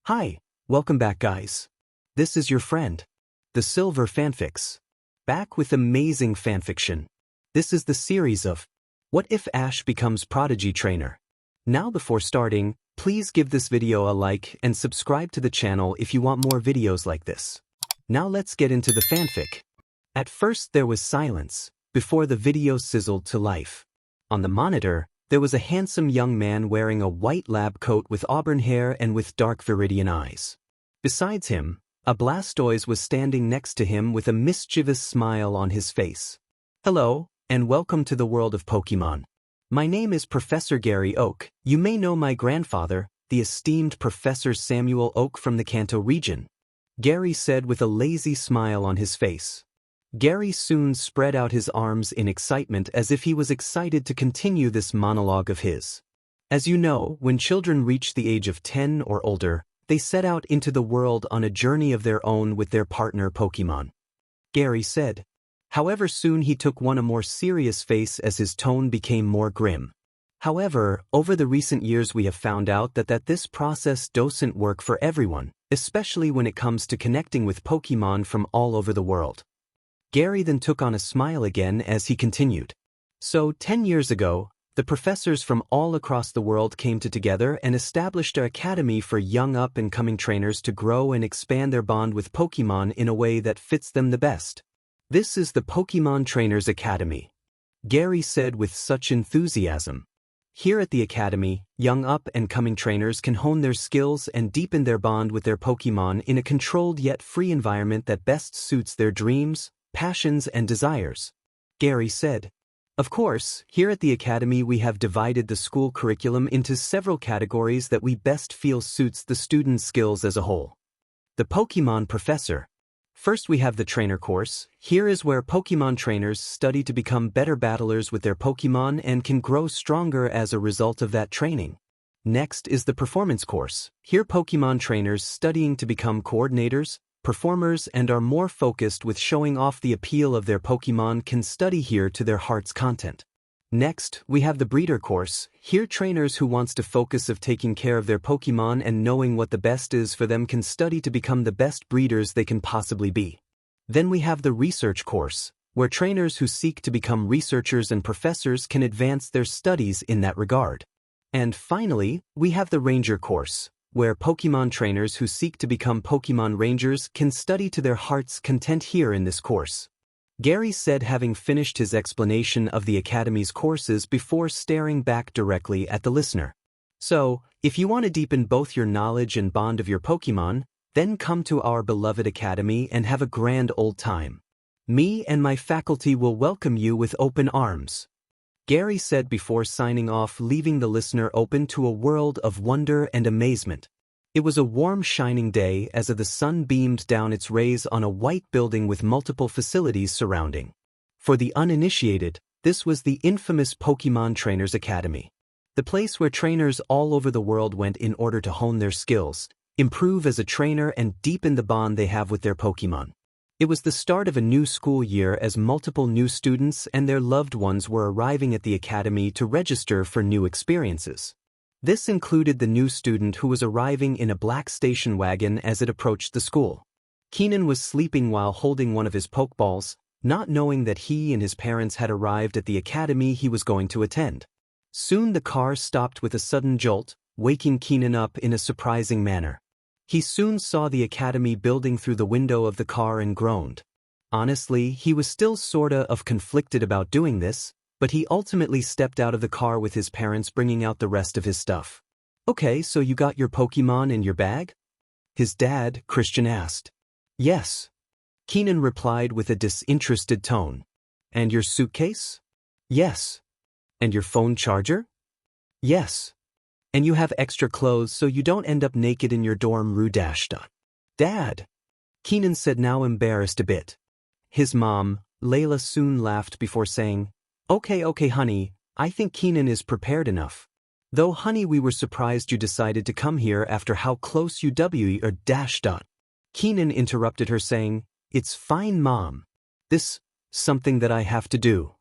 Hi, welcome back guys. This is your friend, the Silver Fanfics. Back with amazing fanfiction. This is the series of What If Ash Becomes Prodigy Trainer. Now before starting, please give this video a like and subscribe to the channel if you want more videos like this. Now let's get into the fanfic. At first there was silence, before the video sizzled to life. On the monitor, there was a handsome young man wearing a white lab coat with auburn hair and with dark viridian eyes. Besides him, a Blastoise was standing next to him with a mischievous smile on his face. Hello, and welcome to the world of Pokemon. My name is Professor Gary Oak. You may know my grandfather, the esteemed Professor Samuel Oak from the Kanto region. Gary said with a lazy smile on his face. Gary soon spread out his arms in excitement as if he was excited to continue this monologue of his. As you know, when children reach the age of 10 or older, they set out into the world on a journey of their own with their partner Pokemon. Gary said. However, soon he took on a more serious face as his tone became more grim. However, over the recent years we have found out that this process doesn't work for everyone, especially when it comes to connecting with Pokemon from all over the world. Gary then took on a smile again as he continued. So, 10 years ago, the professors from all across the world came together and established an academy for young up-and-coming trainers to grow and expand their bond with Pokemon in a way that fits them the best. This is the Pokemon Trainers Academy. Gary said with such enthusiasm. Here at the academy, young up-and-coming trainers can hone their skills and deepen their bond with their Pokemon in a controlled yet free environment that best suits their dreams, passions and desires. Gary said. Of course, here at the academy we have divided the school curriculum into several categories that we best feel suits the students' skills as a whole. The Pokemon Professor. First we have the Trainer course. Here is where Pokemon trainers study to become better battlers with their Pokemon and can grow stronger as a result of that training. Next is the Performance course. Here Pokemon trainers studying to become coordinators, performers and are more focused with showing off the appeal of their Pokemon can study here to their heart's content. Next, we have the Breeder course. Here trainers who wants to focus of taking care of their Pokemon and knowing what the best is for them can study to become the best breeders they can possibly be. Then we have the Research course, where trainers who seek to become researchers and professors can advance their studies in that regard. And finally, we have the Ranger course, where Pokemon trainers who seek to become Pokemon Rangers can study to their heart's content here in this course. Gary said having finished his explanation of the Academy's courses before staring back directly at the listener. So, if you want to deepen both your knowledge and bond of your Pokemon, then come to our beloved Academy and have a grand old time. Me and my faculty will welcome you with open arms. Gary said before signing off, leaving the listener open to a world of wonder and amazement. It was a warm shining day as the sun beamed down its rays on a white building with multiple facilities surrounding. For the uninitiated, this was the infamous Pokemon Trainers Academy. The place where trainers all over the world went in order to hone their skills, improve as a trainer and deepen the bond they have with their Pokemon. It was the start of a new school year as multiple new students and their loved ones were arriving at the academy to register for new experiences. This included the new student who was arriving in a black station wagon as it approached the school. Keenan was sleeping while holding one of his Pokeballs, not knowing that he and his parents had arrived at the academy he was going to attend. Soon the car stopped with a sudden jolt, waking Keenan up in a surprising manner. He soon saw the academy building through the window of the car and groaned. Honestly, he was still sorta of conflicted about doing this, but he ultimately stepped out of the car with his parents bringing out the rest of his stuff. Okay, so you got your Pokemon in your bag? His dad, Christian, asked. Yes. Keenan replied with a disinterested tone. And your suitcase? Yes. And your phone charger? Yes. And you have extra clothes so you don't end up naked in your dorm room. Dad! Keenan said, now embarrassed a bit. His mom, Layla, soon laughed before saying, Okay honey, I think Keenan is prepared enough. Though honey, we were surprised you decided to come here after how close you are. Keenan interrupted her saying, It's fine mom. This, something that I have to do.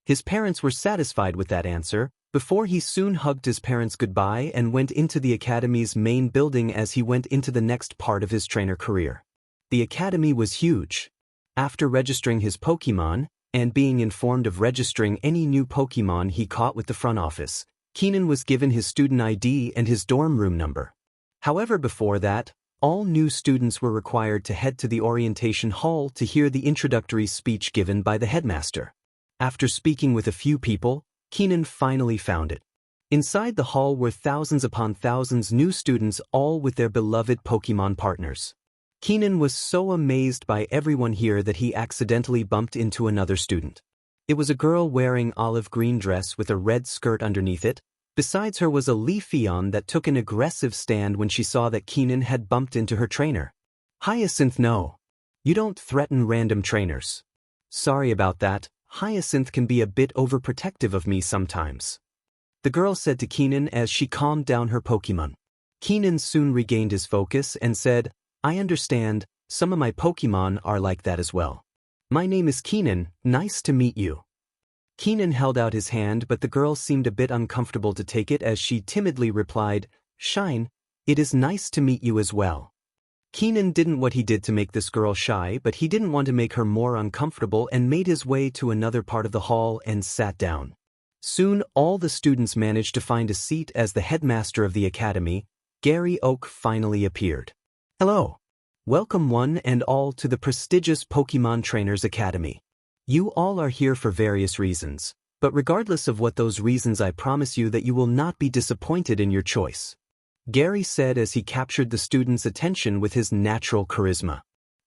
His parents were satisfied with that answer, before he soon hugged his parents goodbye and went into the academy's main building as he went into the next part of his trainer career. The academy was huge. After registering his Pokemon, and being informed of registering any new Pokemon he caught with the front office, Keenan was given his student ID and his dorm room number. However, before that, all new students were required to head to the orientation hall to hear the introductory speech given by the headmaster. After speaking with a few people, Keenan finally found it. Inside the hall were thousands upon thousands new students, all with their beloved Pokemon partners. Keenan was so amazed by everyone here that he accidentally bumped into another student. It was a girl wearing olive green dress with a red skirt underneath it. Besides her was a Leafeon that took an aggressive stand when she saw that Keenan had bumped into her trainer. Hyacinth, no. You don't threaten random trainers. Sorry about that, Hyacinth can be a bit overprotective of me sometimes, the girl said to Keenan as she calmed down her Pokemon. Keenan soon regained his focus and said, I understand, some of my Pokemon are like that as well. My name is Keenan, nice to meet you. Keenan held out his hand, but the girl seemed a bit uncomfortable to take it as she timidly replied, Shine, it is nice to meet you as well. Keenan didn't what he did to make this girl shy, but he didn't want to make her more uncomfortable and made his way to another part of the hall and sat down. Soon all the students managed to find a seat as the headmaster of the academy, Gary Oak, finally appeared. Hello. Welcome one and all to the prestigious Pokemon Trainers Academy. You all are here for various reasons, but regardless of what those reasons, I promise you that you will not be disappointed in your choice, Gary said as he captured the students' attention with his natural charisma.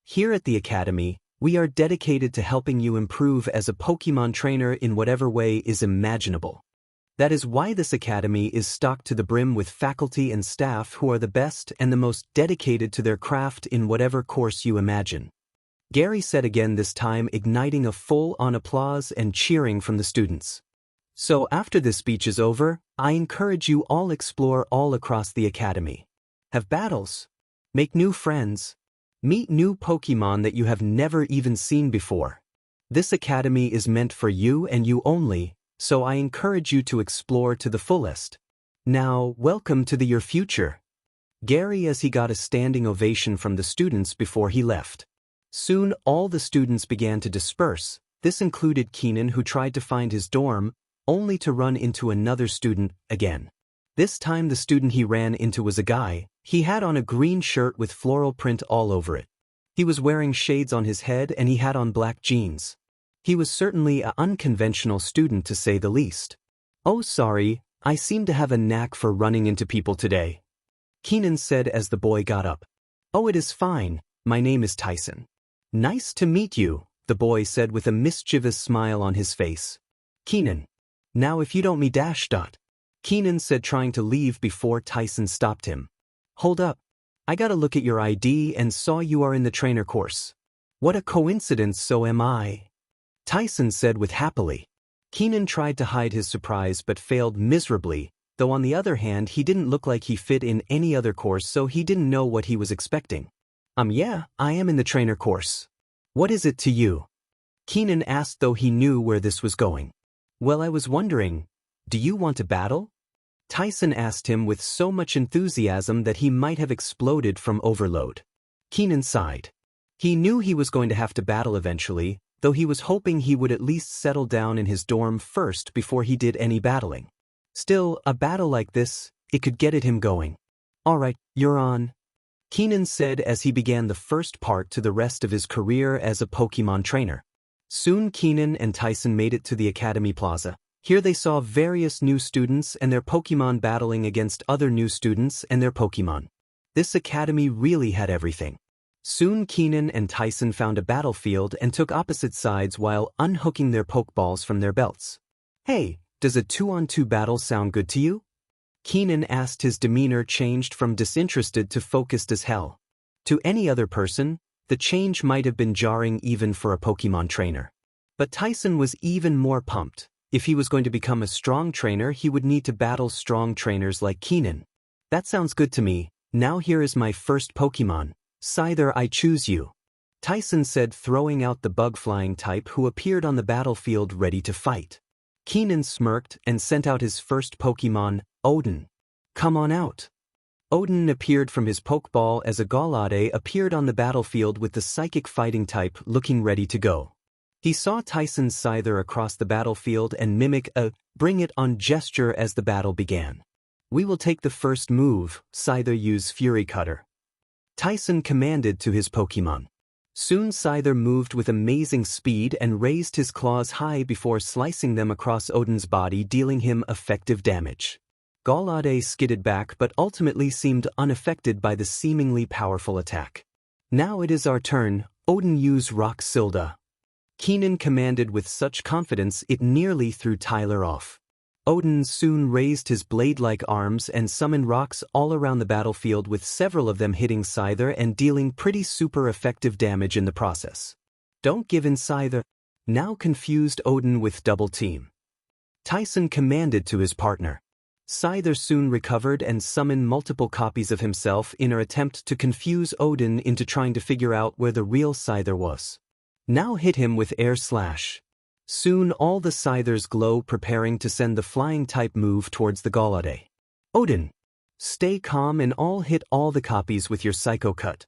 Here at the Academy, we are dedicated to helping you improve as a Pokemon trainer in whatever way is imaginable. That is why this academy is stocked to the brim with faculty and staff who are the best and the most dedicated to their craft in whatever course you imagine, Gary said again, this time igniting a full-on applause and cheering from the students. So after this speech is over, I encourage you all explore all across the academy. Have battles. Make new friends. Meet new Pokemon that you have never even seen before. This academy is meant for you and you only, so I encourage you to explore to the fullest. Now, welcome to your future, Gary, as he got a standing ovation from the students before he left. Soon all the students began to disperse. This included Keenan, who tried to find his dorm, only to run into another student again. This time the student he ran into was a guy. He had on a green shirt with floral print all over it. He was wearing shades on his head and he had on black jeans. He was certainly an unconventional student, to say the least. Oh, sorry, I seem to have a knack for running into people today, Keenan said as the boy got up. Oh, it is fine. My name is Tyson. Nice to meet you, the boy said with a mischievous smile on his face. Keenan. Now if you don't me dash dot, Keenan said, trying to leave before Tyson stopped him. Hold up. I got a look at your ID and saw you are in the trainer course. What a coincidence, so am I, Tyson said with happily. Keenan tried to hide his surprise but failed miserably, though on the other hand he didn't look like he fit in any other course, so he didn't know what he was expecting. Yeah, I am in the trainer course. What is it to you? Keenan asked, though he knew where this was going. Well, I was wondering, do you want to battle? Tyson asked him with so much enthusiasm that he might have exploded from overload. Keenan sighed. He knew he was going to have to battle eventually, though he was hoping he would at least settle down in his dorm first before he did any battling. Still, a battle like this, it could get at him going. Alright, you're on, Keenan said as he began the first part to the rest of his career as a Pokemon trainer. Soon Keenan and Tyson made it to the Academy Plaza. Here they saw various new students and their Pokemon battling against other new students and their Pokemon. This academy really had everything. Soon Keenan and Tyson found a battlefield and took opposite sides while unhooking their Pokeballs from their belts. Hey, does a 2-on-2 battle sound good to you? Keenan asked, his demeanor changed from disinterested to focused as hell. To any other person, the change might have been jarring even for a Pokemon trainer. But Tyson was even more pumped. If he was going to become a strong trainer, he would need to battle strong trainers like Keenan. That sounds good to me. Now here is my first Pokemon. Scyther, I choose you, Tyson said, throwing out the bug-flying type who appeared on the battlefield ready to fight. Keenan smirked and sent out his first Pokemon, Odin. Come on out. Odin appeared from his Pokeball as a Golade appeared on the battlefield with the psychic fighting type looking ready to go. He saw Tyson's Scyther across the battlefield and mimic a bring it on gesture as the battle began. We will take the first move, Scyther use Fury Cutter. Tyson commanded to his Pokemon. Soon Scyther moved with amazing speed and raised his claws high before slicing them across Odin's body, dealing him effective damage. Golade skidded back but ultimately seemed unaffected by the seemingly powerful attack. Now it is our turn, Odin use Rock Silda. Keenan commanded with such confidence it nearly threw Tyler off. Odin soon raised his blade-like arms and summoned rocks all around the battlefield, with several of them hitting Scyther and dealing pretty super effective damage in the process. Don't give in, Scyther. Now confused Odin with double team. Tyson commanded to his partner. Scyther soon recovered and summoned multiple copies of himself in an attempt to confuse Odin into trying to figure out where the real Scyther was. Now hit him with Air Slash. Soon all the Scythers glow, preparing to send the flying-type move towards the Golade. Odin, stay calm and all hit all the copies with your Psycho Cut.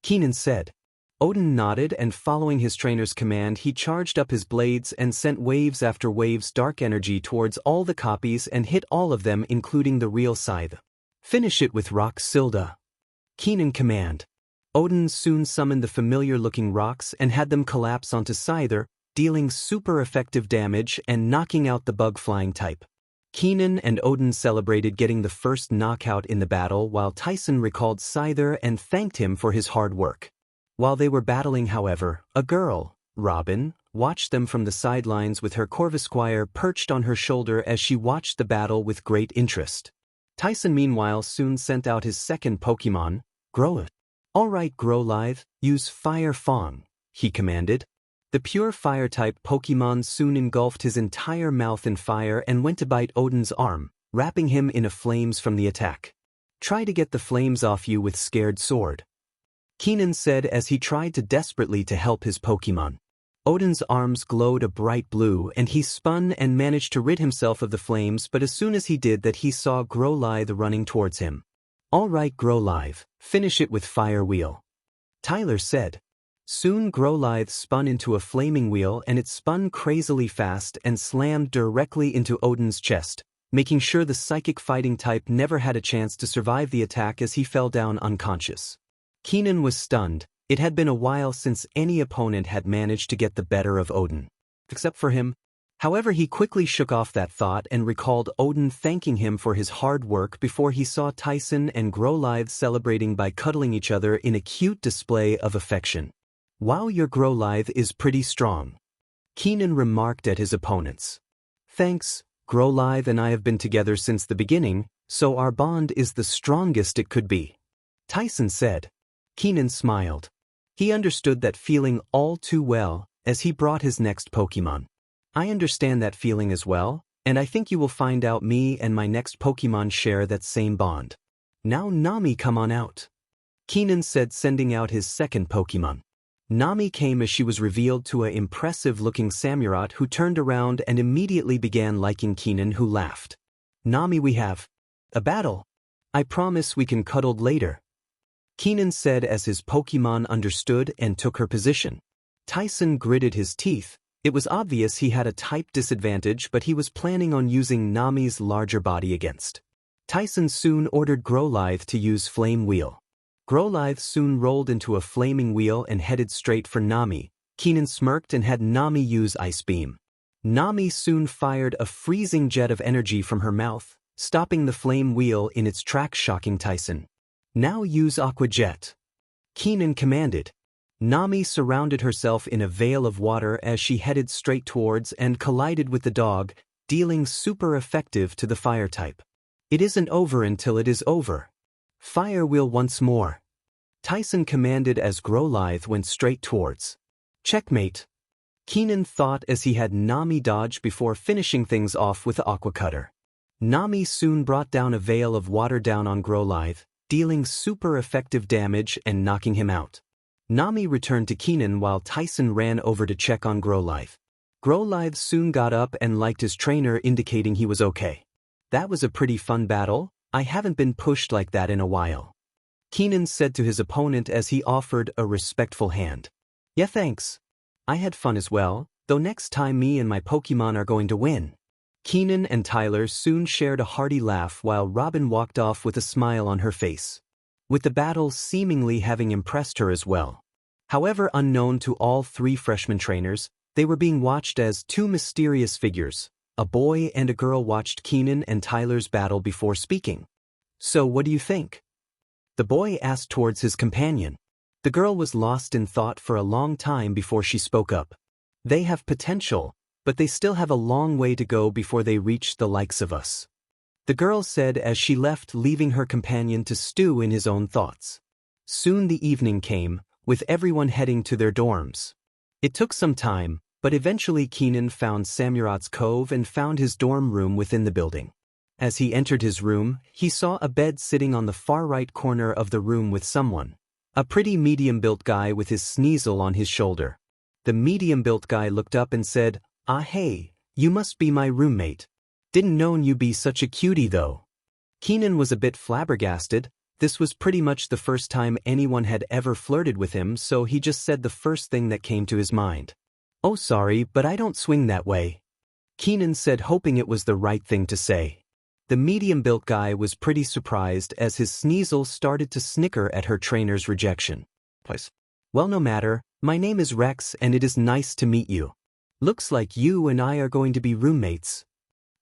Keenan said. Odin nodded, and following his trainer's command he charged up his blades and sent waves after waves dark energy towards all the copies and hit all of them, including the real Scythe. Finish it with Rock Silda. Keenan command. Odin soon summoned the familiar-looking rocks and had them collapse onto Scyther, dealing super effective damage and knocking out the bug-flying type. Keenan and Odin celebrated getting the first knockout in the battle, while Tyson recalled Scyther and thanked him for his hard work. While they were battling, however, a girl, Robin, watched them from the sidelines with her Corvisquire perched on her shoulder as she watched the battle with great interest. Tyson meanwhile soon sent out his second Pokemon, Growlithe. Alright Growlithe, use Fire Fang, he commanded. The pure fire-type Pokemon soon engulfed his entire mouth in fire and went to bite Odin's arm, wrapping him in flames from the attack. Try to get the flames off you with Scared Sword. Keenan said as he tried desperately to help his Pokemon. Odin's arms glowed a bright blue and he spun and managed to rid himself of the flames, but as soon as he did that he saw Growlithe running towards him. Alright Growlithe, finish it with Fire Wheel. Tyler said. Soon Growlithe spun into a flaming wheel and it spun crazily fast and slammed directly into Odin's chest, making sure the psychic fighting type never had a chance to survive the attack as he fell down unconscious. Keenan was stunned. It had been a while since any opponent had managed to get the better of Odin. Except for him. However, he quickly shook off that thought and recalled Odin thanking him for his hard work before he saw Tyson and Growlithe celebrating by cuddling each other in a cute display of affection. Wow, your Growlithe is pretty strong. Keenan remarked at his opponents. Thanks, Growlithe and I have been together since the beginning, so our bond is the strongest it could be. Tyson said. Keenan smiled. He understood that feeling all too well as he brought his next Pokemon. I understand that feeling as well, and I think you will find out me and my next Pokemon share that same bond. Now Nami, come on out. Keenan said, sending out his second Pokemon. Nami came as she was revealed to an impressive-looking Samurott who turned around and immediately began liking Keenan, who laughed. Nami, we have a battle. I promise we can cuddle later. Keenan said as his Pokemon understood and took her position. Tyson gritted his teeth. It was obvious he had a type disadvantage, but he was planning on using Nami's larger body against. Tyson soon ordered Growlithe to use Flame Wheel. Growlithe soon rolled into a flaming wheel and headed straight for Nami. Keenan smirked and had Nami use Ice Beam. Nami soon fired a freezing jet of energy from her mouth, stopping the flame wheel in its track, shocking Tyson. Now use Aqua Jet. Keenan commanded. Nami surrounded herself in a veil of water as she headed straight towards and collided with the dog, dealing super effective to the fire type. It isn't over until it is over. Fire Wheel once more. Tyson commanded as Growlithe went straight towards. Checkmate. Keenan thought as he had Nami dodge before finishing things off with the Aqua Cutter. Nami soon brought down a veil of water down on Growlithe, dealing super effective damage and knocking him out. Nami returned to Keenan while Tyson ran over to check on Growlithe. Growlive soon got up and liked his trainer, indicating he was okay. That was a pretty fun battle. I haven't been pushed like that in a while. Keenan said to his opponent as he offered a respectful hand. Yeah, thanks. I had fun as well, though next time me and my Pokemon are going to win. Keenan and Tyler soon shared a hearty laugh while Robin walked off with a smile on her face, with the battle seemingly having impressed her as well. However, unknown to all three freshman trainers, they were being watched as two mysterious figures. A boy and a girl watched Keenan and Tyler's battle before speaking. So what do you think? The boy asked towards his companion. The girl was lost in thought for a long time before she spoke up. They have potential, but they still have a long way to go before they reach the likes of us. The girl said as she left, leaving her companion to stew in his own thoughts. Soon the evening came, with everyone heading to their dorms. It took some time, but eventually Keenan found Samurot's Cove and found his dorm room within the building. As he entered his room, he saw a bed sitting on the far right corner of the room with someone. A pretty medium-built guy with his Sneasel on his shoulder. The medium-built guy looked up and said, "Ah hey, you must be my roommate. Didn't known you be such a cutie though." Keenan was a bit flabbergasted. This was pretty much the first time anyone had ever flirted with him, so he just said the first thing that came to his mind. "Oh sorry, but I don't swing that way," Keenan said, hoping it was the right thing to say. The medium-built guy was pretty surprised as his Sneasel started to snicker at her trainer's rejection. "Well, no matter, my name is Rex and it is nice to meet you. Looks like you and I are going to be roommates,"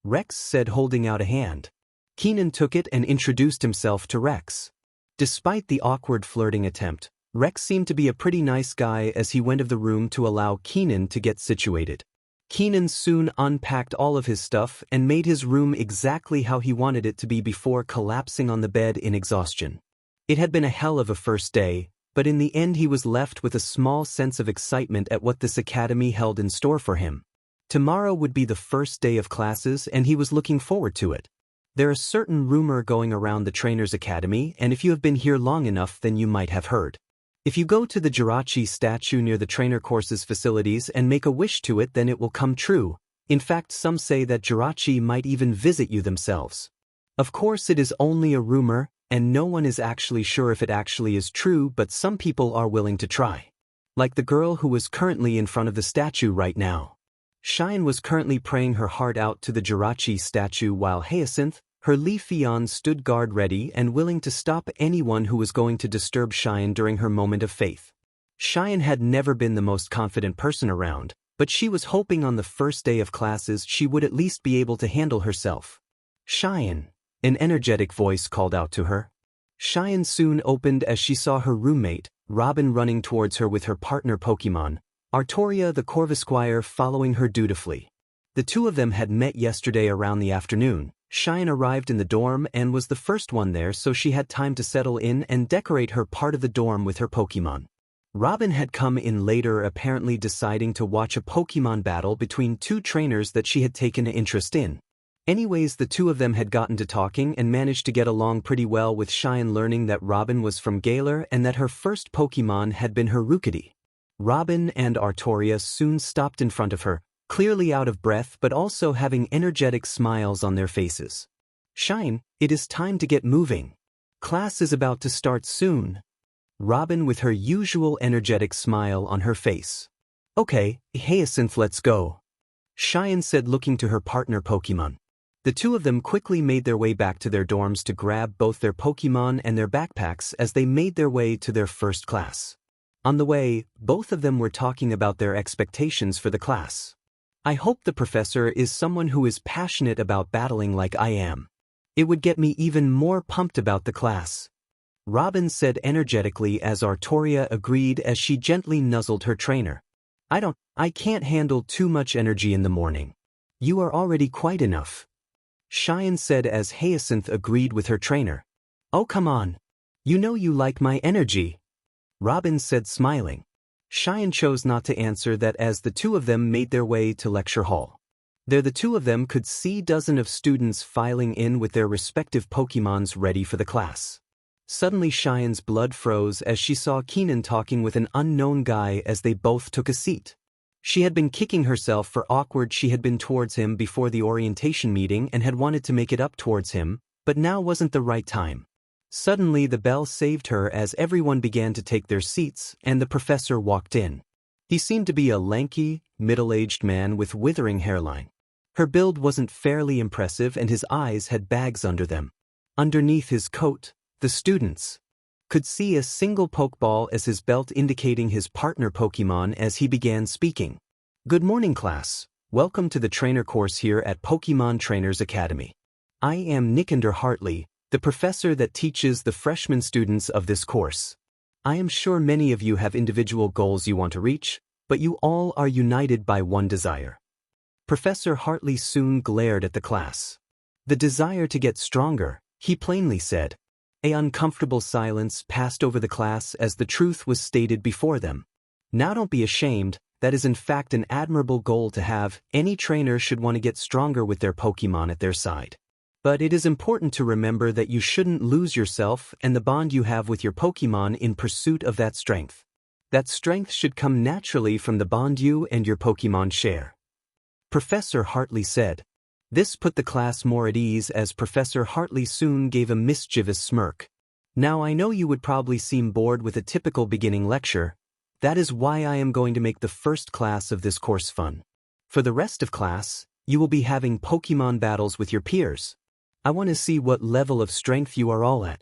Rex said, holding out a hand. Keenan took it and introduced himself to Rex. Despite the awkward flirting attempt, Rex seemed to be a pretty nice guy as he went of the room to allow Keenan to get situated. Keenan soon unpacked all of his stuff and made his room exactly how he wanted it to be before collapsing on the bed in exhaustion. It had been a hell of a first day, but in the end he was left with a small sense of excitement at what this academy held in store for him. Tomorrow would be the first day of classes and he was looking forward to it. There is a certain rumor going around the Trainers Academy, and if you have been here long enough then you might have heard. If you go to the Jirachi statue near the trainer courses facilities and make a wish to it, then it will come true. In fact, some say that Jirachi might even visit you themselves. Of course it is only a rumor, and no one is actually sure if it actually is true, but some people are willing to try. Like the girl who was currently in front of the statue right now. Shine was currently praying her heart out to the Jirachi statue while Hyacinth, her Leafeon, stood guard ready and willing to stop anyone who was going to disturb Shine during her moment of faith. Shine had never been the most confident person around, but she was hoping on the first day of classes she would at least be able to handle herself. "Shine," an energetic voice called out to her. Shine soon opened as she saw her roommate, Robin, running towards her with her partner Pokemon, Artoria the Corvisquire, following her dutifully. The two of them had met yesterday around the afternoon. Shine arrived in the dorm and was the first one there, so she had time to settle in and decorate her part of the dorm with her Pokemon. Robin had come in later, apparently deciding to watch a Pokemon battle between two trainers that she had taken an interest in. Anyways, the two of them had gotten to talking and managed to get along pretty well, with Shine learning that Robin was from Galar and that her first Pokemon had been her Rookidee. Robin and Artoria soon stopped in front of her, clearly out of breath but also having energetic smiles on their faces. "Shine, it is time to get moving. Class is about to start soon." Robin with her usual energetic smile on her face. "Okay, Hyacinth, let's go," Shine said, looking to her partner Pokemon. The two of them quickly made their way back to their dorms to grab both their Pokemon and their backpacks as they made their way to their first class. On the way, both of them were talking about their expectations for the class. "I hope the professor is someone who is passionate about battling like I am. It would get me even more pumped about the class," Robin said energetically as Artoria agreed as she gently nuzzled her trainer. I can't handle too much energy in the morning. You are already quite enough," Shine said as Hyacinth agreed with her trainer. "Oh come on. You know you like my energy," Robin said, smiling. Shine chose not to answer that as the two of them made their way to lecture hall. There the two of them could see dozens of students filing in with their respective Pokemons ready for the class. Suddenly Shine's blood froze as she saw Keenan talking with an unknown guy as they both took a seat. She had been kicking herself for awkward she had been towards him before the orientation meeting and had wanted to make it up towards him, but now wasn't the right time. Suddenly the bell saved her as everyone began to take their seats and the professor walked in. He seemed to be a lanky, middle-aged man with withering hairline. Her build wasn't fairly impressive and his eyes had bags under them. Underneath his coat, the students could see a single Pokeball as his belt indicating his partner Pokemon as he began speaking. Good morning class, welcome to the trainer course here at Pokemon Trainers Academy. I am Nickender Hartley, the professor that teaches the freshman students of this course. I am sure many of you have individual goals you want to reach, but you all are united by one desire. Professor Hartley soon glared at the class. The desire to get stronger, he plainly said. An uncomfortable silence passed over the class as the truth was stated before them. Now don't be ashamed, that is in fact an admirable goal to have. Any trainer should want to get stronger with their Pokemon at their side. But it is important to remember that you shouldn't lose yourself and the bond you have with your Pokemon in pursuit of that strength. That strength should come naturally from the bond you and your Pokemon share. Professor Hartley said. This put the class more at ease as Professor Hartley soon gave a mischievous smirk. Now I know you would probably seem bored with a typical beginning lecture. That is why I am going to make the first class of this course fun. For the rest of class, you will be having Pokemon battles with your peers. I want to see what level of strength you are all at.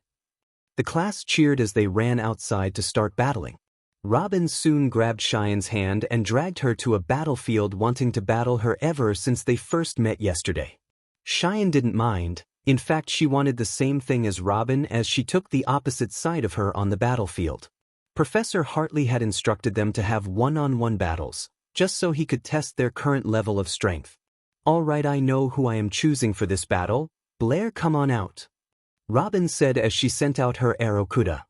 The class cheered as they ran outside to start battling. Robin soon grabbed Cheyenne's hand and dragged her to a battlefield, wanting to battle her ever since they first met yesterday. Cheyenne didn't mind. In fact, she wanted the same thing as Robin as she took the opposite side of her on the battlefield. Professor Hartley had instructed them to have one-on-one battles, just so he could test their current level of strength. All right, I know who I am choosing for this battle. Blair, come on out. Robin said as she sent out her Aerocuda.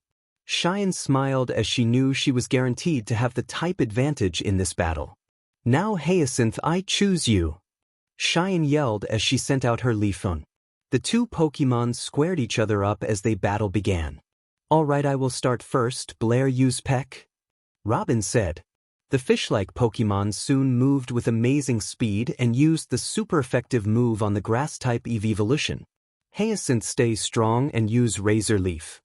Cheyenne smiled as she knew she was guaranteed to have the type advantage in this battle. Now Hyacinth, I choose you. Cheyenne yelled as she sent out her Leafeon. The two Pokemon squared each other up as the battle began. All right, I will start first. Blair, use Peck. Robin said. The fish-like Pokemon soon moved with amazing speed and used the super effective move on the grass-type evolution. Hyacinth, stay strong and use Razor Leaf.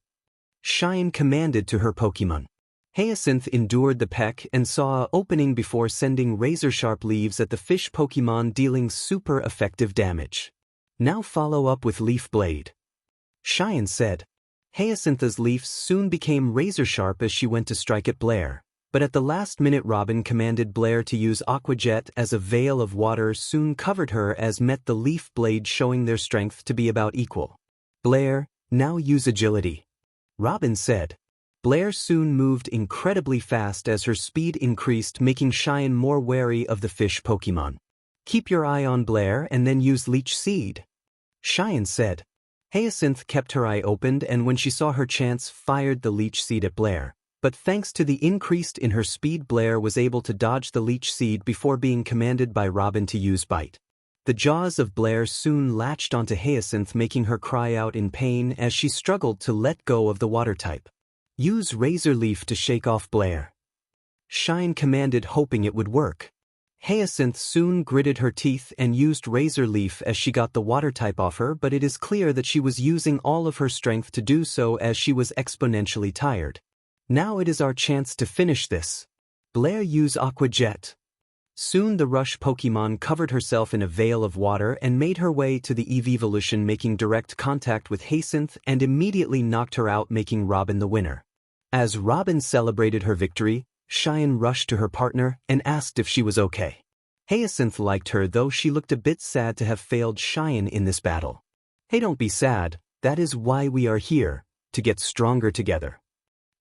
Cheyenne commanded to her Pokemon. Hyacinth endured the peck and saw an opening before sending razor-sharp leaves at the fish Pokemon, dealing super effective damage. Now follow up with Leaf Blade. Cheyenne said. Hyacinth's leaves soon became razor-sharp as she went to strike at Blair, but at the last minute Robin commanded Blair to use Aqua Jet as a veil of water soon covered her as met the Leaf Blade, showing their strength to be about equal. Blair, now use Agility. Robin said. Blair soon moved incredibly fast as her speed increased, making Cheyenne more wary of the fish Pokemon. Keep your eye on Blair and then use Leech Seed. Cheyenne said. Hyacinth kept her eye opened and when she saw her chance fired the Leech Seed at Blair, but thanks to the increase in her speed Blair was able to dodge the Leech Seed before being commanded by Robin to use Bite. The jaws of Blair soon latched onto Hyacinth, making her cry out in pain as she struggled to let go of the water type. Use Razor Leaf to shake off Blair. Cheyenne commanded, hoping it would work. Hyacinth soon gritted her teeth and used Razor Leaf as she got the water type off her, but it is clear that she was using all of her strength to do so as she was exponentially tired. Now it is our chance to finish this. Blair, use Aqua Jet. Soon the Rush Pokemon covered herself in a veil of water and made her way to the evolution, making direct contact with Hyacinth and immediately knocked her out, making Robin the winner. As Robin celebrated her victory, Cheyenne rushed to her partner and asked if she was okay. Hyacinth liked her, though she looked a bit sad to have failed Cheyenne in this battle. Hey, don't be sad, that is why we are here, to get stronger together.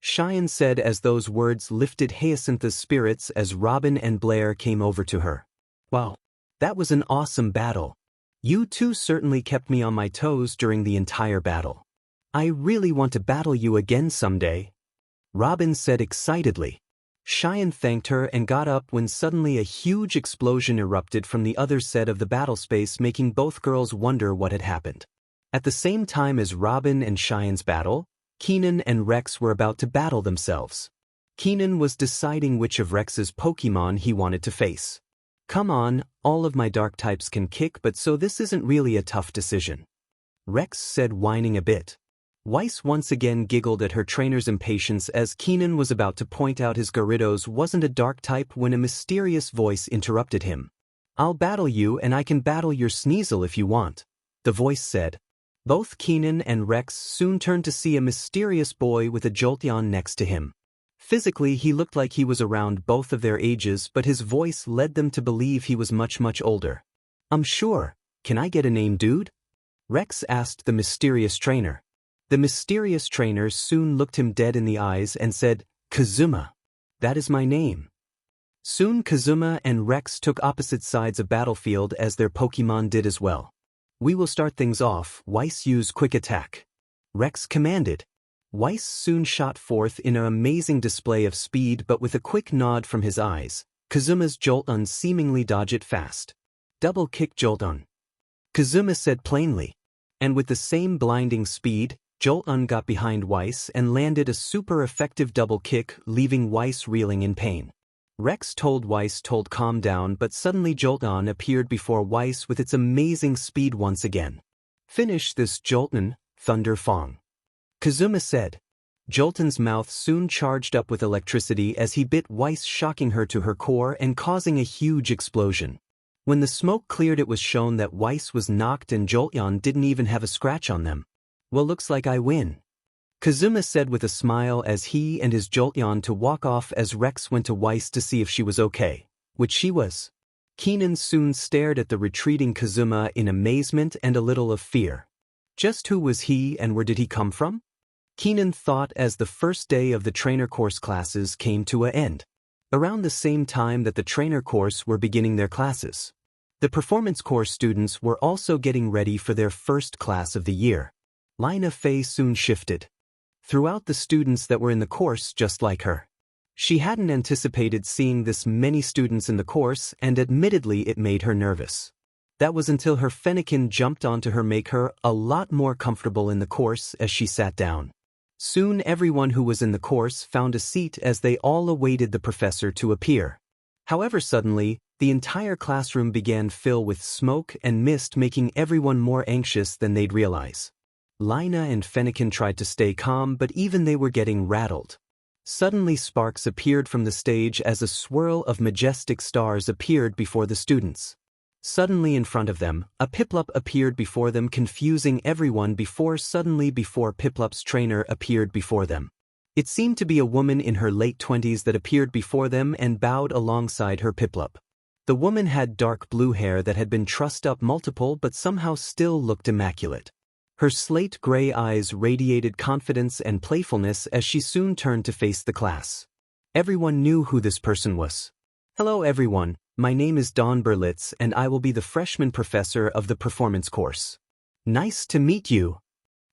Cheyenne said as those words lifted Hyacinth's spirits as Robin and Blair came over to her. Wow, that was an awesome battle. You two certainly kept me on my toes during the entire battle. I really want to battle you again someday. Robin said excitedly. Cheyenne thanked her and got up when suddenly a huge explosion erupted from the other side of the battle space, making both girls wonder what had happened. At the same time as Robin and Cheyenne's battle, Keenan and Rex were about to battle themselves. Keenan was deciding which of Rex's Pokemon he wanted to face. Come on, all of my dark types can kick, but so this isn't really a tough decision, Rex said, whining a bit. Weiss once again giggled at her trainer's impatience as Keenan was about to point out his Gyarados wasn't a dark type when a mysterious voice interrupted him. I'll battle you and I can battle your Sneasel if you want, the voice said. Both Keenan and Rex soon turned to see a mysterious boy with a Jolteon next to him. Physically, he looked like he was around both of their ages, but his voice led them to believe he was much older. Sure. Can I get a name, dude? Rex asked the mysterious trainer. The mysterious trainer soon looked him dead in the eyes and said, Kazuma. That is my name. Soon Kazuma and Rex took opposite sides of battlefield as their Pokemon did as well. We will start things off. Weiss use Quick Attack, Rex commanded. Weiss soon shot forth in an amazing display of speed, but with a quick nod from his eyes, Kazuma's Jolteon seemingly dodged it fast. Double Kick Jolteon, Kazuma said plainly. And with the same blinding speed, Jolteon got behind Weiss and landed a super effective double kick, leaving Weiss reeling in pain. Rex told Weiss to calm down, but suddenly Jolteon appeared before Weiss with its amazing speed once again. Finish this, Jolteon, Thunder Fong, Kazuma said. Jolteon's mouth soon charged up with electricity as he bit Weiss, shocking her to her core and causing a huge explosion. When the smoke cleared, it was shown that Weiss was knocked and Jolteon didn't even have a scratch on them. Well, looks like I win, Kazuma said with a smile as he and his Jolteon to walk off as Rex went to Weiss to see if she was okay, which she was. Keenan soon stared at the retreating Kazuma in amazement and a little of fear. Just who was he and where did he come from? Keenan thought as the first day of the trainer course classes came to an end. Around the same time that the trainer course were beginning their classes, the performance course students were also getting ready for their first class of the year. Lina Fey soon shifted throughout the students that were in the course just like her. She hadn't anticipated seeing this many students in the course, and admittedly it made her nervous. That was until her Fennekin jumped onto her, make her a lot more comfortable in the course as she sat down. Soon everyone who was in the course found a seat as they all awaited the professor to appear. However, suddenly, the entire classroom began to fill with smoke and mist, making everyone more anxious than they'd realize. Lina and Fennekin tried to stay calm, but even they were getting rattled. Suddenly sparks appeared from the stage as a swirl of majestic stars appeared before the students. Suddenly in front of them, a Piplup appeared before them, confusing everyone before Piplup's trainer appeared before them. It seemed to be a woman in her late 20s that appeared before them and bowed alongside her Piplup. The woman had dark blue hair that had been trussed up multiple but somehow still looked immaculate. Her slate gray eyes radiated confidence and playfulness as she soon turned to face the class. Everyone knew who this person was. Hello everyone, my name is Dawn Berlitz and I will be the freshman professor of the performance course. Nice to meet you,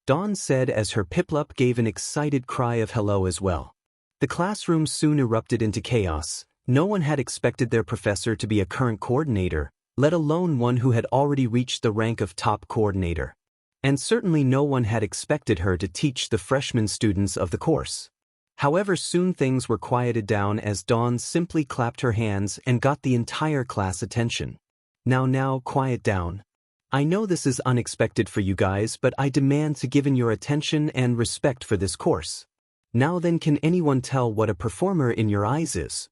Dawn said as her Piplup gave an excited cry of hello as well. The classroom soon erupted into chaos. No one had expected their professor to be a current coordinator, let alone one who had already reached the rank of top coordinator. And certainly no one had expected her to teach the freshman students of the course. However, soon things were quieted down as Dawn simply clapped her hands and got the entire class attention. Now, quiet down. I know this is unexpected for you guys, but I demand to give in your attention and respect for this course. Now then, can anyone tell what a performer in your eyes is?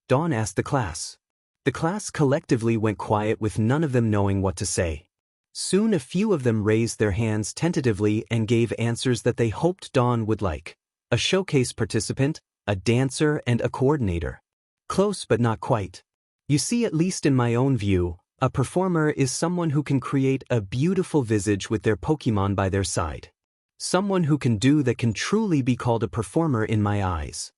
Dawn asked the class. The class collectively went quiet with none of them knowing what to say. Soon a few of them raised their hands tentatively and gave answers that they hoped Dawn would like. A showcase participant, a dancer, and a coordinator. Close but not quite. You see, at least in my own view, a performer is someone who can create a beautiful visage with their Pokemon by their side. Someone who can do that can truly be called a performer in my eyes.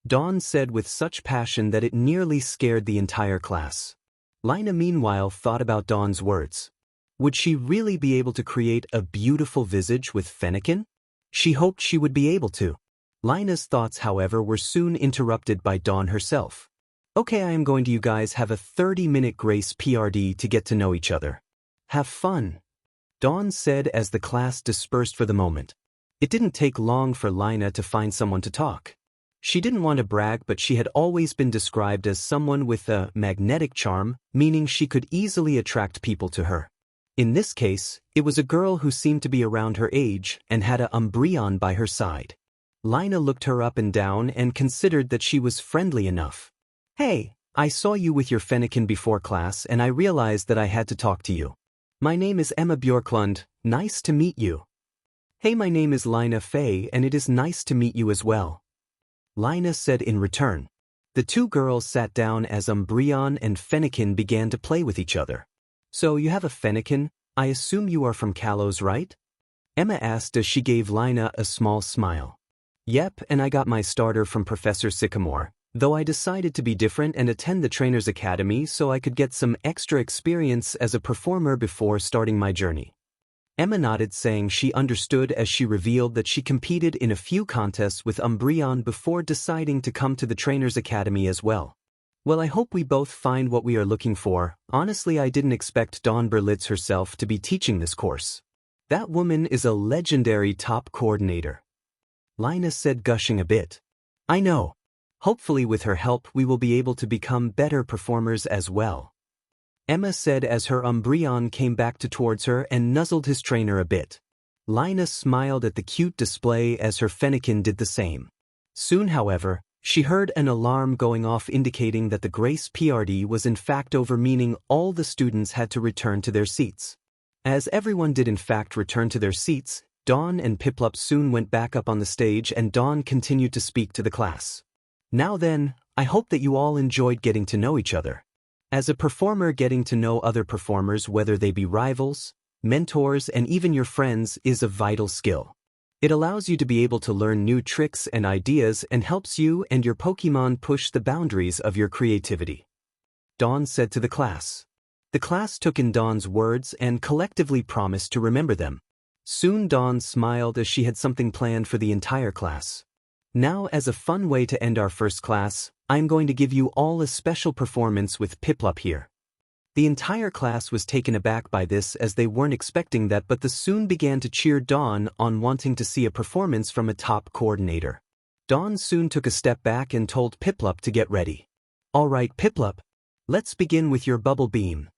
Dawn said with such passion that it nearly scared the entire class. Lina meanwhile thought about Dawn's words. Would she really be able to create a beautiful visage with Fennekin? She hoped she would be able to. Lina's thoughts, however, were soon interrupted by Dawn herself. Okay, I am going to you guys have a 30-minute grace PRD to get to know each other. Have fun, Dawn said as the class dispersed for the moment. It didn't take long for Lina to find someone to talk. She didn't want to brag, but she had always been described as someone with a magnetic charm, meaning she could easily attract people to her. In this case, it was a girl who seemed to be around her age and had a Umbreon by her side. Lina looked her up and down and considered that she was friendly enough. "Hey, I saw you with your Fennekin before class and I realized that I had to talk to you. My name is Emma Bjorklund, nice to meet you." "Hey, my name is Lina Fey and it is nice to meet you as well," Lina said in return. The two girls sat down as Umbreon and Fennekin began to play with each other. "So you have a Fennekin? I assume you are from Kalos, right?" Emma asked as she gave Lina a small smile. "Yep, and I got my starter from Professor Sycamore, though I decided to be different and attend the Trainer's Academy so I could get some extra experience as a performer before starting my journey." Emma nodded, saying she understood as she revealed that she competed in a few contests with Umbreon before deciding to come to the Trainer's Academy as well. "Well, I hope we both find what we are looking for. Honestly, I didn't expect Dawn Berlitz herself to be teaching this course. That woman is a legendary top coordinator," Lina said, gushing a bit. "I know. Hopefully with her help we will be able to become better performers as well," Emma said as her Umbreon came back towards her and nuzzled his trainer a bit. Lina smiled at the cute display as her Fennekin did the same. Soon, however, she heard an alarm going off indicating that the Grace PRD was in fact over, meaning all the students had to return to their seats. As everyone did in fact return to their seats, Dawn and Piplup soon went back up on the stage and Dawn continued to speak to the class. "Now then, I hope that you all enjoyed getting to know each other. As a performer, getting to know other performers, whether they be rivals, mentors, and even your friends, is a vital skill. It allows you to be able to learn new tricks and ideas and helps you and your Pokémon push the boundaries of your creativity," Dawn said to the class. The class took in Dawn's words and collectively promised to remember them. Soon Dawn smiled as she had something planned for the entire class. "Now, as a fun way to end our first class, I'm going to give you all a special performance with Piplup here." The entire class was taken aback by this as they weren't expecting that, but they soon began to cheer Dawn on, wanting to see a performance from a top coordinator. Dawn soon took a step back and told Piplup to get ready. "All right, Piplup, let's begin with your bubble beam,"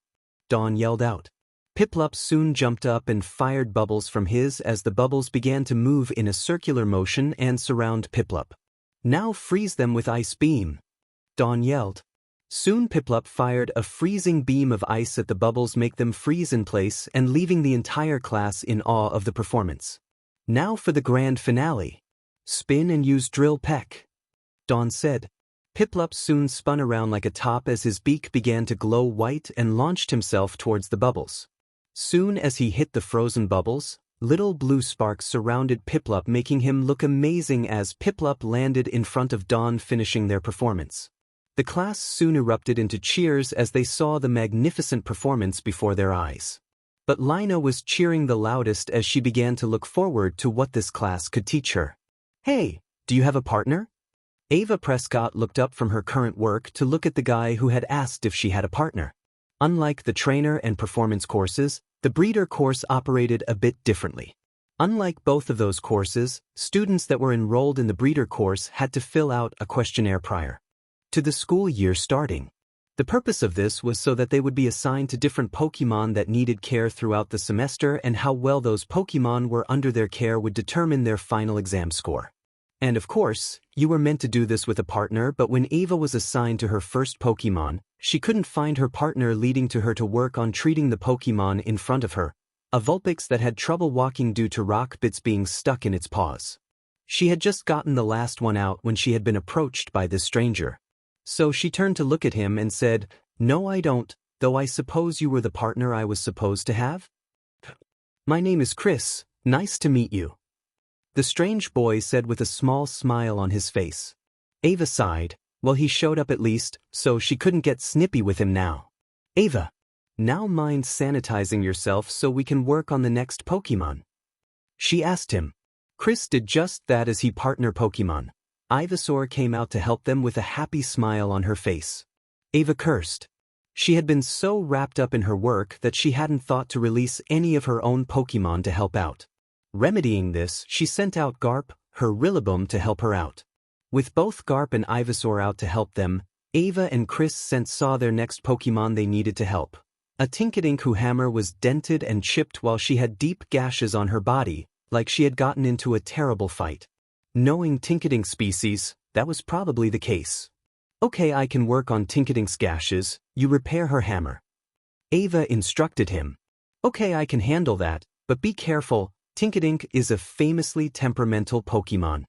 Dawn yelled out. Piplup soon jumped up and fired bubbles from his as the bubbles began to move in a circular motion and surround Piplup. "Now freeze them with Ice Beam," Dawn yelled. Soon Piplup fired a freezing beam of ice at the bubbles, make them freeze in place and leaving the entire class in awe of the performance. "Now for the grand finale. Spin and use Drill Peck," Dawn said. Piplup soon spun around like a top as his beak began to glow white and launched himself towards the bubbles. Soon as he hit the frozen bubbles, little blue sparks surrounded Piplup, making him look amazing as Piplup landed in front of Dawn, finishing their performance. The class soon erupted into cheers as they saw the magnificent performance before their eyes. But Lina was cheering the loudest as she began to look forward to what this class could teach her. "Hey, do you have a partner?" Ava Prescott looked up from her current work to look at the guy who had asked if she had a partner. Unlike the trainer and performance courses, the breeder course operated a bit differently. Unlike both of those courses, students that were enrolled in the breeder course had to fill out a questionnaire prior to the school year starting. The purpose of this was so that they would be assigned to different Pokémon that needed care throughout the semester, and how well those Pokémon were under their care would determine their final exam score. And of course, you were meant to do this with a partner, but when Ava was assigned to her first Pokémon, she couldn't find her partner, leading to her to work on treating the Pokémon in front of her, a Vulpix that had trouble walking due to rock bits being stuck in its paws. She had just gotten the last one out when she had been approached by this stranger. So she turned to look at him and said, "No, I don't, though I suppose you were the partner I was supposed to have?" "My name is Chris, nice to meet you," the strange boy said with a small smile on his face. Ava sighed. Well, he showed up at least, so she couldn't get snippy with him now. "Ava, now mind sanitizing yourself so we can work on the next Pokémon?" she asked him. Chris did just that as he partner Pokémon. Ivysaur came out to help them with a happy smile on her face. Ava cursed. She had been so wrapped up in her work that she hadn't thought to release any of her own Pokémon to help out. Remedying this, she sent out Garp, her Rillaboom, to help her out. With both Garp and Ivysaur out to help them, Ava and Chris saw their next Pokemon they needed to help. A Tinkadink whose hammer was dented and chipped while she had deep gashes on her body, like she had gotten into a terrible fight. Knowing Tinkadink species, that was probably the case. Okay, I can work on Tinkadink's gashes, you repair her hammer. Ava instructed him. Okay, I can handle that, but be careful, Tinkadink is a famously temperamental Pokemon.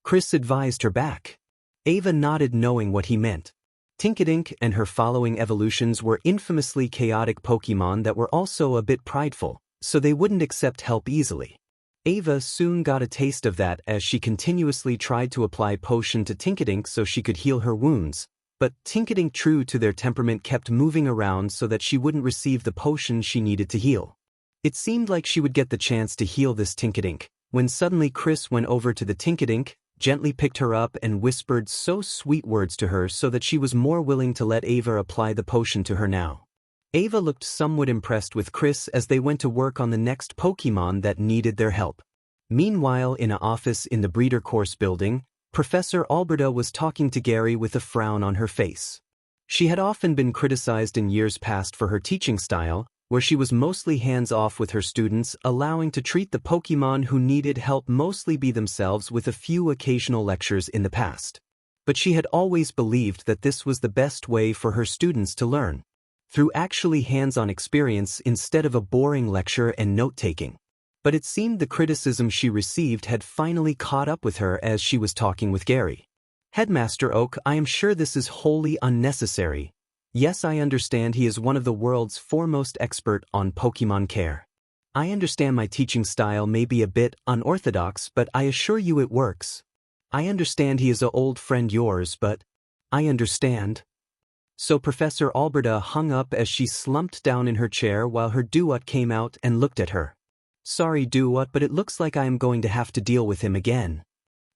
Chris advised her back. Ava nodded knowing what he meant. Tinkadink and her following evolutions were infamously chaotic Pokemon that were also a bit prideful, so they wouldn't accept help easily. Ava soon got a taste of that as she continuously tried to apply potion to Tinkadink so she could heal her wounds, but Tinkadink, true to their temperament, kept moving around so that she wouldn't receive the potion she needed to heal. It seemed like she would get the chance to heal this Tinkadink, when suddenly Chris went over to the Tinkadink, gently picked her up and whispered so sweet words to her so that she was more willing to let Ava apply the potion to her now. Ava looked somewhat impressed with Chris as they went to work on the next Pokemon that needed their help. Meanwhile, in an office in the breeder course building, Professor Alberta was talking to Gary with a frown on her face. She had often been criticized in years past for her teaching style, where she was mostly hands-off with her students, allowing to treat the Pokemon who needed help mostly be themselves with a few occasional lectures in the past. But she had always believed that this was the best way for her students to learn, through actually hands-on experience instead of a boring lecture and note-taking. But it seemed the criticism she received had finally caught up with her as she was talking with Gary. Headmaster Oak, I am sure this is wholly unnecessary. Yes, I understand he is one of the world's foremost expert on Pokemon care. I understand my teaching style may be a bit unorthodox, but I assure you it works. I understand he is an old friend yours, but I understand. So Professor Alberta hung up as she slumped down in her chair while her Duat came out and looked at her. Sorry, Duat, but it looks like I am going to have to deal with him again.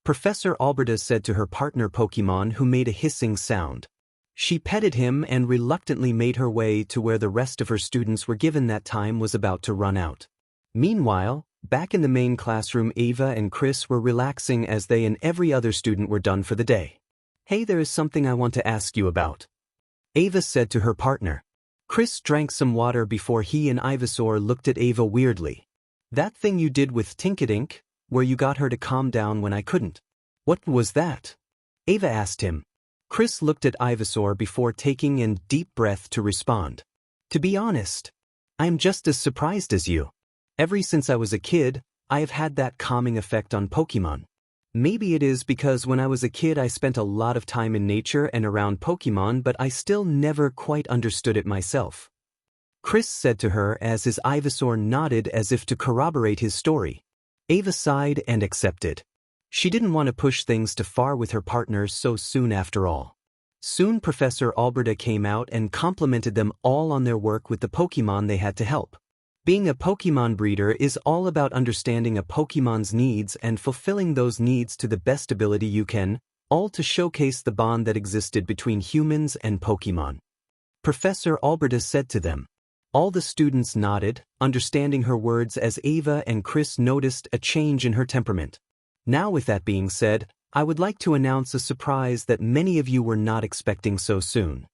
Professor Alberta said to her partner Pokemon, who made a hissing sound. She petted him and reluctantly made her way to where the rest of her students were, given that time was about to run out. Meanwhile, back in the main classroom, Ava and Chris were relaxing as they and every other student were done for the day. Hey, there is something I want to ask you about, Ava said to her partner. Chris drank some water before he and Ivysaur looked at Ava weirdly. That thing you did with Tinkadink, where you got her to calm down when I couldn't. What was that? Ava asked him. Chris looked at Ivysaur before taking a deep breath to respond. To be honest, I am just as surprised as you. Ever since I was a kid, I have had that calming effect on Pokemon. Maybe it is because when I was a kid I spent a lot of time in nature and around Pokemon, but I still never quite understood it myself, Chris said to her as his Ivysaur nodded as if to corroborate his story. Ava sighed and accepted. She didn't want to push things too far with her partner so soon after all. Soon Professor Alberta came out and complimented them all on their work with the Pokemon they had to help. Being a Pokemon breeder is all about understanding a Pokemon's needs and fulfilling those needs to the best ability you can, all to showcase the bond that existed between humans and Pokemon. Professor Alberta said to them. All the students nodded, understanding her words as Ava and Chris noticed a change in her temperament. Now, with that being said, I would like to announce a surprise that many of you were not expecting so soon.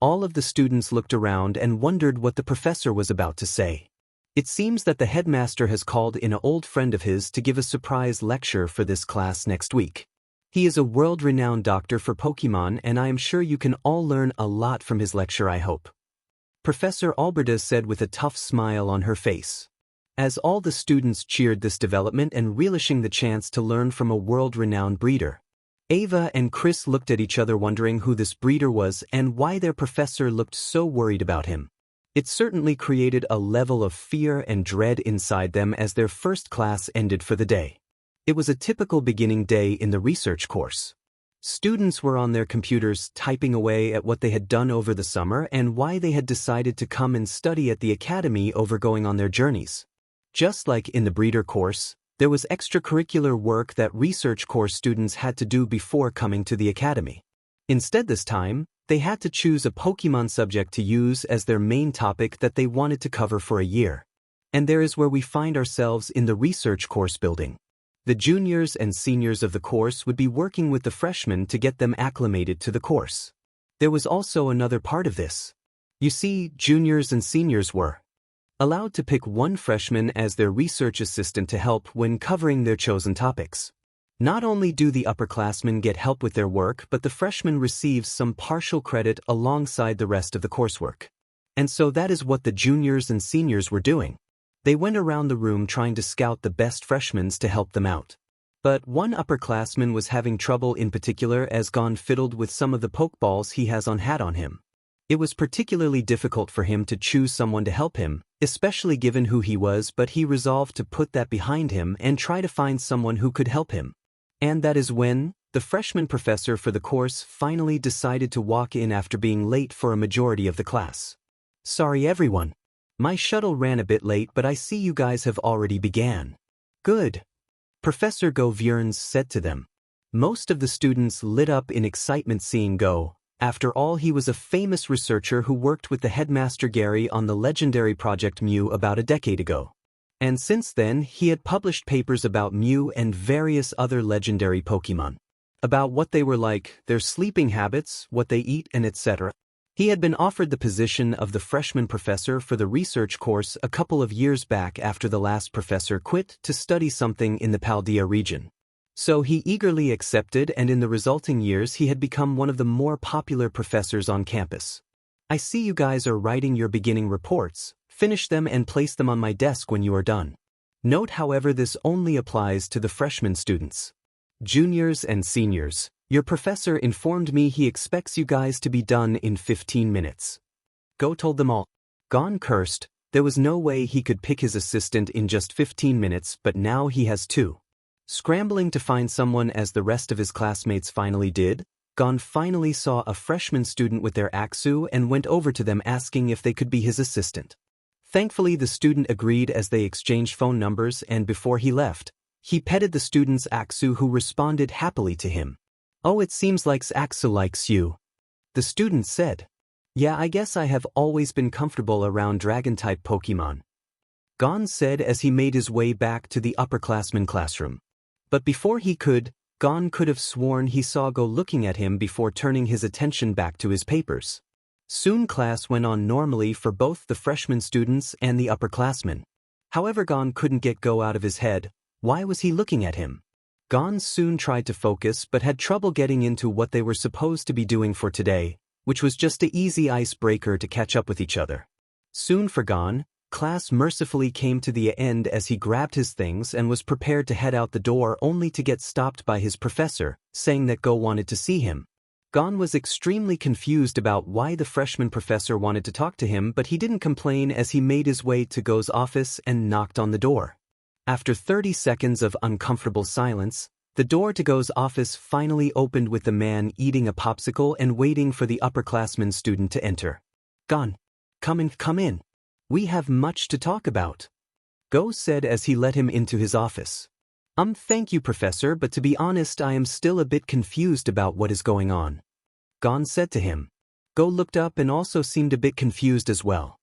All of the students looked around and wondered what the professor was about to say. It seems that the headmaster has called in an old friend of his to give a surprise lecture for this class next week. He is a world-renowned doctor for Pokemon, and I am sure you can all learn a lot from his lecture, I hope. Professor Alberta said with a tough smile on her face. As all the students cheered this development and relishing the chance to learn from a world-renowned breeder, Ava and Chris looked at each other wondering who this breeder was and why their professor looked so worried about him. It certainly created a level of fear and dread inside them as their first class ended for the day. It was a typical beginning day in the research course. Students were on their computers typing away at what they had done over the summer and why they had decided to come and study at the academy over going on their journeys. Just like in the breeder course, there was extracurricular work that research course students had to do before coming to the academy. Instead this time, they had to choose a Pokemon subject to use as their main topic that they wanted to cover for a year. And there is where we find ourselves in the research course building. The juniors and seniors of the course would be working with the freshmen to get them acclimated to the course. There was also another part of this. You see, juniors and seniors were allowed to pick one freshman as their research assistant to help when covering their chosen topics. Not only do the upperclassmen get help with their work, but the freshman receives some partial credit alongside the rest of the coursework. And so that is what the juniors and seniors were doing. They went around the room trying to scout the best freshmen to help them out. But one upperclassman was having trouble in particular as Gon fiddled with some of the pokeballs he has on him. It was particularly difficult for him to choose someone to help him, especially given who he was, but he resolved to put that behind him and try to find someone who could help him. And that is when the freshman professor for the course finally decided to walk in after being late for a majority of the class. Sorry everyone. My shuttle ran a bit late, but I see you guys have already began. Good. Professor Go Vierns said to them. Most of the students lit up in excitement seeing Go. After all, he was a famous researcher who worked with the headmaster Gary on the legendary Project Mew about a decade ago. And since then, he had published papers about Mew and various other legendary Pokemon. About what they were like, their sleeping habits, what they eat, and etc. He had been offered the position of the freshman professor for the research course a couple of years back after the last professor quit to study something in the Paldea region. So he eagerly accepted, and in the resulting years he had become one of the more popular professors on campus. I see you guys are writing your beginning reports. Finish them and place them on my desk when you are done. Note, however, this only applies to the freshman students. Juniors and seniors, your professor informed me he expects you guys to be done in 15 minutes. Go told them all. Gon cursed. There was no way he could pick his assistant in just 15 minutes, but now he has two. Scrambling to find someone as the rest of his classmates finally did, Gon finally saw a freshman student with their Aksu and went over to them asking if they could be his assistant. Thankfully, the student agreed as they exchanged phone numbers, and before he left, he petted the student's Aksu, who responded happily to him. Oh, it seems like Aksu likes you. The student said. Yeah, I guess I have always been comfortable around dragon-type Pokemon. Gon said as he made his way back to the upperclassmen classroom. But before he could, Gon could have sworn he saw Go looking at him before turning his attention back to his papers. Soon class went on normally for both the freshman students and the upperclassmen. However, Gon couldn't get Go out of his head. Why was he looking at him? Gon soon tried to focus but had trouble getting into what they were supposed to be doing for today, which was just an easy icebreaker to catch up with each other. Soon for Gon, class mercifully came to the end as he grabbed his things and was prepared to head out the door, only to get stopped by his professor, saying that Go wanted to see him. Gon was extremely confused about why the freshman professor wanted to talk to him, but he didn't complain as he made his way to Go's office and knocked on the door. After 30 seconds of uncomfortable silence, the door to Go's office finally opened with the man eating a popsicle and waiting for the upperclassman student to enter. Gon, come in. We have much to talk about, Go said as he let him into his office. Thank you, Professor, but to be honest, I am still a bit confused about what is going on, Gon said to him. Go looked up and also seemed a bit confused as well.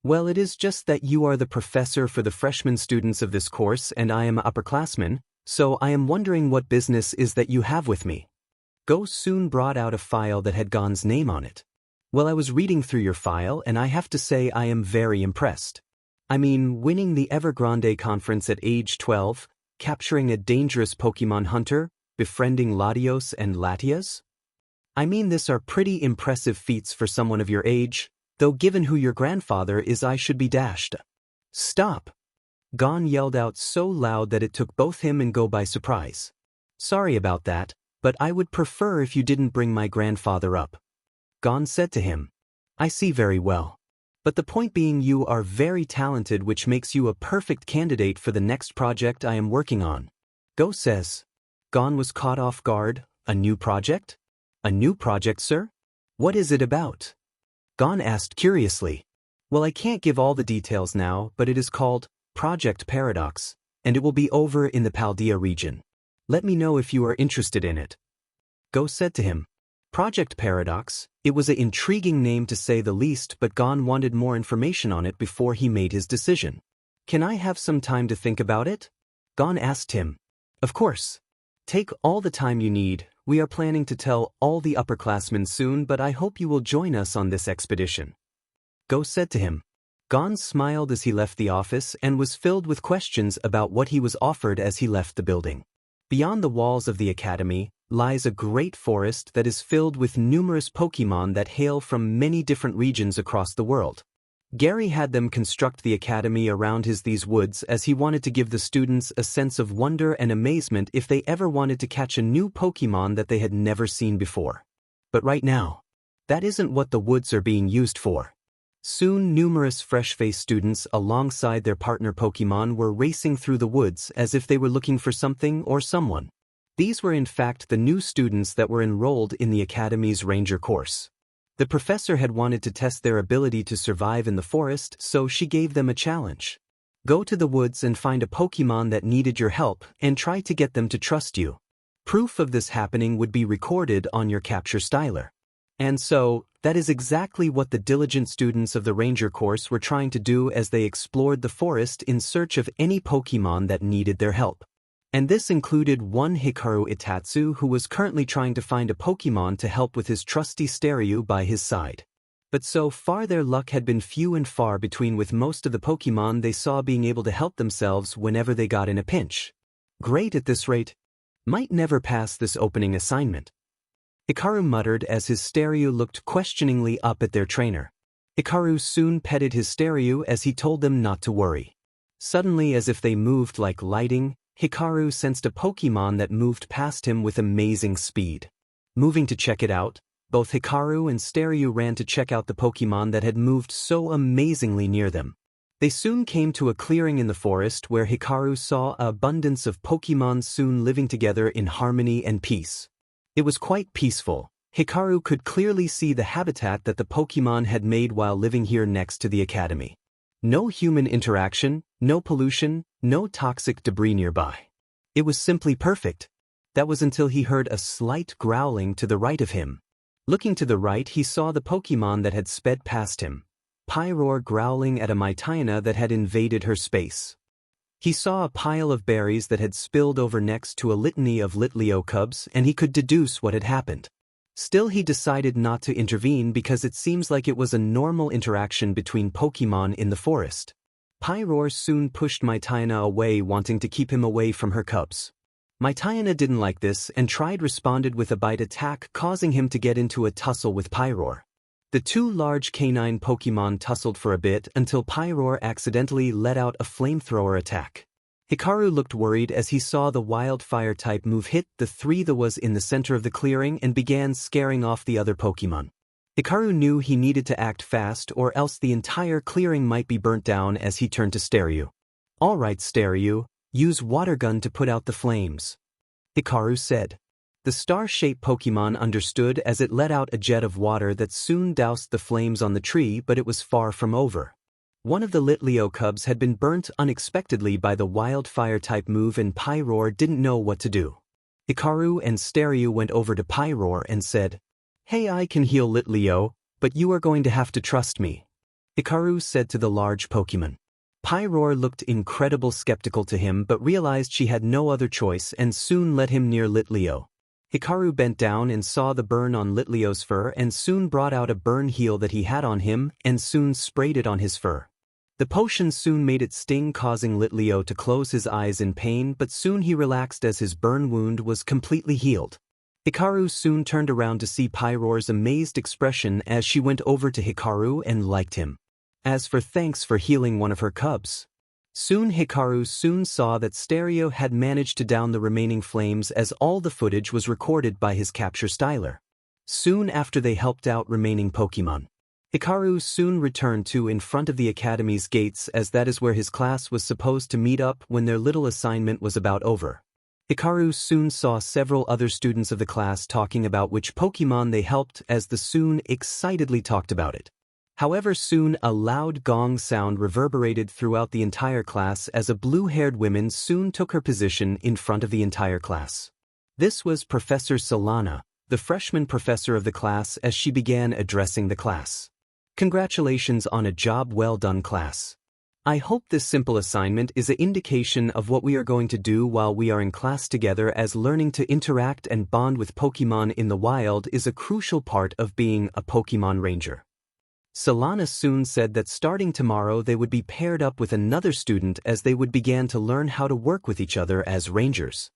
Well, it is just that you are the professor for the freshman students of this course and I am an upperclassman, so I am wondering what business is that you have with me. Go soon brought out a file that had Gon's name on it. Well, I was reading through your file and I have to say I am very impressed. I mean, winning the Evergrande conference at age 12, capturing a dangerous Pokemon hunter, befriending Latios and Latias? I mean, these are pretty impressive feats for someone of your age, though given who your grandfather is I should be dashed. Stop! Gon yelled out so loud that it took both him and Go by surprise. Sorry about that, but I would prefer if you didn't bring my grandfather up, Gon said to him. I see very well. But the point being, you are very talented, which makes you a perfect candidate for the next project I am working on, Go says. Gon was caught off guard. A new project? A new project, sir? What is it about? Gon asked curiously. Well, I can't give all the details now, but it is called Project Paradox, and it will be over in the Paldea region. Let me know if you are interested in it, Go said to him. Project Paradox, it was an intriguing name to say the least, but Gon wanted more information on it before he made his decision. Can I have some time to think about it? Gon asked him. Of course. Take all the time you need. We are planning to tell all the upperclassmen soon, but I hope you will join us on this expedition. Go said to him. Gon smiled as he left the office and was filled with questions about what he was offered as he left the building. Beyond the walls of the academy lies a great forest that is filled with numerous Pokemon that hail from many different regions across the world. Gary had them construct the academy around these woods as he wanted to give the students a sense of wonder and amazement if they ever wanted to catch a new Pokemon that they had never seen before. But right now, that isn't what the woods are being used for. Soon numerous fresh-faced students alongside their partner Pokemon were racing through the woods as if they were looking for something or someone. These were in fact the new students that were enrolled in the Academy's Ranger course. The professor had wanted to test their ability to survive in the forest, so she gave them a challenge. Go to the woods and find a Pokemon that needed your help and try to get them to trust you. Proof of this happening would be recorded on your capture styler. And so, that is exactly what the diligent students of the Ranger course were trying to do as they explored the forest in search of any Pokemon that needed their help. And this included one Hikaru Itatsu who was currently trying to find a Pokemon to help with his trusty Staryu by his side. But so far their luck had been few and far between, with most of the Pokemon they saw being able to help themselves whenever they got in a pinch. Great at this rate. Might never pass this opening assignment. Hikaru muttered as his Staryu looked questioningly up at their trainer. Hikaru soon petted his Staryu as he told them not to worry. Suddenly, as if they moved like lightning, Hikaru sensed a Pokemon that moved past him with amazing speed. Moving to check it out, both Hikaru and Staryu ran to check out the Pokemon that had moved so amazingly near them. They soon came to a clearing in the forest where Hikaru saw an abundance of Pokemon soon living together in harmony and peace. It was quite peaceful. Hikaru could clearly see the habitat that the Pokemon had made while living here next to the academy. No human interaction, no pollution, no toxic debris nearby. It was simply perfect. That was until he heard a slight growling to the right of him. Looking to the right, he saw the Pokemon that had sped past him, Pyroar growling at a Mytina that had invaded her space. He saw a pile of berries that had spilled over next to a litany of Litleo cubs, and he could deduce what had happened. Still, he decided not to intervene because it seems like it was a normal interaction between Pokemon in the forest. Pyroar soon pushed Mytina away, wanting to keep him away from her cubs. Mytina didn't like this and responded with a bite attack, causing him to get into a tussle with Pyroar. The two large canine Pokemon tussled for a bit until Pyroar accidentally let out a flamethrower attack. Hikaru looked worried as he saw the wildfire-type move hit the three that was in the center of the clearing and began scaring off the other Pokemon. Hikaru knew he needed to act fast or else the entire clearing might be burnt down as he turned to Staryu. "Alright Staryu, use water gun to put out the flames," Hikaru said. The star-shaped Pokemon understood as it let out a jet of water that soon doused the flames on the tree, but it was far from over. One of the Litleo cubs had been burnt unexpectedly by the wildfire-type move and Pyroar didn't know what to do. Hikaru and Staryu went over to Pyroar and said, "Hey, I can heal Litleo, but you are going to have to trust me," Hikaru said to the large Pokemon. Pyroar looked incredibly skeptical to him but realized she had no other choice and soon led him near Litleo. Hikaru bent down and saw the burn on Litleo's fur and soon brought out a burn heal that he had on him and soon sprayed it on his fur. The potion soon made it sting, causing Litleo to close his eyes in pain, but soon he relaxed as his burn wound was completely healed. Hikaru soon turned around to see Pyroar's amazed expression as she went over to Hikaru and liked him. As for thanks for healing one of her cubs. Soon Hikaru saw that Staryu had managed to down the remaining flames as all the footage was recorded by his capture styler. Soon after they helped out remaining Pokemon. Hikaru soon returned to in front of the academy's gates as that is where his class was supposed to meet up when their little assignment was about over. Hikaru soon saw several other students of the class talking about which Pokemon they helped as the soon excitedly talked about it. However, soon a loud gong sound reverberated throughout the entire class as a blue-haired woman soon took her position in front of the entire class. This was Professor Solana, the freshman professor of the class, as she began addressing the class. "Congratulations on a job well done, class. I hope this simple assignment is an indication of what we are going to do while we are in class together, as learning to interact and bond with Pokemon in the wild is a crucial part of being a Pokemon Ranger. Solana soon said that starting tomorrow they would be paired up with another student as they would begin to learn how to work with each other as Rangers.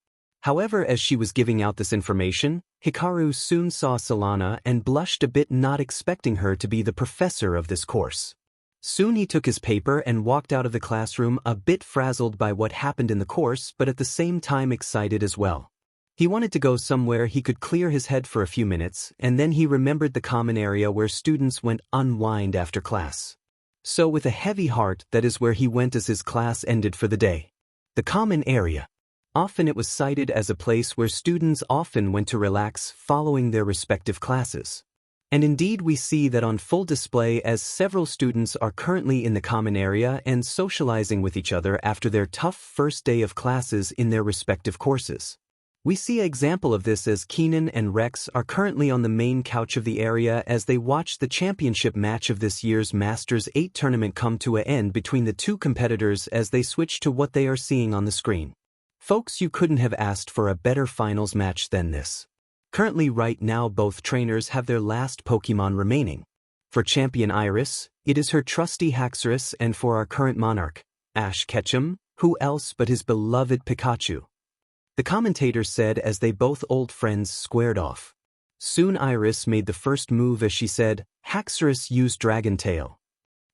However, as she was giving out this information, Hikaru soon saw Solana and blushed a bit, not expecting her to be the professor of this course. Soon he took his paper and walked out of the classroom, a bit frazzled by what happened in the course but at the same time excited as well. He wanted to go somewhere he could clear his head for a few minutes, and then he remembered the common area where students went unwind after class. So with a heavy heart, that is where he went as his class ended for the day. The common area. Often it was cited as a place where students often went to relax following their respective classes. And indeed we see that on full display, as several students are currently in the common area and socializing with each other after their tough first day of classes in their respective courses. We see an example of this as Keenan and Rex are currently on the main couch of the area as they watch the championship match of this year's Masters 8 tournament come to an end between the two competitors as they switch to what they are seeing on the screen. Folks, you couldn't have asked for a better finals match than this. Currently right now both trainers have their last Pokemon remaining. For champion Iris, it is her trusty KedharS, and for our current monarch, Ash Ketchum, who else but his beloved Pikachu? The commentator said as they both old friends squared off. Soon Iris made the first move as she said, KedharS used Dragon Tail.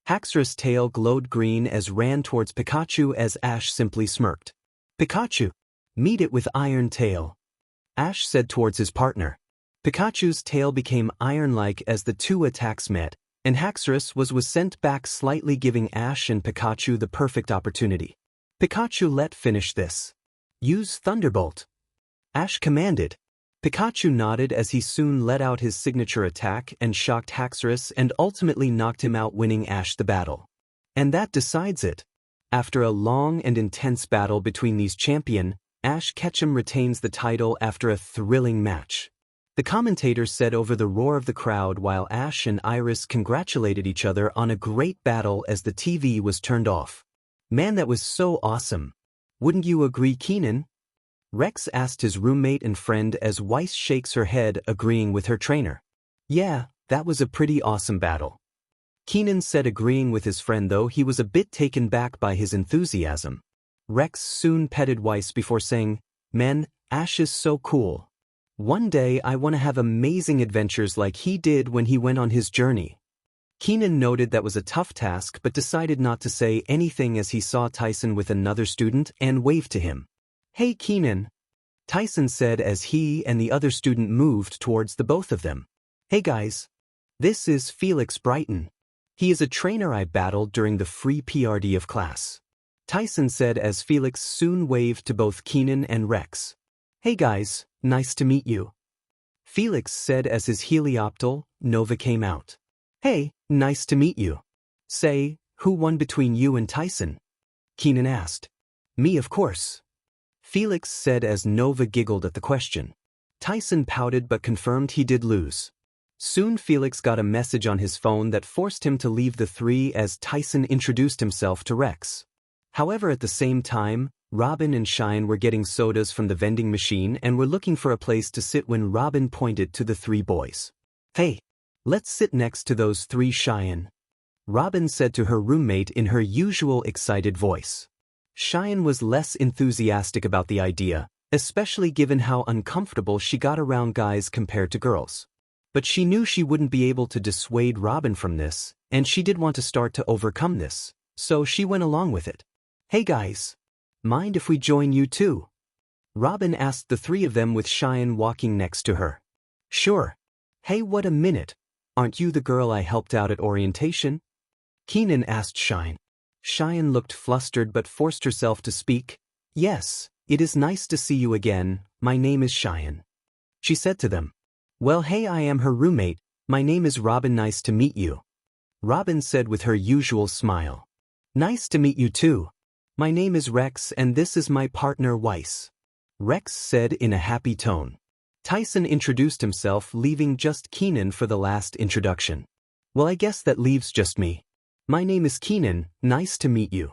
KedharS' tail glowed green as ran towards Pikachu as Ash simply smirked. Pikachu, meet it with Iron Tail. Ash said towards his partner. Pikachu's tail became iron-like as the two attacks met, and KedharS was sent back slightly, giving Ash and Pikachu the perfect opportunity. Pikachu, let finish this. Use Thunderbolt. Ash commanded. Pikachu nodded as he soon let out his signature attack and shocked KedharS and ultimately knocked him out, winning Ash the battle. And that decides it. After a long and intense battle between these champions, Ash Ketchum retains the title after a thrilling match. The commentator said over the roar of the crowd while Ash and Iris congratulated each other on a great battle as the TV was turned off. Man, that was so awesome. Wouldn't you agree, Keenan? Rex asked his roommate and friend as Weiss shakes her head, agreeing with her trainer. Yeah, that was a pretty awesome battle. Keenan said, agreeing with his friend, though he was a bit taken back by his enthusiasm. Rex soon petted Weiss before saying, Man, Ash is so cool. One day I want to have amazing adventures like he did when he went on his journey. Keenan noted that was a tough task but decided not to say anything as he saw Tyson with another student and waved to him. Hey Keenan, Tyson said as he and the other student moved towards the both of them. Hey guys. This is Felix Brighton. He is a trainer I battled during the free PRD of class. Tyson said as Felix soon waved to both Keenan and Rex. Hey guys, nice to meet you. Felix said as his Helioptile, Nova, came out. Hey, nice to meet you. Say, who won between you and Tyson? Keenan asked. Me, of course. Felix said as Nova giggled at the question. Tyson pouted but confirmed he did lose. Soon Felix got a message on his phone that forced him to leave the three as Tyson introduced himself to Rex. However, at the same time, Robin and Shine were getting sodas from the vending machine and were looking for a place to sit when Robin pointed to the three boys. Hey, let's sit next to those three, Cheyenne. Robin said to her roommate in her usual excited voice. Cheyenne was less enthusiastic about the idea, especially given how uncomfortable she got around guys compared to girls. But she knew she wouldn't be able to dissuade Robin from this, and she did want to start to overcome this, so she went along with it. Hey guys, mind if we join you too? Robin asked the three of them with Cheyenne walking next to her. Sure. Hey, what a minute. Aren't you the girl I helped out at orientation? Keenan asked Cheyenne. Cheyenne looked flustered but forced herself to speak. Yes, it is nice to see you again, my name is Cheyenne. She said to them. Well, hey, I am her roommate, my name is Robin, nice to meet you. Robin said with her usual smile. Nice to meet you too. My name is Rex and this is my partner Weiss. Rex said in a happy tone. Tyson introduced himself, leaving just Keenan for the last introduction. Well, I guess that leaves just me. My name is Keenan, nice to meet you.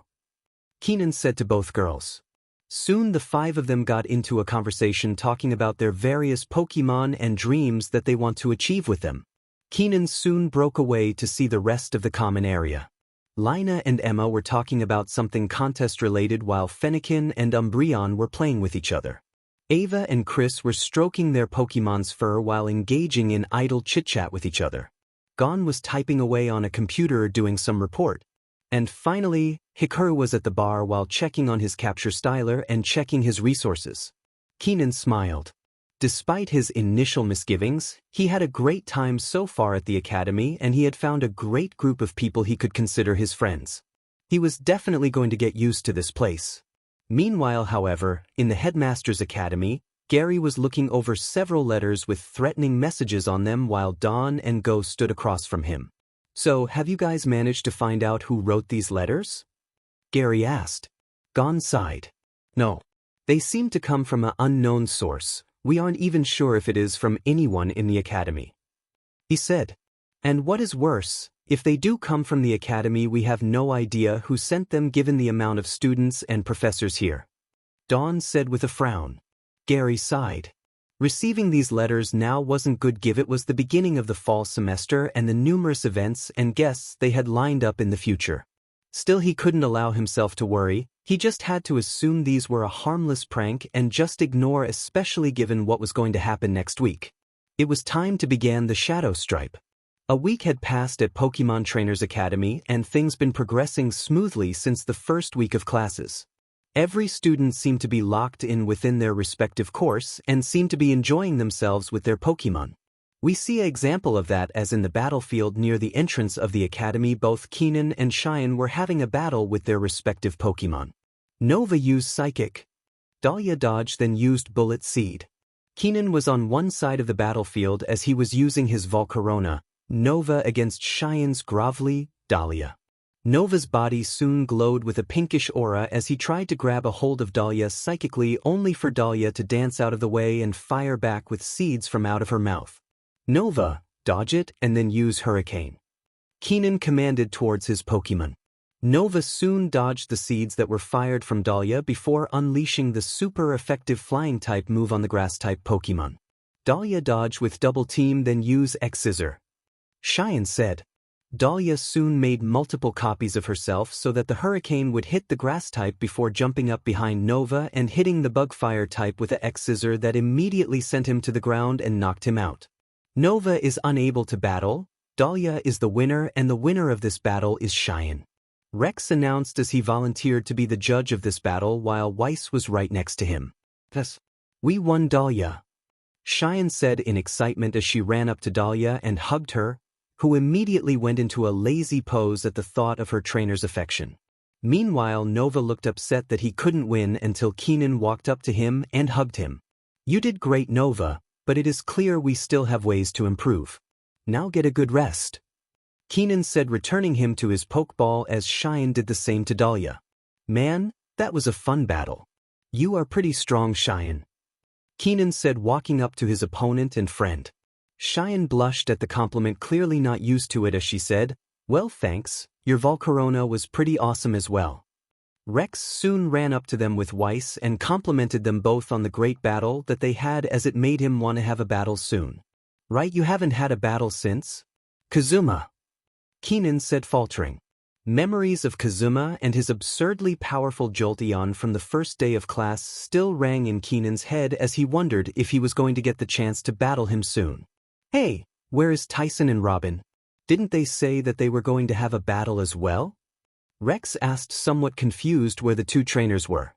Keenan said to both girls. Soon the five of them got into a conversation talking about their various Pokemon and dreams that they want to achieve with them. Keenan soon broke away to see the rest of the common area. Lina and Emma were talking about something contest-related while Fennekin and Umbreon were playing with each other. Ava and Chris were stroking their Pokemon's fur while engaging in idle chit-chat with each other. Gon was typing away on a computer doing some report. And finally, Hikaru was at the bar while checking on his capture styler and checking his resources. Keenan smiled. Despite his initial misgivings, he had a great time so far at the academy and he had found a great group of people he could consider his friends. He was definitely going to get used to this place. Meanwhile, however, in the headmaster's academy, Gary was looking over several letters with threatening messages on them while Dawn and Go stood across from him. So, have you guys managed to find out who wrote these letters? Gary asked. Gon sighed. No. They seem to come from an unknown source. We aren't even sure if it is from anyone in the academy. He said. And what is worse, if they do come from the academy, we have no idea who sent them given the amount of students and professors here. Dawn said with a frown. Gary sighed. Receiving these letters now wasn't good given it was the beginning of the fall semester and the numerous events and guests they had lined up in the future. Still, he couldn't allow himself to worry. He just had to assume these were a harmless prank and just ignore, especially given what was going to happen next week. It was time to begin the Shadow Stripe. A week had passed at Pokemon Trainers Academy and things been progressing smoothly since the first week of classes. Every student seemed to be locked in within their respective course and seemed to be enjoying themselves with their Pokemon. We see an example of that as in the battlefield near the entrance of the academy. Both Keenan and Cheyenne were having a battle with their respective Pokemon. Nova used Psychic. Dahlia dodged then used Bullet Seed. Keenan was on one side of the battlefield as he was using his Volcarona, Nova against Cheyenne's Gravely, Dahlia. Nova's body soon glowed with a pinkish aura as he tried to grab a hold of Dahlia psychically, only for Dahlia to dance out of the way and fire back with seeds from out of her mouth. Nova, dodge it and then use Hurricane. Keenan commanded towards his Pokemon. Nova soon dodged the seeds that were fired from Dahlia before unleashing the super effective flying-type move on the grass-type Pokemon. Dahlia dodged with Double Team then use X-Scissor. Cheyenne said. Dahlia soon made multiple copies of herself so that the Hurricane would hit the Grass-type before jumping up behind Nova and hitting the Bugfire-type with an X-Scissor that immediately sent him to the ground and knocked him out. Nova is unable to battle, Dahlia is the winner and the winner of this battle is Cheyenne. Rex announced as he volunteered to be the judge of this battle while Weiss was right next to him. Thus, we won Dahlia. Cheyenne said in excitement as she ran up to Dahlia and hugged her, who immediately went into a lazy pose at the thought of her trainer's affection. Meanwhile, Nova looked upset that he couldn't win until Keenan walked up to him and hugged him. You did great, Nova, but it is clear we still have ways to improve. Now get a good rest. Keenan said, returning him to his Pokeball as Cheyenne did the same to Dahlia. Man, that was a fun battle. You are pretty strong, Cheyenne. Keenan said, walking up to his opponent and friend. Cheyenne blushed at the compliment, clearly not used to it, as she said, well, thanks, your Volcarona was pretty awesome as well. Rex soon ran up to them with Weiss and complimented them both on the great battle that they had, as it made him want to have a battle soon. Right, you haven't had a battle since? Kazuma. Keenan said, faltering. Memories of Kazuma and his absurdly powerful Jolteon from the first day of class still rang in Keenan's head as he wondered if he was going to get the chance to battle him soon. Hey, where is Tyson and Robin? Didn't they say that they were going to have a battle as well? Rex asked, somewhat confused where the two trainers were.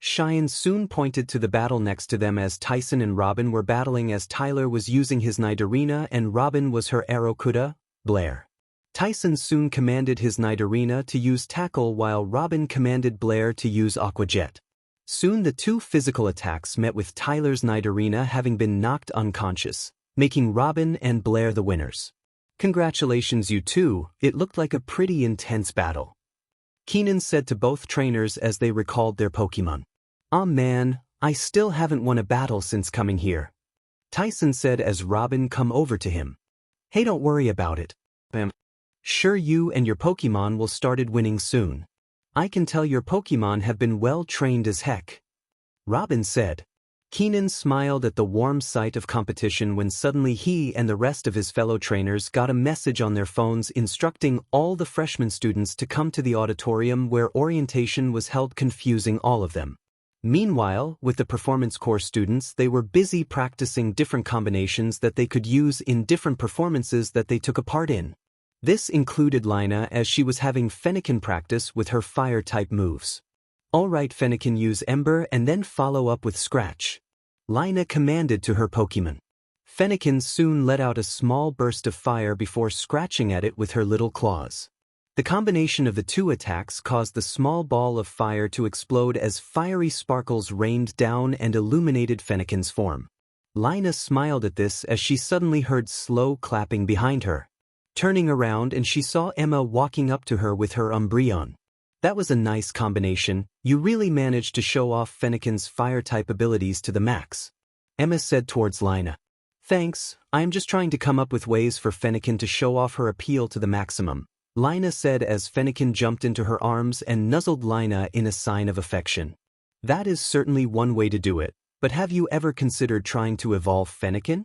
Cheyenne soon pointed to the battle next to them as Tyson and Robin were battling, as Tyler was using his Nidorina and Robin was her Aerocuda, Blair. Tyson soon commanded his Nidorina to use Tackle while Robin commanded Blair to use Aqua Jet. Soon the two physical attacks met with Tyler's Nidorina having been knocked unconscious, making Robin and Blair the winners. Congratulations, you two, it looked like a pretty intense battle. Keenan said to both trainers as they recalled their Pokemon. Aw man, I still haven't won a battle since coming here. Tyson said as Robin come over to him. Hey, don't worry about it. Sure, you and your Pokemon will started winning soon. I can tell your Pokemon have been well trained as heck. Robin said. Keenan smiled at the warm sight of competition when suddenly he and the rest of his fellow trainers got a message on their phones instructing all the freshman students to come to the auditorium where orientation was held, confusing all of them. Meanwhile, with the performance course students, they were busy practicing different combinations that they could use in different performances that they took a part in. This included Lina, as she was having Fennekin practice with her fire-type moves. Alright, Fennekin, use Ember and then follow up with Scratch. Lina commanded to her Pokemon. Fennekin soon let out a small burst of fire before scratching at it with her little claws. The combination of the two attacks caused the small ball of fire to explode as fiery sparkles rained down and illuminated Fennekin's form. Lina smiled at this as she suddenly heard slow clapping behind her. Turning around, and she saw Emma walking up to her with her Umbreon. That was a nice combination. You really managed to show off Fennekin's fire-type abilities to the max. Emma said towards Lina. Thanks, I am just trying to come up with ways for Fennekin to show off her appeal to the maximum, Lina said as Fennekin jumped into her arms and nuzzled Lina in a sign of affection. That is certainly one way to do it, but have you ever considered trying to evolve Fennekin?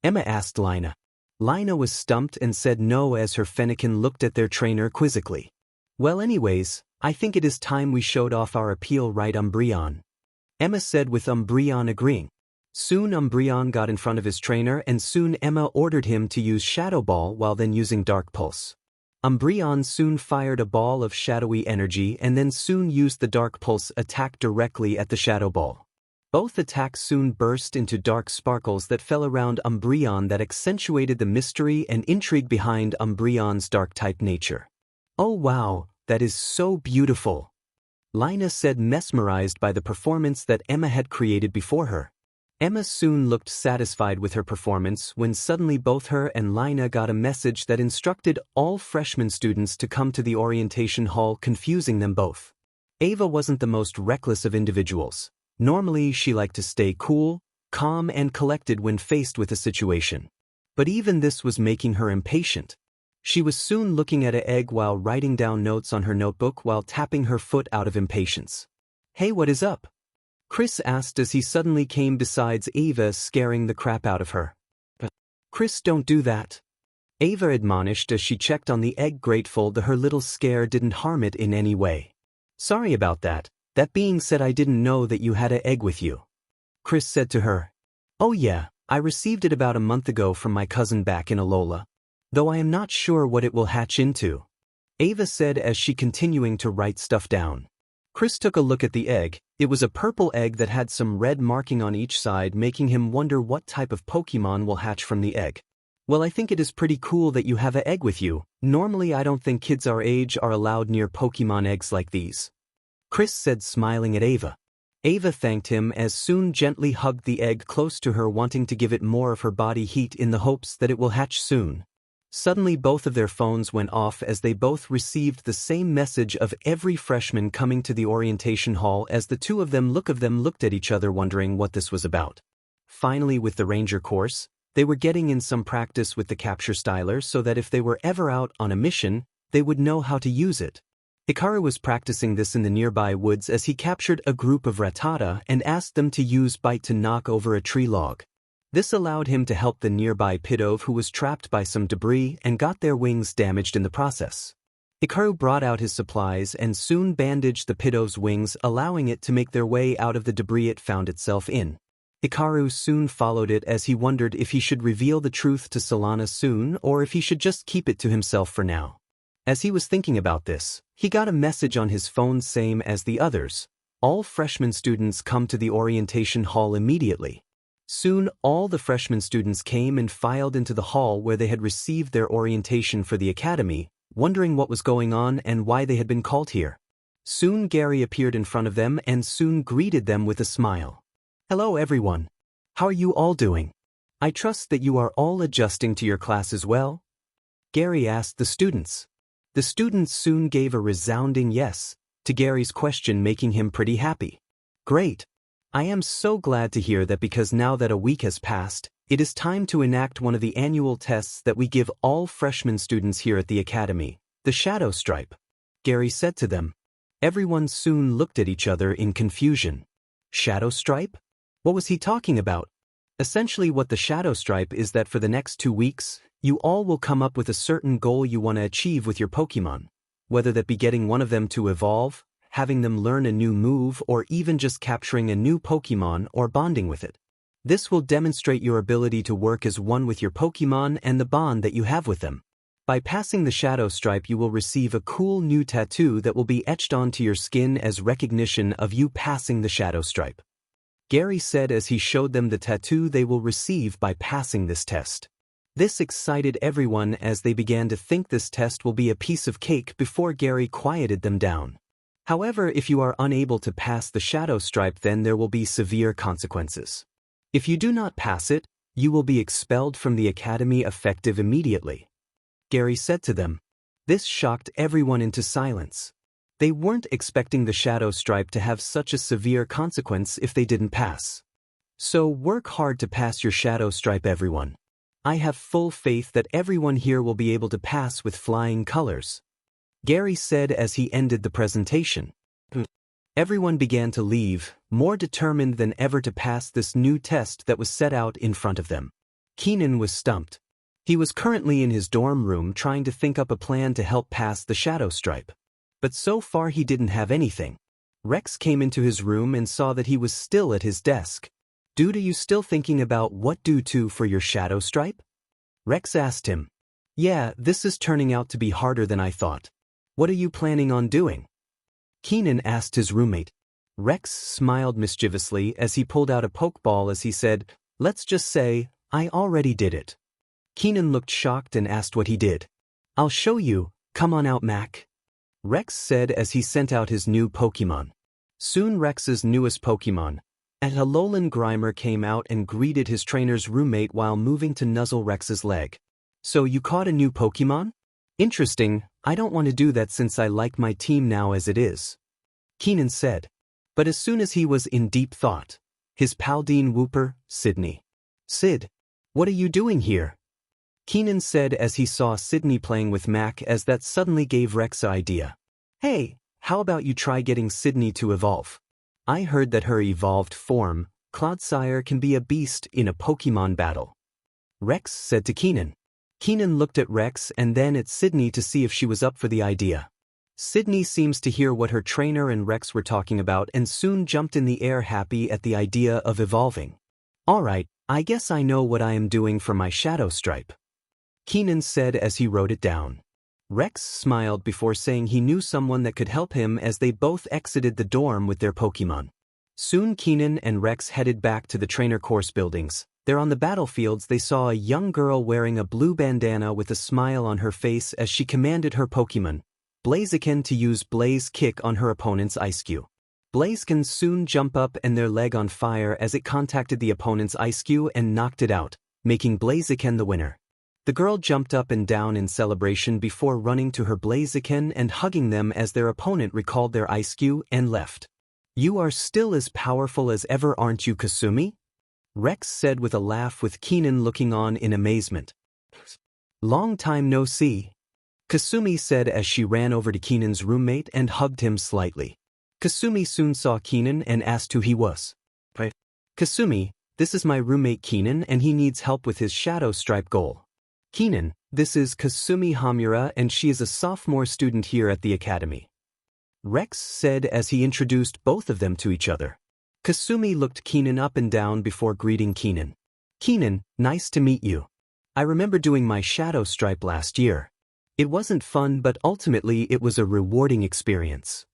Emma asked Lina. Lina was stumped and said no as her Fennekin looked at their trainer quizzically. Well, anyways, I think it is time we showed off our appeal, right, Umbreon? Emma said with Umbreon agreeing. Soon Umbreon got in front of his trainer and soon Emma ordered him to use Shadow Ball while then using Dark Pulse. Umbreon soon fired a ball of shadowy energy and then soon used the Dark Pulse attack directly at the Shadow Ball. Both attacks soon burst into dark sparkles that fell around Umbreon that accentuated the mystery and intrigue behind Umbreon's dark-type nature. Oh wow, that is so beautiful, Lina said, mesmerized by the performance that Emma had created before her. Emma soon looked satisfied with her performance when suddenly both her and Lina got a message that instructed all freshman students to come to the orientation hall, confusing them both. Ava wasn't the most reckless of individuals. Normally she liked to stay cool, calm and collected when faced with a situation. But even this was making her impatient. She was soon looking at an egg while writing down notes on her notebook while tapping her foot out of impatience. Hey, what is up? Chris asked as he suddenly came beside Ava, scaring the crap out of her. Chris, don't do that, Ava admonished as she checked on the egg, grateful that her little scare didn't harm it in any way. Sorry about that. That being said, I didn't know that you had an egg with you, Chris said to her. Oh yeah, I received it about a month ago from my cousin back in Alola. Though I am not sure what it will hatch into, Ava said as she continuing to write stuff down. Chris took a look at the egg. It was a purple egg that had some red marking on each side, making him wonder what type of Pokemon will hatch from the egg. Well, I think it is pretty cool that you have an egg with you. Normally I don't think kids our age are allowed near Pokemon eggs like these, Chris said, smiling at Ava. Ava thanked him as soon gently hugged the egg close to her, wanting to give it more of her body heat in the hopes that it will hatch soon. Suddenly both of their phones went off as they both received the same message of every freshman coming to the orientation hall, as the two of them looked at each other wondering what this was about. Finally, with the ranger course, they were getting in some practice with the capture styler so that if they were ever out on a mission, they would know how to use it. Hikaru was practicing this in the nearby woods as he captured a group of Rattata and asked them to use Bite to knock over a tree log. This allowed him to help the nearby Pidove, who was trapped by some debris and got their wings damaged in the process. Hikaru brought out his supplies and soon bandaged the Pidove's wings, allowing it to make their way out of the debris it found itself in. Hikaru soon followed it as he wondered if he should reveal the truth to Solana soon or if he should just keep it to himself for now. As he was thinking about this, he got a message on his phone, same as the others. All freshman students come to the orientation hall immediately. Soon all the freshman students came and filed into the hall where they had received their orientation for the academy, wondering what was going on and why they had been called here. Soon Gary appeared in front of them and soon greeted them with a smile. Hello everyone. How are you all doing? I trust that you are all adjusting to your class as well? Gary asked the students. The students soon gave a resounding yes to Gary's question, making him pretty happy. Great. I am so glad to hear that, because now that a week has passed, It is time to enact one of the annual tests that we give all freshman students here at the academy, the shadow stripe, Gary said to them. Everyone soon looked at each other in confusion. Shadow stripe? What was he talking about? Essentially what the shadow stripe is that for the next 2 weeks, you all will come up with a certain goal you want to achieve with your Pokemon, whether that be getting one of them to evolve, having them learn a new move, or even just capturing a new Pokemon or bonding with it. This will demonstrate your ability to work as one with your Pokemon and the bond that you have with them. By passing the shadow stripe, you will receive a cool new tattoo that will be etched onto your skin as recognition of you passing the shadow stripe. Gary said as he showed them the tattoo they will receive by passing this test. This excited everyone as they began to think this test will be a piece of cake before Gary quieted them down. However, if you are unable to pass the shadow stripe, then there will be severe consequences. If you do not pass it, you will be expelled from the academy effective immediately, Gary said to them. This shocked everyone into silence. They weren't expecting the shadow stripe to have such a severe consequence if they didn't pass. So work hard to pass your shadow stripe, everyone. I have full faith that everyone here will be able to pass with flying colors, Gary said as he ended the presentation. Everyone began to leave, more determined than ever to pass this new test that was set out in front of them. Keenan was stumped. He was currently in his dorm room trying to think up a plan to help pass the shadow stripe. But so far he didn't have anything. Rex came into his room and saw that he was still at his desk. Dude, are you still thinking about what to for your shadow stripe? Rex asked him. Yeah, this is turning out to be harder than I thought. What are you planning on doing? Keenan asked his roommate. Rex smiled mischievously as he pulled out a Pokeball as he said, let's just say, I already did it. Keenan looked shocked and asked what he did. I'll show you, come on out, Mac, Rex said as he sent out his new Pokemon. Soon Rex's newest Pokemon, a Alolan Grimer, came out and greeted his trainer's roommate while moving to nuzzle Rex's leg. So you caught a new Pokemon? Interesting, I don't want to do that since I like my team now as it is, Keenan said. But as soon as he was in deep thought, his Paldeen Wooper, Sydney. Sid, what are you doing here? Keenan said as he saw Sydney playing with Mac, as that suddenly gave Rex an idea. Hey, how about you try getting Sydney to evolve? I heard that her evolved form, Clodsire, can be a beast in a Pokemon battle, Rex said to Keenan. Keenan looked at Rex and then at Sydney to see if she was up for the idea. Sydney seems to hear what her trainer and Rex were talking about and soon jumped in the air, happy at the idea of evolving. Alright, I guess I know what I am doing for my shadow stripe, Keenan said as he wrote it down. Rex smiled before saying he knew someone that could help him as they both exited the dorm with their Pokemon. Soon Keenan and Rex headed back to the trainer course buildings. There on the battlefields they saw a young girl wearing a blue bandana with a smile on her face as she commanded her Pokemon, Blaziken, to use Blaze Kick on her opponent's Ice-Q. Blaziken soon jumped up and their leg on fire as it contacted the opponent's Ice-Q and knocked it out, making Blaziken the winner. The girl jumped up and down in celebration before running to her Blaziken and hugging them as their opponent recalled their Ice-Q and left. You are still as powerful as ever, aren't you, Kasumi? Rex said with a laugh, with Keenan looking on in amazement. Long time no see, Kasumi said as she ran over to Keenan's roommate and hugged him slightly. Kasumi soon saw Keenan and asked who he was. Kasumi, this is my roommate Keenan and he needs help with his shadow stripe goal. Keenan, this is Kasumi Hamura and she is a sophomore student here at the academy, Rex said as he introduced both of them to each other. Kasumi looked Keenan up and down before greeting Keenan. Keenan, nice to meet you. I remember doing my shadow stripe last year. It wasn't fun, but ultimately it was a rewarding experience,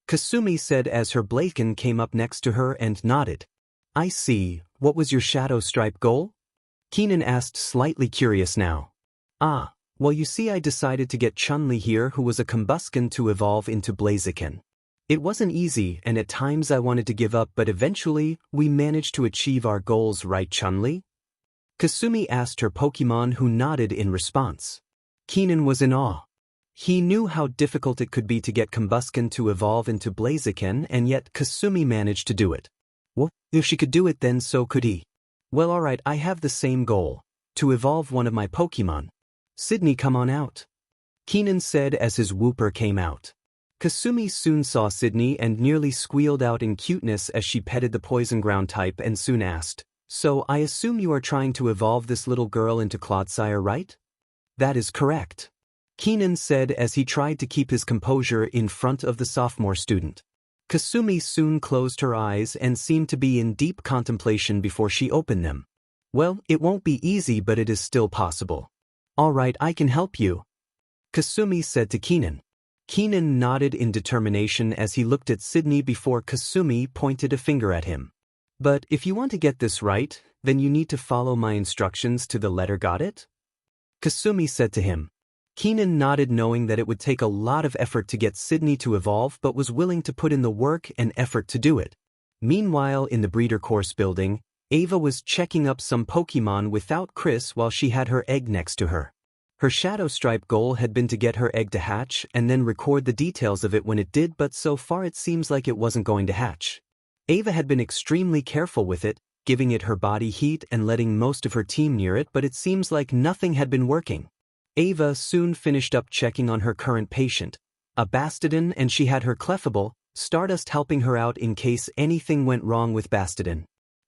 Kasumi said as her Blaziken came up next to her and nodded. I see, what was your shadow stripe goal? Keenan asked, slightly curious now. Well, you see, I decided to get Chun-Li here, who was a Combusken, to evolve into Blaziken. It wasn't easy and at times I wanted to give up, but eventually we managed to achieve our goals, right, Chun-Li? Kasumi asked her Pokemon, who nodded in response. Keenan was in awe. He knew how difficult it could be to get Combusken to evolve into Blaziken, and yet Kasumi managed to do it. Well, if she could do it, then so could he. Well, alright, I have the same goal. To evolve one of my Pokemon. Sydney, come on out. Keenan said as his whooper came out. Kasumi soon saw Sydney and nearly squealed out in cuteness as she petted the poison ground type and soon asked, "So I assume you are trying to evolve this little girl into Clodsire, right?" "That is correct," Keenan said as he tried to keep his composure in front of the sophomore student. Kasumi soon closed her eyes and seemed to be in deep contemplation before she opened them. "Well, it won't be easy, but it is still possible." "All right, I can help you," Kasumi said to Keenan. Keenan nodded in determination as he looked at Sydney before Kasumi pointed a finger at him. "But if you want to get this right, then you need to follow my instructions to the letter, got it?" Kasumi said to him. Keenan nodded, knowing that it would take a lot of effort to get Sydney to evolve, but was willing to put in the work and effort to do it. Meanwhile, in the breeder course building, Ava was checking up some Pokemon without Chris while she had her egg next to her. Her Shadow Stripe goal had been to get her egg to hatch and then record the details of it when it did, but so far it seems like it wasn't going to hatch. Ava had been extremely careful with it, giving it her body heat and letting most of her team near it, but it seems like nothing had been working. Ava soon finished up checking on her current patient, a Bastodon, and she had her Clefable, Stardust, helping her out in case anything went wrong with Bastodon.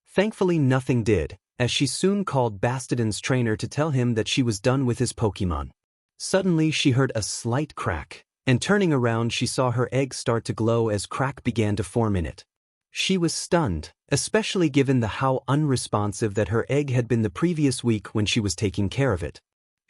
Thankfully nothing did, as she soon called Bastodon's trainer to tell him that she was done with his Pokemon. Suddenly she heard a slight crack, and turning around she saw her egg start to glow as crack began to form in it. She was stunned, especially given how unresponsive that her egg had been the previous week when she was taking care of it.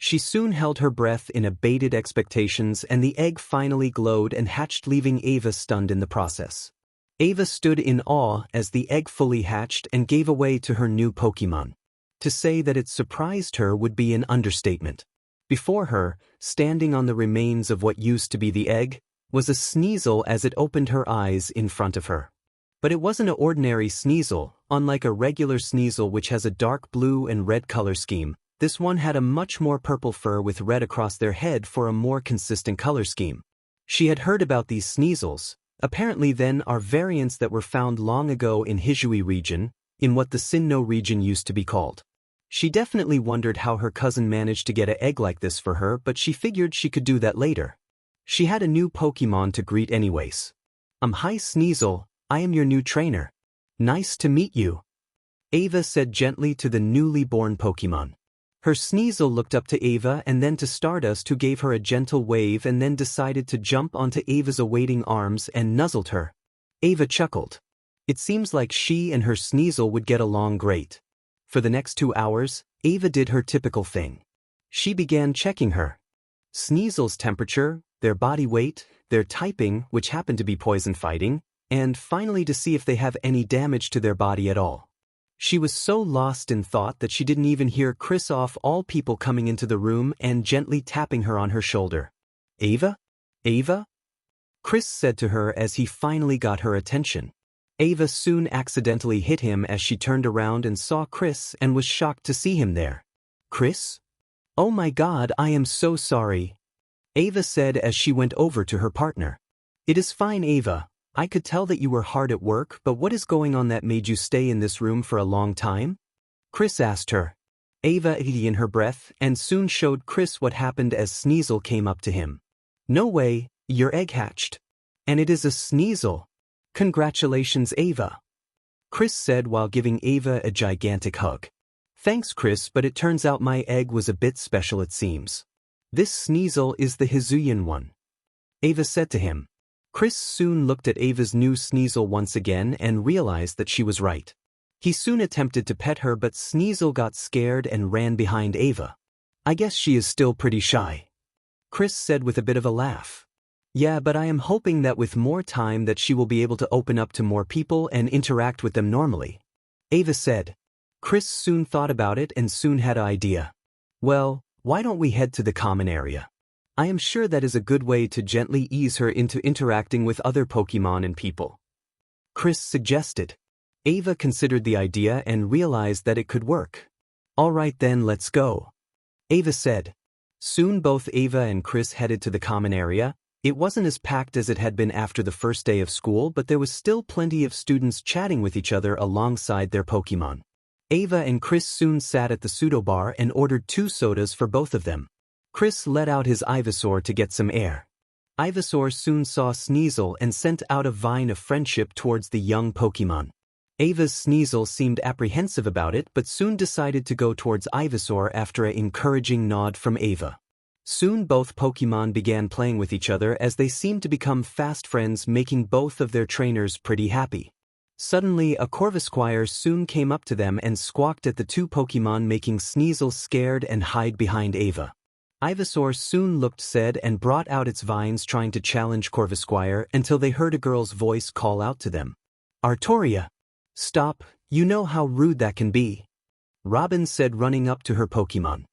She soon held her breath in abated expectations, and the egg finally glowed and hatched, leaving Ava stunned in the process. Ava stood in awe as the egg fully hatched and gave away to her new Pokemon. To say that it surprised her would be an understatement. Before her, standing on the remains of what used to be the egg, was a Sneasel as it opened her eyes in front of her. But it wasn't an ordinary Sneasel. Unlike a regular Sneasel which has a dark blue and red color scheme, this one had a much more purple fur with red across their head for a more consistent color scheme. She had heard about these Sneasels. Apparently then are variants that were found long ago in Hisui region, in what the Sinnoh region used to be called. She definitely wondered how her cousin managed to get an egg like this for her, but she figured she could do that later. She had a new Pokemon to greet anyways. Hi Sneasel, I am your new trainer. Nice to meet you," Ava said gently to the newly born Pokemon. Her Sneasel looked up to Ava and then to Stardust, who gave her a gentle wave and then decided to jump onto Ava's awaiting arms and nuzzled her. Ava chuckled. It seems like she and her Sneasel would get along great. For the next 2 hours, Ava did her typical thing. She began checking her Sneasel's temperature, their body weight, their typing, which happened to be poison fighting, and finally to see if they have any damage to their body at all. She was so lost in thought that she didn't even hear Chris, off all people, coming into the room and gently tapping her on her shoulder. "Ava? Ava?" Chris said to her as he finally got her attention. Ava soon accidentally hit him as she turned around and saw Chris and was shocked to see him there. "Chris? Oh my God, I am so sorry," Ava said as she went over to her partner. "It is fine, Ava. I could tell that you were hard at work, but what is going on that made you stay in this room for a long time?" Chris asked her. Ava ate in her breath and soon showed Chris what happened as Sneasel came up to him. "No way, your egg hatched. And it is a Sneasel. Congratulations, Ava," Chris said while giving Ava a gigantic hug. "Thanks, Chris, but it turns out my egg was a bit special, it seems. This Sneasel is the Hisuian one," Ava said to him. Chris soon looked at Ava's new Sneasel once again and realized that she was right. He soon attempted to pet her, but Sneasel got scared and ran behind Ava. "I guess she is still pretty shy," Chris said with a bit of a laugh. "Yeah, but I am hoping that with more time that she will be able to open up to more people and interact with them normally," Ava said. Chris soon thought about it and soon had an idea. "Well, why don't we head to the common area? I am sure that is a good way to gently ease her into interacting with other Pokemon and people," Chris suggested. Ava considered the idea and realized that it could work. "All right then, let's go," Ava said. Soon both Ava and Chris headed to the common area. It wasn't as packed as it had been after the first day of school, but there was still plenty of students chatting with each other alongside their Pokemon. Ava and Chris soon sat at the pseudo bar and ordered 2 sodas for both of them. Chris let out his Ivysaur to get some air. Ivysaur soon saw Sneasel and sent out a vine of friendship towards the young Pokemon. Ava's Sneasel seemed apprehensive about it but soon decided to go towards Ivysaur after an encouraging nod from Ava. Soon both Pokemon began playing with each other as they seemed to become fast friends, making both of their trainers pretty happy. Suddenly a Corvisquire soon came up to them and squawked at the 2 Pokemon, making Sneasel scared and hide behind Ava. Ivysaur soon looked sad and brought out its vines trying to challenge Corvisquire until they heard a girl's voice call out to them. "Artoria! Stop, you know how rude that can be," Robin said, running up to her Pokemon.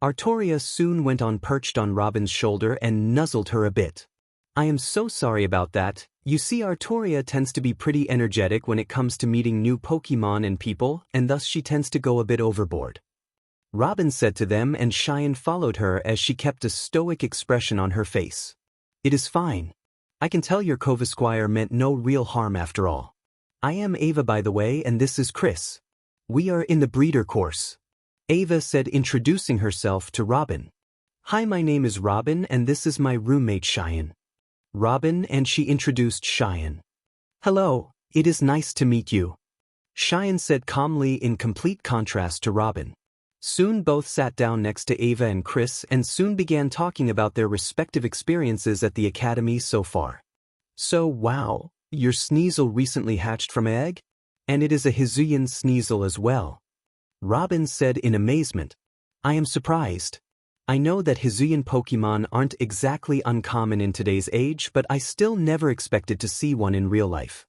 Artoria soon went on, perched on Robin's shoulder and nuzzled her a bit. "I am so sorry about that. You see, Artoria tends to be pretty energetic when it comes to meeting new Pokemon and people, and thus she tends to go a bit overboard," Robin said to them, and Cheyenne followed her as she kept a stoic expression on her face. "It is fine. I can tell your Corvisquire meant no real harm after all. I am Ava, by the way, and this is Chris. We are in the breeder course," Ava said, introducing herself to Robin. "Hi, my name is Robin and this is my roommate Cheyenne." Robin, and she introduced Cheyenne. "Hello, it is nice to meet you," Cheyenne said calmly, in complete contrast to Robin. Soon both sat down next to Ava and Chris and soon began talking about their respective experiences at the academy so far. "So, wow, your Sneasel recently hatched from egg? And it is a Hisuian Sneasel as well," Robin said in amazement. "I am surprised. I know that Hisuian Pokemon aren't exactly uncommon in today's age, but I still never expected to see one in real life,"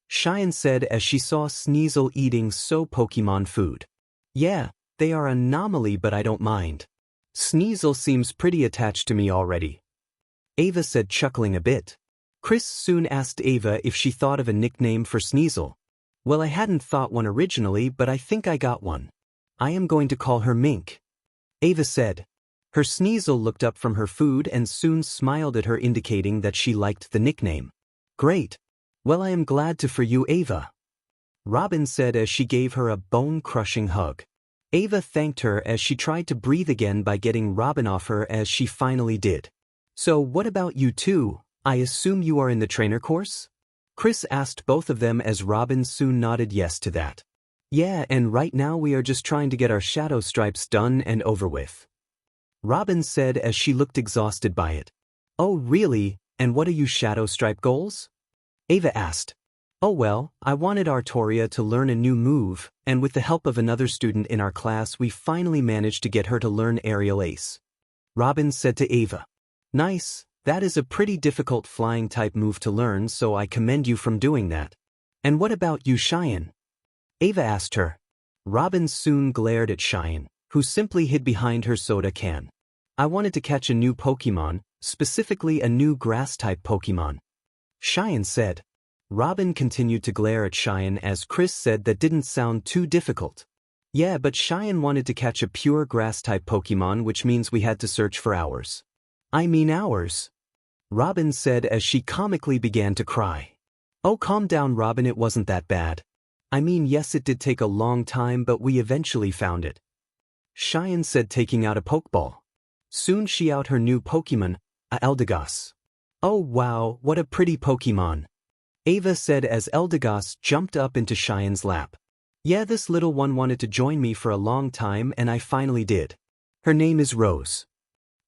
Cheyenne said as she saw Sneasel eating Pokemon food. "Yeah, they are an anomaly, but I don't mind. Sneasel seems pretty attached to me already," Ava said, chuckling a bit. Chris soon asked Ava if she thought of a nickname for Sneasel. "Well, I hadn't thought one originally, but I think I got one. I am going to call her Mink," Ava said. Her Sneasel looked up from her food and soon smiled at her, indicating that she liked the nickname. "Great. Well, I am glad to for you, Ava," Robin said as she gave her a bone-crushing hug. Ava thanked her as she tried to breathe again by getting Robin off her, as she finally did. "So what about you two? I assume you are in the trainer course?" Chris asked both of them as Robin soon nodded yes to that. "Yeah, and right now we are just trying to get our shadow stripes done and over with," Robin said as she looked exhausted by it. "Oh really, and what are your shadow stripe goals?" Ava asked. "Oh well, I wanted Artoria to learn a new move, and with the help of another student in our class we finally managed to get her to learn Aerial Ace," Robin said to Ava. "Nice. That is a pretty difficult flying type move to learn, so I commend you from doing that. And what about you, Cheyenne?" Ava asked her. Robin soon glared at Cheyenne, who simply hid behind her soda can. "I wanted to catch a new Pokemon, specifically a new grass-type Pokemon," Cheyenne said. Robin continued to glare at Cheyenne as Chris said that didn't sound too difficult. "Yeah, but Cheyenne wanted to catch a pure grass-type Pokemon, which means we had to search for hours." "I mean hours," Robin said as she comically began to cry. "Oh, calm down, Robin, it wasn't that bad. I mean, yes, it did take a long time, but we eventually found it," Cheyenne said, taking out a Pokeball. Soon she out her new Pokemon, a Eldegoss. "Oh wow, what a pretty Pokemon," Ava said as Eldegoss jumped up into Cheyenne's lap. "Yeah, this little one wanted to join me for a long time and I finally did. Her name is Rose,"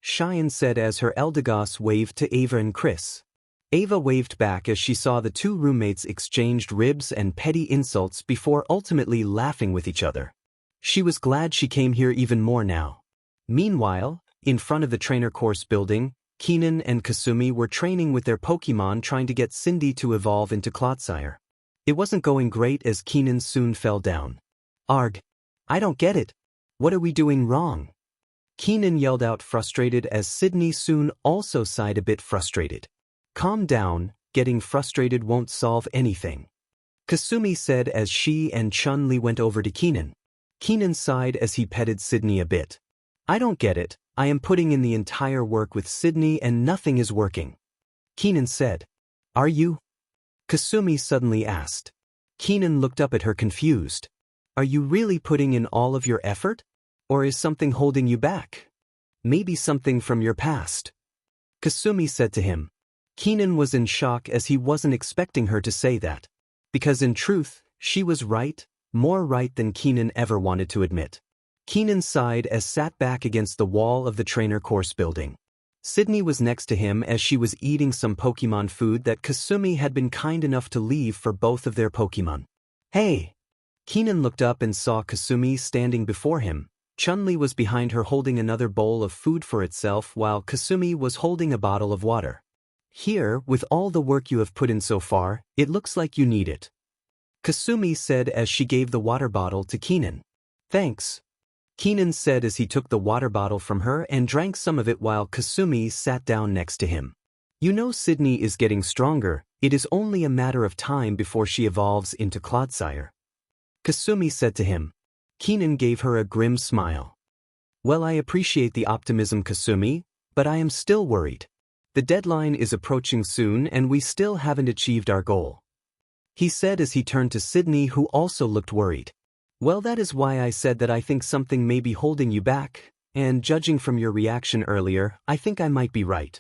Cheyenne said as her Eldegoss waved to Ava and Chris. Ava waved back as she saw the 2 roommates exchanged ribs and petty insults before ultimately laughing with each other. She was glad she came here even more now. Meanwhile, in front of the trainer course building, Keenan and Kasumi were training with their Pokemon, trying to get Cindy to evolve into Clodsire. It wasn't going great as Keenan soon fell down. "Arg! I don't get it. What are we doing wrong?" Keenan yelled out, frustrated, as Sydney soon also sighed a bit frustrated. "Calm down, getting frustrated won't solve anything," Kasumi said as she and Chun-Li went over to Keenan. Keenan sighed as he petted Sydney a bit. "I don't get it. I am putting in the entire work with Sydney and nothing is working," Keenan said. "Are you?" Kasumi suddenly asked. Keenan looked up at her confused. Are you really putting in all of your effort? Or is something holding you back? Maybe something from your past. Kasumi said to him. Keenan was in shock as he wasn't expecting her to say that. Because in truth, she was right, more right than Keenan ever wanted to admit. Keenan sighed as sat back against the wall of the trainer course building. Sydney was next to him as she was eating some Pokemon food that Kasumi had been kind enough to leave for both of their Pokemon. Hey! Keenan looked up and saw Kasumi standing before him. Chun-Li was behind her holding another bowl of food for itself while Kasumi was holding a bottle of water. Here, with all the work you have put in so far, it looks like you need it. Kasumi said as she gave the water bottle to Keenan. Thanks. Keenan said as he took the water bottle from her and drank some of it while Kasumi sat down next to him. You know Sydney is getting stronger, it is only a matter of time before she evolves into Clodsire. Kasumi said to him. Keenan gave her a grim smile. Well, I appreciate the optimism, Kasumi, but I am still worried. The deadline is approaching soon and we still haven't achieved our goal. He said as he turned to Sydney, who also looked worried. Well, that is why I said that I think something may be holding you back, and judging from your reaction earlier, I think I might be right.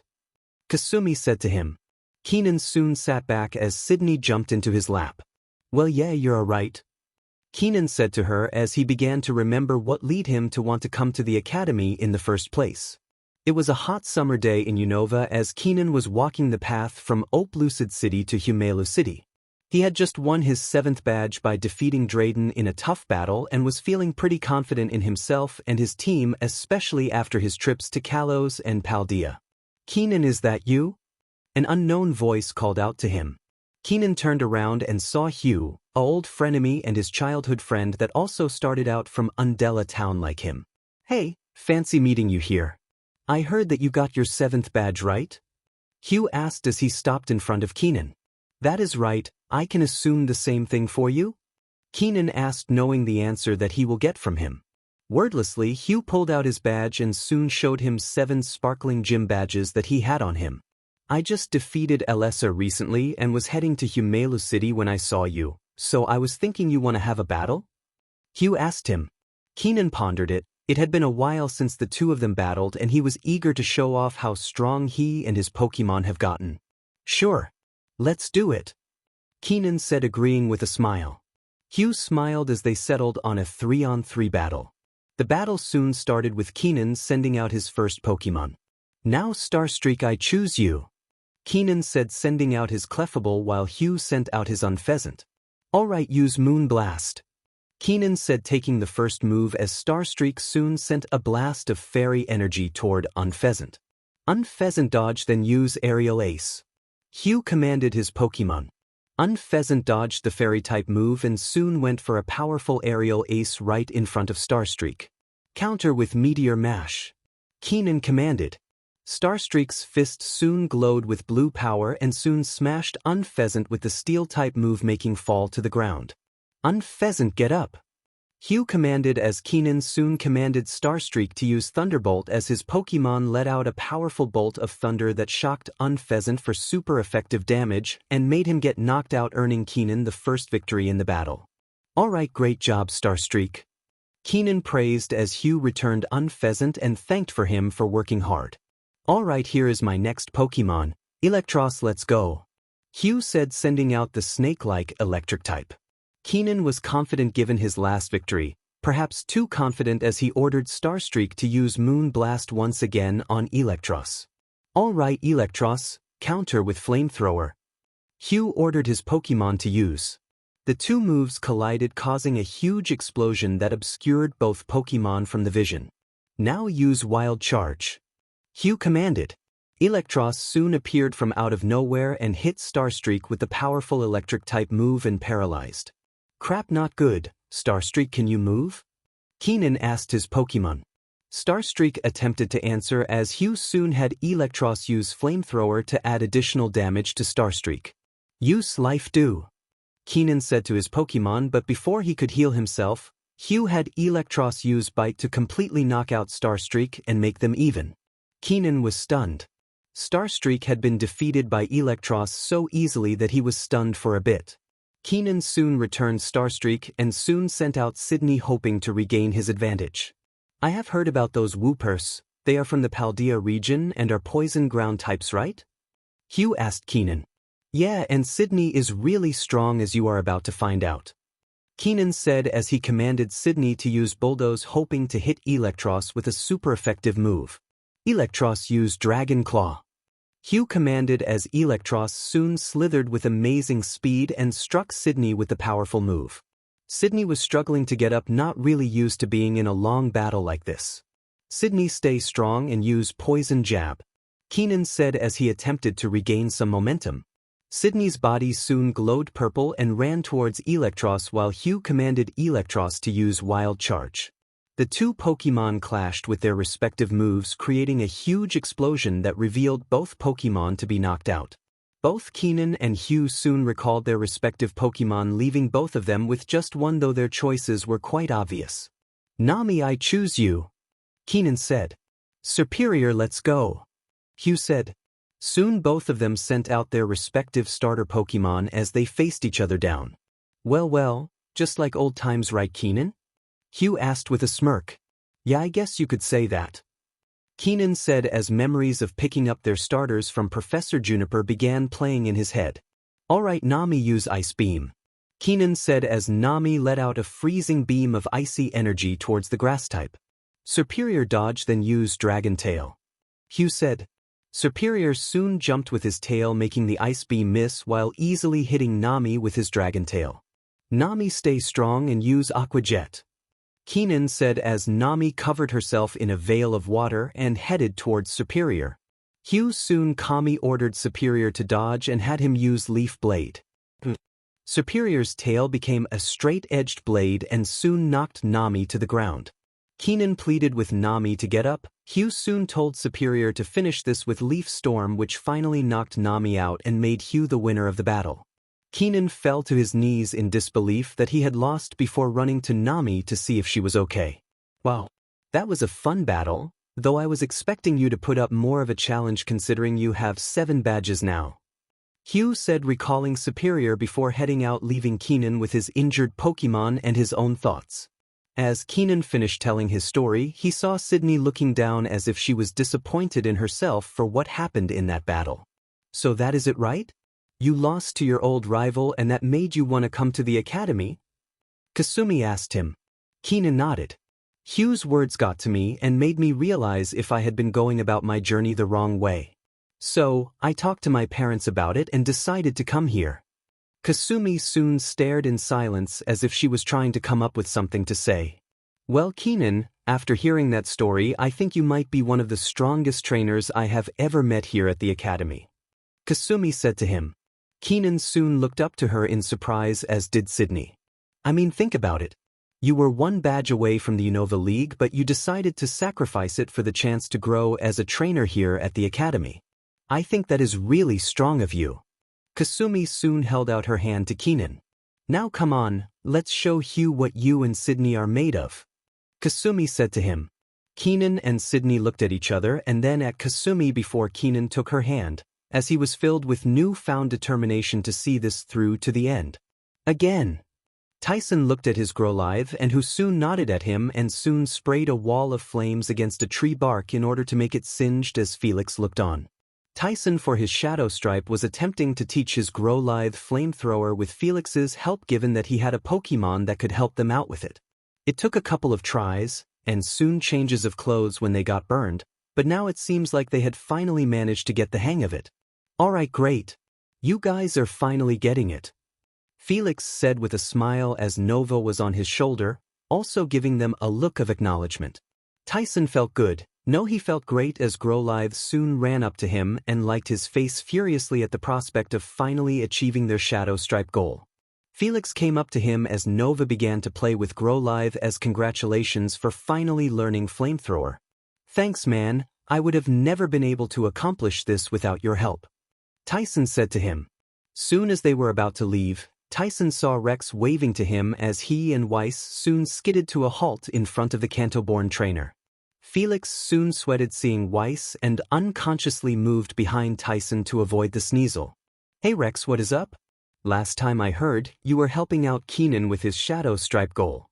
Kasumi said to him. Keenan soon sat back as Sydney jumped into his lap. Well, yeah, you're right. Keenan said to her as he began to remember what led him to want to come to the academy in the first place. It was a hot summer day in Unova as Keenan was walking the path from Oplucid City to Humelu City. He had just won his 7th badge by defeating Drayden in a tough battle and was feeling pretty confident in himself and his team, especially after his trips to Kalos and Paldea. Keenan, is that you? An unknown voice called out to him. Keenan turned around and saw Hugh, an old frenemy and his childhood friend that also started out from Undella Town like him. Hey, fancy meeting you here. I heard that you got your 7th badge, right? Hugh asked as he stopped in front of Keenan. That is right, I can assume the same thing for you? Keenan asked, knowing the answer that he will get from him. Wordlessly, Hugh pulled out his badge and soon showed him 7 sparkling gym badges that he had on him. I just defeated Alessa recently and was heading to Humelu City when I saw you, so I was thinking you want to have a battle? Hugh asked him. Keenan pondered it. It had been a while since the two of them battled and he was eager to show off how strong he and his Pokemon have gotten. Sure. Let's do it. Keenan said, agreeing with a smile. Hugh smiled as they settled on a 3-on-3 battle. The battle soon started with Keenan sending out his first Pokemon. Now Starstreak, I choose you. Keenan said, sending out his Clefable while Hugh sent out his Unpheasant. Alright, use Moonblast. Keenan said, taking the first move as Starstreak soon sent a blast of fairy energy toward Unpheasant. Unpheasant dodged, then use Aerial Ace. Hugh commanded his Pokemon. Unpheasant dodged the fairy-type move and soon went for a powerful Aerial Ace right in front of Starstreak. Counter with Meteor Mash. Keenan commanded. Starstreak's fist soon glowed with blue power and soon smashed Unpheasant with the Steel-type move, making fall to the ground. Unpheasant, get up. Hugh commanded as Keenan soon commanded Starstreak to use Thunderbolt as his Pokemon let out a powerful bolt of thunder that shocked Unpheasant for super effective damage and made him get knocked out, earning Keenan the first victory in the battle. Alright, great job, Starstreak. Keenan praised as Hugh returned Unpheasant and thanked for him for working hard. Alright, here is my next Pokemon, Electros, let's go. Hugh said, sending out the snake-like electric type. Keenan was confident given his last victory, perhaps too confident as he ordered Starstreak to use Moonblast once again on Electros. Alright, Electros, counter with Flamethrower. Hugh ordered his Pokemon to use. The two moves collided, causing a huge explosion that obscured both Pokemon from the vision. Now use Wild Charge. Hugh commanded. Electros soon appeared from out of nowhere and hit Starstreak with the powerful electric-type move and paralyzed. Crap, not good. Starstreak, can you move? Keenan asked his Pokemon. Starstreak attempted to answer as Hugh soon had Electros use Flamethrower to add additional damage to Starstreak. Use Life Dew. Keenan said to his Pokemon, but before he could heal himself, Hugh had Electros use Bite to completely knock out Starstreak and make them even. Keenan was stunned. Starstreak had been defeated by Electros so easily that he was stunned for a bit. Keenan soon returned Starstreak and soon sent out Sydney hoping to regain his advantage. I have heard about those Whoopers. They are from the Paldea region and are poison ground types, right? Hugh asked Keenan. Yeah, and Sydney is really strong, as you are about to find out. Keenan said as he commanded Sydney to use Bulldoze, hoping to hit Electros with a super effective move. Electros used Dragon Claw. Hugh commanded as Electros soon slithered with amazing speed and struck Sydney with the powerful move. Sydney was struggling to get up, not really used to being in a long battle like this. Sydney, stay strong and use Poison Jab, Keenan said as he attempted to regain some momentum. Sydney's body soon glowed purple and ran towards Electros while Hugh commanded Electros to use Wild Charge. The two Pokémon clashed with their respective moves, creating a huge explosion that revealed both Pokémon to be knocked out. Both Keenan and Hugh soon recalled their respective Pokémon, leaving both of them with just one, though their choices were quite obvious. Nami, I choose you, Keenan said. Superior, let's go, Hugh said. Soon both of them sent out their respective starter Pokémon as they faced each other down. Well, just like old times, right, Keenan? Hugh asked with a smirk. Yeah, I guess you could say that, Keenan said as memories of picking up their starters from Professor Juniper began playing in his head. Alright, Nami, use Ice Beam, Keenan said as Nami let out a freezing beam of icy energy towards the grass type. Superior, dodge, then use Dragon Tail, Hugh said. Superior soon jumped with his tail, making the Ice Beam miss while easily hitting Nami with his Dragon Tail. Nami, stay strong and use Aqua Jet, Keenan said as Nami covered herself in a veil of water and headed towards Superior. Hugh soon calmly ordered Superior to dodge and had him use Leaf Blade. Superior's tail became a straight-edged blade and soon knocked Nami to the ground. Keenan pleaded with Nami to get up. Hugh soon told Superior to finish this with Leaf Storm, which finally knocked Nami out and made Hugh the winner of the battle. Keenan fell to his knees in disbelief that he had lost before running to Nami to see if she was okay. Wow, that was a fun battle, though I was expecting you to put up more of a challenge considering you have 7 badges now, Hugh said, recalling Superior before heading out, leaving Keenan with his injured Pokémon and his own thoughts. As Keenan finished telling his story, he saw Sydney looking down as if she was disappointed in herself for what happened in that battle. So that is it, right? You lost to your old rival and that made you want to come to the academy? Kasumi asked him. Keenan nodded. Hugh's words got to me and made me realize if I had been going about my journey the wrong way. So, I talked to my parents about it and decided to come here. Kasumi soon stared in silence as if she was trying to come up with something to say. Well, Keenan, after hearing that story, I think you might be one of the strongest trainers I have ever met here at the academy, Kasumi said to him. Keenan soon looked up to her in surprise, as did Sydney. I mean, think about it. You were 1 badge away from the Unova League, but you decided to sacrifice it for the chance to grow as a trainer here at the academy. I think that is really strong of you. Kasumi soon held out her hand to Keenan. Now come on, let's show Hugh what you and Sydney are made of, Kasumi said to him. Keenan and Sydney looked at each other and then at Kasumi before Keenan took her hand, as he was filled with newfound determination to see this through to the end. Again. Tyson looked at his Growlithe and who soon nodded at him and soon sprayed a wall of flames against a tree bark in order to make it singed as Felix looked on. Tyson, for his Shadow Stripe, was attempting to teach his Growlithe Flamethrower with Felix's help, given that he had a Pokémon that could help them out with it. It took a couple of tries, and soon changes of clothes when they got burned, but now it seems like they had finally managed to get the hang of it. Alright, great. You guys are finally getting it, Felix said with a smile as Nova was on his shoulder, also giving them a look of acknowledgement. Tyson felt good. No, he felt great as Growlithe soon ran up to him and liked his face furiously at the prospect of finally achieving their Shadow Stripe goal. Felix came up to him as Nova began to play with Growlithe as congratulations for finally learning Flamethrower. Thanks, man, I would have never been able to accomplish this without your help, Tyson said to him. Soon as they were about to leave, Tyson saw Rex waving to him as he and Weiss soon skidded to a halt in front of the Kanto-born trainer. Felix soon sweated seeing Weiss and unconsciously moved behind Tyson to avoid the Sneasel. Hey Rex, what is up? Last time I heard, you were helping out Keenan with his shadow stripe goal.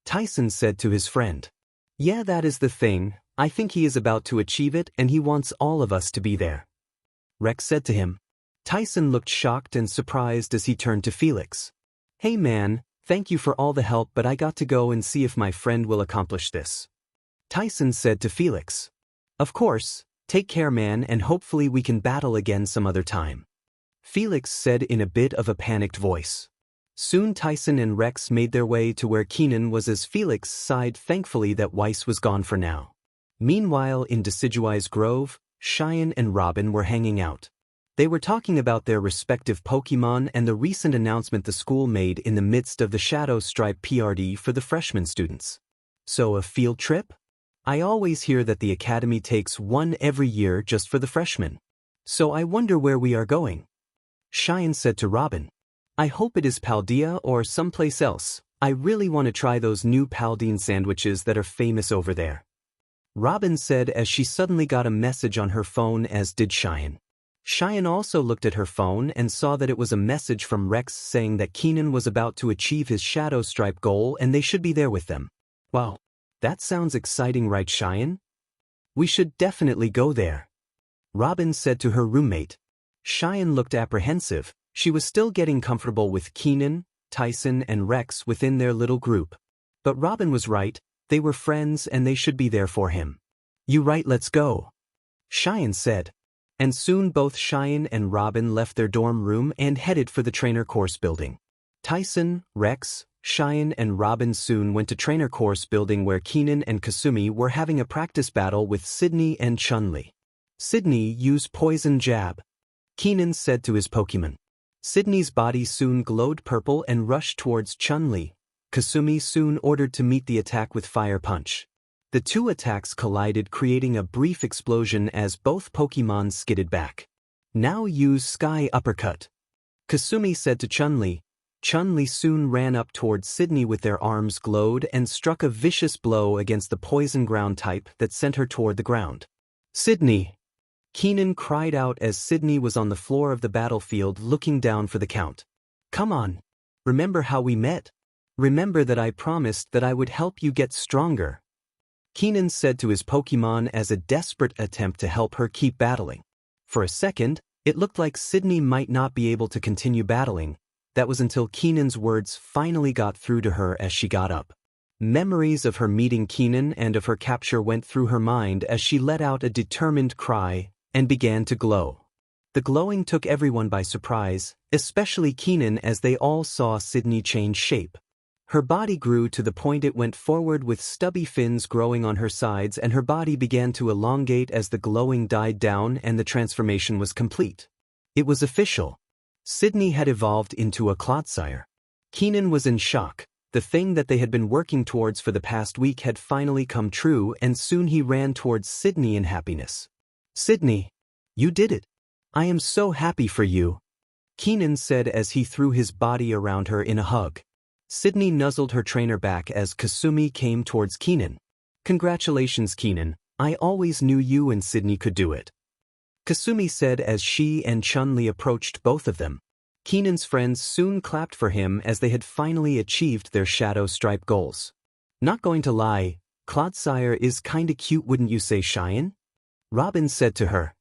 Tyson said to his friend. Yeah, that is the thing. I think he is about to achieve it and he wants all of us to be there. Rex said to him. Tyson looked shocked and surprised as he turned to Felix. Hey man, thank you for all the help, but I got to go and see if my friend will accomplish this. Tyson said to Felix. Of course, take care man, and hopefully we can battle again some other time. Felix said in a bit of a panicked voice. Soon Tyson and Rex made their way to where Keenan was as Felix sighed thankfully that Weiss was gone for now. Meanwhile in Decidueye's Grove, Cheyenne and Robin were hanging out. They were talking about their respective Pokemon and the recent announcement the school made in the midst of the Shadow Stripe PRD for the freshman students. So a field trip? I always hear that the academy takes one every year just for the freshmen. So I wonder where we are going. Cheyenne said to Robin. I hope it is Paldea or someplace else. I really want to try those new Paldine sandwiches that are famous over there. Robin said as she suddenly got a message on her phone, as did Cheyenne. Cheyenne also looked at her phone and saw that it was a message from Rex saying that Keenan was about to achieve his Shadow Stripe goal and they should be there with them. Wow, that sounds exciting, right Cheyenne? We should definitely go there. Robin said to her roommate. Cheyenne looked apprehensive. She was still getting comfortable with Keenan, Tyson and Rex within their little group. But Robin was right, they were friends and they should be there for him. You right, let's go. Cheyenne said. And soon both Cheyenne and Robin left their dorm room and headed for the trainer course building. Tyson, Rex, Cheyenne and Robin soon went to trainer course building where Keenan and Kasumi were having a practice battle with Sydney and Chun-Li. Sydney used Poison Jab. Keenan said to his Pokemon. Sydney's body soon glowed purple and rushed towards Chun-Li. Kasumi soon ordered to meet the attack with Fire Punch. The two attacks collided, creating a brief explosion as both Pokemon skidded back. Now use Sky Uppercut. Kasumi said to Chun-Li. Chun-Li soon ran up towards Sydney with their arms glowed and struck a vicious blow against the Poison Ground type that sent her toward the ground. Sydney! Keenan cried out as Sydney was on the floor of the battlefield looking down for the count. Come on! Remember how we met? Remember that I promised that I would help you get stronger. Keenan said to his Pokemon as a desperate attempt to help her keep battling. For a second, it looked like Sydney might not be able to continue battling. That was until Keenan's words finally got through to her as she got up. Memories of her meeting Keenan and of her capture went through her mind as she let out a determined cry and began to glow. The glowing took everyone by surprise, especially Keenan, as they all saw Sydney change shape. Her body grew to the point it went forward with stubby fins growing on her sides, and her body began to elongate as the glowing died down and the transformation was complete. It was official. Sydney had evolved into a Clodsire. Keenan was in shock. The thing that they had been working towards for the past week had finally come true, and soon he ran towards Sydney in happiness. Sydney, you did it. I am so happy for you. Keenan said as he threw his body around her in a hug. Sydney nuzzled her trainer back as Kasumi came towards Keenan. Congratulations, Keenan. I always knew you and Sydney could do it. Kasumi said as she and Chun-Li approached both of them. Keenan's friends soon clapped for him as they had finally achieved their Shadow Stripe goals. Not going to lie, Clodsire is kinda cute, wouldn't you say, Cheyenne? Robin said to her.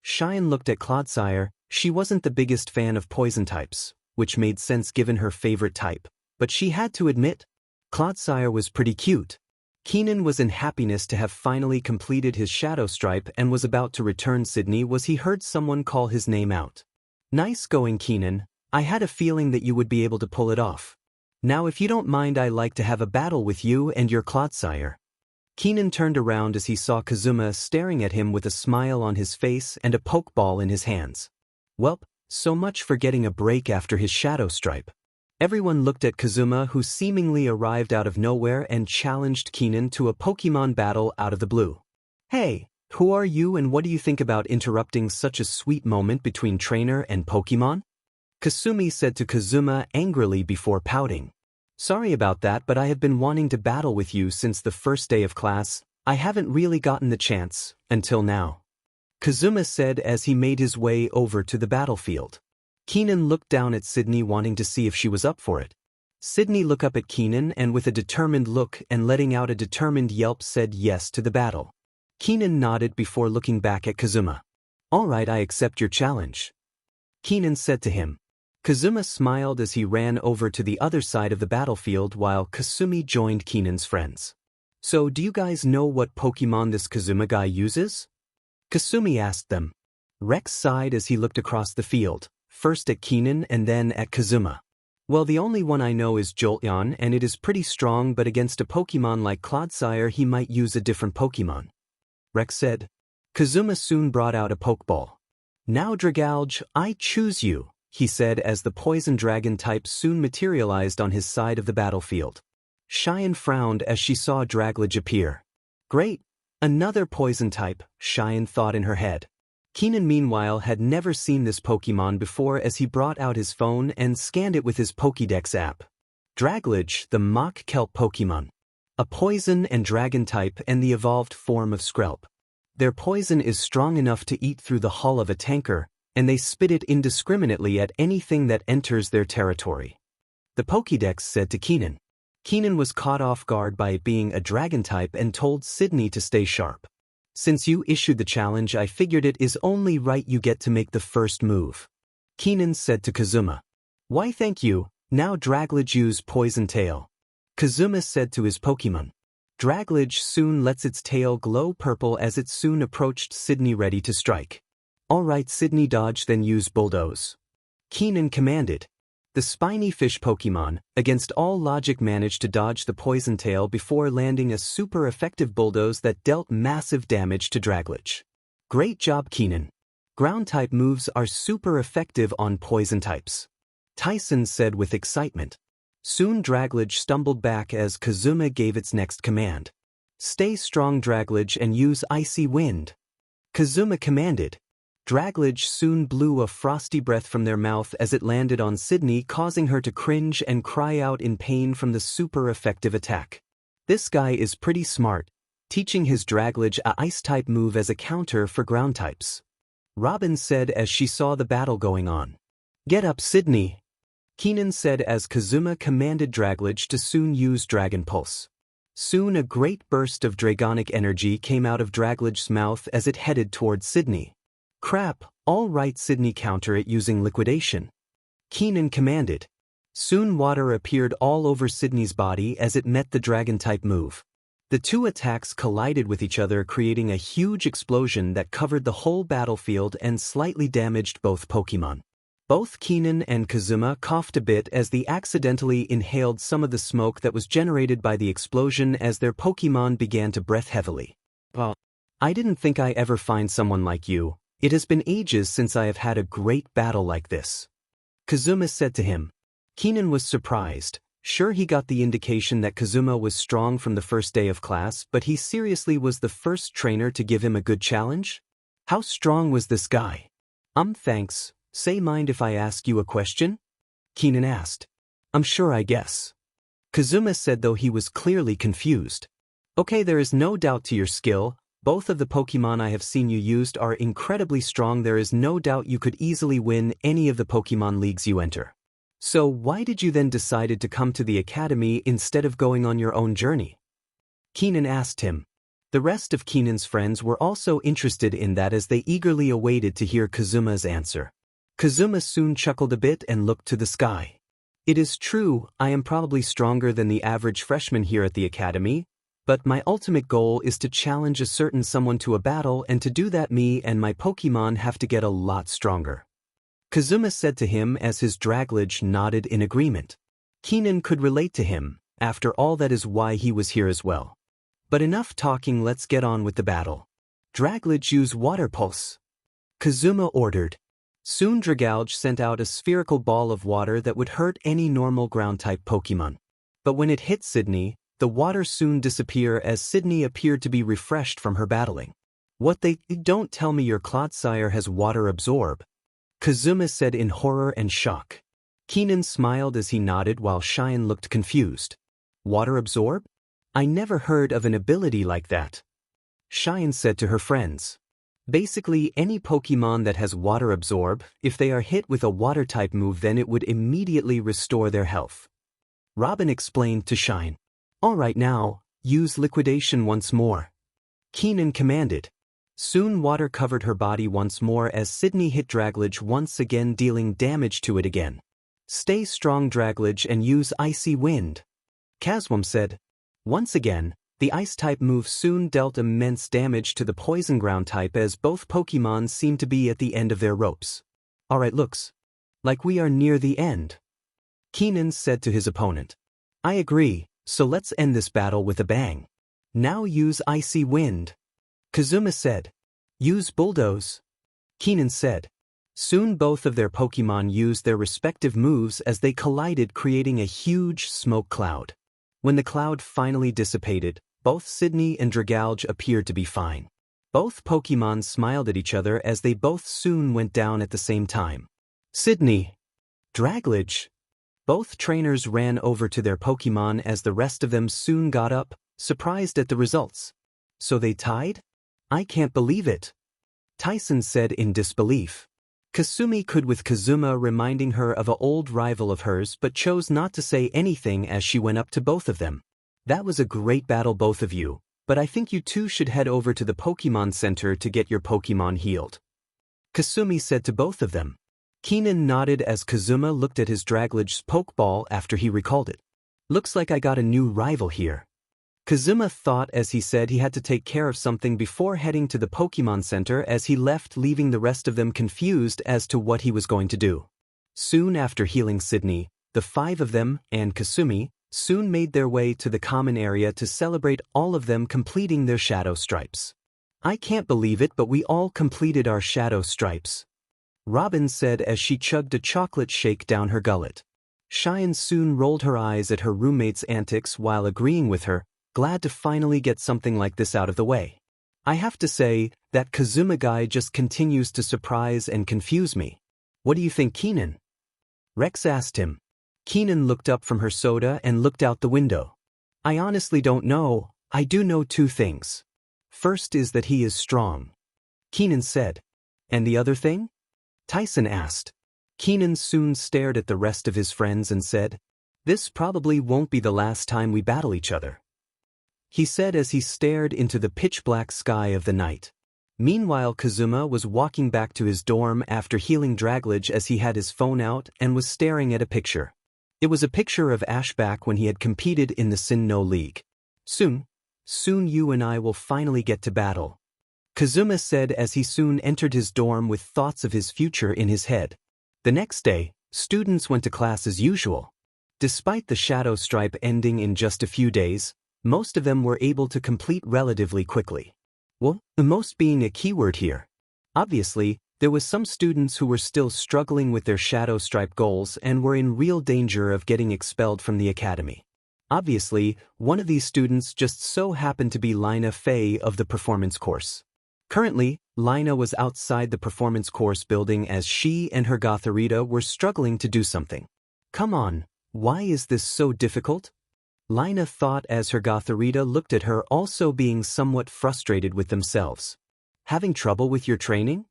Cheyenne looked at Clodsire. She wasn't the biggest fan of poison types, which made sense given her favorite type. But she had to admit, Clodsire was pretty cute. Keenan was in happiness to have finally completed his Shadow Stripe and was about to return Sydney was he heard someone call his name out. Nice going, Keenan. I had a feeling that you would be able to pull it off. Now if you don't mind, I'd like to have a battle with you and your Clodsire. Keenan turned around as he saw Kazuma staring at him with a smile on his face and a Pokeball in his hands. Welp, so much for getting a break after his Shadow Stripe. Everyone looked at Kazuma, who seemingly arrived out of nowhere and challenged Keenan to a Pokemon battle out of the blue. Hey, who are you and what do you think about interrupting such a sweet moment between trainer and Pokemon? Kasumi said to Kazuma angrily before pouting. Sorry about that, but I have been wanting to battle with you since the first day of class. I haven't really gotten the chance, until now. Kazuma said as he made his way over to the battlefield. Keenan looked down at Sydney wanting to see if she was up for it. Sydney looked up at Keenan and with a determined look and letting out a determined yelp said yes to the battle. Keenan nodded before looking back at Kazuma. Alright, I accept your challenge, Keenan said to him. Kazuma smiled as he ran over to the other side of the battlefield while Kasumi joined Keenan's friends. So do you guys know what Pokemon this Kazuma guy uses? Kasumi asked them. Rex sighed as he looked across the field, first at Keenan and then at Kazuma. Well, the only one I know is Jolteon and it is pretty strong, but against a Pokemon like Clodsire he might use a different Pokemon, Rex said. Kazuma soon brought out a Pokeball. Now Dragalge, I choose you, he said as the poison dragon type soon materialized on his side of the battlefield. Cheyenne frowned as she saw Dragalge appear. Great, another poison type, Cheyenne thought in her head. Keenan meanwhile had never seen this Pokemon before as he brought out his phone and scanned it with his Pokédex app. Dragalge, the mock kelp Pokemon. A poison and dragon type and the evolved form of Skrelp. Their poison is strong enough to eat through the hull of a tanker, and they spit it indiscriminately at anything that enters their territory. The Pokédex said to Keenan. Keenan was caught off guard by it being a dragon type and told Sydney to stay sharp. Since you issued the challenge, I figured it is only right you get to make the first move, Keenan said to Kazuma. Why thank you, now Dragalge use Poison Tail, Kazuma said to his Pokemon. Dragalge soon lets its tail glow purple as it soon approached Sydney ready to strike. Alright Sydney, dodge then use Bulldoze, Keenan commanded. The spiny fish Pokemon, against all logic, managed to dodge the Poison Tail before landing a super effective Bulldoze that dealt massive damage to Dragalge. Great job Keenan. Ground type moves are super effective on poison types, Tyson said with excitement. Soon Dragalge stumbled back as Kazuma gave its next command. Stay strong Dragalge and use Icy Wind, Kazuma commanded. Dragalge soon blew a frosty breath from their mouth as it landed on Sydney, causing her to cringe and cry out in pain from the super effective attack. This guy is pretty smart, teaching his Dragalge a ice-type move as a counter for ground types, Robin said as she saw the battle going on. Get up Sydney, Keenan said as Kazuma commanded Dragalge to soon use Dragon Pulse. Soon a great burst of dragonic energy came out of Dragalge's mouth as it headed towards Sydney. Crap, all right Sydney, counter it using Liquidation, Keenan commanded. Soon water appeared all over Sydney's body as it met the dragon-type move. The two attacks collided with each other, creating a huge explosion that covered the whole battlefield and slightly damaged both Pokemon. Both Keenan and Kazuma coughed a bit as they accidentally inhaled some of the smoke that was generated by the explosion as their Pokemon began to breath heavily. Well, I didn't think I ever find someone like you. It has been ages since I have had a great battle like this, Kazuma said to him. Keenan was surprised. Sure, he got the indication that Kazuma was strong from the first day of class, but he seriously was the first trainer to give him a good challenge? How strong was this guy? Thanks. Say, mind if I ask you a question? Keenan asked. Sure, I guess, Kazuma said, though he was clearly confused. Okay, there is no doubt to your skill. Both of the Pokemon I have seen you used are incredibly strong. There is no doubt you could easily win any of the Pokemon leagues you enter. So why did you then decide to come to the academy instead of going on your own journey? Keenan asked him. The rest of Keenan's friends were also interested in that as they eagerly awaited to hear Kazuma's answer. Kazuma soon chuckled a bit and looked to the sky. It is true, I am probably stronger than the average freshman here at the academy, but my ultimate goal is to challenge a certain someone to a battle, and to do that me and my Pokemon have to get a lot stronger, Kazuma said to him as his Dragalge nodded in agreement. Keenan could relate to him. After all, that is why he was here as well. But enough talking, let's get on with the battle. Dragalge use Water Pulse, Kazuma ordered. Soon Dragalge sent out a spherical ball of water that would hurt any normal ground-type Pokemon. But when it hit Sydney, the water soon disappeared as Sydney appeared to be refreshed from her battling. What, they don't tell me your Clodsire has water absorb, Kazuma said in horror and shock. Keenan smiled as he nodded while Cheyenne looked confused. Water absorb? I never heard of an ability like that, Cheyenne said to her friends. Basically, any Pokemon that has Water Absorb, if they are hit with a Water-type move then it would immediately restore their health. Robin explained to Shine. Alright now, use Liquidation once more. Keenan commanded. Soon water covered her body once more as Sydney hit Draglage once again, dealing damage to it again. Stay strong Draglage and use Icy Wind. Caswam said. Once again, the Ice-type move soon dealt immense damage to the Poison Ground type as both Pokemon seemed to be at the end of their ropes. Alright, looks like we are near the end. Keenan said to his opponent. I agree, so let's end this battle with a bang. Now use Icy Wind. Kazuma said. Use Bulldoze. Keenan said. Soon both of their Pokemon used their respective moves as they collided, creating a huge smoke cloud. When the cloud finally dissipated, both Sydney and Dragalge appeared to be fine. Both Pokemon smiled at each other as they both soon went down at the same time. Sydney. Draglage. Both trainers ran over to their Pokemon as the rest of them soon got up, surprised at the results. So they tied? I can't believe it. Tyson said in disbelief. Kasumi could with Kazuma reminding her of an old rival of hers but chose not to say anything as she went up to both of them. That was a great battle both of you, but I think you two should head over to the Pokemon Center to get your Pokemon healed. Kasumi said to both of them. Keenan nodded as Kazuma looked at his Draglage's Pokeball after he recalled it. Looks like I got a new rival here. Kazuma thought as he said he had to take care of something before heading to the Pokemon Center as he left, leaving the rest of them confused as to what he was going to do. Soon after healing Sydney, the five of them, and Kasumi, soon made their way to the common area to celebrate, all of them completing their Shadow Stripes. I can't believe it, but we all completed our Shadow Stripes. Robin said as she chugged a chocolate shake down her gullet. Cheyenne soon rolled her eyes at her roommate's antics while agreeing with her, glad to finally get something like this out of the way. I have to say, that Kazuma guy just continues to surprise and confuse me. What do you think, Keenan? Rex asked him. Keenan looked up from her soda and looked out the window. I honestly don't know. I do know two things. First is that he is strong. Keenan said. And the other thing? Tyson asked. Keenan soon stared at the rest of his friends and said, This probably won't be the last time we battle each other. He said as he stared into the pitch-black sky of the night. Meanwhile, Kazuma was walking back to his dorm after healing Draglage as he had his phone out and was staring at a picture. It was a picture of Ash back when he had competed in the Sinnoh League. Soon you and I will finally get to battle. Kazuma said as he soon entered his dorm with thoughts of his future in his head. The next day, students went to class as usual. Despite the Shadow Stripe ending in just a few days, most of them were able to complete relatively quickly. Well, the most being a keyword here. Obviously, there was some students who were still struggling with their Shadow Stripe goals and were in real danger of getting expelled from the academy. Obviously, one of these students just so happened to be Lina Fey of the performance course. Currently, Lina was outside the performance course building as she and her Gothorita were struggling to do something. Come on, why is this so difficult? Lina thought as her Gothorita looked at her, also being somewhat frustrated with themselves. Having trouble with your training?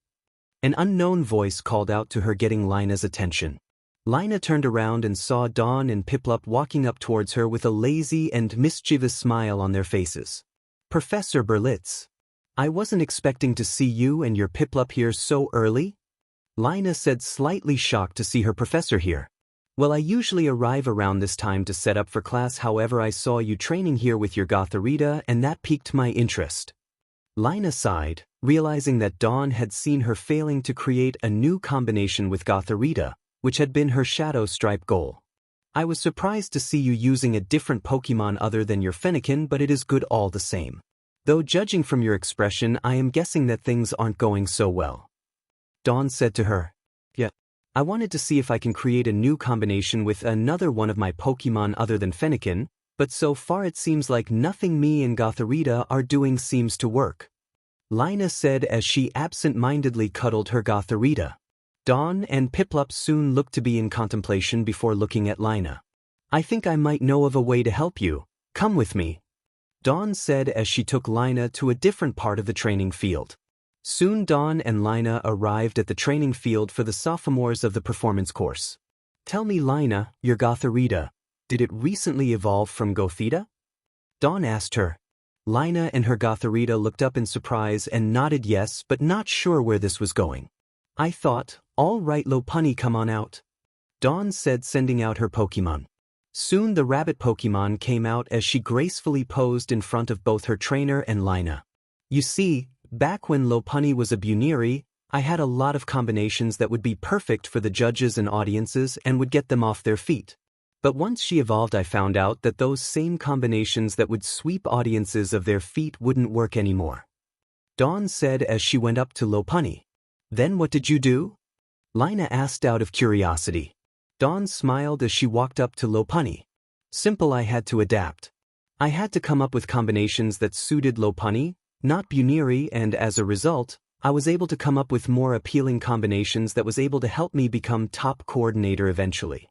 An unknown voice called out to her, getting Lina's attention. Lina turned around and saw Dawn and Piplup walking up towards her with a lazy and mischievous smile on their faces. Professor Berlitz. I wasn't expecting to see you and your Piplup here so early? Lina said, slightly shocked to see her professor here. Well, I usually arrive around this time to set up for class, however I saw you training here with your Gothorita and that piqued my interest. Lina sighed, realizing that Dawn had seen her failing to create a new combination with Gothorita, which had been her Shadow Stripe goal. I was surprised to see you using a different Pokemon other than your Fennekin, but it is good all the same. Though judging from your expression, I am guessing that things aren't going so well. Dawn said to her. Yeah. I wanted to see if I can create a new combination with another one of my Pokemon other than Fennekin, but so far it seems like nothing me and Gothorita are doing seems to work. Lina said as she absent-mindedly cuddled her Gothorita. Dawn and Piplup soon looked to be in contemplation before looking at Lina. I think I might know of a way to help you. Come with me. Dawn said as she took Lina to a different part of the training field. Soon Dawn and Lina arrived at the training field for the sophomores of the performance course. Tell me, Lina, your Gotharita, did it recently evolve from Gothita? Dawn asked her. Lina and her Gotharita looked up in surprise and nodded yes, but not sure where this was going. I thought, all right Lopunny, come on out. Dawn said, sending out her Pokemon. Soon the rabbit Pokemon came out as she gracefully posed in front of both her trainer and Lina. You see, back when Lopunny was a Buniri, I had a lot of combinations that would be perfect for the judges and audiences and would get them off their feet. But once she evolved, I found out that those same combinations that would sweep audiences of their feet wouldn't work anymore. Dawn said as she went up to Lopunny. Then what did you do? Lina asked out of curiosity. Dawn smiled as she walked up to Lopunny. Simple, I had to adapt. I had to come up with combinations that suited Lopunny, not Buniri, and as a result, I was able to come up with more appealing combinations that was able to help me become top coordinator eventually.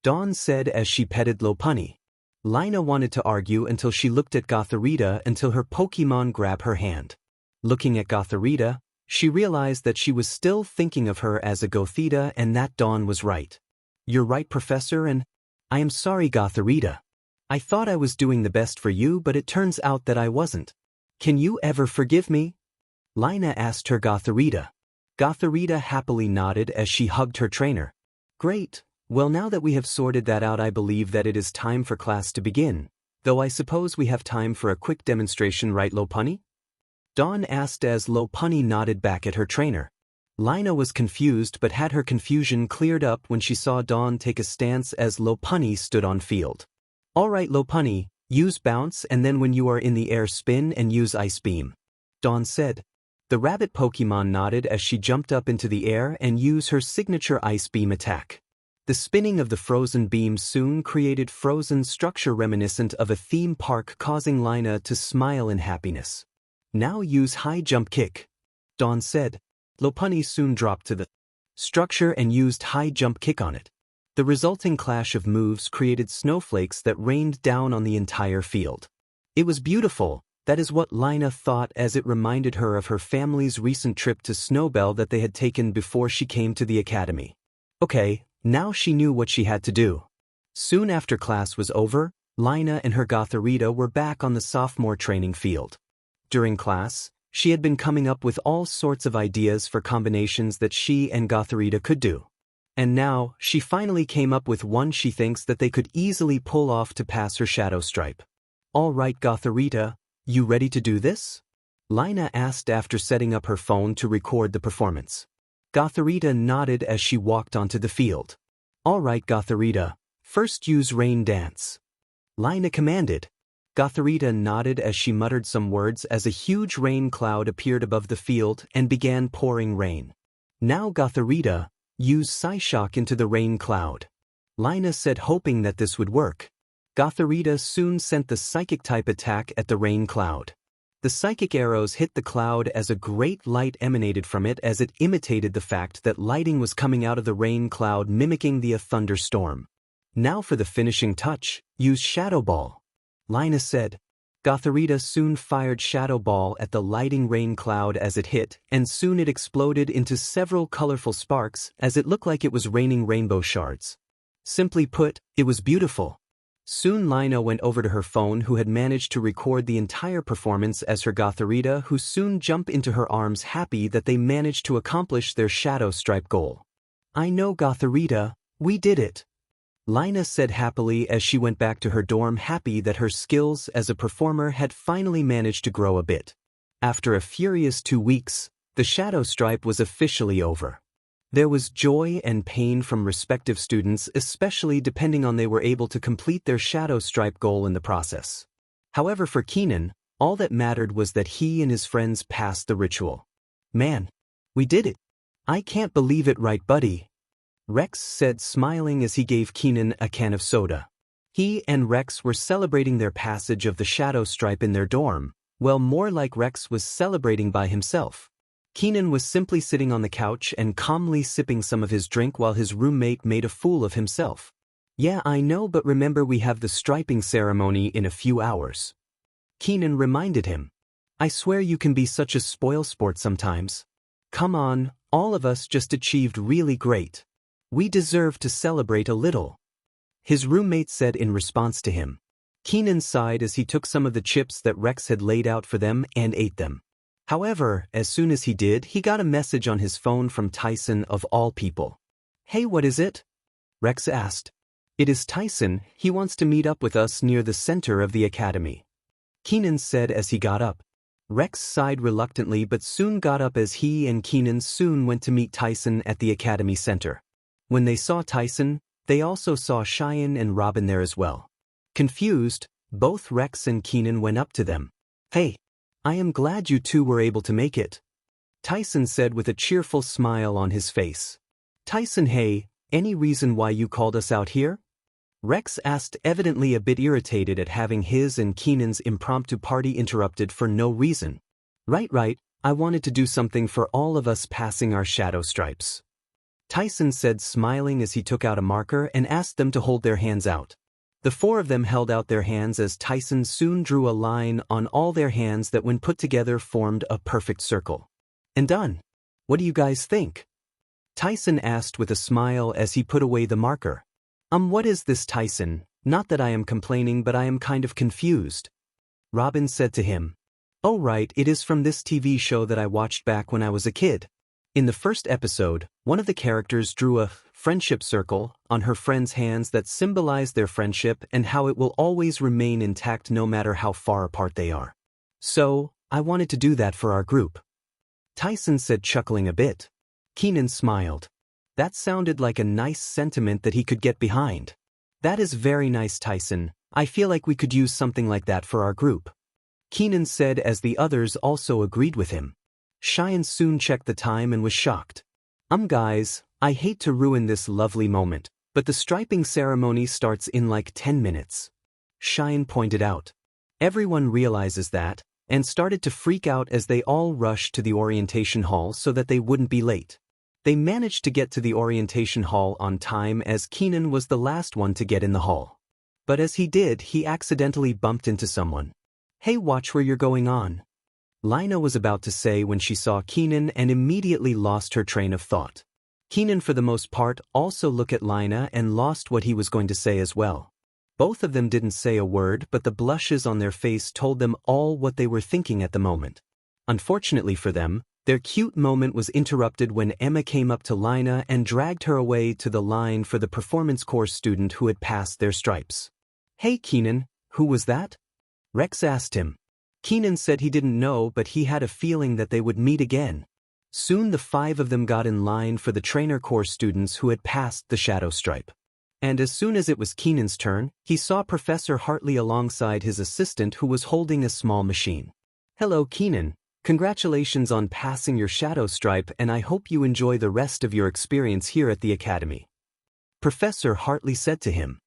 Dawn said as she petted Lopunny. Lina wanted to argue until she looked at Gotharita until her Pokemon grabbed her hand. Looking at Gotharita, she realized that she was still thinking of her as a Gothita and that Dawn was right. You're right, Professor, and I am sorry, Gotharita. I thought I was doing the best for you, but it turns out that I wasn't. Can you ever forgive me? Lina asked her Gotharita. Gotharita happily nodded as she hugged her trainer. Great. Well, now that we have sorted that out, I believe that it is time for class to begin, though I suppose we have time for a quick demonstration, right, Lopunny? Dawn asked as Lopunny nodded back at her trainer. Lina was confused but had her confusion cleared up when she saw Dawn take a stance as Lopunny stood on field. All right, Lopunny, use bounce and then when you are in the air spin and use ice beam. Dawn said. The rabbit Pokemon nodded as she jumped up into the air and used her signature ice beam attack. The spinning of the frozen beam soon created frozen structure reminiscent of a theme park, causing Lina to smile in happiness. Now use high jump kick. Dawn said. Lopunny soon dropped to the structure and used high jump kick on it. The resulting clash of moves created snowflakes that rained down on the entire field. It was beautiful, that is what Lina thought as it reminded her of her family's recent trip to Snowbell that they had taken before she came to the academy. Okay. Now she knew what she had to do. Soon after class was over, Lina and her Gotharita were back on the sophomore training field. During class, she had been coming up with all sorts of ideas for combinations that she and Gotharita could do. And now, she finally came up with one she thinks that they could easily pull off to pass her Shadow Stripe. All right, Gotharita, you ready to do this? Lina asked after setting up her phone to record the performance. Gotharita nodded as she walked onto the field. All right, Gotharita, first use Rain Dance. Lina commanded. Gotharita nodded as she muttered some words as a huge rain cloud appeared above the field and began pouring rain. Now Gotharita, use SYOC into the rain cloud. Lina said, hoping that this would work. Gotharita soon sent the psychic type attack at the rain cloud. The psychic arrows hit the cloud as a great light emanated from it as it imitated the fact that lighting was coming out of the rain cloud, mimicking the thunderstorm. Now for the finishing touch, use Shadow Ball. Lina said. Gotharita soon fired Shadow Ball at the lighting rain cloud as it hit, and soon it exploded into several colorful sparks as it looked like it was raining rainbow shards. Simply put, it was beautiful. Soon Lina went over to her phone, who had managed to record the entire performance, as her Gotharita, who soon jumped into her arms happy that they managed to accomplish their Shadow Stripe goal. I know, Gotharita, we did it. Lina said happily as she went back to her dorm, happy that her skills as a performer had finally managed to grow a bit. After a furious 2 weeks, the Shadow Stripe was officially over. There was joy and pain from respective students, especially depending on they were able to complete their Shadow Stripe goal in the process. However, for Keenan, all that mattered was that he and his friends passed the ritual. Man, we did it. I can't believe it, right, buddy? Rex said, smiling as he gave Keenan a can of soda. He and Rex were celebrating their passage of the Shadow Stripe in their dorm, well, more like Rex was celebrating by himself. Keenan was simply sitting on the couch and calmly sipping some of his drink while his roommate made a fool of himself. Yeah, I know, but remember we have the striping ceremony in a few hours. Keenan reminded him. I swear you can be such a spoilsport sometimes. Come on, all of us just achieved really great. We deserve to celebrate a little. His roommate said in response to him. Keenan sighed as he took some of the chips that Rex had laid out for them and ate them. However, as soon as he did, he got a message on his phone from Tyson of all people. Hey, what is it? Rex asked. It is Tyson, he wants to meet up with us near the center of the academy. Keenan said as he got up. Rex sighed reluctantly but soon got up as he and Keenan soon went to meet Tyson at the academy center. When they saw Tyson, they also saw Cheyenne and Robin there as well. Confused, both Rex and Keenan went up to them. Hey, I am glad you two were able to make it, Tyson said with a cheerful smile on his face. Tyson, hey, any reason why you called us out here? Rex asked, evidently a bit irritated at having his and Keenan's impromptu party interrupted for no reason. Right, I wanted to do something for all of us passing our shadow stripes, Tyson said, smiling as he took out a marker and asked them to hold their hands out. The four of them held out their hands as Tyson soon drew a line on all their hands that when put together formed a perfect circle. And done. What do you guys think? Tyson asked with a smile as he put away the marker. What is this, Tyson? Not that I am complaining, but I am kind of confused. Robin said to him. Oh right, it is from this TV show that I watched back when I was a kid. In the first episode, one of the characters drew a friendship circle on her friend's hands that symbolized their friendship and how it will always remain intact no matter how far apart they are. So, I wanted to do that for our group, Tyson said, chuckling a bit. Keenan smiled. That sounded like a nice sentiment that he could get behind. That is very nice, Tyson. I feel like we could use something like that for our group, Keenan said as the others also agreed with him. Cheyenne soon checked the time and was shocked. Guys, I hate to ruin this lovely moment, but the striping ceremony starts in like 10 minutes. Cheyenne pointed out. Everyone realizes that, and started to freak out as they all rushed to the orientation hall so that they wouldn't be late. They managed to get to the orientation hall on time as Keenan was the last one to get in the hall. But as he did, he accidentally bumped into someone. Hey, watch where you're going on, Lina was about to say when she saw Keenan and immediately lost her train of thought. Keenan for the most part also looked at Lina and lost what he was going to say as well. Both of them didn't say a word, but the blushes on their face told them all what they were thinking at the moment. Unfortunately for them, their cute moment was interrupted when Emma came up to Lina and dragged her away to the line for the performance course student who had passed their stripes. Hey Keenan, who was that? Rex asked him. Keenan said he didn't know, but he had a feeling that they would meet again. Soon the five of them got in line for the trainer course students who had passed the shadow stripe. And as soon as it was Keenan's turn, he saw Professor Hartley alongside his assistant who was holding a small machine. Hello Keenan, congratulations on passing your shadow stripe, and I hope you enjoy the rest of your experience here at the academy, Professor Hartley said to him.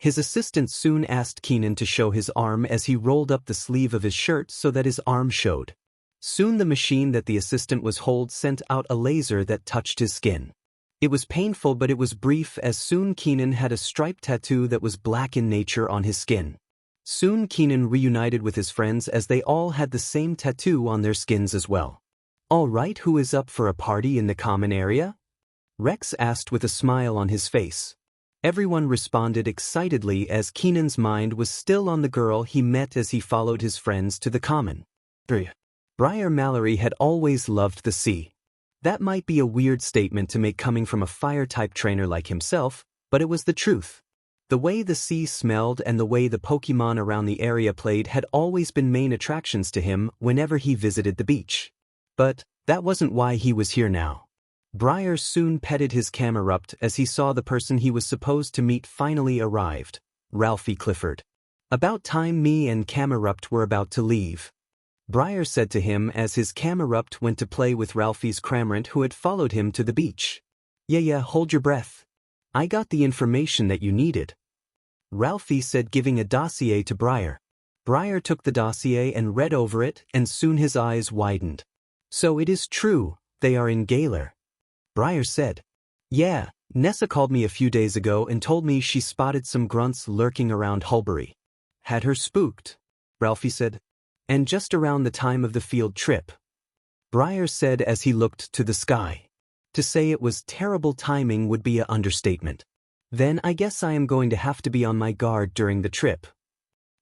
His assistant soon asked Keenan to show his arm as he rolled up the sleeve of his shirt so that his arm showed. Soon the machine that the assistant was holding sent out a laser that touched his skin. It was painful, but it was brief as soon Keenan had a striped tattoo that was black in nature on his skin. Soon Keenan reunited with his friends as they all had the same tattoo on their skins as well. All right, who is up for a party in the common area? Rex asked with a smile on his face. Everyone responded excitedly as Keenan's mind was still on the girl he met as he followed his friends to the common. Briar Mallory had always loved the sea. That might be a weird statement to make coming from a fire-type trainer like himself, but it was the truth. The way the sea smelled and the way the Pokemon around the area played had always been main attractions to him whenever he visited the beach. But that wasn't why he was here now. Briar soon petted his Camerupt as he saw the person he was supposed to meet finally arrived, Ralphie Clifford. About time me and Camerupt were about to leave, Briar said to him as his Camerupt went to play with Ralphie's Cramorant who had followed him to the beach. Yeah, hold your breath. I got the information that you needed, Ralphie said, giving a dossier to Briar. Briar took the dossier and read over it, and soon his eyes widened. So it is true, they are in Galar, Briar said. Yeah, Nessa called me a few days ago and told me she spotted some grunts lurking around Hulbury. Had her spooked, Ralphie said. And just around the time of the field trip. Briar said as he looked to the sky. To say it was terrible timing would be an understatement. Then I guess I am going to have to be on my guard during the trip.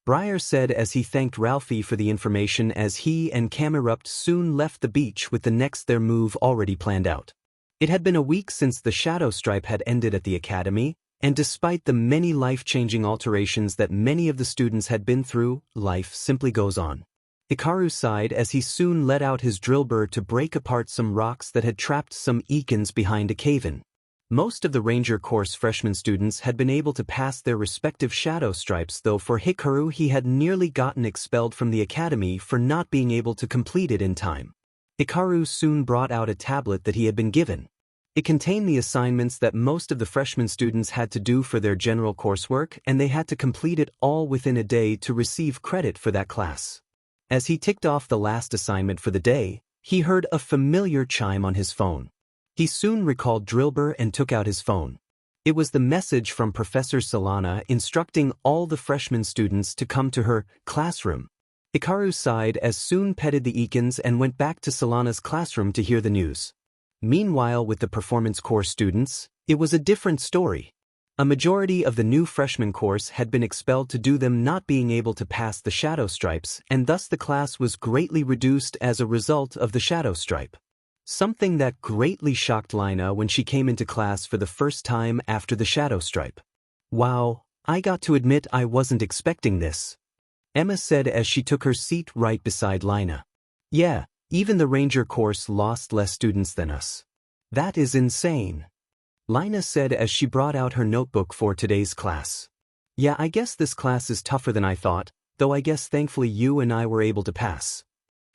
Briar said as he thanked Ralphie for the information as he and Camerupt soon left the beach with the next their move already planned out. It had been a week since the Shadow Stripe had ended at the academy, and despite the many life-changing alterations that many of the students had been through, life simply goes on. Hikaru sighed as he soon let out his drill burr to break apart some rocks that had trapped some Eakins behind a cave-in. Most of the Ranger course freshman students had been able to pass their respective Shadow Stripes, though for Hikaru he had nearly gotten expelled from the academy for not being able to complete it in time. Hikaru soon brought out a tablet that he had been given. It contained the assignments that most of the freshman students had to do for their general coursework, and they had to complete it all within a day to receive credit for that class. As he ticked off the last assignment for the day, he heard a familiar chime on his phone. He soon recalled Drillbur and took out his phone. It was the message from Professor Solana instructing all the freshman students to come to her classroom. Hikaru sighed as soon petted the Eakins and went back to Solana's classroom to hear the news. Meanwhile, with the performance course students, it was a different story. A majority of the new freshman course had been expelled due to them not being able to pass the Shadow Stripes, and thus the class was greatly reduced as a result of the Shadow Stripe. Something that greatly shocked Lina when she came into class for the first time after the Shadow Stripe. Wow, I got to admit I wasn't expecting this. Emma said as she took her seat right beside Lina. Yeah, even the Ranger course lost less students than us. That is insane. Lina said as she brought out her notebook for today's class. Yeah, I guess this class is tougher than I thought, though I guess thankfully you and I were able to pass.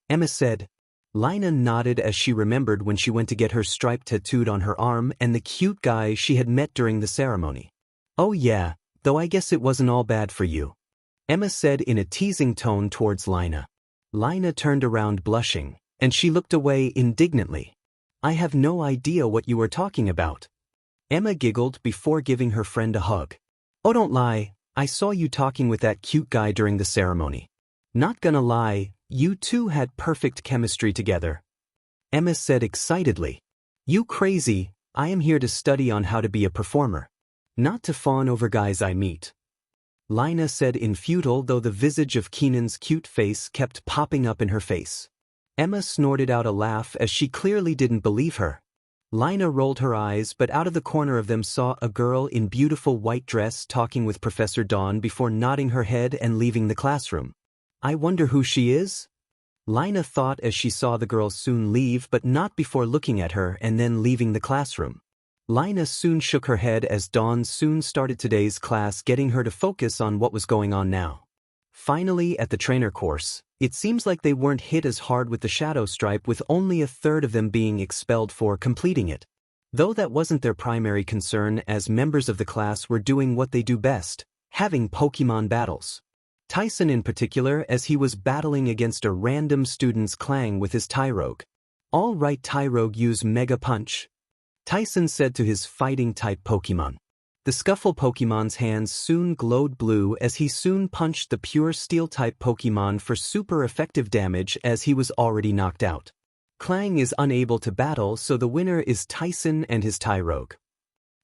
Emma said. Lina nodded as she remembered when she went to get her stripe tattooed on her arm and the cute guy she had met during the ceremony. Oh yeah, though I guess it wasn't all bad for you. Emma said in a teasing tone towards Lina. Lina turned around blushing, and she looked away indignantly. I have no idea what you are talking about. Emma giggled before giving her friend a hug. Oh, don't lie, I saw you talking with that cute guy during the ceremony. Not gonna lie, you two had perfect chemistry together. Emma said excitedly. You crazy, I am here to study on how to be a performer. Not to fawn over guys I meet. Lina said in futile, though the visage of Keenan's cute face kept popping up in her face. Emma snorted out a laugh as she clearly didn't believe her. Lina rolled her eyes but out of the corner of them saw a girl in beautiful white dress talking with Professor Dawn before nodding her head and leaving the classroom. I wonder who she is? Lina thought as she saw the girl soon leave but not before looking at her and then leaving the classroom. Lina soon shook her head as Dawn soon started today's class, getting her to focus on what was going on now. Finally, at the trainer course, it seems like they weren't hit as hard with the Shadow Stripe, with only a third of them being expelled for completing it. Though that wasn't their primary concern, as members of the class were doing what they do best, having Pokemon battles. Tyson in particular, as he was battling against a random student's Clang with his Tyrogue. All right, Tyrogue, use Mega Punch, Tyson said to his fighting-type Pokemon. The Scuffle Pokemon's hands soon glowed blue as he soon punched the pure Steel-type Pokemon for super effective damage as he was already knocked out. Clang is unable to battle, so the winner is Tyson and his Tyrogue.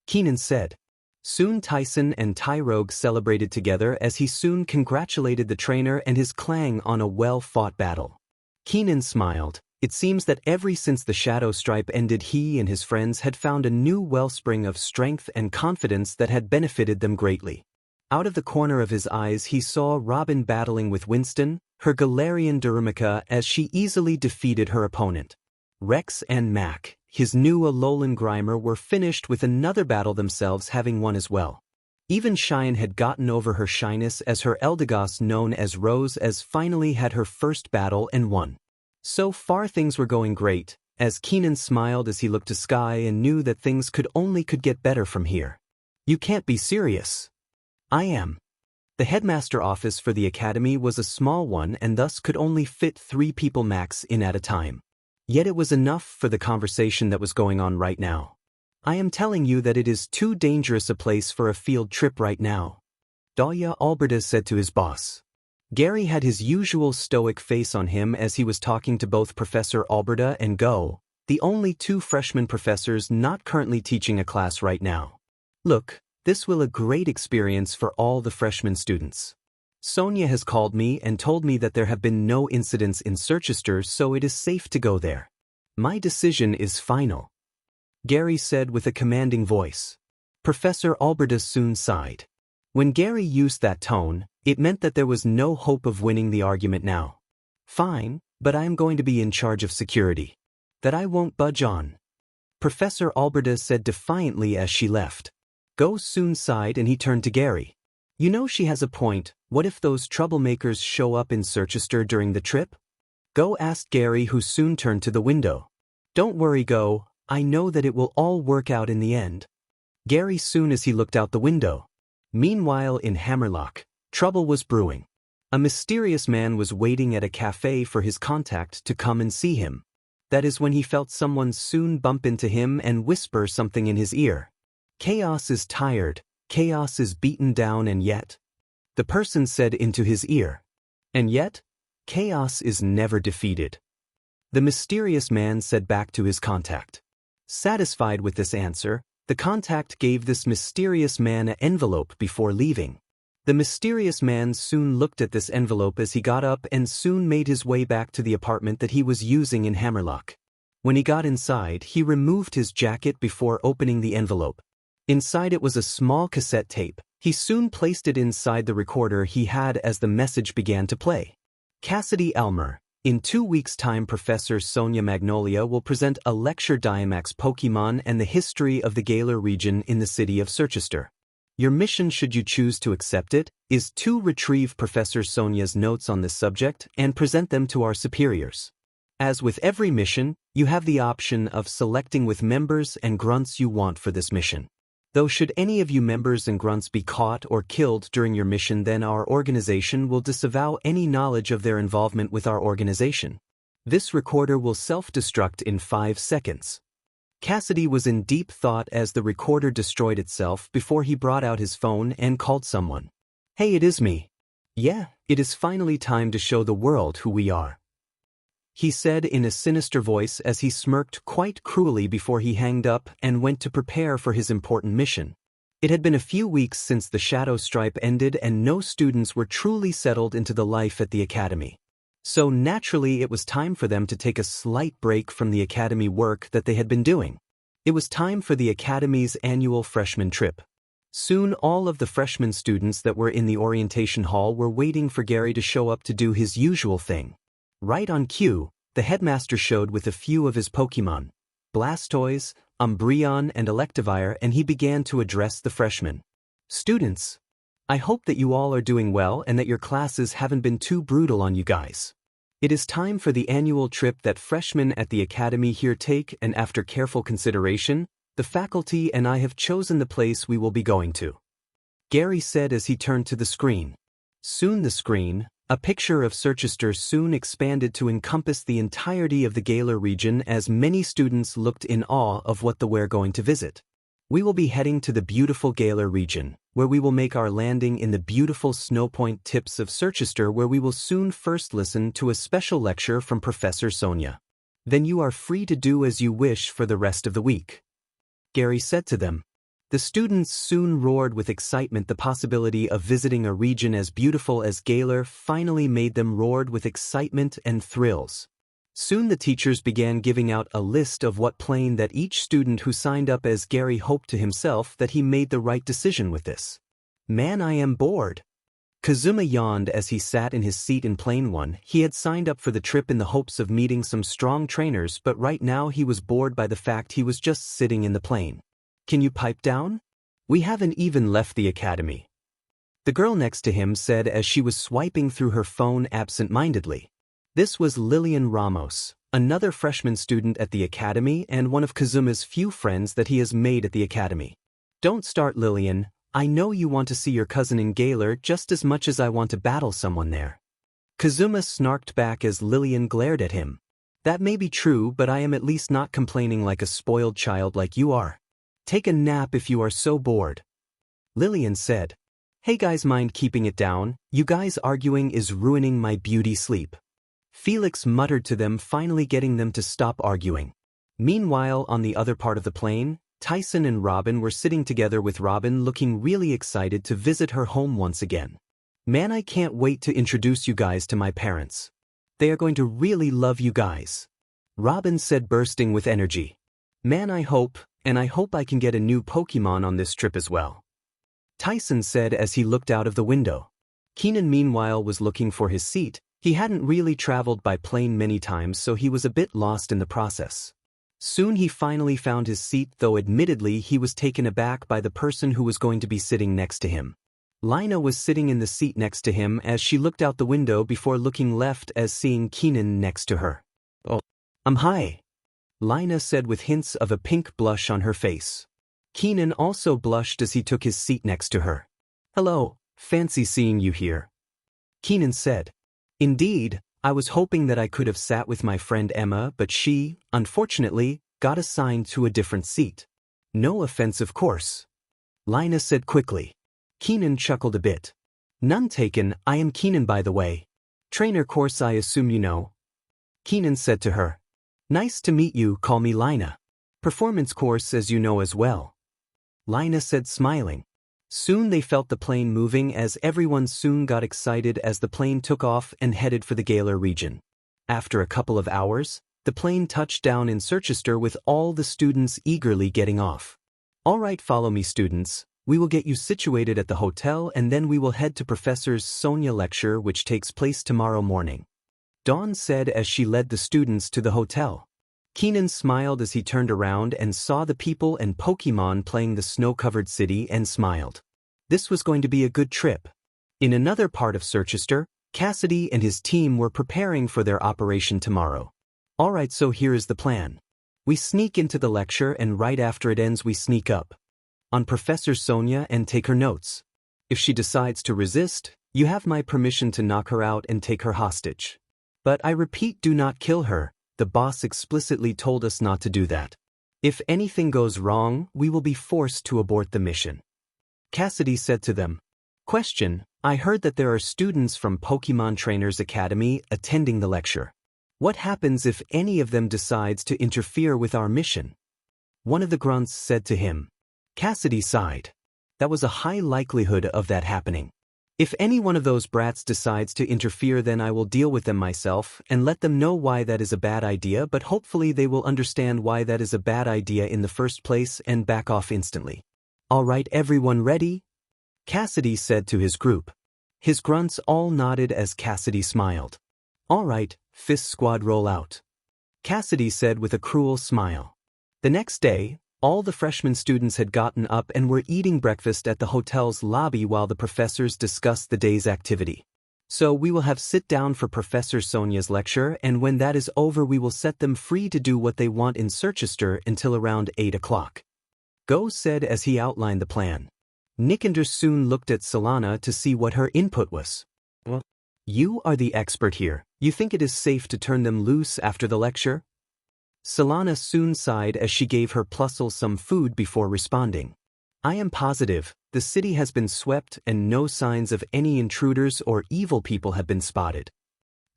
Keenan said. Soon Tyson and Tyrogue celebrated together as he soon congratulated the trainer and his Clang on a well-fought battle. Keenan smiled. It seems that ever since the Shadow Stripe ended, he and his friends had found a new wellspring of strength and confidence that had benefited them greatly. Out of the corner of his eyes he saw Robin battling with Winston, her Galarian Darumaka, as she easily defeated her opponent. Rex and Mac, his new Alolan Grimer, were finished with another battle themselves, having won as well. Even Cheyenne had gotten over her shyness as her Eldegoss, known as Rose, as finally had her first battle and won. So far things were going great, as Keenan smiled as he looked to Sky and knew that things could get better from here. You can't be serious. I am. The headmaster office for the academy was a small one and thus could only fit 3 people max in at a time. Yet it was enough for the conversation that was going on right now. I am telling you that it is too dangerous a place for a field trip right now, Dahlia Alberta said to his boss. Gary had his usual stoic face on him as he was talking to both Professor Alberta and Go, the only two freshman professors not currently teaching a class right now. Look, this will a great experience for all the freshman students. Sonia has called me and told me that there have been no incidents in Circhester, so it is safe to go there. My decision is final, Gary said with a commanding voice. Professor Alberta soon sighed. When Gary used that tone, it meant that there was no hope of winning the argument now. Fine, but I am going to be in charge of security. That I won't budge on, Professor Alberta said defiantly as she left. Go soon sighed and he turned to Gary. You know she has a point. What if those troublemakers show up in Circhester during the trip? Go asked Gary, who soon turned to the window. Don't worry, Go, I know that it will all work out in the end. Gary soon as he looked out the window. Meanwhile in Hammerlock, trouble was brewing. A mysterious man was waiting at a cafe for his contact to come and see him. That is when he felt someone soon bump into him and whisper something in his ear. Chaos is tired, chaos is beaten down, and yet, the person said into his ear. And yet, chaos is never defeated. The mysterious man said back to his contact. Satisfied with this answer, the contact gave this mysterious man an envelope before leaving. The mysterious man soon looked at this envelope as he got up and soon made his way back to the apartment that he was using in Hammerlock. When he got inside, he removed his jacket before opening the envelope. Inside it was a small cassette tape. He soon placed it inside the recorder he had as the message began to play. Cassidy Elmer, in 2 weeks' time Professor Sonia Magnolia will present a lecture Dynamax Pokemon and the history of the Galar region in the city of Circhester. Your mission, should you choose to accept it, is to retrieve Professor Sonia's notes on this subject and present them to our superiors. As with every mission, you have the option of selecting with members and grunts you want for this mission. Though should any of you members and grunts be caught or killed during your mission, then our organization will disavow any knowledge of their involvement with our organization. This recorder will self-destruct in 5 seconds. Cassidy was in deep thought as the recorder destroyed itself before he brought out his phone and called someone. Hey, it is me. Yeah, it is finally time to show the world who we are, he said in a sinister voice as he smirked quite cruelly before he hanged up and went to prepare for his important mission. It had been a few weeks since the shadow stripe ended and no students were truly settled into the life at the academy. So naturally it was time for them to take a slight break from the academy work that they had been doing. It was time for the academy's annual freshman trip. Soon all of the freshman students that were in the orientation hall were waiting for Gary to show up to do his usual thing. Right on cue, the headmaster showed with a few of his Pokemon, Blastoise, Umbreon, and Electivire, and he began to address the freshmen. Students, I hope that you all are doing well and that your classes haven't been too brutal on you guys. It is time for the annual trip that freshmen at the academy here take, and after careful consideration, the faculty and I have chosen the place we will be going to, Gary said as he turned to the screen. Soon the screen, a picture of Circhester, soon expanded to encompass the entirety of the Galar region as many students looked in awe of what we're going to visit. We will be heading to the beautiful Galar region, where we will make our landing in the beautiful Snowpoint tips of Circhester, where we will soon first listen to a special lecture from Professor Sonia. Then you are free to do as you wish for the rest of the week, Gary said to them. The students soon roared with excitement. The possibility of visiting a region as beautiful as Galar finally made them roared with excitement and thrills. Soon the teachers began giving out a list of what plane that each student who signed up, as Gary hoped to himself that he made the right decision with this. Man, I am bored. Kazuma yawned as he sat in his seat in plane 1. He had signed up for the trip in the hopes of meeting some strong trainers, but right now he was bored by the fact he was just sitting in the plane. Can you pipe down? We haven't even left the academy, the girl next to him said as she was swiping through her phone absent-mindedly. This was Lillian Ramos, another freshman student at the academy and one of Kazuma's few friends that he has made at the academy. Don't start, Lillian. I know you want to see your cousin in Galar just as much as I want to battle someone there. Kazuma snarked back as Lillian glared at him. That may be true, but I am at least not complaining like a spoiled child like you are. Take a nap if you are so bored, Lillian said. Hey guys, mind keeping it down? You guys arguing is ruining my beauty sleep. Felix muttered to them, finally getting them to stop arguing. Meanwhile, on the other part of the plane, Tyson and Robin were sitting together with Robin looking really excited to visit her home once again. Man, I can't wait to introduce you guys to my parents. They are going to really love you guys. Robin said, bursting with energy. Man, I hope I can get a new Pokemon on this trip as well. Tyson said as he looked out of the window. Keenan meanwhile was looking for his seat. He hadn't really traveled by plane many times, so he was a bit lost in the process. Soon he finally found his seat, though admittedly he was taken aback by the person who was going to be sitting next to him. Lina was sitting in the seat next to him as she looked out the window before looking left as seeing Keenan next to her. "Oh, hi," Lina said with hints of a pink blush on her face. Keenan also blushed as he took his seat next to her. "Hello, fancy seeing you here," Keenan said. "Indeed, I was hoping that I could have sat with my friend Emma, but she, unfortunately, got assigned to a different seat." "No offense, of course," Lina said quickly. Keenan chuckled a bit. "None taken. I am Keenan, by the way. Trainer course, I assume you know," Keenan said to her. "Nice to meet you, call me Lina. Performance course, as you know as well," Lina said, smiling. Soon they felt the plane moving as everyone soon got excited as the plane took off and headed for the Galar region. After a couple of hours, the plane touched down in Circhester with all the students eagerly getting off. "All right, follow me, students. We will get you situated at the hotel and then we will head to Professor Sonia lecture, which takes place tomorrow morning," Dawn said as she led the students to the hotel. Keenan smiled as he turned around and saw the people and Pokemon playing the snow-covered city and smiled. This was going to be a good trip. In another part of Circhester, Cassidy and his team were preparing for their operation tomorrow. "All right, so here is the plan. We sneak into the lecture and right after it ends we sneak up on Professor Sonia and take her notes. If she decides to resist, you have my permission to knock her out and take her hostage. But I repeat, do not kill her. The boss explicitly told us not to do that. If anything goes wrong, we will be forced to abort the mission," Cassidy said to them. Question: I heard that there are students from Pokemon Trainers Academy attending the lecture. What happens if any of them decides to interfere with our mission? One of the grunts said to him. Cassidy sighed. That was a high likelihood of that happening. If any one of those brats decides to interfere, then I will deal with them myself and let them know why that is a bad idea, but hopefully they will understand why that is a bad idea in the first place and back off instantly. All right, everyone ready? Cassidy said to his group. His grunts all nodded as Cassidy smiled. All right, fist squad, roll out, Cassidy said with a cruel smile. The next day, all the freshman students had gotten up and were eating breakfast at the hotel's lobby while the professors discussed the day's activity. So we will have sit down for Professor Sonia's lecture, and when that is over we will set them free to do what they want in Circhester until around 8 o'clock. Go said as he outlined the plan. Nicander soon looked at Solana to see what her input was. Well, you are the expert here. You think it is safe to turn them loose after the lecture? Solana soon sighed as she gave her Plusle some food before responding. I am positive, the city has been swept and no signs of any intruders or evil people have been spotted,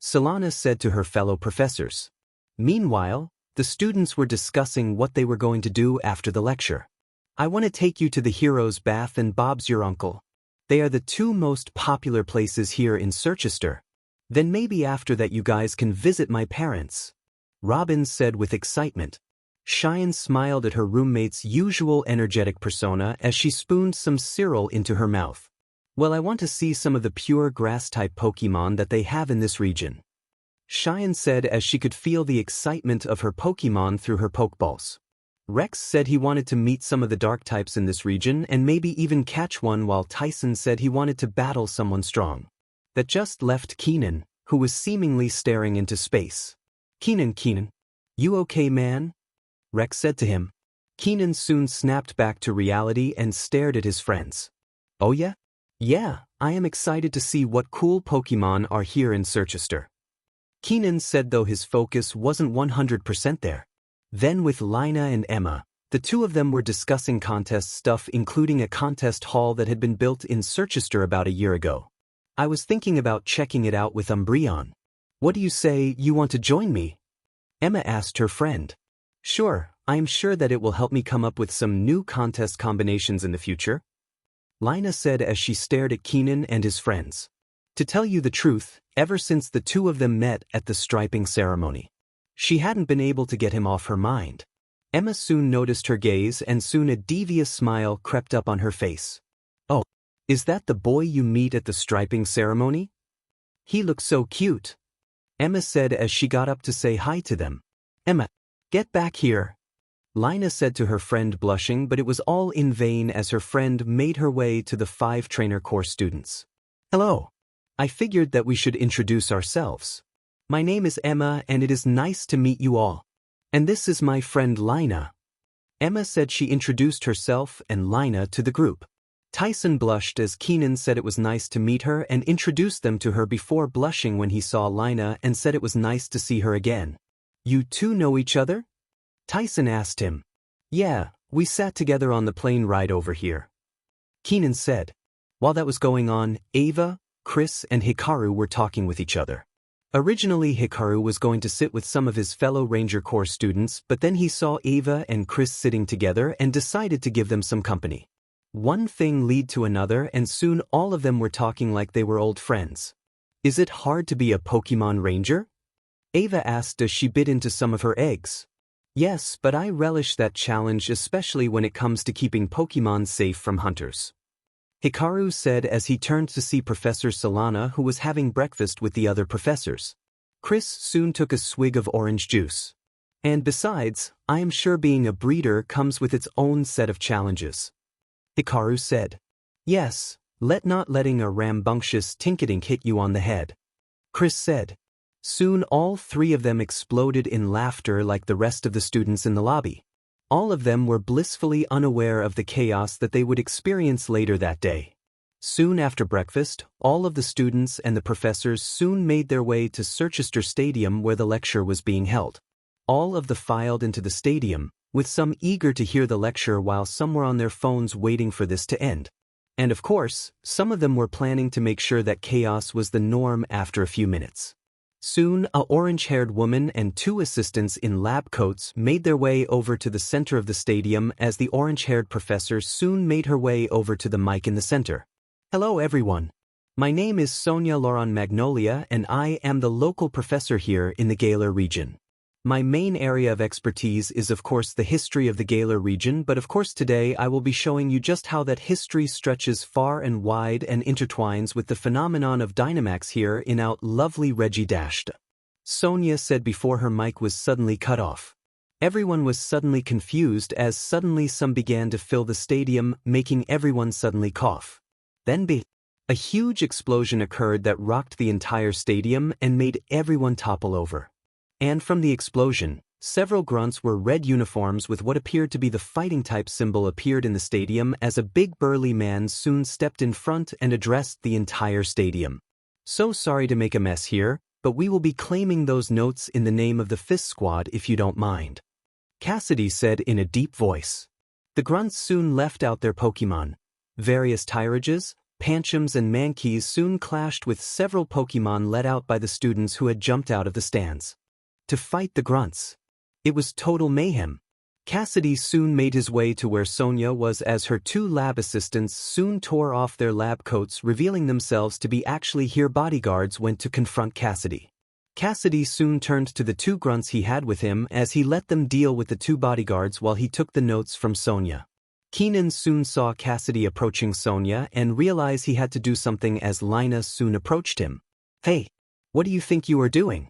Solana said to her fellow professors. Meanwhile, the students were discussing what they were going to do after the lecture. I want to take you to the Hero's Bath and Bob's Your Uncle. They are the two most popular places here in Circhester. Then maybe after that you guys can visit my parents, Robin said with excitement. Cheyenne smiled at her roommate's usual energetic persona as she spooned some cereal into her mouth. Well, I want to see some of the pure grass-type Pokemon that they have in this region, Cheyenne said as she could feel the excitement of her Pokemon through her Pokeballs. Rex said he wanted to meet some of the dark types in this region and maybe even catch one, while Tyson said he wanted to battle someone strong. That just left Keenan, who was seemingly staring into space. Keenan, you okay, man? Rex said to him. Keenan soon snapped back to reality and stared at his friends. Oh yeah? Yeah, I am excited to see what cool Pokemon are here in Circhester, Keenan said, though his focus wasn't 100% there. Then with Lina and Emma, The two of them were discussing contest stuff, including a contest hall that had been built in Circhester about a year ago. I was thinking about checking it out with Umbreon. What do you say, you want to join me? Emma asked her friend. Sure, I am sure that it will help me come up with some new contest combinations in the future, Lina said as she stared at Keenan and his friends. To tell you the truth, ever since the two of them met at the striping ceremony, she hadn't been able to get him off her mind. Emma soon noticed her gaze, and soon a devious smile crept up on her face. Oh, is that the boy you meet at the striping ceremony? He looks so cute, Emma said as she got up to say hi to them. Emma, get back here, Lina said to her friend, blushing, but it was all in vain as her friend made her way to the 5 trainer course students. Hello. I figured that we should introduce ourselves. My name is Emma and it is nice to meet you all. And this is my friend Lina. Emma said she introduced herself and Lina to the group. Tyson blushed as Keenan said it was nice to meet her and introduced them to her before blushing when he saw Lina and said it was nice to see her again. You two know each other? Tyson asked him. Yeah, we sat together on the plane ride over here, Keenan said. While that was going on, Ava, Chris and Hikaru were talking with each other. Originally Hikaru was going to sit with some of his fellow Ranger Corps students, but then he saw Ava and Chris sitting together and decided to give them some company. One thing led to another and soon all of them were talking like they were old friends. Is it hard to be a Pokemon Ranger? Ava asked as she bit into some of her eggs. Yes, but I relish that challenge, especially when it comes to keeping Pokemon safe from hunters, Hikaru said as he turned to see Professor Solana, who was having breakfast with the other professors. Chris soon took a swig of orange juice. And besides, I am sure being a breeder comes with its own set of challenges, Hikaru said. Yes, not letting a rambunctious Tinkadink hit you on the head, Chris said. Soon all 3 of them exploded in laughter like the rest of the students in the lobby. All of them were blissfully unaware of the chaos that they would experience later that day. Soon after breakfast, all of the students and the professors soon made their way to Circhester Stadium where the lecture was being held. All of them filed into the stadium, with some eager to hear the lecture while some were on their phones waiting for this to end. And of course, some of them were planning to make sure that chaos was the norm after a few minutes. Soon, a orange-haired woman and 2 assistants in lab coats made their way over to the center of the stadium as the orange-haired professor soon made her way over to the mic in the center. Hello everyone. My name is Sonia Lauron Magnolia and I am the local professor here in the Galar region. My main area of expertise is of course the history of the Galar region, but of course today I will be showing you just how that history stretches far and wide and intertwines with the phenomenon of Dynamax here in out lovely Reggie Dashed, Sonia said before her mic was suddenly cut off. Everyone was suddenly confused as suddenly some began to fill the stadium, making everyone suddenly cough. Then a huge explosion occurred that rocked the entire stadium and made everyone topple over. And from the explosion, several grunts were red uniforms with what appeared to be the fighting type symbol appeared in the stadium as a big burly man soon stepped in front and addressed the entire stadium. So sorry to make a mess here, but we will be claiming those notes in the name of the Fist Squad if you don't mind, Cassidy said in a deep voice. The grunts soon left out their Pokemon. Various Tyrages, Panchams and Mankeys soon clashed with several Pokemon let out by the students who had jumped out of the stands to fight the grunts. It was total mayhem. Cassidy soon made his way to where Sonia was as her 2 lab assistants soon tore off their lab coats, revealing themselves to be actually here bodyguards went to confront Cassidy. Cassidy soon turned to the 2 grunts he had with him as he let them deal with the 2 bodyguards while he took the notes from Sonia. Keenan soon saw Cassidy approaching Sonia and realized he had to do something as Lina soon approached him. Hey, what do you think you are doing?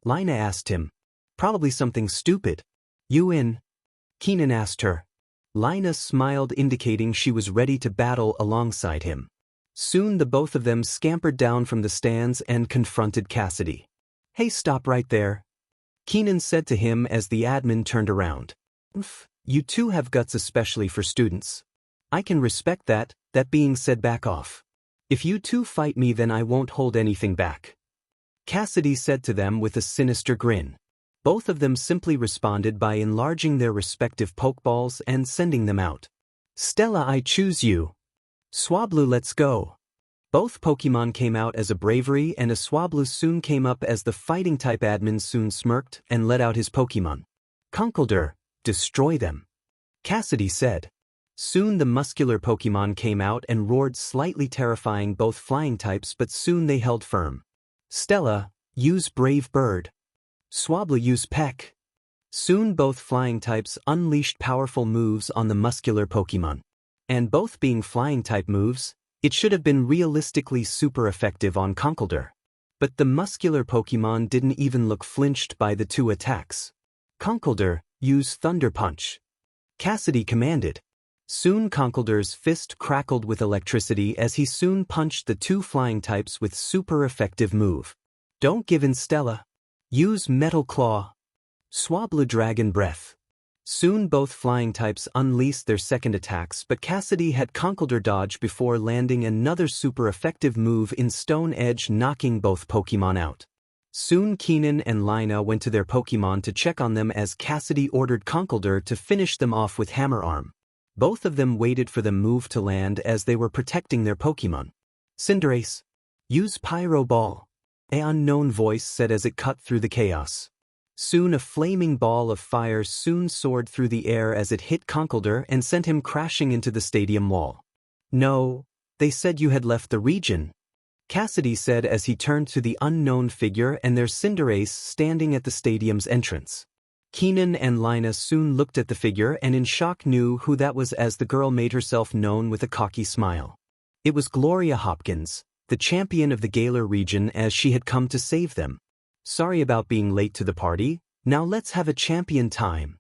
Lina asked him. Probably something stupid. You in? Keenan asked her. Lina smiled, indicating she was ready to battle alongside him. Soon the both of them scampered down from the stands and confronted Cassidy. Hey, stop right there, Keenan said to him as the admin turned around. You two have guts, especially for students. I can respect that. That being said, back off. If you two fight me, then I won't hold anything back, Cassidy said to them with a sinister grin. Both of them simply responded by enlarging their respective Pokeballs and sending them out. Stella, I choose you. Swablu, let's go. Both Pokemon came out as a Bravery, and a Swablu soon came up as the Fighting-type admin soon smirked and let out his Pokemon. Conkeldurr, destroy them. Cassidy said. Soon the muscular Pokemon came out and roared, slightly terrifying both flying types, but soon they held firm. Stella, use Brave Bird. Swablu, use Peck. Soon both flying types unleashed powerful moves on the muscular Pokemon. And both being flying-type moves, it should have been realistically super effective on Conkeldurr. But the muscular Pokemon didn't even look flinched by the two attacks. Conkeldurr, use Thunder Punch. Cassidy commanded. Soon Conkeldurr's fist crackled with electricity as he soon punched the two flying types with super effective move. Don't give in, Stella. Use Metal Claw. Swablu, Dragon Breath. Soon both flying types unleashed their second attacks, but Cassidy had Conkeldurr dodge before landing another super effective move in Stone Edge, knocking both Pokemon out. Soon Keenan and Lina went to their Pokemon to check on them as Cassidy ordered Conkeldurr to finish them off with Hammer Arm. Both of them waited for the move to land as they were protecting their Pokemon. Cinderace, use Pyro Ball. An unknown voice said as it cut through the chaos. Soon a flaming ball of fire soon soared through the air as it hit Conkeldurr and sent him crashing into the stadium wall. No, they said you had left the region. Cassidy said as he turned to the unknown figure and their Cinderace standing at the stadium's entrance. Keenan and Lina soon looked at the figure and in shock knew who that was as the girl made herself known with a cocky smile. It was Gloria Hopkins, the champion of the Galar region, as she had come to save them. Sorry about being late to the party, now let's have a champion time.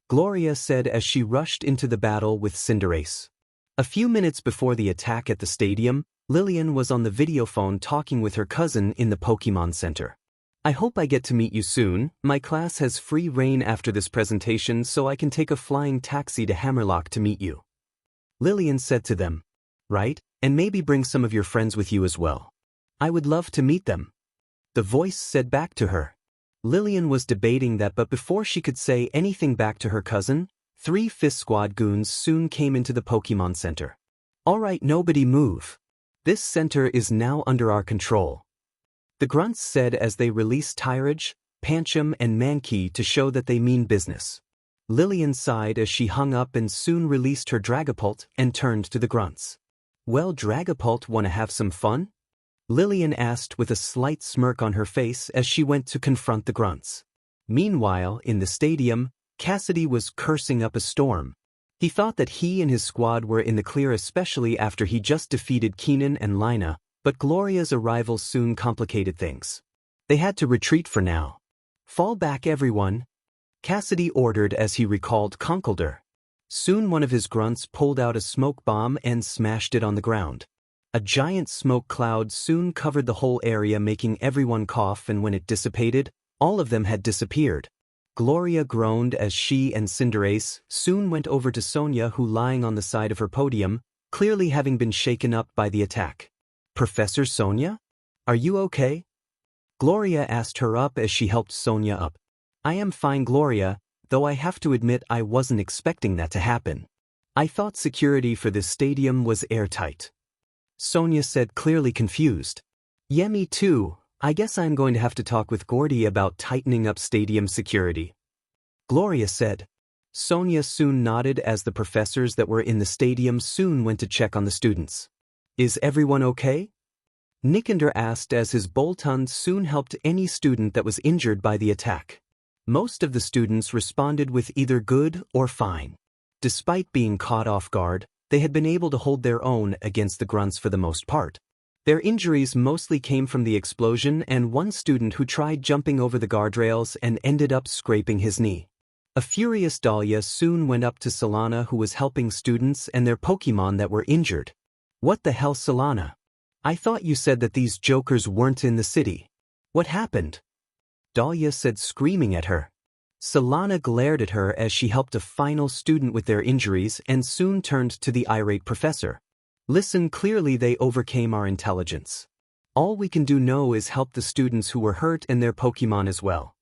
Gloria said as she rushed into the battle with Cinderace. A few minutes before the attack at the stadium, Lillian was on the video phone talking with her cousin in the Pokemon Center. I hope I get to meet you soon. My class has free reign after this presentation, so I can take a flying taxi to Hammerlock to meet you. Lillian said to them. Right, and maybe bring some of your friends with you as well. I would love to meet them. The voice said back to her. Lillian was debating that, but before she could say anything back to her cousin, 3 Fist Squad goons soon came into the Pokemon Center. Alright, nobody move. This center is now under our control. The grunts said as they released Tyrage, Pancham and Mankey to show that they mean business. Lillian sighed as she hung up and soon released her Dragapult and turned to the grunts. Well, Dragapult, wanna have some fun? Lillian asked with a slight smirk on her face as she went to confront the grunts. Meanwhile, in the stadium, Cassidy was cursing up a storm. He thought that he and his squad were in the clear, especially after he just defeated Keenan and Lina, but Gloria's arrival soon complicated things. They had to retreat for now. Fall back, everyone, Cassidy ordered as he recalled Conkeldurr. Soon one of his grunts pulled out a smoke bomb and smashed it on the ground. A giant smoke cloud soon covered the whole area, making everyone cough, and when it dissipated, all of them had disappeared. Gloria groaned as she and Cinderace soon went over to Sonia, who lying on the side of her podium, clearly having been shaken up by the attack. Professor Sonia? Are you okay? Gloria asked her up as she helped Sonia up. I am fine, Gloria, though I have to admit I wasn't expecting that to happen. I thought security for this stadium was airtight. Sonia said, clearly confused. Yeah, me too. I guess I'm going to have to talk with Gordy about tightening up stadium security. Gloria said. Sonia soon nodded as the professors that were in the stadium soon went to check on the students. Is everyone okay? Nikander asked as his Boltund soon helped any student that was injured by the attack. Most of the students responded with either good or fine. Despite being caught off guard, they had been able to hold their own against the grunts for the most part. Their injuries mostly came from the explosion and one student who tried jumping over the guardrails and ended up scraping his knee. A furious Dahlia soon went up to Solana, who was helping students and their Pokemon that were injured. What the hell, Solana? I thought you said that these jokers weren't in the city. What happened? Dahlia said, screaming at her. Solana glared at her as she helped a final student with their injuries and soon turned to the irate professor. Listen, clearly they overcame our intelligence. All we can do now is help the students who were hurt and their Pokemon as well.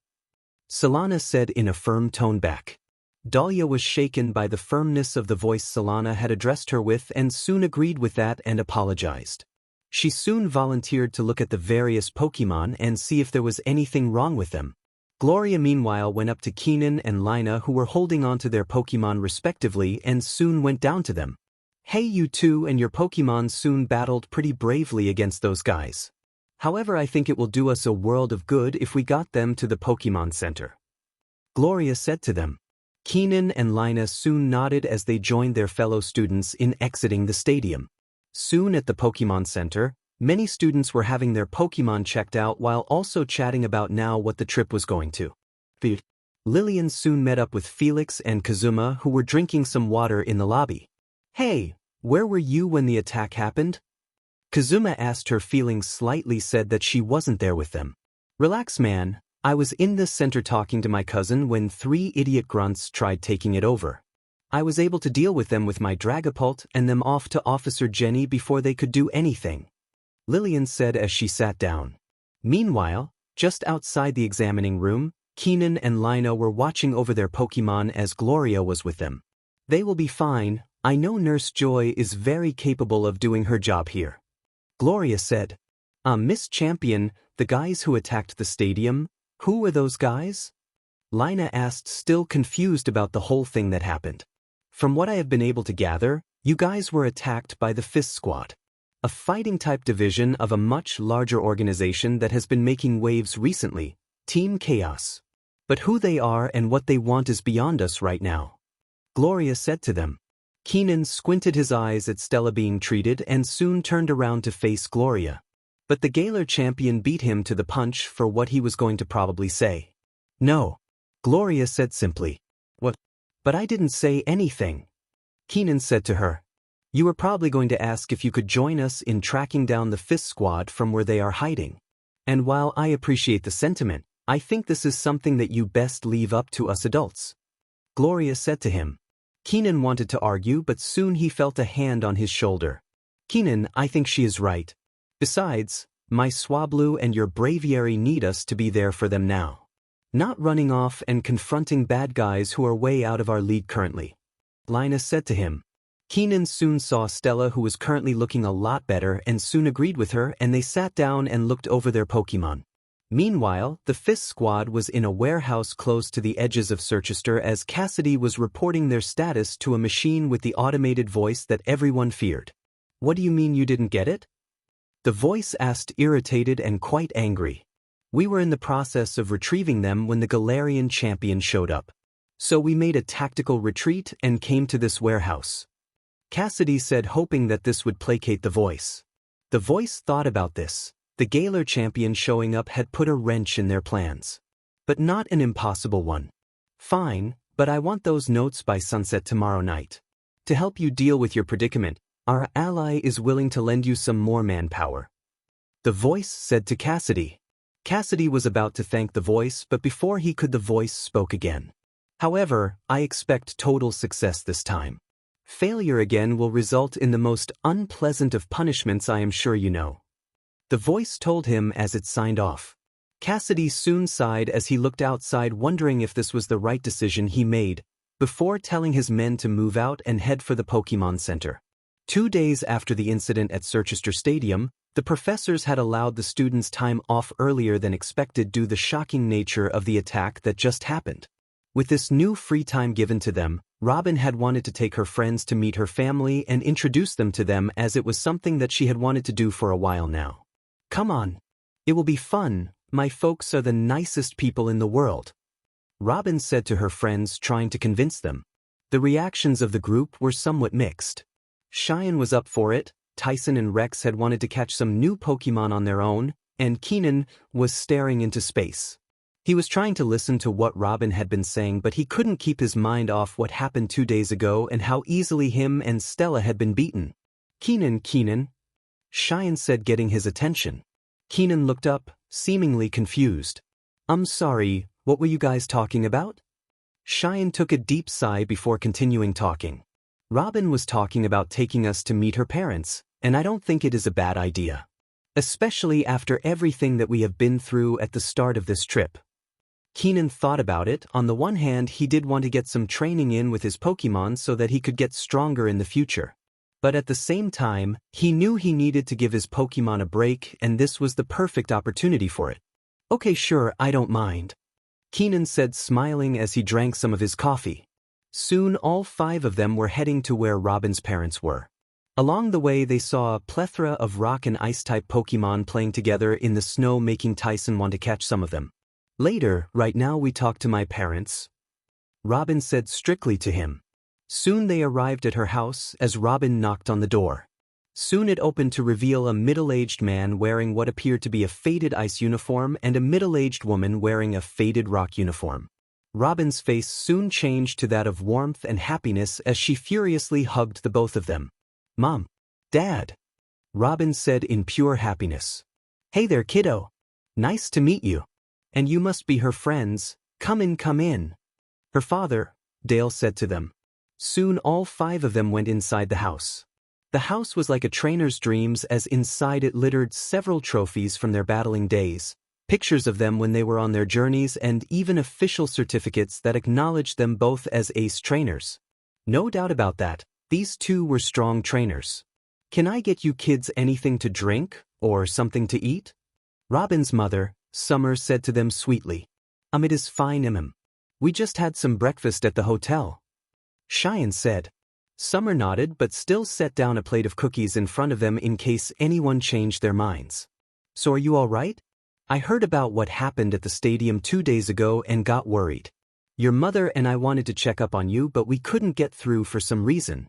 Solana said in a firm tone back. Dahlia was shaken by the firmness of the voice Solana had addressed her with and soon agreed with that and apologized. She soon volunteered to look at the various Pokemon and see if there was anything wrong with them. Gloria meanwhile went up to Keenan and Lina, who were holding on to their Pokemon respectively, and soon went down to them. "Hey, you two and your Pokemon soon battled pretty bravely against those guys. However, I think it will do us a world of good if we got them to the Pokemon Center," Gloria said to them. Keenan and Lina soon nodded as they joined their fellow students in exiting the stadium. Soon at the Pokemon Center, many students were having their Pokemon checked out while also chatting about now what the trip was going to be. Lillian soon met up with Felix and Kazuma, who were drinking some water in the lobby. "Hey, where were you when the attack happened?" Kazuma asked her, feeling slightly sad that she wasn't there with them. "Relax, man. I was in the center talking to my cousin when 3 idiot grunts tried taking it over. I was able to deal with them with my Dragapult and them off to Officer Jenny before they could do anything," Lillian said as she sat down. Meanwhile, just outside the examining room, Keenan and Lina were watching over their Pokemon as Gloria was with them. "They will be fine. I know Nurse Joy is very capable of doing her job here," Gloria said. Miss Champion, the guys who attacked the stadium, who were those guys?" Lina asked, still confused about the whole thing that happened. "From what I have been able to gather, you guys were attacked by the Fist Squad, a fighting-type division of a much larger organization that has been making waves recently, Team Chaos. But who they are and what they want is beyond us right now," Gloria said to them. Keenan squinted his eyes at Stella being treated and soon turned around to face Gloria. But the Galar champion beat him to the punch for what he was going to probably say. "No," Gloria said simply. "What? But I didn't say anything," Keenan said to her. "You were probably going to ask if you could join us in tracking down the Fist Squad from where they are hiding. And while I appreciate the sentiment, I think this is something that you best leave up to us adults," Gloria said to him. Keenan wanted to argue, but soon he felt a hand on his shoulder. "Keenan, I think she is right. Besides, my Swablu and your Braviary need us to be there for them now. Not running off and confronting bad guys who are way out of our league currently," Lina said to him. Keenan soon saw Stella, who was currently looking a lot better, and soon agreed with her, and they sat down and looked over their Pokemon. Meanwhile, the Fist Squad was in a warehouse close to the edges of Circhester as Cassidy was reporting their status to a machine with the automated voice that everyone feared. "What do you mean you didn't get it?" the voice asked, irritated and quite angry. "We were in the process of retrieving them when the Galarian champion showed up. So we made a tactical retreat and came to this warehouse," Cassidy said, hoping that this would placate the voice. The voice thought about this. The Galar champion showing up had put a wrench in their plans. But not an impossible one. "Fine, but I want those notes by sunset tomorrow night. To help you deal with your predicament, our ally is willing to lend you some more manpower," the voice said to Cassidy. Cassidy was about to thank the voice, but before he could, the voice spoke again. "However, I expect total success this time. Failure again will result in the most unpleasant of punishments, I am sure you know," the voice told him as it signed off. Cassidy soon sighed as he looked outside, wondering if this was the right decision he made, before telling his men to move out and head for the Pokemon Center. 2 days after the incident at Circhester Stadium, the professors had allowed the students time off earlier than expected due to the shocking nature of the attack that just happened. With this new free time given to them, Robin had wanted to take her friends to meet her family and introduce them to them, as it was something that she had wanted to do for a while now. "Come on. It will be fun. My folks are the nicest people in the world," Robin said to her friends, trying to convince them. The reactions of the group were somewhat mixed. Cheyenne was up for it, Tyson and Rex had wanted to catch some new Pokemon on their own, and Keenan was staring into space. He was trying to listen to what Robin had been saying, but he couldn't keep his mind off what happened 2 days ago and how easily him and Stella had been beaten. Keenan, Cheyenne said, getting his attention. Keenan looked up, seemingly confused. "I'm sorry, what were you guys talking about?" Cheyenne took a deep sigh before continuing talking. "Robin was talking about taking us to meet her parents, and I don't think it is a bad idea. Especially after everything that we have been through at the start of this trip." Keenan thought about it. On the one hand, he did want to get some training in with his Pokemon so that he could get stronger in the future. But at the same time, he knew he needed to give his Pokemon a break, and this was the perfect opportunity for it. Okay, sure, I don't mind, Keenan said, smiling as he drank some of his coffee. Soon all 5 of them were heading to where Robin's parents were. Along the way they saw a plethora of rock and ice-type Pokemon playing together in the snow, making Tyson want to catch some of them. Later, right now we talk to my parents, Robin said strictly to him. Soon they arrived at her house as Robin knocked on the door. Soon it opened to reveal a middle-aged man wearing what appeared to be a faded ice uniform and a middle-aged woman wearing a faded rock uniform. Robin's face soon changed to that of warmth and happiness as she furiously hugged the both of them. Mom, Dad, Robin said in pure happiness. Hey there, kiddo. Nice to meet you. And you must be her friends. Come in, come in. Her father, Dale said to them. Soon all 5 of them went inside the house. The house was like a trainer's dreams, as inside it littered several trophies from their battling days, pictures of them when they were on their journeys, and even official certificates that acknowledged them both as ace trainers. No doubt about that, these 2 were strong trainers. Can I get you kids anything to drink, or something to eat? Robin's mother, Summer, said to them sweetly. It is fine, We just had some breakfast at the hotel. Cheyenne said. Summer nodded but still set down a plate of cookies in front of them in case anyone changed their minds. So are you all right? I heard about what happened at the stadium 2 days ago and got worried. Your mother and I wanted to check up on you, but we couldn't get through for some reason,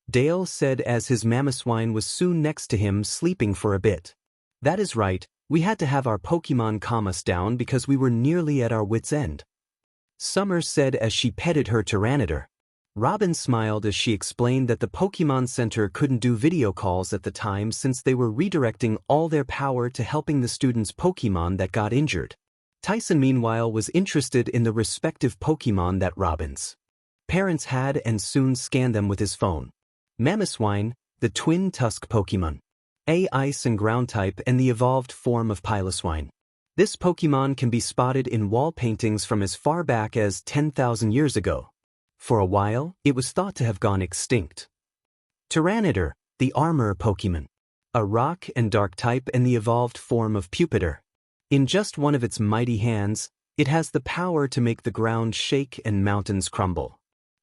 Dale said as his Mamoswine was soon next to him, sleeping for a bit. That is right, we had to have our Pokemon calm us down because we were nearly at our wits' end, Summer said as she petted her Tyranitar. Robin smiled as she explained that the Pokemon Center couldn't do video calls at the time since they were redirecting all their power to helping the students' Pokemon that got injured. Tyson meanwhile was interested in the respective Pokemon that Robin's parents had and soon scanned them with his phone. Mamoswine, the twin tusk Pokemon. A ice and ground type and the evolved form of Piloswine. This Pokemon can be spotted in wall paintings from as far back as 10,000 years ago. For a while, it was thought to have gone extinct. Tyranitar, the armor Pokemon. A rock and dark type and the evolved form of Pupitar. In just one of its mighty hands, it has the power to make the ground shake and mountains crumble.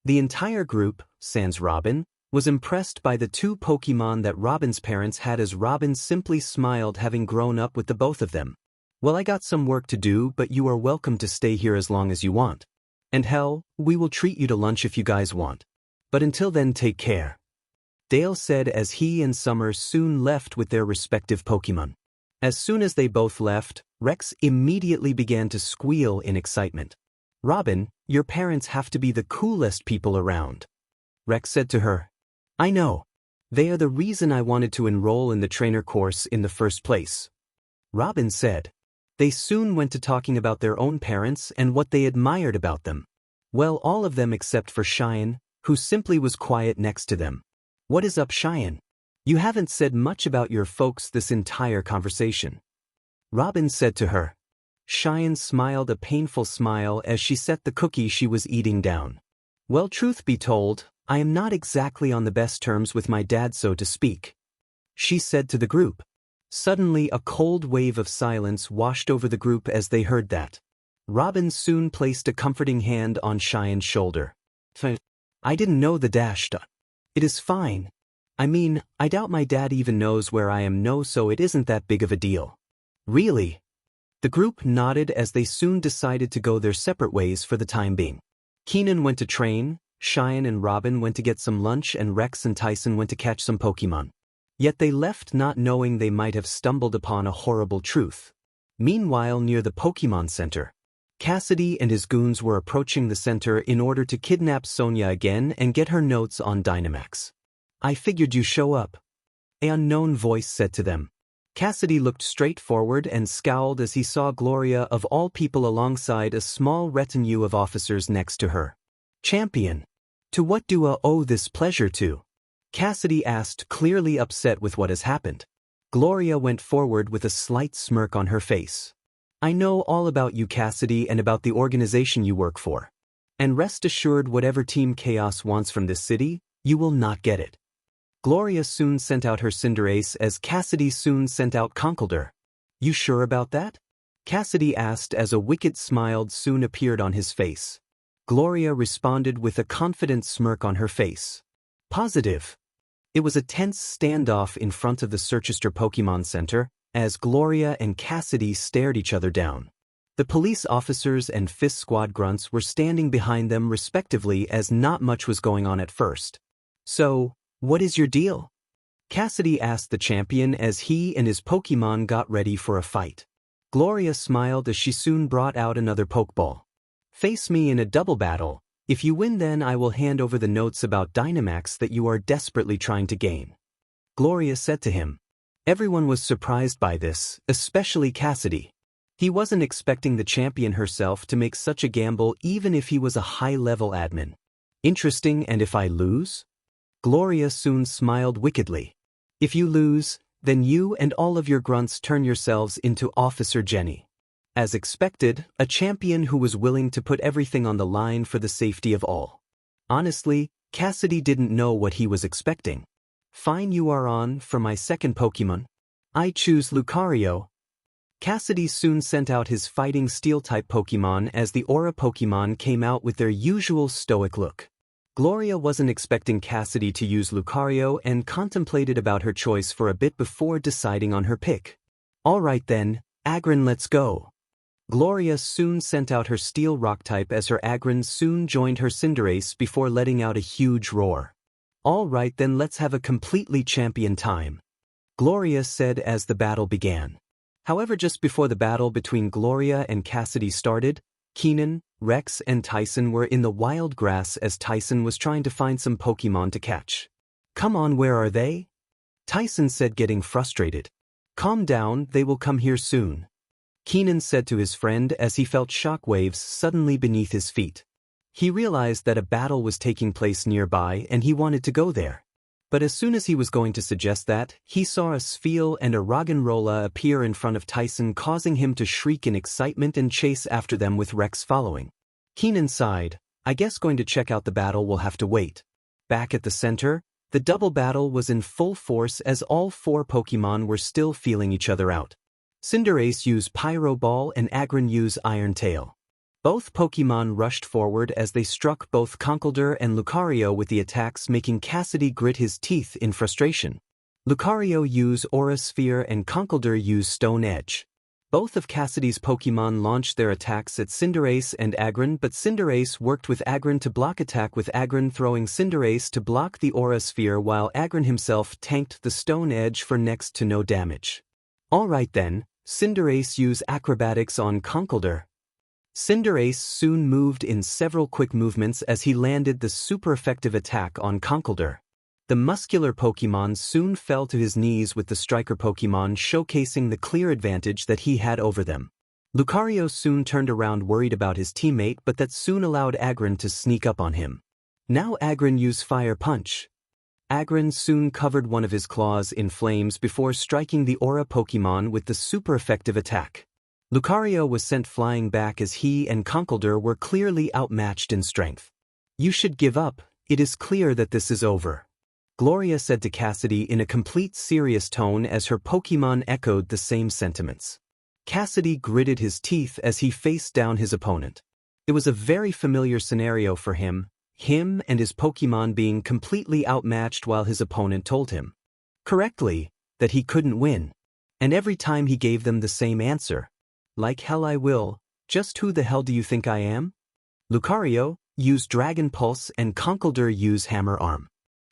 The entire group, sans Robin, was impressed by the 2 Pokemon that Robin's parents had, as Robin simply smiled, having grown up with the both of them. Well, I got some work to do, but you are welcome to stay here as long as you want. And hell, we will treat you to lunch if you guys want. But until then, take care, Dale said as he and Summer soon left with their respective Pokemon. As soon as they both left, Rex immediately began to squeal in excitement. Robin, your parents have to be the coolest people around, Rex said to her. I know. They are the reason I wanted to enroll in the trainer course in the first place, Robin said. They soon went to talking about their own parents and what they admired about them. Well, all of them except for Cheyenne, who simply was quiet next to them. What is up, Cheyenne? You haven't said much about your folks this entire conversation, Robin said to her. Cheyenne smiled a painful smile as she set the cookie she was eating down. Well, truth be told, I am not exactly on the best terms with my dad, so to speak, she said to the group. Suddenly a cold wave of silence washed over the group as they heard that. Robin soon placed a comforting hand on Cheyenne's shoulder. I didn't know the dash. It is fine. I mean, I doubt my dad even knows where I am, so it isn't that big of a deal. Really? The group nodded as they soon decided to go their separate ways for the time being. Keenan went to train, Cheyenne and Robin went to get some lunch, and Rex and Tyson went to catch some Pokemon. Yet they left not knowing they might have stumbled upon a horrible truth. Meanwhile, near the Pokemon Center, Cassidy and his goons were approaching the center in order to kidnap Sonia again and get her notes on Dynamax. I figured you show up, an unknown voice said to them. Cassidy looked straight forward and scowled as he saw Gloria of all people alongside a small retinue of officers next to her. Champion, to what do I owe this pleasure to? Cassidy asked, clearly upset with what has happened. Gloria went forward with a slight smirk on her face. I know all about you, Cassidy, and about the organization you work for. And rest assured, whatever Team Chaos wants from this city, you will not get it. Gloria soon sent out her Cinderace as Cassidy soon sent out Conkeldurr. You sure about that? Cassidy asked as a wicked smile soon appeared on his face. Gloria responded with a confident smirk on her face. Positive. It was a tense standoff in front of the Circhester Pokemon Center as Gloria and Cassidy stared each other down. The police officers and Fist Squad grunts were standing behind them respectively as not much was going on at first. So, what is your deal? Cassidy asked the champion as he and his Pokemon got ready for a fight. Gloria smiled as she soon brought out another Pokeball. Face me in a double battle. If you win, then I will hand over the notes about Dynamax that you are desperately trying to gain. Gloria said to him. Everyone was surprised by this, especially Cassidy. He wasn't expecting the champion herself to make such a gamble even if he was a high-level admin. Interesting, and if I lose? Gloria soon smiled wickedly. If you lose, then you and all of your grunts turn yourselves into Officer Jenny. As expected, a champion who was willing to put everything on the line for the safety of all. Honestly, Cassidy didn't know what he was expecting. Fine, you are on for my second Pokemon. I choose Lucario. Cassidy soon sent out his fighting Steel-type Pokemon as the Aura Pokemon came out with their usual stoic look. Gloria wasn't expecting Cassidy to use Lucario and contemplated about her choice for a bit before deciding on her pick. Alright then, Agron, let's go. Gloria soon sent out her Steel Rock-type as her Agron soon joined her Cinderace before letting out a huge roar. Alright then, let's have a completely champion time, Gloria said as the battle began. However, just before the battle between Gloria and Cassidy started, Keenan, Rex and Tyson were in the wild grass as Tyson was trying to find some Pokemon to catch. Come on, where are they? Tyson said, getting frustrated. Calm down, they will come here soon, Keenan said to his friend as he felt shockwaves suddenly beneath his feet. He realized that a battle was taking place nearby and he wanted to go there. But as soon as he was going to suggest that, he saw a Spheal and a Roggenrola appear in front of Tyson, causing him to shriek in excitement and chase after them with Rex following. Keenan sighed. I guess going to check out the battle will have to wait. Back at the center, the double battle was in full force as all four Pokemon were still feeling each other out. Cinderace used Pyro Ball and Agron used Iron Tail. Both Pokemon rushed forward as they struck both Conkeldurr and Lucario with the attacks, making Cassidy grit his teeth in frustration. Lucario used Aura Sphere and Conkeldurr used Stone Edge. Both of Cassidy's Pokemon launched their attacks at Cinderace and Agron, but Cinderace worked with Agron to block attack, with Agron throwing Cinderace to block the Aura Sphere while Agron himself tanked the Stone Edge for next to no damage. Alright then, Cinderace used Acrobatics on Conkeldurr. Cinderace soon moved in several quick movements as he landed the super effective attack on Conkeldurr. The muscular Pokemon soon fell to his knees with the Striker Pokemon showcasing the clear advantage that he had over them. Lucario soon turned around worried about his teammate, but that soon allowed Agron to sneak up on him. Now Agron used Fire Punch. Agron soon covered one of his claws in flames before striking the Aura Pokemon with the super effective attack. Lucario was sent flying back as he and Conkeldurr were clearly outmatched in strength. You should give up, it is clear that this is over, Gloria said to Cassidy in a complete serious tone as her Pokemon echoed the same sentiments. Cassidy gritted his teeth as he faced down his opponent. It was a very familiar scenario for him and his Pokemon being completely outmatched while his opponent told him, correctly, that he couldn't win. And every time he gave them the same answer. Like hell I will, just who the hell do you think I am? Lucario used Dragon Pulse and Conkeldurr used Hammer Arm.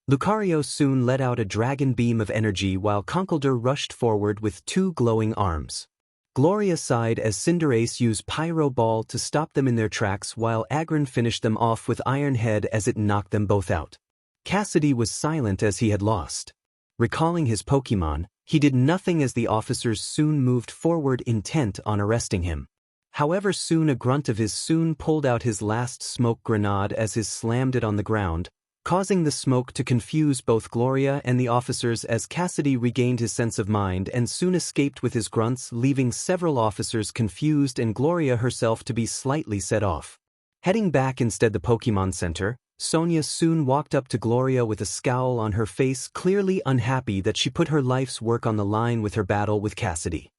Lucario soon let out a dragon beam of energy while Conkeldurr rushed forward with two glowing arms. Gloria sighed as Cinderace used Pyro Ball to stop them in their tracks while Agron finished them off with Iron Head as it knocked them both out. Cassidy was silent as he had lost. Recalling his Pokemon, he did nothing as the officers soon moved forward intent on arresting him. However, soon a grunt of his soon pulled out his last smoke grenade as his slammed it on the ground, causing the smoke to confuse both Gloria and the officers as Cassidy regained his sense of mind and soon escaped with his grunts, leaving several officers confused and Gloria herself to be slightly set off. Heading back instead the Pokemon Center, Sonia soon walked up to Gloria with a scowl on her face, clearly unhappy that she put her life's work on the line with her battle with Cassidy.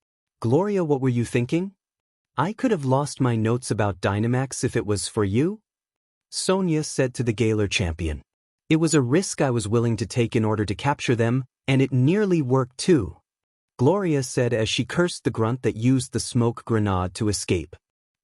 "Gloria, what were you thinking? I could have lost my notes about Dynamax if it was for you," Sonia said to the Galar champion. "It was a risk I was willing to take in order to capture them, and it nearly worked too," Gloria said as she cursed the grunt that used the smoke grenade to escape.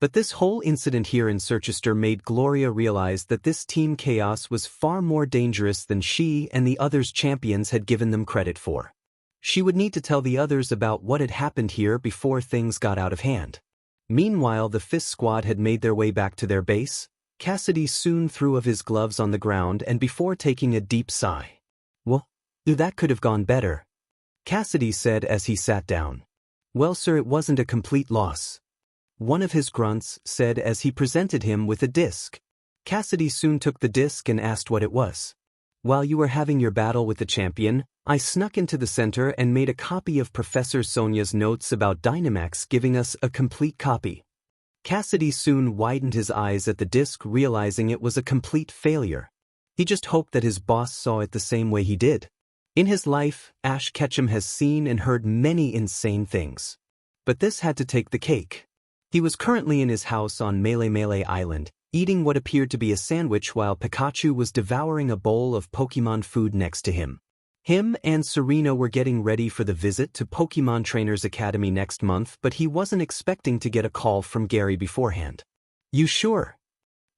But this whole incident here in Circhester made Gloria realize that this Team Chaos was far more dangerous than she and the others' champions had given them credit for. She would need to tell the others about what had happened here before things got out of hand. Meanwhile, the Fist Squad had made their way back to their base. Cassidy soon threw off his gloves on the ground and before taking a deep sigh. "Well, that could have gone better," Cassidy said as he sat down. "Well, sir, it wasn't a complete loss," one of his grunts said as he presented him with a disc. Cassidy soon took the disc and asked what it was. "While you were having your battle with the champion, I snuck into the center and made a copy of Professor Sonia's notes about Dynamax, giving us a complete copy." Cassidy soon widened his eyes at the disc, realizing it was a complete failure. He just hoped that his boss saw it the same way he did. In his life, Ash Ketchum has seen and heard many insane things. But this had to take the cake. He was currently in his house on Melee Island, eating what appeared to be a sandwich while Pikachu was devouring a bowl of Pokemon food next to him. Him and Serena were getting ready for the visit to Pokemon Trainers Academy next month, but he wasn't expecting to get a call from Gary beforehand. "You sure?"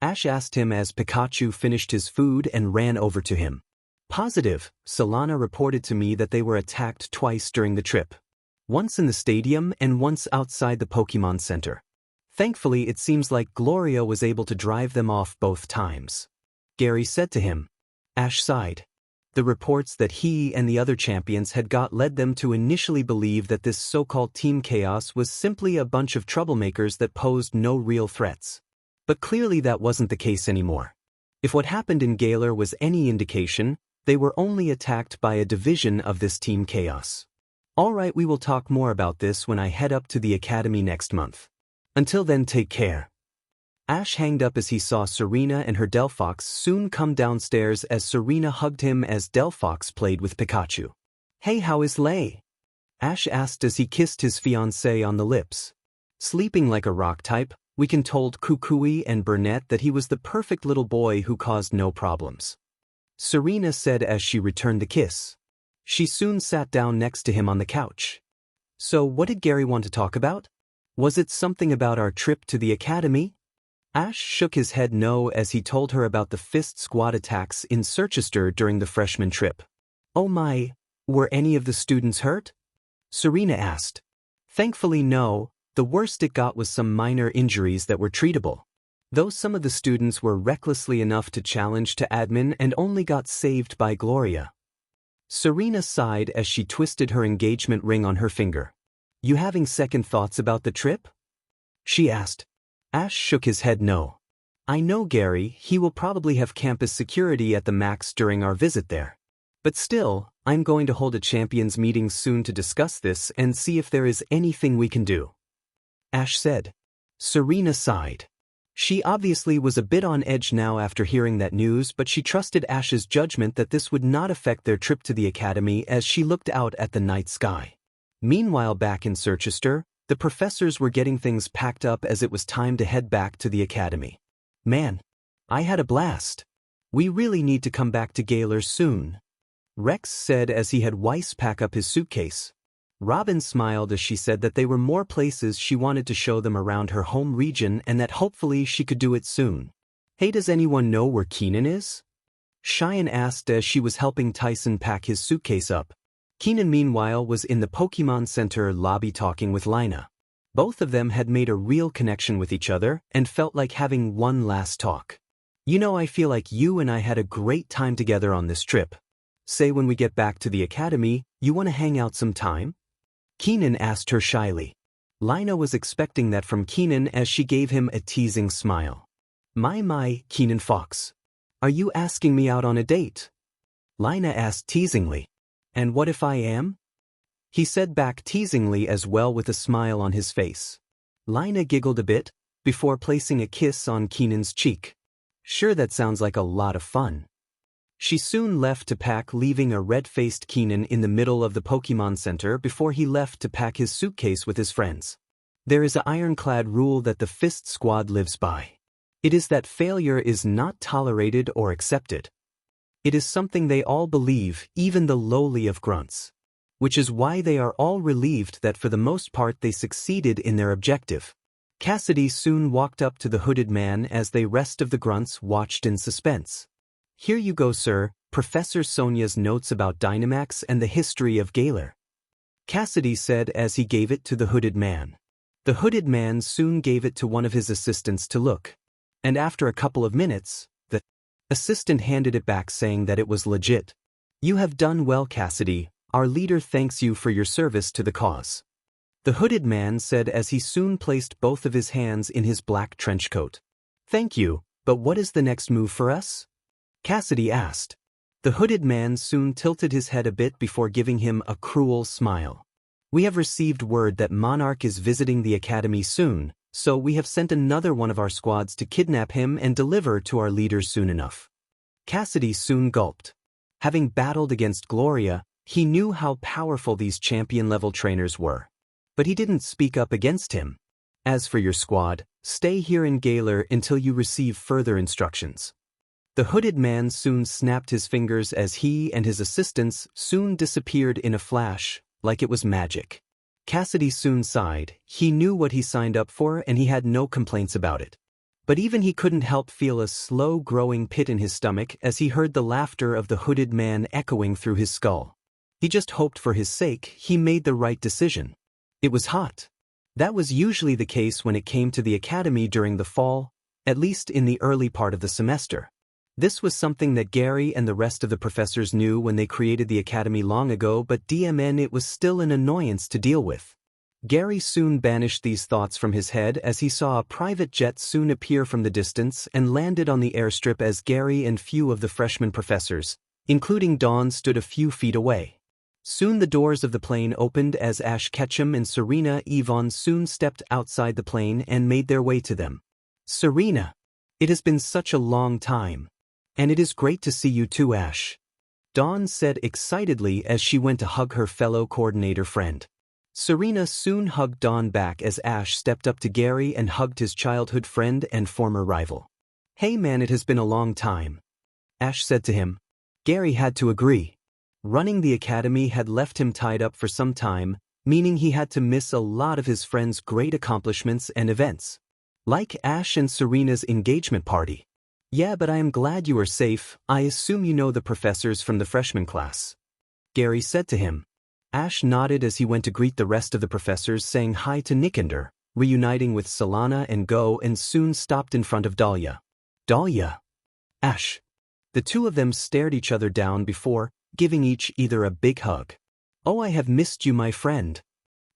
Ash asked him as Pikachu finished his food and ran over to him. "Positive. Solana reported to me that they were attacked twice during the trip. Once in the stadium and once outside the Pokemon Center. Thankfully, it seems like Gloria was able to drive them off both times," Gary said to him. Ash sighed. The reports that he and the other champions had got led them to initially believe that this so-called Team Chaos was simply a bunch of troublemakers that posed no real threats. But clearly that wasn't the case anymore. If what happened in Galar was any indication, they were only attacked by a division of this Team Chaos. "Alright, we will talk more about this when I head up to the academy next month. Until then, take care." Ash hanged up as he saw Serena and her Delphox soon come downstairs as Serena hugged him as Delphox played with Pikachu. "Hey, how is Lay?" Ash asked as he kissed his fiancée on the lips. Sleeping like a rock type, Weekend told Kukui and Burnett that he was the perfect little boy who caused no problems. Serena said as she returned the kiss. She soon sat down next to him on the couch. "So what did Gary want to talk about? Was it something about our trip to the academy?" Ash shook his head no as he told her about the Fist Squad attacks in Circhester during the freshman trip. "Oh my, were any of the students hurt?" Serena asked. "Thankfully no, the worst it got was some minor injuries that were treatable. Though some of the students were recklessly enough to challenge to admin and only got saved by Gloria." Serena sighed as she twisted her engagement ring on her finger. "You having second thoughts about the trip?" she asked. Ash shook his head no. "I know Gary, he will probably have campus security at the max during our visit there. But still, I'm going to hold a champions meeting soon to discuss this and see if there is anything we can do," Ash said. Serena sighed. She obviously was a bit on edge now after hearing that news, but she trusted Ash's judgment that this would not affect their trip to the academy as she looked out at the night sky. Meanwhile, back in Circhester, the professors were getting things packed up as it was time to head back to the academy. "Man, I had a blast. We really need to come back to Galar soon," Rex said as he had Weiss pack up his suitcase. Robin smiled as she said that there were more places she wanted to show them around her home region and that hopefully she could do it soon. "Hey, does anyone know where Keenan is?" Cheyenne asked as she was helping Tyson pack his suitcase up. Keenan meanwhile was in the Pokemon Center lobby talking with Lina. Both of them had made a real connection with each other and felt like having one last talk. "You know, I feel like you and I had a great time together on this trip. Say when we get back to the academy, you want to hang out some time?" Keenan asked her shyly. Lina was expecting that from Keenan as she gave him a teasing smile. My, Keenan Fox. Are you asking me out on a date? Lina asked teasingly. And what if I am? He said back teasingly as well with a smile on his face. Lina giggled a bit, before placing a kiss on Keenan's cheek. Sure, that sounds like a lot of fun. She soon left to pack, leaving a red-faced Keenan in the middle of the Pokemon Center before he left to pack his suitcase with his friends. There is an ironclad rule that the Fist Squad lives by. It is that failure is not tolerated or accepted. It is something they all believe, even the lowly of grunts. Which is why they are all relieved that for the most part they succeeded in their objective. Cassidy soon walked up to the hooded man as the rest of the grunts watched in suspense. Here you go, sir, Professor Sonia's notes about Dynamax and the history of Galar. Cassidy said as he gave it to the hooded man. The hooded man soon gave it to one of his assistants to look. And after a couple of minutes, the assistant handed it back saying that it was legit. You have done well, Cassidy. Our leader thanks you for your service to the cause. The hooded man said as he soon placed both of his hands in his black trench coat. Thank you, but what is the next move for us? Cassidy asked. The hooded man soon tilted his head a bit before giving him a cruel smile. We have received word that Monarch is visiting the academy soon, so we have sent another one of our squads to kidnap him and deliver to our leader soon enough. Cassidy soon gulped. Having battled against Gloria, he knew how powerful these champion-level trainers were. But he didn't speak up against him. As for your squad, stay here in Galar until you receive further instructions. The hooded man soon snapped his fingers as he and his assistants soon disappeared in a flash, like it was magic. Cassidy soon sighed. He knew what he signed up for and he had no complaints about it. But even he couldn't help feel a slow-growing pit in his stomach as he heard the laughter of the hooded man echoing through his skull. He just hoped for his sake he made the right decision. It was hot. That was usually the case when it came to the academy during the fall, at least in the early part of the semester. This was something that Gary and the rest of the professors knew when they created the academy long ago, but DMN it was still an annoyance to deal with. Gary soon banished these thoughts from his head as he saw a private jet soon appear from the distance and landed on the airstrip as Gary and few of the freshman professors, including Dawn, stood a few feet away. Soon the doors of the plane opened as Ash Ketchum and Serena Yvonne soon stepped outside the plane and made their way to them. Serena, it has been such a long time. And it is great to see you too, Ash. Dawn said excitedly as she went to hug her fellow coordinator friend. Serena soon hugged Dawn back as Ash stepped up to Gary and hugged his childhood friend and former rival. Hey man, it has been a long time, Ash said to him. Gary had to agree. Running the academy had left him tied up for some time, meaning he had to miss a lot of his friends' great accomplishments and events. Like Ash and Serena's engagement party. Yeah, but I am glad you are safe. I assume you know the professors from the freshman class. Gary said to him. Ash nodded as he went to greet the rest of the professors, saying hi to Nikander, reuniting with Solana and Go, and soon stopped in front of Dahlia. Dahlia. Ash. The two of them stared each other down before giving each either a big hug. Oh, I have missed you, my friend,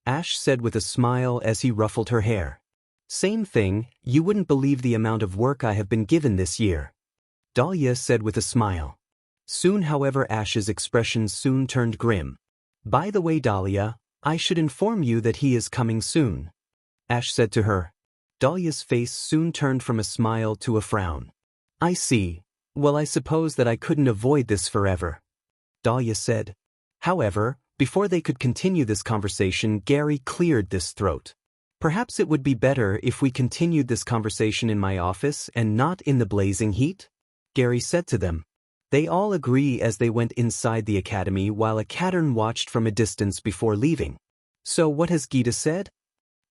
Ash said with a smile as he ruffled her hair. Same thing, you wouldn't believe the amount of work I have been given this year, Dahlia said with a smile. Soon, however, Ash's expression soon turned grim. By the way, Dahlia, I should inform you that he is coming soon, Ash said to her. Dahlia's face soon turned from a smile to a frown. I see. Well, I suppose that I couldn't avoid this forever, Dahlia said. However, before they could continue this conversation, Gary cleared this throat. Perhaps it would be better if we continued this conversation in my office and not in the blazing heat, Gary said to them. They all agree as they went inside the academy while a Kadern watched from a distance before leaving. So what has Gita said?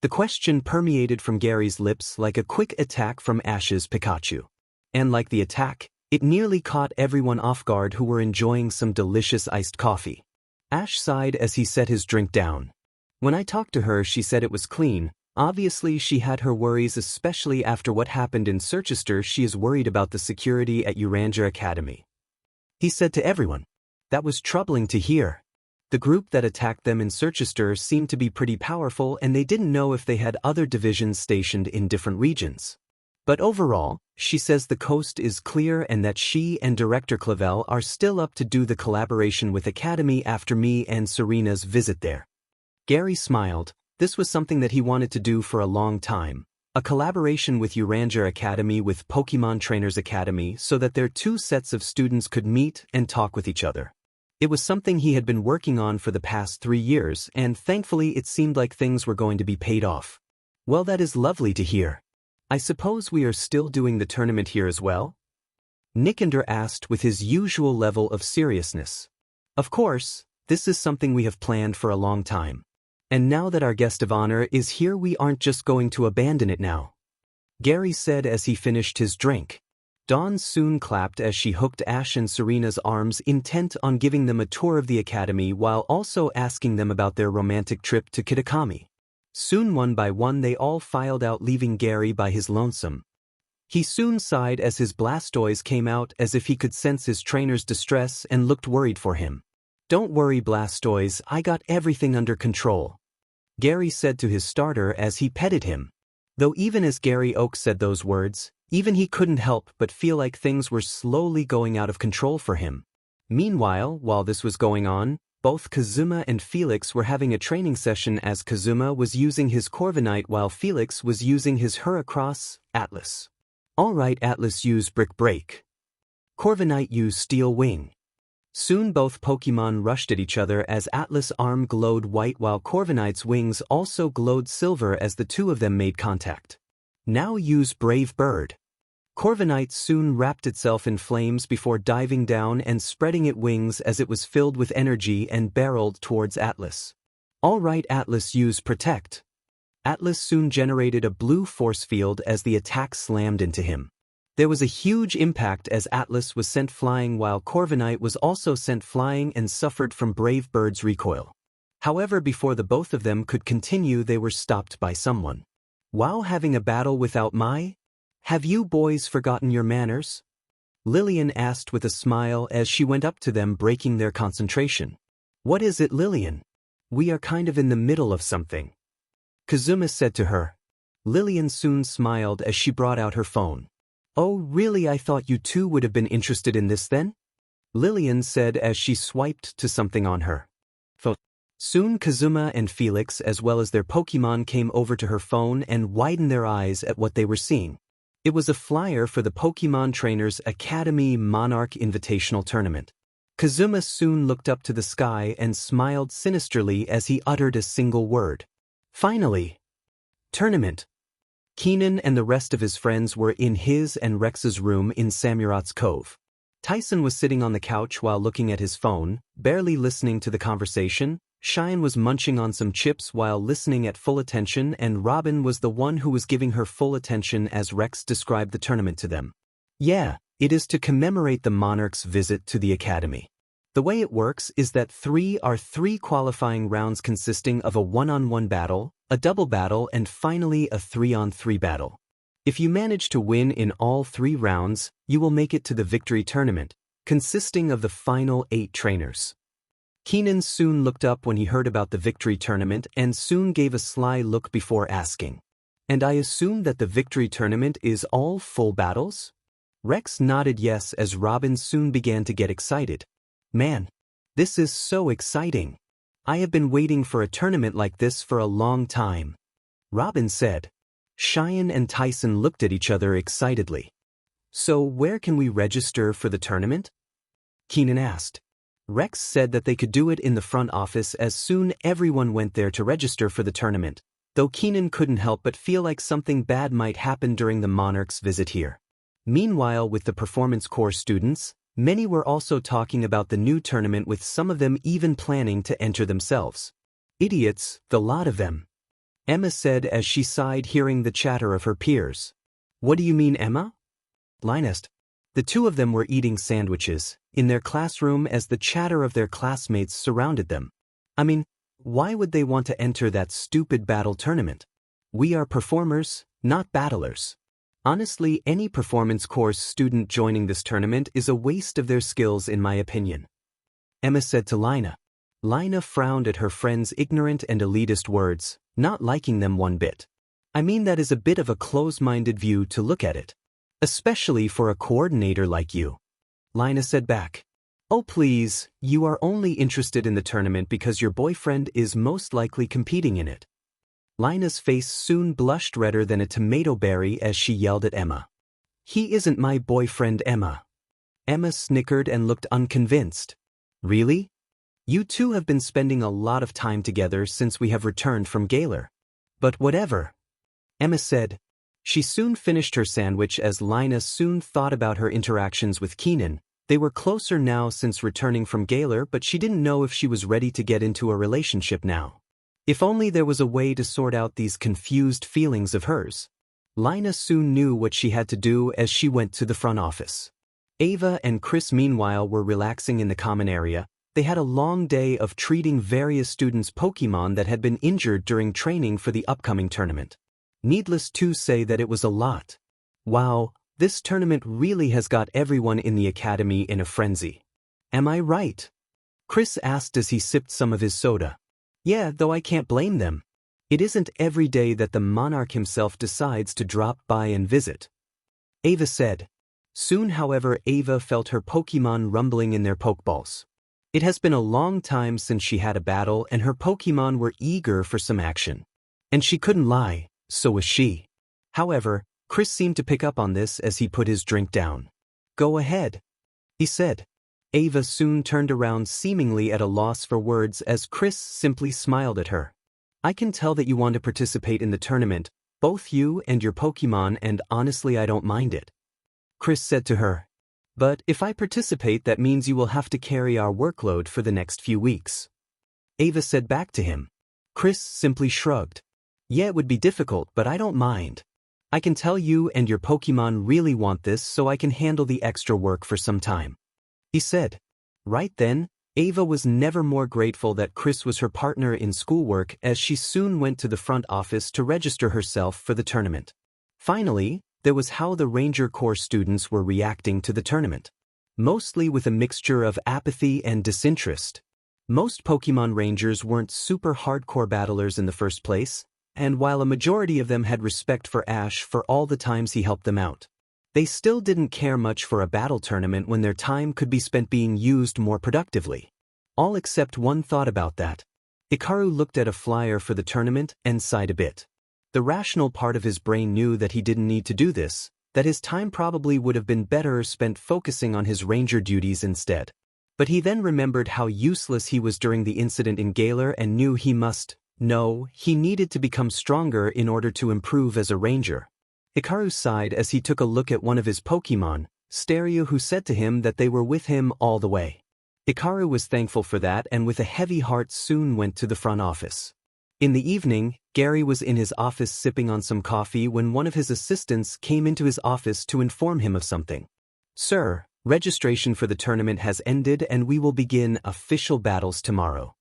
The question permeated from Gary's lips like a quick attack from Ash's Pikachu. And like the attack, it nearly caught everyone off guard who were enjoying some delicious iced coffee. Ash sighed as he set his drink down. When I talked to her, she said it was clean. Obviously, she had her worries, especially after what happened in Circhester. She is worried about the security at Uranja Academy, he said to everyone. That was troubling to hear. The group that attacked them in Circhester seemed to be pretty powerful, and they didn't know if they had other divisions stationed in different regions. But overall, she says the coast is clear and that she and Director Clavel are still up to do the collaboration with Academy after me and Serena's visit there. Gary smiled. This was something that he wanted to do for a long time. A collaboration with Uranger Academy with Pokemon Trainers Academy so that their two sets of students could meet and talk with each other. It was something he had been working on for the past 3 years, and thankfully it seemed like things were going to be paid off. Well, that is lovely to hear. I suppose we are still doing the tournament here as well? Nikander asked with his usual level of seriousness. Of course, this is something we have planned for a long time. And now that our guest of honor is here, we aren't just going to abandon it now. Gary said as he finished his drink. Dawn soon clapped as she hooked Ash and Serena's arms, intent on giving them a tour of the academy while also asking them about their romantic trip to Kitakami. Soon one by one they all filed out, leaving Gary by his lonesome. He soon sighed as his Blastoise came out, as if he could sense his trainer's distress and looked worried for him. "Don't worry, Blastoise, I got everything under control," Gary said to his starter as he petted him. Though even as Gary Oak said those words, even he couldn't help but feel like things were slowly going out of control for him. Meanwhile, while this was going on, both Kazuma and Felix were having a training session, as Kazuma was using his Corviknight while Felix was using his Heracross, Atlas. Alright, Atlas use Brick Break. Corviknight use Steel Wing. Soon both Pokemon rushed at each other as Atlas' arm glowed white while Corviknight's wings also glowed silver as the two of them made contact. Now use Brave Bird. Corviknight soon wrapped itself in flames before diving down and spreading its wings as it was filled with energy and barreled towards Atlas. Alright, Atlas use Protect. Atlas soon generated a blue force field as the attack slammed into him. There was a huge impact as Atlas was sent flying while Corviknight was also sent flying and suffered from Brave Bird's recoil. However, before the both of them could continue, they were stopped by someone. "Wow, having a battle without my? Have you boys forgotten your manners?" Lillian asked with a smile as she went up to them, breaking their concentration. "What is it, Lillian? We are kind of in the middle of something," Kazuma said to her. Lillian soon smiled as she brought out her phone. "Oh, really? I thought you two would have been interested in this then?" Lillian said as she swiped to something on her phone. Soon Kazuma and Felix, as well as their Pokemon, came over to her phone and widened their eyes at what they were seeing. It was a flyer for the Pokemon Trainers Academy Monarch Invitational Tournament. Kazuma soon looked up to the sky and smiled sinisterly as he uttered a single word. "Finally! Tournament!" Keenan and the rest of his friends were in his and Rex's room in Samurot's Cove. Tyson was sitting on the couch while looking at his phone, barely listening to the conversation. Cheyenne was munching on some chips while listening at full attention, and Robin was the one who was giving her full attention as Rex described the tournament to them. "Yeah, it is to commemorate the Monarch's visit to the Academy. The way it works is that 3 qualifying rounds consisting of a 1-on-1 battle, a double battle, and finally a 3-on-3 battle. If you manage to win in all 3 rounds, you will make it to the victory tournament, consisting of the final 8 trainers." Keenan soon looked up when he heard about the victory tournament and soon gave a sly look before asking, "And I assume that the victory tournament is all full battles?" Rex nodded yes as Robin soon began to get excited. "Man, this is so exciting. I have been waiting for a tournament like this for a long time," Robin said. Cheyenne and Tyson looked at each other excitedly. "So where can we register for the tournament?" Keenan asked. Rex said that they could do it in the front office as soon everyone went there to register for the tournament, though Keenan couldn't help but feel like something bad might happen during the Monarch's visit here. Meanwhile, with the Performance Corps students, many were also talking about the new tournament, with some of them even planning to enter themselves. "Idiots, the lot of them," Emma said as she sighed hearing the chatter of her peers. "What do you mean, Emma?" Linus. The two of them were eating sandwiches in their classroom as the chatter of their classmates surrounded them. "I mean, why would they want to enter that stupid battle tournament? We are performers, not battlers. Honestly, any Performance Course student joining this tournament is a waste of their skills in my opinion," Emma said to Lina. Lina frowned at her friend's ignorant and elitist words, not liking them one bit. I mean, that is a bit of a close-minded view to look at it. Especially for a coordinator like you. Lina said back. Oh please, you are only interested in the tournament because your boyfriend is most likely competing in it. Lina's face soon blushed redder than a tomato berry as she yelled at Emma. He isn't my boyfriend, Emma. Emma snickered and looked unconvinced. Really? You two have been spending a lot of time together since we have returned from Gaylor. But whatever. Emma said. She soon finished her sandwich as Lina soon thought about her interactions with Keenan. They were closer now since returning from Gaylor, but she didn't know if she was ready to get into a relationship now. If only there was a way to sort out these confused feelings of hers. Lina soon knew what she had to do as she went to the front office. Ava and Chris meanwhile were relaxing in the common area. They had a long day of treating various students' Pokemon that had been injured during training for the upcoming tournament. Needless to say that it was a lot. Wow, this tournament really has got everyone in the academy in a frenzy. Am I right? Chris asked as he sipped some of his soda. Yeah, though I can't blame them. It isn't every day that the monarch himself decides to drop by and visit. Ava said. Soon, however, Ava felt her Pokemon rumbling in their Pokeballs. It has been a long time since she had a battle and her Pokemon were eager for some action. And she couldn't lie, so was she. However, Chris seemed to pick up on this as he put his drink down. Go ahead, he said. Ava soon turned around seemingly at a loss for words as Chris simply smiled at her. I can tell that you want to participate in the tournament, both you and your Pokemon, and honestly I don't mind it. Chris said to her. But if I participate, that means you will have to carry our workload for the next few weeks. Ava said back to him. Chris simply shrugged. Yeah, it would be difficult, but I don't mind. I can tell you and your Pokemon really want this, so I can handle the extra work for some time. He said. Right then, Ava was never more grateful that Chris was her partner in schoolwork as she soon went to the front office to register herself for the tournament. Finally, there was how the Ranger Corps students were reacting to the tournament. Mostly with a mixture of apathy and disinterest. Most Pokemon Rangers weren't super hardcore battlers in the first place, and while a majority of them had respect for Ash for all the times he helped them out, they still didn't care much for a battle tournament when their time could be spent being used more productively. All except one thought about that. Hikaru looked at a flyer for the tournament and sighed a bit. The rational part of his brain knew that he didn't need to do this, that his time probably would have been better spent focusing on his ranger duties instead. But he then remembered how useless he was during the incident in Gaylor and knew he needed to become stronger in order to improve as a ranger. Hikaru sighed as he took a look at one of his Pokemon, Stereo, who said to him that they were with him all the way. Hikaru was thankful for that and with a heavy heart soon went to the front office. In the evening, Gary was in his office sipping on some coffee when one of his assistants came into his office to inform him of something. Sir, registration for the tournament has ended and we will begin official battles tomorrow.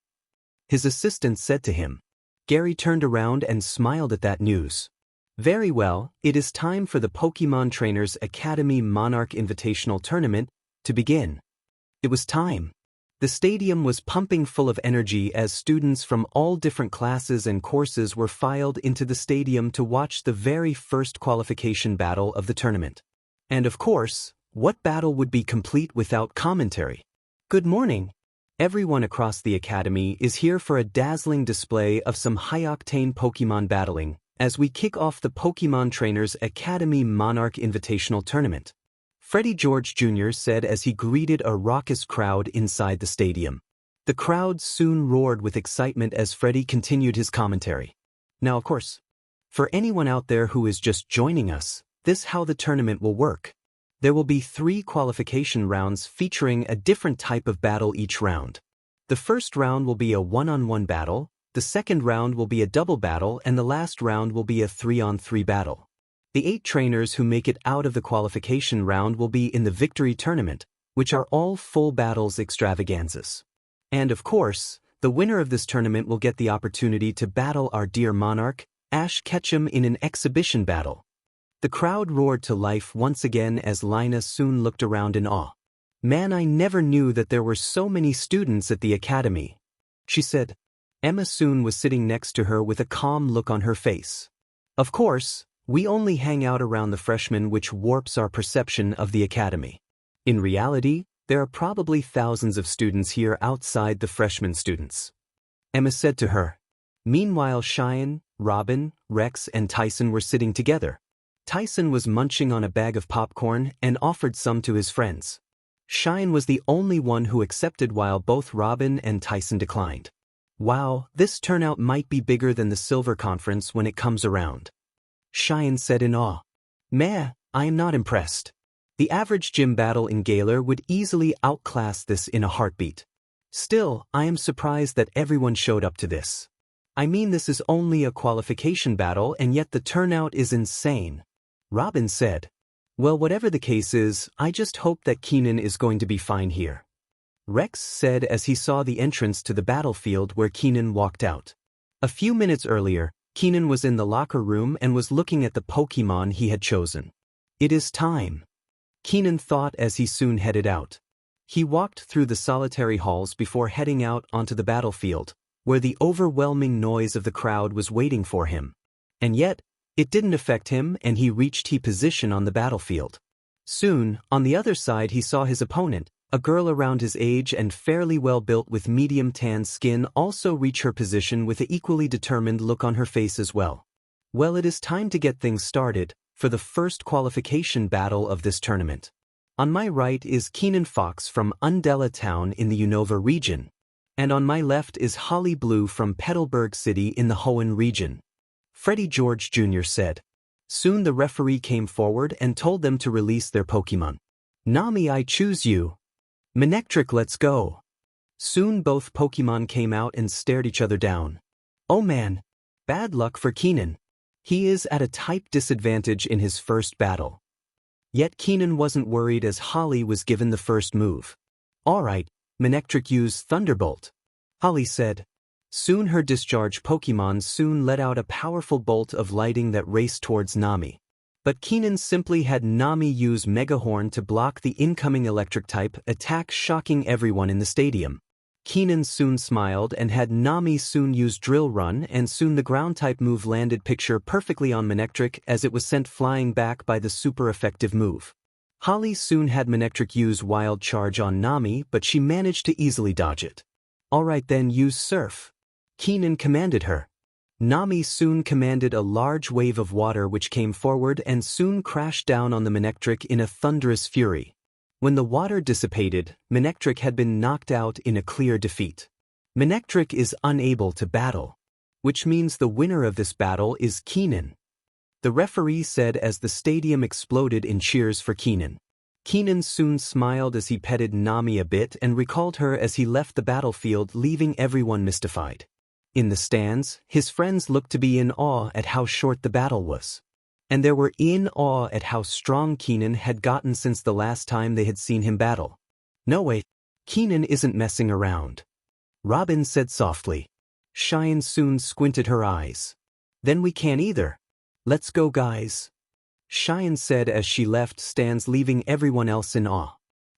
His assistant said to him. Gary turned around and smiled at that news. Very well, it is time for the Pokemon Trainers Academy Monarch Invitational Tournament to begin. It was time. The stadium was pumping full of energy as students from all different classes and courses were filed into the stadium to watch the very first qualification battle of the tournament. And of course, what battle would be complete without commentary? Good morning. Everyone across the academy is here for a dazzling display of some high-octane Pokemon battling as we kick off the Pokemon Trainers Academy Monarch Invitational Tournament. Freddie George Jr. said as he greeted a raucous crowd inside the stadium. The crowd soon roared with excitement as Freddie continued his commentary. Now, of course, for anyone out there who is just joining us, this is how the tournament will work. There will be 3 qualification rounds featuring a different type of battle each round. The first round will be a 1-on-1 battle, the second round will be a double battle, and the last round will be a 3-on-3 battle. The 8 trainers who make it out of the qualification round will be in the victory tournament, which are all full battles extravaganzas. And of course, the winner of this tournament will get the opportunity to battle our dear monarch, Ash Ketchum, in an exhibition battle. The crowd roared to life once again as Lina soon looked around in awe. Man, I never knew that there were so many students at the academy, she said. Emma soon was sitting next to her with a calm look on her face. Of course, we only hang out around the freshmen, which warps our perception of the academy. In reality, there are probably thousands of students here outside the freshman students. Emma said to her. Meanwhile, Cheyenne, Robin, Rex, and Tyson were sitting together. Tyson was munching on a bag of popcorn and offered some to his friends. Cheyenne was the only one who accepted, while both Robin and Tyson declined. Wow, this turnout might be bigger than the Silver Conference when it comes around. Cheyenne said in awe. Meh, I am not impressed. The average gym battle in Gaylor would easily outclass this in a heartbeat. Still, I am surprised that everyone showed up to this. I mean, this is only a qualification battle, and yet the turnout is insane. Robin said. Well, whatever the case is, I just hope that Keenan is going to be fine here. Rex said as he saw the entrance to the battlefield where Keenan walked out. A few minutes earlier, Keenan was in the locker room and was looking at the Pokemon he had chosen. It is time, Keenan thought as he soon headed out. He walked through the solitary halls before heading out onto the battlefield, where the overwhelming noise of the crowd was waiting for him. And yet, it didn't affect him, and he reached his position on the battlefield. Soon, on the other side, he saw his opponent, a girl around his age and fairly well built with medium tan skin, also reach her position with an equally determined look on her face as well. Well, it is time to get things started for the first qualification battle of this tournament. On my right is Keenan Fox from Undella Town in the Unova region, and on my left is Holly Blue from Petalburg City in the Hoenn region. Freddie George Jr. said. Soon the referee came forward and told them to release their Pokemon. Nami, I choose you. Manectric, let's go. Soon both Pokemon came out and stared each other down. Oh man, bad luck for Keenan. He is at a type disadvantage in his first battle. Yet Keenan wasn't worried as Holly was given the first move. Alright, Manectric, use Thunderbolt, Holly said. Soon her discharge Pokemon soon let out a powerful bolt of lightning that raced towards Nami. But Keenan simply had Nami use Megahorn to block the incoming electric-type attack, shocking everyone in the stadium. Keenan soon smiled and had Nami soon use Drill Run, and soon the ground-type move landed picture perfectly on Manectric as it was sent flying back by the super-effective move. Holly soon had Manectric use Wild Charge on Nami, but she managed to easily dodge it. Alright then, use Surf, Keenan commanded her. Nami soon commanded a large wave of water which came forward and soon crashed down on the Manectric in a thunderous fury. When the water dissipated, Manectric had been knocked out in a clear defeat. Manectric is unable to battle, which means the winner of this battle is Keenan, the referee said as the stadium exploded in cheers for Keenan. Keenan soon smiled as he petted Nami a bit and recalled her as he left the battlefield, leaving everyone mystified. In the stands, his friends looked to be in awe at how short the battle was. And they were in awe at how strong Keenan had gotten since the last time they had seen him battle. No way, Keenan isn't messing around, Robin said softly. Cheyenne soon squinted her eyes. Then we can't either. Let's go, guys, Cheyenne said as she left stands, leaving everyone else in awe.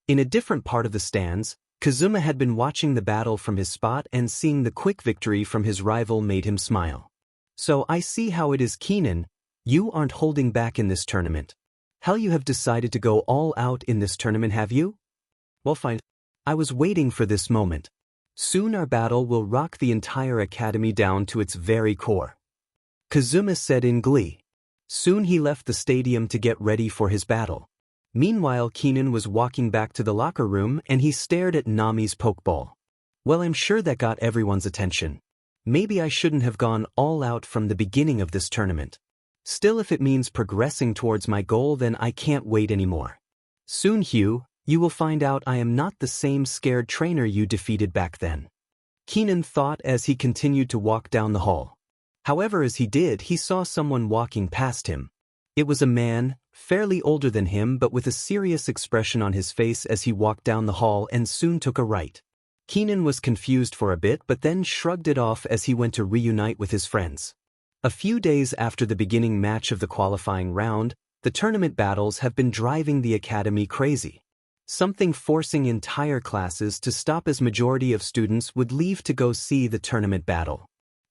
In a different part of the stands, Kazuma had been watching the battle from his spot, and seeing the quick victory from his rival made him smile. So I see how it is, Keenan. You aren't holding back in this tournament. Hell, you have decided to go all out in this tournament, have you? Well, fine. I was waiting for this moment. Soon our battle will rock the entire academy down to its very core, Kazuma said in glee. Soon he left the stadium to get ready for his battle. Meanwhile, Keenan was walking back to the locker room and he stared at Nami's Pokeball. Well, I'm sure that got everyone's attention. Maybe I shouldn't have gone all out from the beginning of this tournament. Still, if it means progressing towards my goal, then I can't wait anymore. Soon, Hugh, you will find out I am not the same scared trainer you defeated back then, Keenan thought as he continued to walk down the hall. However, as he did, he saw someone walking past him. It was a man, fairly older than him but with a serious expression on his face as he walked down the hall and soon took a right. Keenan was confused for a bit but then shrugged it off as he went to reunite with his friends. A few days after the beginning match of the qualifying round, the tournament battles have been driving the academy crazy. Something forcing entire classes to stop as majority of students would leave to go see the tournament battle.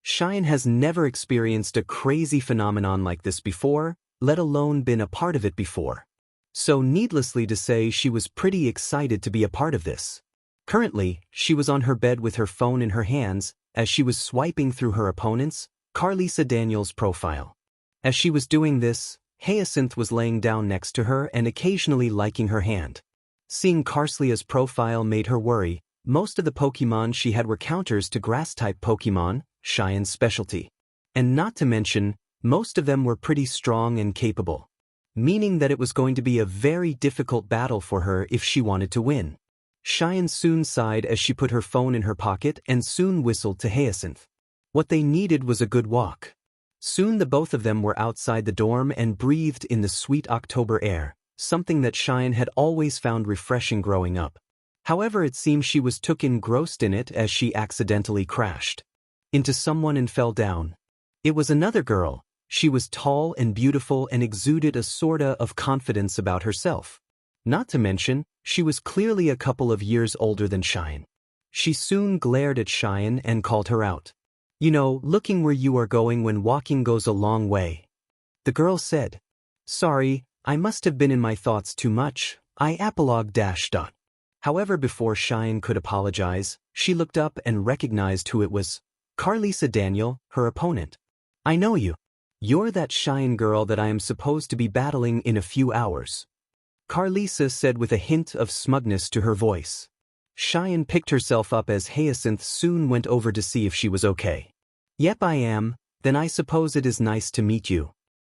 Cheyenne has never experienced a crazy phenomenon like this before, let alone been a part of it before. So needlessly to say, she was pretty excited to be a part of this. Currently, she was on her bed with her phone in her hands, as she was swiping through her opponent's, Carlisa Daniels' profile. As she was doing this, Hyacinth was laying down next to her and occasionally liking her hand. Seeing Carlisa's profile made her worry. Most of the Pokemon she had were counters to grass-type Pokemon, Cheyenne's specialty. And not to mention, most of them were pretty strong and capable, meaning that it was going to be a very difficult battle for her if she wanted to win. Cheyenne soon sighed as she put her phone in her pocket and soon whistled to Hyacinth. What they needed was a good walk. Soon the both of them were outside the dorm and breathed in the sweet October air, something that Cheyenne had always found refreshing growing up. However, it seemed she was engrossed in it as she accidentally crashed into someone and fell down. It was another girl. She was tall and beautiful and exuded a sorta of confidence about herself. Not to mention, she was clearly a couple of years older than Cheyenne. She soon glared at Cheyenne and called her out. "You know, looking where you are going when walking goes a long way." The girl said. "Sorry, I must have been in my thoughts too much, I epilogue .. However, before Cheyenne could apologize, she looked up and recognized who it was. Carlisa Daniel, her opponent. "I know you. You're that Cheyenne girl that I am supposed to be battling in a few hours," Carlisa said with a hint of smugness to her voice. Cheyenne picked herself up as Hyacinth soon went over to see if she was okay. "Yep, I am. Then I suppose it is nice to meet you,"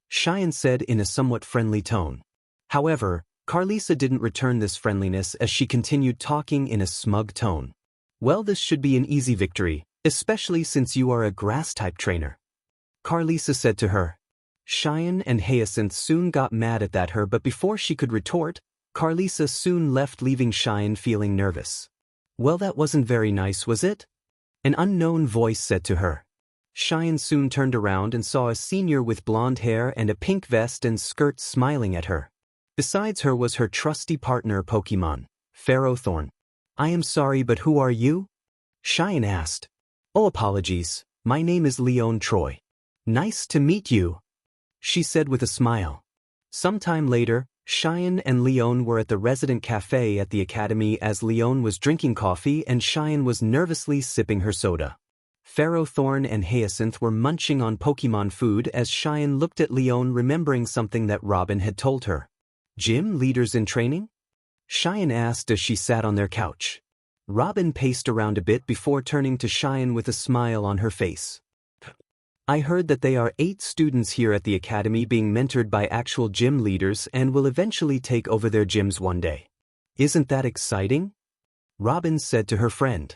Cheyenne said in a somewhat friendly tone. However, Carlisa didn't return this friendliness as she continued talking in a smug tone. "Well, this should be an easy victory, especially since you are a grass-type trainer," Carlisa said to her. Cheyenne and Hyacinth soon got mad at her, but before she could retort, Carlisa soon left, leaving Cheyenne feeling nervous. "Well, that wasn't very nice, was it?" an unknown voice said to her. Cheyenne soon turned around and saw a senior with blonde hair and a pink vest and skirt smiling at her. Besides her was her trusty partner Pokemon, Ferrothorn. "I am sorry, but who are you?" Cheyenne asked. "Oh, apologies, my name is Leon Troy. Nice to meet you," she said with a smile. Sometime later, Cheyenne and Leon were at the resident cafe at the academy as Leon was drinking coffee and Cheyenne was nervously sipping her soda. Ferrothorn and Hyacinth were munching on Pokemon food as Cheyenne looked at Leon, remembering something that Robin had told her. "Gym leaders in training?" Cheyenne asked as she sat on their couch. Robin paced around a bit before turning to Cheyenne with a smile on her face. "I heard that they are 8 students here at the academy being mentored by actual gym leaders and will eventually take over their gyms one day. Isn't that exciting?" Robin said to her friend.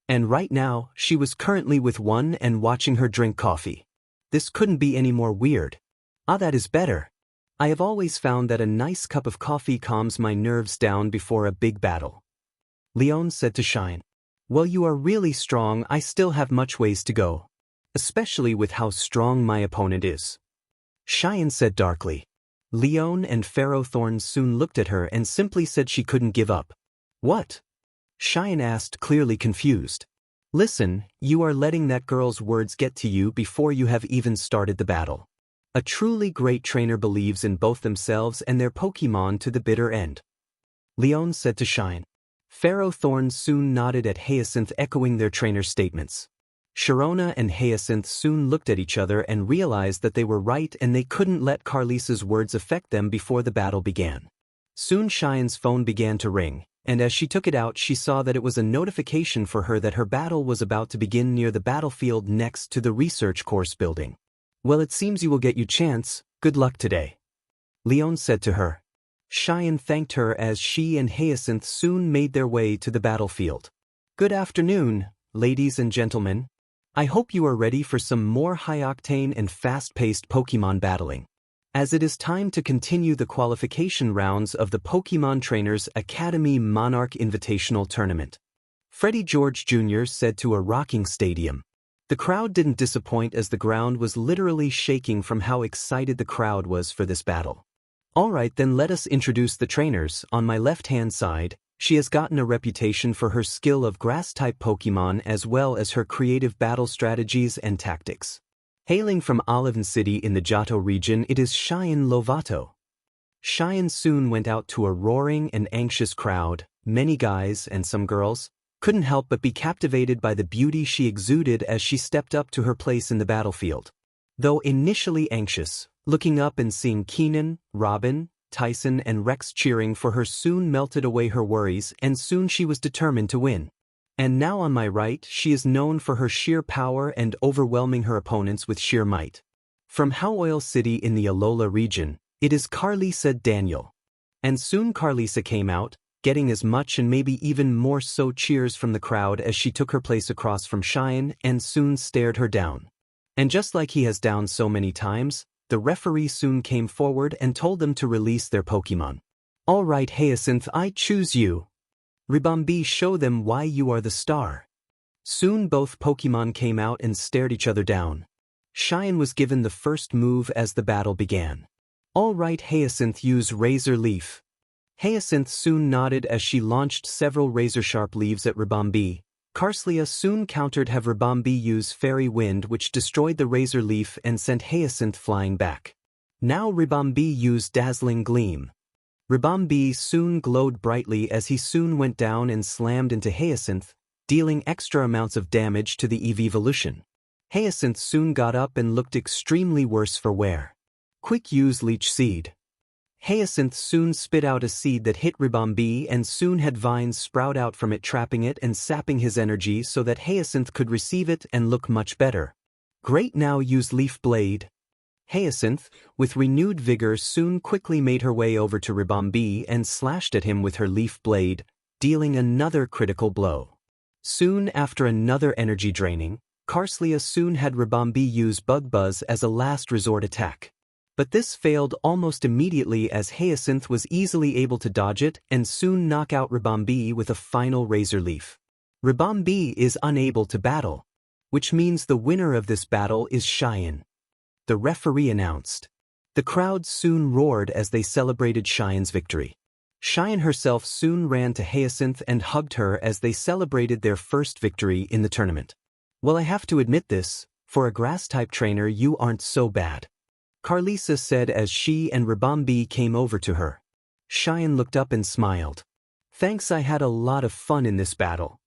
And right now, she was currently with one and watching her drink coffee. This couldn't be any more weird. "Ah, that is better. I have always found that a nice cup of coffee calms my nerves down before a big battle," Leon said to Cheyenne. "Well, you are really strong. I still have much ways to go, especially with how strong my opponent is," Cheyenne said darkly. Leon and Ferrothorn soon looked at her and simply said she couldn't give up. "What?" Cheyenne asked, clearly confused. "Listen, you are letting that girl's words get to you before you have even started the battle. A truly great trainer believes in both themselves and their Pokemon to the bitter end," Leon said to Cheyenne. Ferrothorn soon nodded at Hyacinth, echoing their trainer's statements. Sharona and Hyacinth soon looked at each other and realized that they were right and they couldn't let Carlisa's words affect them before the battle began. Soon Cheyenne's phone began to ring, and as she took it out she saw that it was a notification for her that her battle was about to begin near the battlefield next to the research course building. "Well, it seems you will get your chance. Good luck today," Leon said to her. Cheyenne thanked her as she and Hyacinth soon made their way to the battlefield. "Good afternoon, ladies and gentlemen. I hope you are ready for some more high-octane and fast-paced Pokemon battling, as it is time to continue the qualification rounds of the Pokemon Trainers Academy Monarch Invitational Tournament," Freddie George Jr. said to a rocking stadium. The crowd didn't disappoint as the ground was literally shaking from how excited the crowd was for this battle. "All right, then let us introduce the trainers. On my left-hand side, She has gotten a reputation for her skill of grass-type Pokemon as well as her creative battle strategies and tactics. Hailing from Olive City in the Johto region, it is Cheyenne Lovato. Cheyenne soon went out to a roaring and anxious crowd. Many guys and some girls couldn't help but be captivated by the beauty she exuded as she stepped up to her place in the battlefield. Though initially anxious, looking up and seeing Keenan, Robin, Tyson and Rex cheering for her soon melted away her worries, and soon she was determined to win. And now on my right, she is known for her sheer power and overwhelming her opponents with sheer might. From Howell City in the Alola region, it is Carlisa Daniel. And soon Carlisa came out, getting as much and maybe even more so cheers from the crowd as she took her place across from Cheyenne and soon stared her down. And just like he has downed so many times, the referee soon came forward and told them to release their Pokemon. All right, Hyacinth, I choose you. Ribombee, show them why you are the star. Soon both Pokemon came out and stared each other down. Cheyenne was given the first move as the battle began. All right, Hyacinth, use Razor Leaf. Hyacinth soon nodded as she launched several razor-sharp leaves at Ribombee. Carlisa soon countered, have Ribombee use Fairy Wind, which destroyed the Razor Leaf and sent Hyacinth flying back. Now Ribombee used Dazzling Gleam. Ribombee soon glowed brightly as he soon went down and slammed into Hyacinth, dealing extra amounts of damage to the Evolution. Hyacinth soon got up and looked extremely worse for wear. Quick, use Leech Seed. Hyacinth soon spit out a seed that hit Ribombee and soon had vines sprout out from it, trapping it and sapping his energy so that Hyacinth could receive it and look much better. Great, now use Leaf Blade. Hyacinth, with renewed vigor, soon quickly made her way over to Ribombee and slashed at him with her Leaf Blade, dealing another critical blow. Soon after another energy draining, Carlisa soon had Ribombee use Bug Buzz as a last resort attack. But this failed almost immediately as Hyacinth was easily able to dodge it and soon knock out Ribombee with a final Razor Leaf. Ribombee is unable to battle, which means the winner of this battle is Cheyenne. The referee announced. The crowd soon roared as they celebrated Cheyenne's victory. Cheyenne herself soon ran to Hyacinth and hugged her as they celebrated their first victory in the tournament. Well, I have to admit this, for a grass-type trainer you aren't so bad, Carlisa said as she and Ribombee came over to her. Cheyenne looked up and smiled. Thanks, I had a lot of fun in this battle,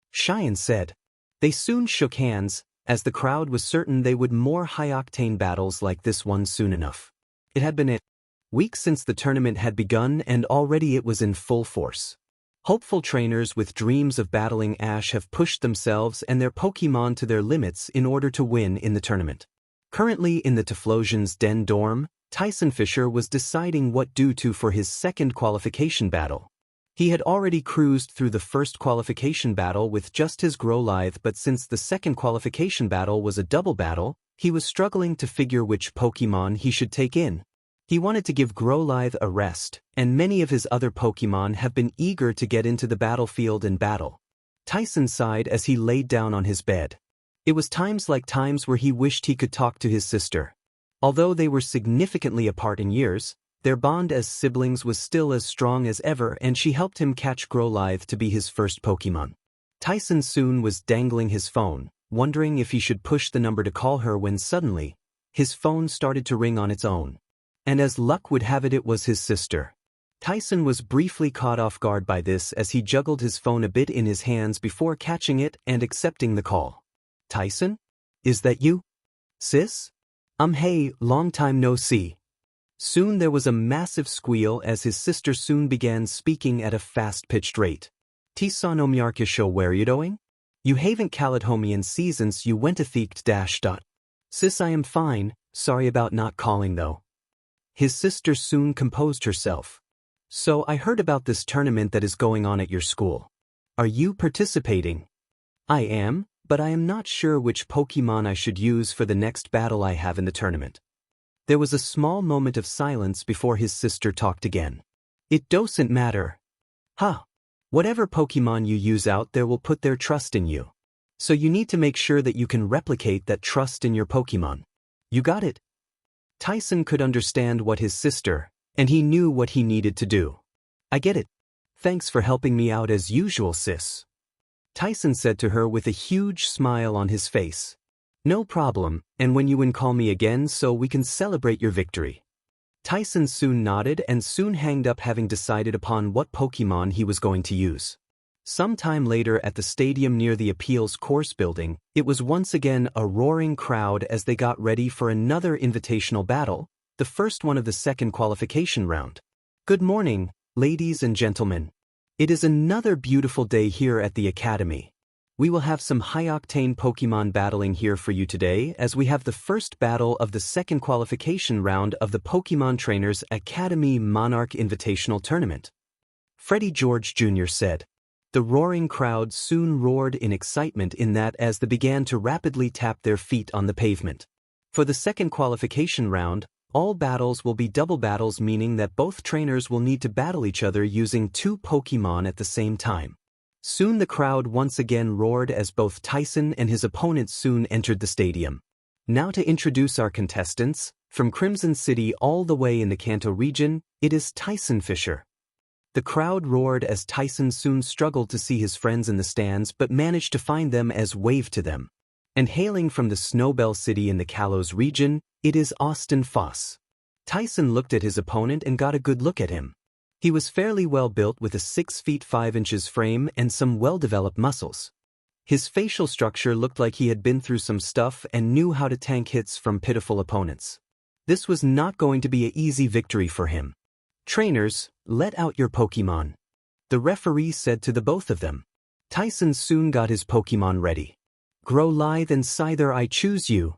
Cheyenne said. They soon shook hands, as the crowd was certain they would more high-octane battles like this one soon enough. It had been a week since the tournament had begun and already it was in full force. Hopeful trainers with dreams of battling Ash have pushed themselves and their Pokemon to their limits in order to win in the tournament. Currently in the Typhlosion's Den dorm, Tyson Fisher was deciding what to do for his second qualification battle. He had already cruised through the first qualification battle with just his Growlithe, but since the second qualification battle was a double battle, he was struggling to figure which Pokemon he should take in. He wanted to give Growlithe a rest, and many of his other Pokemon have been eager to get into the battlefield and battle. Tyson sighed as he laid down on his bed. It was times like times where he wished he could talk to his sister. Although they were significantly apart in years, their bond as siblings was still as strong as ever, and she helped him catch Growlithe to be his first Pokemon. Tyson soon was dangling his phone, wondering if he should push the number to call her when suddenly, his phone started to ring on its own. And as luck would have it, it was his sister. Tyson was briefly caught off guard by this as he juggled his phone a bit in his hands before catching it and accepting the call. Tyson? Is that you? Sis? Hey, long time no see. Soon there was a massive squeal as his sister soon began speaking at a fast-pitched rate. Tisanomyarkisho, where you doing? You haven't called home in seasons, you went to thiekt dash dot. Sis, I am fine, sorry about not calling though. His sister soon composed herself. So I heard about this tournament that is going on at your school. Are you participating? I am, but I am not sure which Pokemon I should use for the next battle I have in the tournament. There was a small moment of silence before his sister talked again. It doesn't matter. Whatever Pokemon you use out there will put their trust in you. So you need to make sure that you can replicate that trust in your Pokemon. You got it? Tyson could understand what his sister, and he knew what he needed to do. I get it. Thanks for helping me out as usual, sis. Tyson said to her with a huge smile on his face. No problem, and when you win call me again so we can celebrate your victory. Tyson soon nodded and soon hanged up, having decided upon what Pokemon he was going to use. Sometime later at the stadium near the appeals course building, it was once again a roaring crowd as they got ready for another invitational battle, the first one of the second qualification round. Good morning, ladies and gentlemen. It is another beautiful day here at the Academy. We will have some high-octane Pokemon battling here for you today, as we have the first battle of the second qualification round of the Pokemon Trainers Academy Monarch Invitational Tournament. Freddie George Jr. said. The roaring crowd soon roared in excitement in that as they began to rapidly tap their feet on the pavement. For the second qualification round, all battles will be double battles, meaning that both trainers will need to battle each other using 2 Pokemon at the same time. Soon the crowd once again roared as both Tyson and his opponent soon entered the stadium. Now to introduce our contestants, from Crimson City all the way in the Kanto region, it is Tyson Fisher. The crowd roared as Tyson soon struggled to see his friends in the stands but managed to find them as waved to them. And hailing from the Snowbell City in the Kalos region, it is Austin Foss. Tyson looked at his opponent and got a good look at him. He was fairly well built with a 6 feet 5 inches frame and some well-developed muscles. His facial structure looked like he had been through some stuff and knew how to tank hits from pitiful opponents. This was not going to be an easy victory for him. Trainers, let out your Pokemon. The referee said to the both of them. Tyson soon got his Pokemon ready. Growlithe and Scyther, I choose you.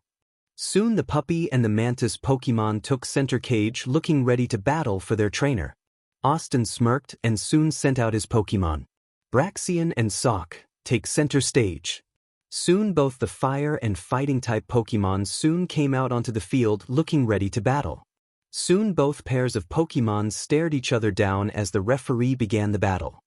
Soon the puppy and the mantis Pokemon took center cage, looking ready to battle for their trainer. Austin smirked and soon sent out his Pokemon. Braxian and SYOC take center stage. Soon both the fire and fighting type Pokemon soon came out onto the field looking ready to battle. Soon both pairs of Pokemon stared each other down as the referee began the battle.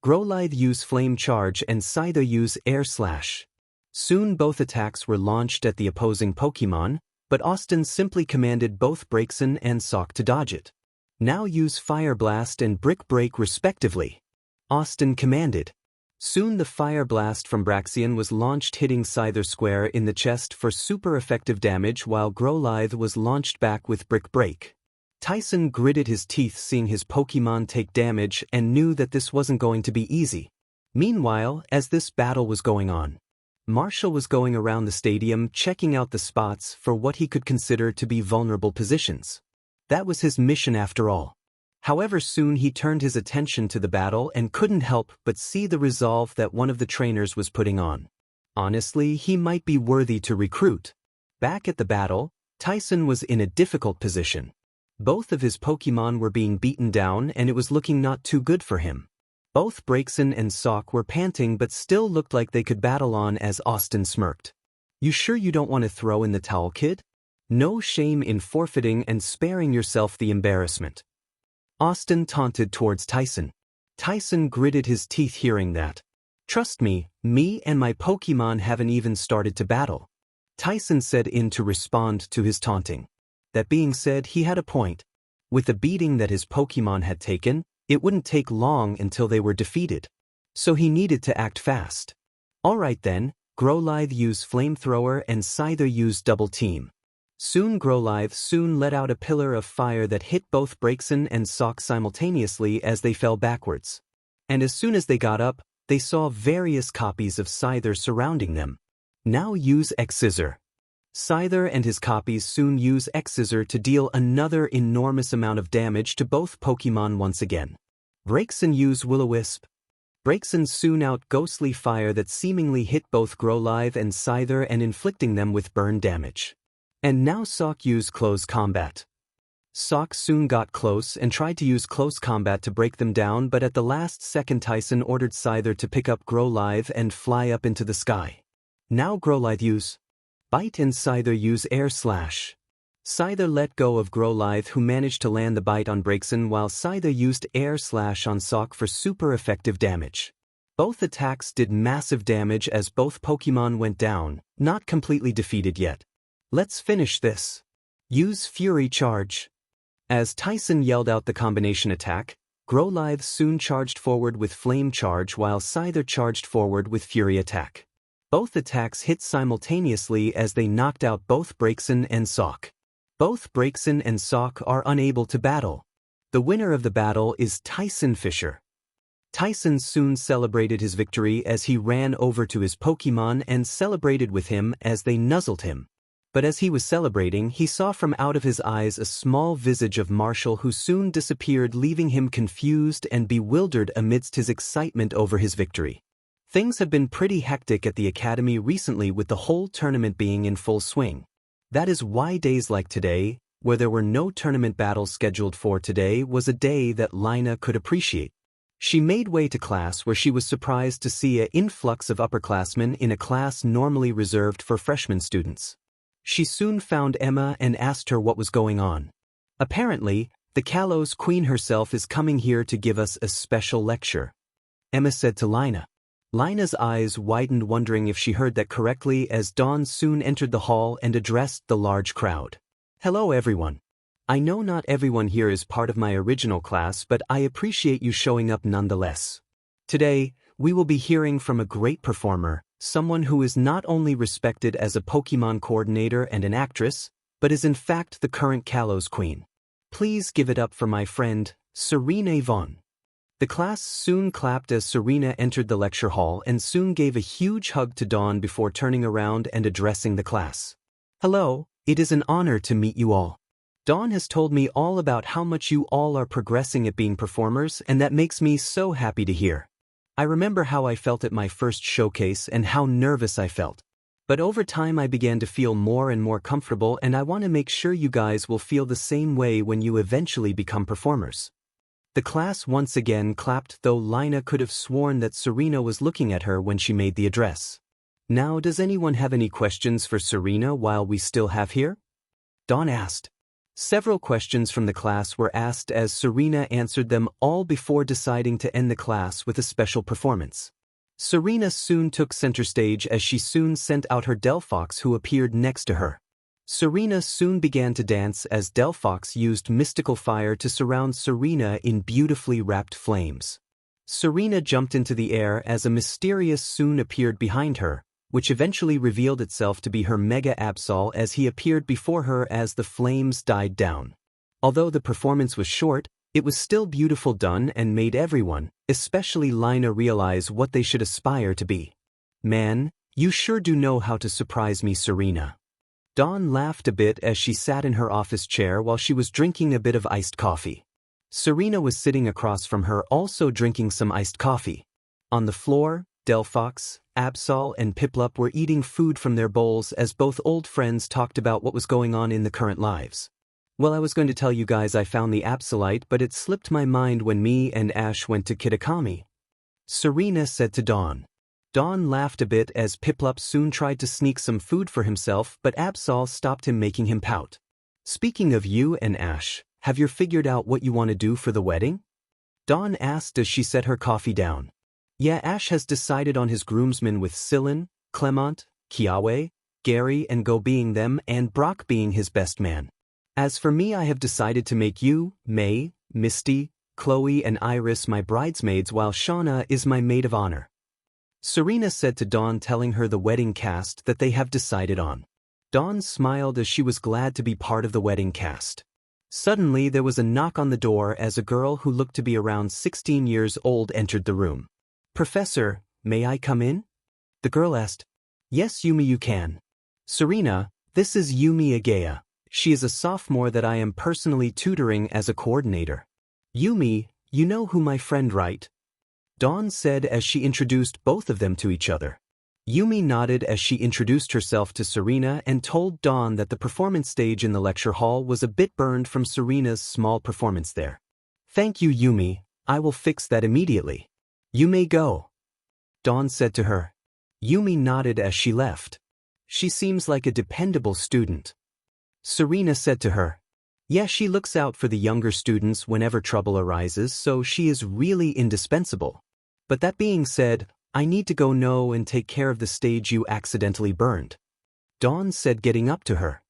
Growlithe used Flame Charge and Scyther used Air Slash. Soon both attacks were launched at the opposing Pokemon, but Austin simply commanded both Braixen and SYOC to dodge it. Now use Fire Blast and Brick Break respectively. Austin commanded. Soon the Fire Blast from Braxian was launched, hitting Scyther square in the chest for super effective damage, while Growlithe was launched back with Brick Break. Tyson gritted his teeth seeing his Pokemon take damage and knew that this wasn't going to be easy. Meanwhile, as this battle was going on, Marshall was going around the stadium checking out the spots for what he could consider to be vulnerable positions. That was his mission after all. However, soon he turned his attention to the battle and couldn't help but see the resolve that one of the trainers was putting on. Honestly, he might be worthy to recruit. Back at the battle, Tyson was in a difficult position. Both of his Pokemon were being beaten down and it was looking not too good for him. Both Braixen and SYOC were panting but still looked like they could battle on as Austin smirked. You sure you don't want to throw in the towel, kid? No shame in forfeiting and sparing yourself the embarrassment. Austin taunted towards Tyson. Tyson gritted his teeth hearing that. Trust me and my Pokemon haven't even started to battle. Tyson said in to respond to his taunting. That being said, he had a point. With the beating that his Pokemon had taken, it wouldn't take long until they were defeated. So he needed to act fast. Alright then, Growlithe used Flamethrower and Scyther used Double Team. Soon Growlithe soon let out a pillar of fire that hit both Braixen and SYOC simultaneously as they fell backwards. And as soon as they got up, they saw various copies of Scyther surrounding them. Now use X-Scissor. Scyther and his copies soon use X-Scissor to deal another enormous amount of damage to both Pokemon once again. Braixen use Will-O-Wisp. Braixen soon out Ghostly Fire that seemingly hit both Growlithe and Scyther and inflicting them with burn damage. And now SYOC use Close Combat. SYOC soon got close and tried to use Close Combat to break them down, but at the last second Tyson ordered Scyther to pick up Growlithe and fly up into the sky. Now Growlithe use Bite and Scyther use Air Slash. Scyther let go of Growlithe, who managed to land the bite on Braixen, while Scyther used Air Slash on SYOC for super effective damage. Both attacks did massive damage as both Pokemon went down, not completely defeated yet. Let's finish this. Use Fury Charge. As Tyson yelled out the combination attack, Growlithe soon charged forward with Flame Charge while Scyther charged forward with Fury Attack. Both attacks hit simultaneously as they knocked out both Braixen and SYOC. Both Braixen and SYOC are unable to battle. The winner of the battle is Tyson Fisher. Tyson soon celebrated his victory as he ran over to his Pokémon and celebrated with him as they nuzzled him. But as he was celebrating, he saw from out of his eyes a small visage of Marshall who soon disappeared, leaving him confused and bewildered amidst his excitement over his victory. Things have been pretty hectic at the Academy recently with the whole tournament being in full swing. That is why days like today, where there were no tournament battles scheduled for today, was a day that Lina could appreciate. She made way to class where she was surprised to see an influx of upperclassmen in a class normally reserved for freshman students. She soon found Emma and asked her what was going on. Apparently, the Kalos Queen herself is coming here to give us a special lecture, Emma said to Lina. Lina's eyes widened, wondering if she heard that correctly, as Dawn soon entered the hall and addressed the large crowd. Hello everyone. I know not everyone here is part of my original class, but I appreciate you showing up nonetheless. Today, we will be hearing from a great performer, someone who is not only respected as a Pokémon coordinator and an actress, but is in fact the current Kalos Queen. Please give it up for my friend, Serena Yvonne. The class soon clapped as Serena entered the lecture hall and soon gave a huge hug to Dawn before turning around and addressing the class. Hello, it is an honor to meet you all. Dawn has told me all about how much you all are progressing at being performers, and that makes me so happy to hear. I remember how I felt at my first showcase and how nervous I felt. But over time I began to feel more and more comfortable, and I want to make sure you guys will feel the same way when you eventually become performers. The class once again clapped, though Lina could have sworn that Serena was looking at her when she made the address. Now, does anyone have any questions for Serena while we still have here? Dawn asked. Several questions from the class were asked as Serena answered them all before deciding to end the class with a special performance. Serena soon took center stage as she soon sent out her Delphox, who appeared next to her. Serena soon began to dance as Delphox used mystical fire to surround Serena in beautifully wrapped flames. Serena jumped into the air as a mysterious soon appeared behind her, which eventually revealed itself to be her Mega Absol as he appeared before her as the flames died down. Although the performance was short, it was still beautiful done and made everyone, especially Lina, realize what they should aspire to be. Man, you sure do know how to surprise me, Serena. Dawn laughed a bit as she sat in her office chair while she was drinking a bit of iced coffee. Serena was sitting across from her, also drinking some iced coffee. On the floor, Delphox, Absol and Piplup were eating food from their bowls as both old friends talked about what was going on in the current lives. Well, I was going to tell you guys I found the Absolite, but it slipped my mind when me and Ash went to Kitakami, Serena said to Dawn. Dawn laughed a bit as Piplup soon tried to sneak some food for himself, but Absol stopped him, making him pout. Speaking of you and Ash, have you figured out what you want to do for the wedding? Dawn asked as she set her coffee down. Yeah, Ash has decided on his groomsmen, with Sillin, Clement, Kiawe, Gary and Go being them, and Brock being his best man. As for me, I have decided to make you, May, Misty, Chloe and Iris my bridesmaids, while Shauna is my maid of honor, Serena said to Dawn, telling her the wedding cast that they have decided on. Dawn smiled as she was glad to be part of the wedding cast. Suddenly there was a knock on the door as a girl who looked to be around 16 years old entered the room. Professor, may I come in? The girl asked. Yes, Yumi, you can. Serena, this is Yumi Agaya. She is a sophomore that I am personally tutoring as a coordinator. Yumi, you know who my friend, right? Dawn said as she introduced both of them to each other. Yumi nodded as she introduced herself to Serena and told Dawn that the performance stage in the lecture hall was a bit burned from Serena's small performance there. Thank you, Yumi, I will fix that immediately. You may go, Dawn said to her. Yumi nodded as she left. She seems like a dependable student, Serena said to her. Yeah, she looks out for the younger students whenever trouble arises, so she is really indispensable. But that being said, I need to go now and take care of the stage you accidentally burned, Dawn said, getting up to her.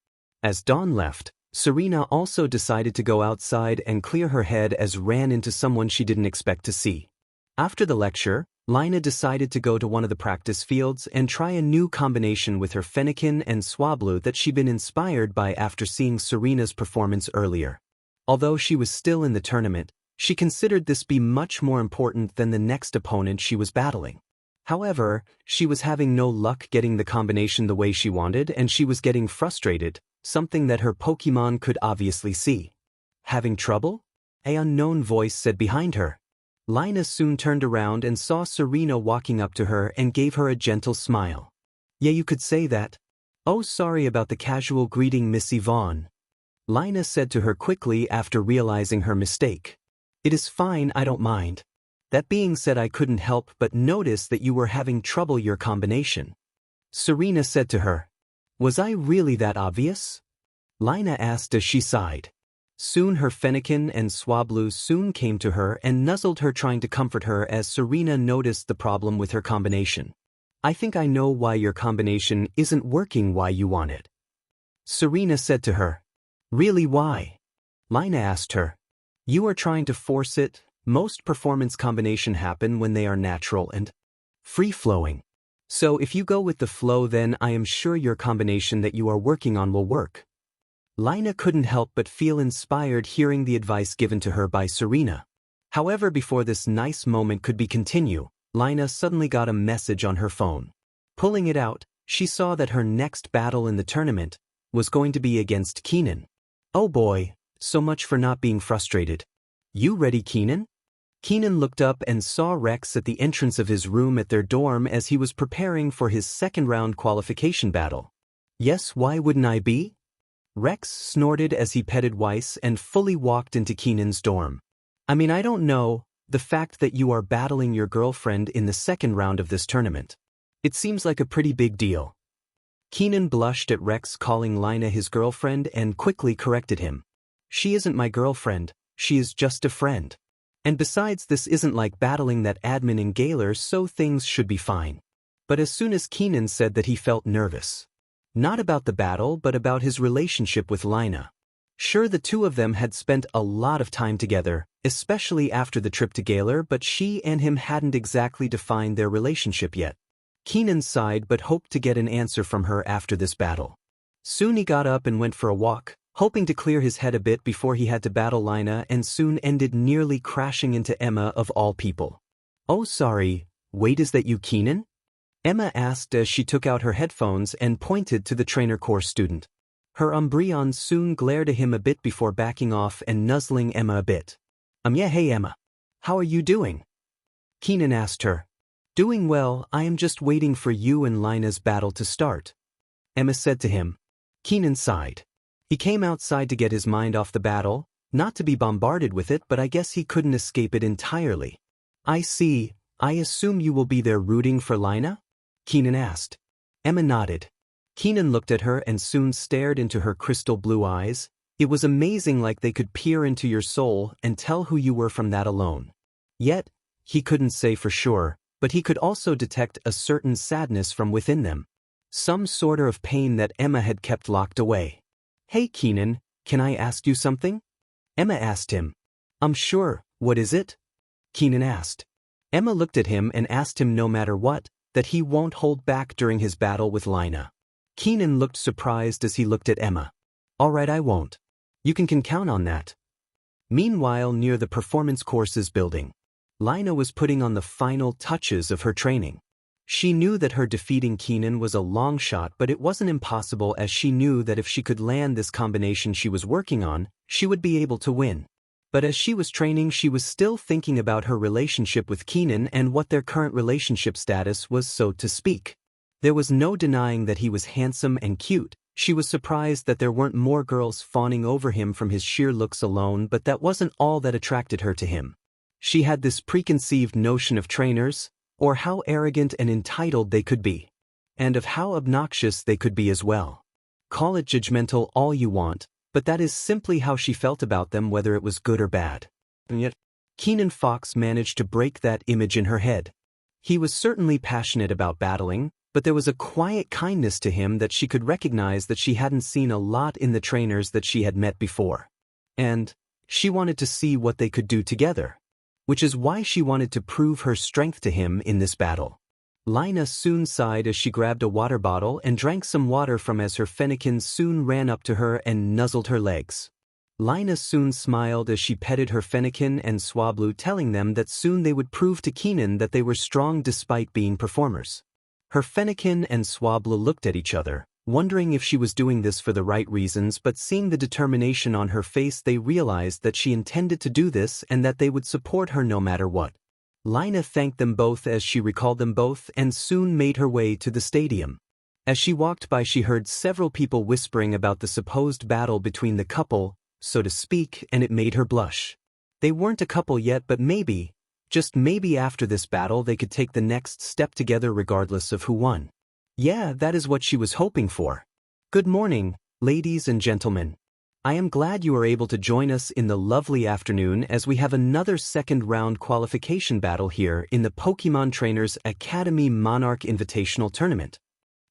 As Dawn left, Serena also decided to go outside and clear her head as ran into someone she didn't expect to see. After the lecture, Lina decided to go to one of the practice fields and try a new combination with her Fennekin and Swablu that she'd been inspired by after seeing Serena's performance earlier. Although she was still in the tournament, she considered this be much more important than the next opponent she was battling. However, she was having no luck getting the combination the way she wanted and she was getting frustrated, something that her Pokemon could obviously see. Having trouble? An unknown voice said behind her. Lina soon turned around and saw Serena walking up to her and gave her a gentle smile. Yeah, you could say that. Oh, sorry about the casual greeting, Miss Yvonne. Lina said to her quickly after realizing her mistake. It is fine, I don't mind. That being said, I couldn't help but notice that you were having trouble your combination. Serena said to her. Was I really that obvious? Lina asked as she sighed. Soon her Fennekin and Swablu soon came to her and nuzzled her, trying to comfort her as Serena noticed the problem with her combination. I think I know why your combination isn't working why you want it. Serena said to her. Really, why? Lina asked her. You are trying to force it. Most performance combinations happen when they are natural and free-flowing. So if you go with the flow, then I am sure your combination that you are working on will work. Lina couldn't help but feel inspired hearing the advice given to her by Serena. However, before this nice moment could be continued, Lina suddenly got a message on her phone. Pulling it out, she saw that her next battle in the tournament was going to be against Keenan. Oh boy, so much for not being frustrated. You ready, Keenan? Keenan looked up and saw Rex at the entrance of his room at their dorm as he was preparing for his second-round qualification battle. Yes, why wouldn't I be? Rex snorted as he petted Weiss and fully walked into Keenan's dorm. I mean, I don't know, the fact that you are battling your girlfriend in the second round of this tournament. It seems like a pretty big deal. Keenan blushed at Rex calling Lina his girlfriend and quickly corrected him. She isn't my girlfriend, she is just a friend. And besides, this isn't like battling that admin in Gaylor, so things should be fine. But as soon as Keenan said that, he felt nervous. Not about the battle, but about his relationship with Lina. Sure, the two of them had spent a lot of time together, especially after the trip to Gaylor, but she and him hadn't exactly defined their relationship yet. Keenan sighed but hoped to get an answer from her after this battle. Soon he got up and went for a walk, hoping to clear his head a bit before he had to battle Lina, and soon ended nearly crashing into Emma of all people. Oh, sorry, wait, is that you, Keenan? Emma asked as she took out her headphones and pointed to the trainer course student. Her Umbreon soon glared at him a bit before backing off and nuzzling Emma a bit. Yeah, hey Emma. How are you doing? Keenan asked her. Doing well, I am just waiting for you and Lina's battle to start. Emma said to him. Keenan sighed. He came outside to get his mind off the battle, not to be bombarded with it, but I guess he couldn't escape it entirely. I see, I assume you will be there rooting for Lina? Keenan asked. Emma nodded. Keenan looked at her and soon stared into her crystal blue eyes. It was amazing, like they could peer into your soul and tell who you were from that alone. Yet, he couldn't say for sure, but he could also detect a certain sadness from within them. Some sort of pain that Emma had kept locked away. Hey Keenan, can I ask you something? Emma asked him. Sure, what is it? Keenan asked. Emma looked at him and asked him no matter what, that he won't hold back during his battle with Lina. Keenan looked surprised as he looked at Emma. All right, I won't. You can count on that. Meanwhile, near the performance courses building, Lina was putting on the final touches of her training. She knew that her defeating Keenan was a long shot, but it wasn't impossible, as she knew that if she could land this combination she was working on, she would be able to win. But as she was training, she was still thinking about her relationship with Keenan and what their current relationship status was, so to speak. There was no denying that he was handsome and cute. She was surprised that there weren't more girls fawning over him from his sheer looks alone, but that wasn't all that attracted her to him. She had this preconceived notion of trainers, or how arrogant and entitled they could be, and of how obnoxious they could be as well. Call it judgmental all you want, but that is simply how she felt about them, whether it was good or bad. And yet, Keenan Fox managed to break that image in her head. He was certainly passionate about battling, but there was a quiet kindness to him that she could recognize that she hadn't seen a lot in the trainers that she had met before. And she wanted to see what they could do together, which is why she wanted to prove her strength to him in this battle. Lina soon sighed as she grabbed a water bottle and drank some water from as her Fennekin soon ran up to her and nuzzled her legs. Lina soon smiled as she petted her Fennekin and Swablu, telling them that soon they would prove to Keenan that they were strong despite being performers. Her Fennekin and Swablu looked at each other, wondering if she was doing this for the right reasons, but seeing the determination on her face they realized that she intended to do this and that they would support her no matter what. Lina thanked them both as she recalled them both and soon made her way to the stadium. As she walked by she heard several people whispering about the supposed battle between the couple, so to speak, and it made her blush. They weren't a couple yet, but maybe, just maybe after this battle they could take the next step together regardless of who won. Yeah, that is what she was hoping for. Good morning, ladies and gentlemen. I am glad you are able to join us in the lovely afternoon as we have another second round qualification battle here in the Pokemon Trainers Academy Monarch Invitational Tournament.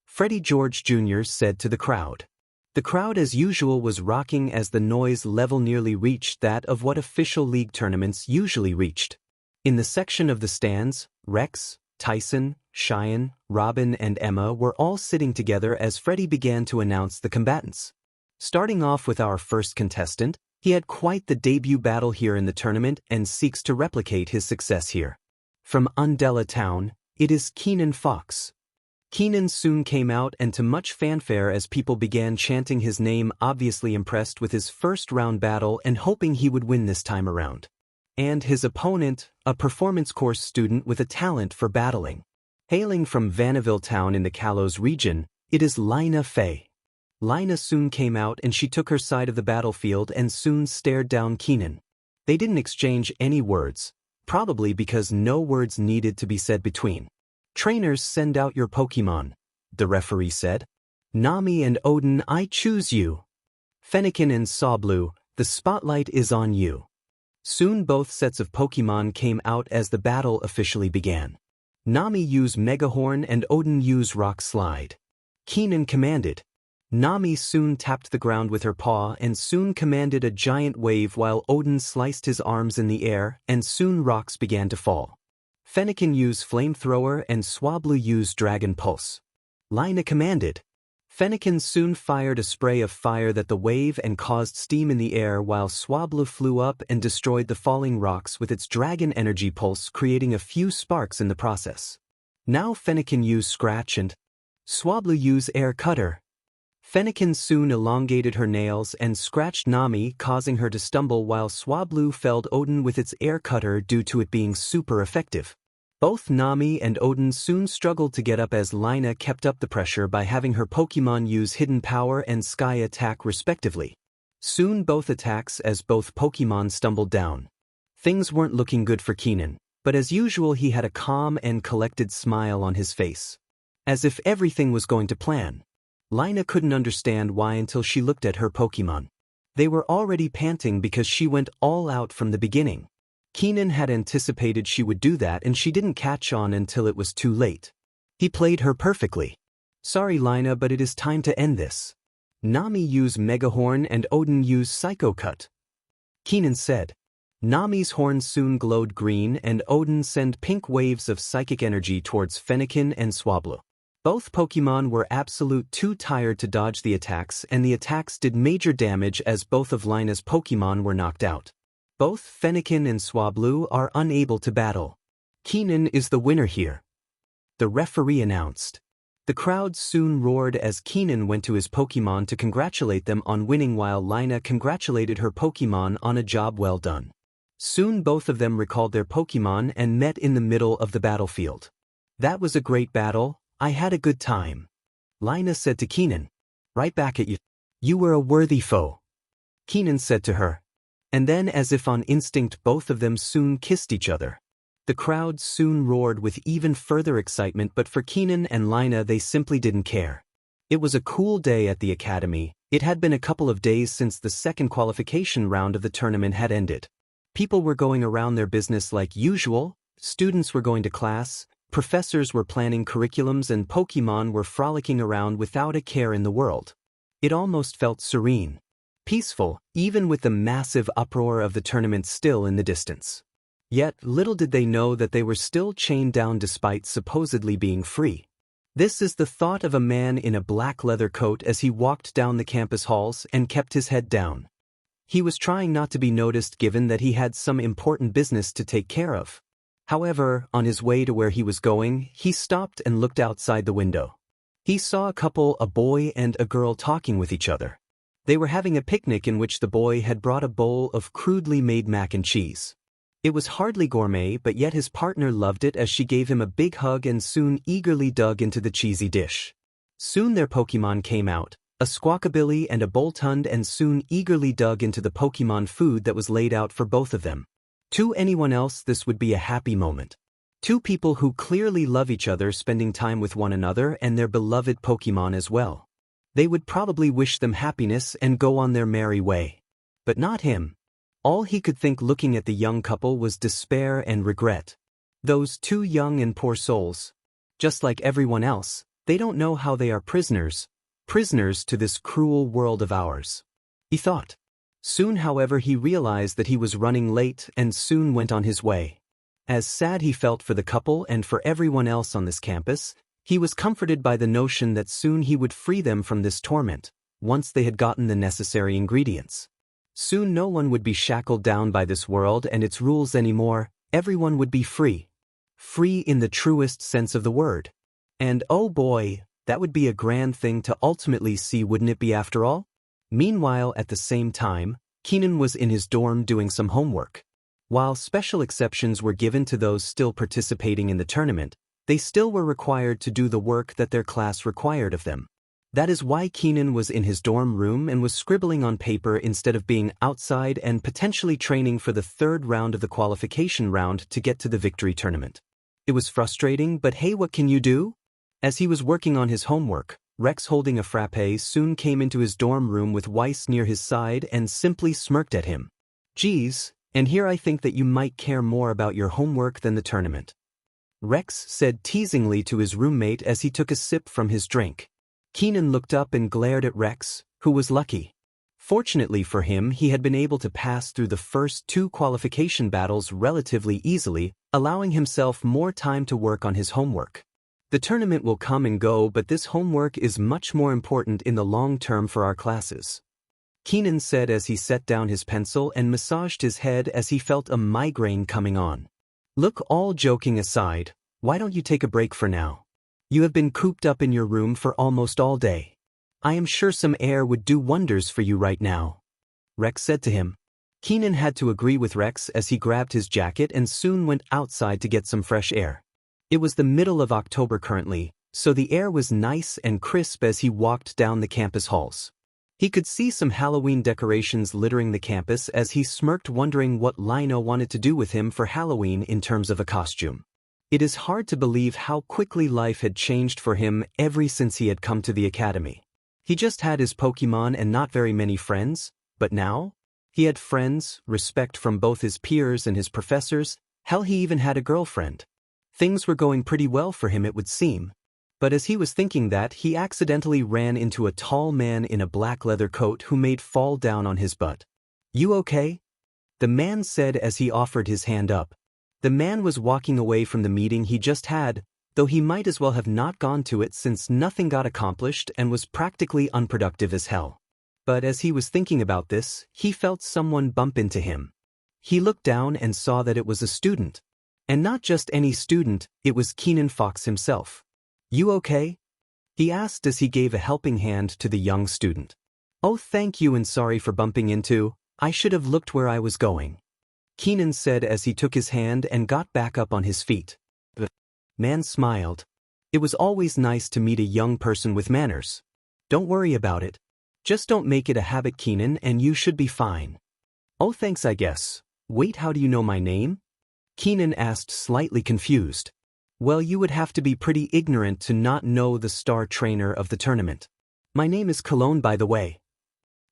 Freddie George Jr. said to the crowd. The crowd as usual was rocking as the noise level nearly reached that of what official league tournaments usually reached. In the section of the stands, Rex, Tyson, Cheyenne, Robin and Emma were all sitting together as Freddie began to announce the combatants. Starting off with our first contestant, he had quite the debut battle here in the tournament and seeks to replicate his success here. From Undella Town, it is Keenan Fox. Keenan soon came out and to much fanfare as people began chanting his name, obviously impressed with his first round battle and hoping he would win this time around. And his opponent, a performance course student with a talent for battling. Hailing from Vanaville Town in the Kalos region, it is Lina Fey. Lina soon came out and she took her side of the battlefield and soon stared down Keenan. They didn't exchange any words, probably because no words needed to be said between. Trainers, send out your Pokemon, the referee said. Nami and Odin, I choose you. Fennekin and Sawblue, the spotlight is on you. Soon both sets of Pokemon came out as the battle officially began. Nami used Megahorn and Odin used Rock Slide. Keenan commanded. Nami soon tapped the ground with her paw and soon commanded a giant wave while Odin sliced his arms in the air and soon rocks began to fall. Fennekin used Flamethrower and Swablu used Dragon Pulse. Lina commanded. Fennekin soon fired a spray of fire that the wave and caused steam in the air while Swablu flew up and destroyed the falling rocks with its Dragon Energy Pulse, creating a few sparks in the process. Now Fennekin used Scratch and Swablu used Air Cutter. Fennekin soon elongated her nails and scratched Nami, causing her to stumble while Swablu felled Odin with its air cutter due to it being super effective. Both Nami and Odin soon struggled to get up as Lina kept up the pressure by having her Pokemon use Hidden Power and Sky Attack respectively. Soon both attacks as both Pokemon stumbled down. Things weren't looking good for Keenan, but as usual he had a calm and collected smile on his face. As if everything was going to plan. Lina couldn't understand why until she looked at her Pokemon. They were already panting because she went all out from the beginning. Keenan had anticipated she would do that and she didn't catch on until it was too late. He played her perfectly. Sorry Lina, but it is time to end this. Nami used Megahorn and Odin used Psycho Cut. Keenan said. Nami's horn soon glowed green and Odin sent pink waves of psychic energy towards Fennekin and Swablu. Both Pokemon were absolute too tired to dodge the attacks and the attacks did major damage as both of Lina's Pokemon were knocked out. Both Fennekin and Swablu are unable to battle. Keenan is the winner here. The referee announced. The crowd soon roared as Keenan went to his Pokemon to congratulate them on winning while Lina congratulated her Pokemon on a job well done. Soon both of them recalled their Pokemon and met in the middle of the battlefield. That was a great battle. I had a good time. Lina said to Keenan. Right back at you. You were a worthy foe. Keenan said to her. And then as if on instinct both of them soon kissed each other. The crowd soon roared with even further excitement, but for Keenan and Lina they simply didn't care. It was a cool day at the academy. It had been a couple of days since the second qualification round of the tournament had ended. People were going around their business like usual, students were going to class, Professors were planning curriculums and Pokémon were frolicking around without a care in the world. It almost felt serene, peaceful, even with the massive uproar of the tournament still in the distance. Yet, little did they know that they were still chained down despite supposedly being free. This is the thought of a man in a black leather coat as he walked down the campus halls and kept his head down. He was trying not to be noticed given that he had some important business to take care of. However, on his way to where he was going, he stopped and looked outside the window. He saw a couple, a boy and a girl, talking with each other. They were having a picnic in which the boy had brought a bowl of crudely made mac and cheese. It was hardly gourmet, but yet his partner loved it as she gave him a big hug and soon eagerly dug into the cheesy dish. Soon their Pokémon came out, a Squawkabilly and a Boltund, and soon eagerly dug into the Pokémon food that was laid out for both of them. To anyone else this would be a happy moment. Two people who clearly love each other spending time with one another and their beloved Pokémon as well. They would probably wish them happiness and go on their merry way. But not him. All he could think looking at the young couple was despair and regret. Those two young and poor souls. Just like everyone else, they don't know how they are prisoners to this cruel world of ours. He thought. Soon, however, he realized that he was running late and soon went on his way. As sad he felt for the couple and for everyone else on this campus, he was comforted by the notion that soon he would free them from this torment, once they had gotten the necessary ingredients. Soon no one would be shackled down by this world and its rules anymore, everyone would be free. Free in the truest sense of the word. And oh boy, that would be a grand thing to ultimately see, wouldn't it be after all? Meanwhile, at the same time, Keenan was in his dorm doing some homework. While special exceptions were given to those still participating in the tournament, they still were required to do the work that their class required of them. That is why Keenan was in his dorm room and was scribbling on paper instead of being outside and potentially training for the third round of the qualification round to get to the victory tournament. It was frustrating, but hey, what can you do? As he was working on his homework, Rex, holding a frappe, soon came into his dorm room with Weiss near his side and simply smirked at him. Geez, and here I think that you might care more about your homework than the tournament. Rex said teasingly to his roommate as he took a sip from his drink. Keenan looked up and glared at Rex, who was lucky. Fortunately for him, he had been able to pass through the first two qualification battles relatively easily, allowing himself more time to work on his homework. The tournament will come and go, but this homework is much more important in the long term for our classes. Keenan said as he set down his pencil and massaged his head as he felt a migraine coming on. Look, all joking aside, why don't you take a break for now? You have been cooped up in your room for almost all day. I am sure some air would do wonders for you right now, Rex said to him. Keenan had to agree with Rex as he grabbed his jacket and soon went outside to get some fresh air. It was the middle of October currently, so the air was nice and crisp as he walked down the campus halls. He could see some Halloween decorations littering the campus as he smirked, wondering what Lino wanted to do with him for Halloween in terms of a costume. It is hard to believe how quickly life had changed for him ever since he had come to the academy. He just had his Pokémon and not very many friends, but now? He had friends, respect from both his peers and his professors, hell, he even had a girlfriend. Things were going pretty well for him, it would seem. But as he was thinking that, he accidentally ran into a tall man in a black leather coat who made fall down on his butt. You okay? The man said as he offered his hand up. The man was walking away from the meeting he just had, though he might as well have not gone to it since nothing got accomplished and was practically unproductive as hell. But as he was thinking about this, he felt someone bump into him. He looked down and saw that it was a student. And not just any student, it was Keenan Fox himself. You okay? He asked as he gave a helping hand to the young student. Oh, thank you, and sorry for bumping into. I should have looked where I was going, Keenan said as he took his hand and got back up on his feet. The man smiled. It was always nice to meet a young person with manners. Don't worry about it. Just don't make it a habit, Keenan, and you should be fine. Oh, thanks, I guess. Wait, how do you know my name? Keenan asked, slightly confused. Well, you would have to be pretty ignorant to not know the star trainer of the tournament. My name is Cologne, by the way.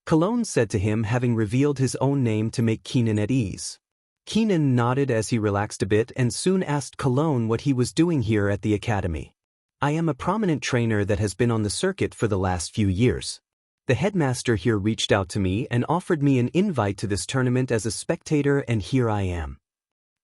Cologne said to him, having revealed his own name to make Keenan at ease. Keenan nodded as he relaxed a bit and soon asked Cologne what he was doing here at the academy. I am a prominent trainer that has been on the circuit for the last few years. The headmaster here reached out to me and offered me an invite to this tournament as a spectator, and here I am.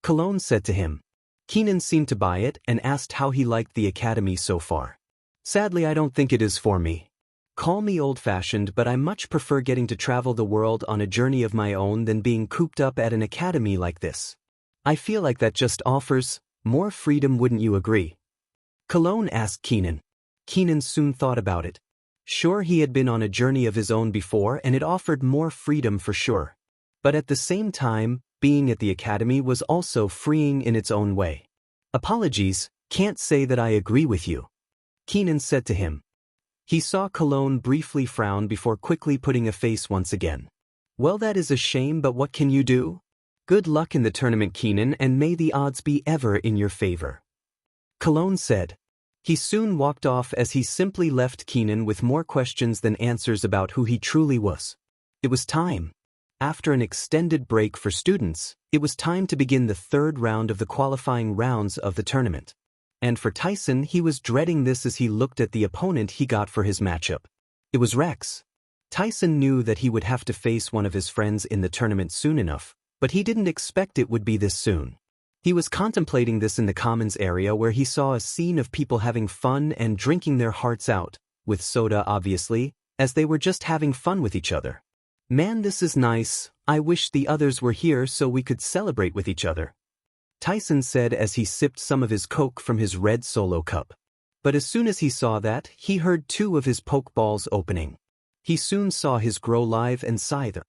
Cologne said to him. Keenan seemed to buy it and asked how he liked the academy so far. Sadly, I don't think it is for me. Call me old-fashioned, but I much prefer getting to travel the world on a journey of my own than being cooped up at an academy like this. I feel like that just offers more freedom, wouldn't you agree? Cologne asked Keenan. Keenan soon thought about it. Sure, he had been on a journey of his own before and it offered more freedom for sure. But at the same time, being at the academy was also freeing in its own way. Apologies, can't say that I agree with you, Keenan said to him. He saw Cologne briefly frown before quickly putting a face once again. Well, that is a shame, but what can you do? Good luck in the tournament, Keenan, and may the odds be ever in your favor, Cologne said. He soon walked off as he simply left Keenan with more questions than answers about who he truly was. It was time. After an extended break for students, it was time to begin the third round of the qualifying rounds of the tournament. And for Tyson, he was dreading this as he looked at the opponent he got for his matchup. It was Rex. Tyson knew that he would have to face one of his friends in the tournament soon enough, but he didn't expect it would be this soon. He was contemplating this in the commons area where he saw a scene of people having fun and drinking their hearts out, with soda obviously, as they were just having fun with each other. Man, this is nice. I wish the others were here so we could celebrate with each other, Tyson said as he sipped some of his Coke from his red Solo cup. But as soon as he saw that, he heard two of his poke balls opening. He soon saw his Growlithe and Scyther.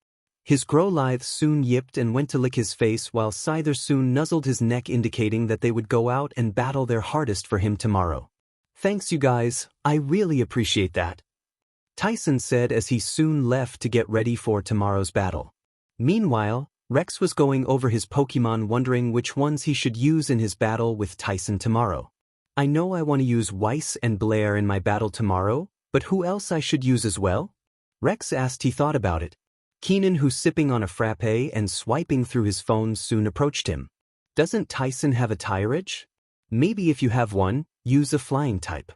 His Growlithe soon yipped and went to lick his face while Scyther soon nuzzled his neck, indicating that they would go out and battle their hardest for him tomorrow. Thanks you guys, I really appreciate that, Tyson said as he soon left to get ready for tomorrow's battle. Meanwhile, Rex was going over his Pokemon, wondering which ones he should use in his battle with Tyson tomorrow. I know I want to use Weiss and Blair in my battle tomorrow, but who else I should use as well? Rex asked. He thought about it. Keenan, who's sipping on a frappe and swiping through his phone, soon approached him. Doesn't Tyson have a Tyrage? Maybe if you have one, use a flying type,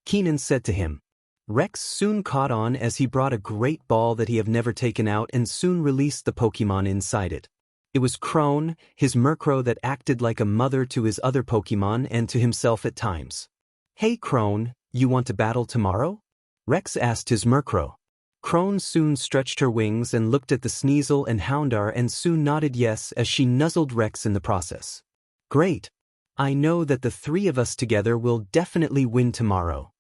Keenan said to him. Rex soon caught on as he brought a great ball that he had never taken out and soon released the Pokemon inside it. It was Crone, his Murkrow that acted like a mother to his other Pokemon and to himself at times. Hey Crone, you want to battle tomorrow? Rex asked his Murkrow. Crone soon stretched her wings and looked at the Sneasel and Houndour and soon nodded yes as she nuzzled Rex in the process. Great. I know that the three of us together will definitely win tomorrow,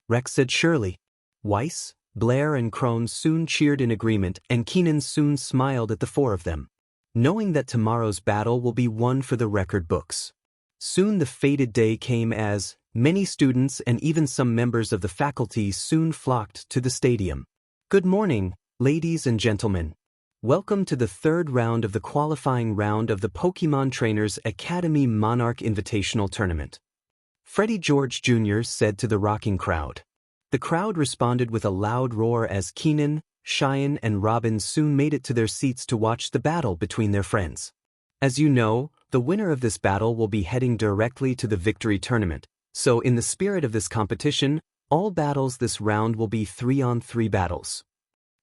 Rex said surely. Weiss, Blair and Crone soon cheered in agreement and Keenan soon smiled at the four of them, knowing that tomorrow's battle will be one for the record books. Soon the fated day came as many students and even some members of the faculty soon flocked to the stadium. Good morning, ladies and gentlemen. Welcome to the third round of the qualifying round of the Pokemon Trainers Academy Monarch Invitational Tournament, Freddie George Jr. said to the rocking crowd. The crowd responded with a loud roar as Keenan, Cheyenne and Robin soon made it to their seats to watch the battle between their friends. As you know, the winner of this battle will be heading directly to the victory tournament, so in the spirit of this competition, all battles this round will be 3-on-3 battles,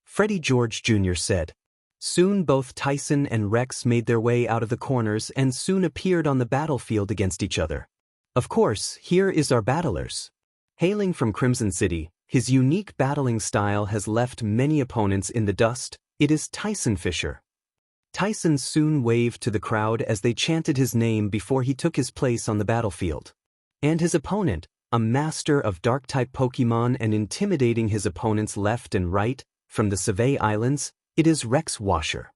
Freddie George Jr. said. Soon both Tyson and Rex made their way out of the corners and soon appeared on the battlefield against each other. Of course, here is our battlers. Hailing from Crimson City, his unique battling style has left many opponents in the dust. It is Tyson Fisher. Tyson soon waved to the crowd as they chanted his name before he took his place on the battlefield. And his opponent, a master of Dark-type Pokemon and intimidating his opponents left and right, from the Savay Islands, it is Rex Washer.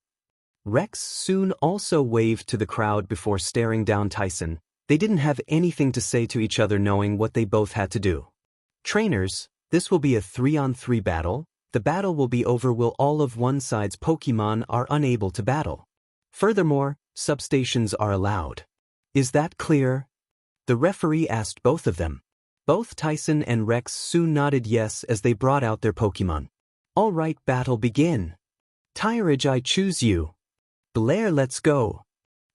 Rex soon also waved to the crowd before staring down Tyson. They didn't have anything to say to each other, knowing what they both had to do. Trainers, this will be a 3-on-3 battle. The battle will be over while all of one side's Pokemon are unable to battle. Furthermore, substations are allowed. Is that clear? The referee asked both of them. Both Tyson and Rex soon nodded yes as they brought out their Pokemon. All right, battle begin. Tyrage, I choose you. Blair, let's go.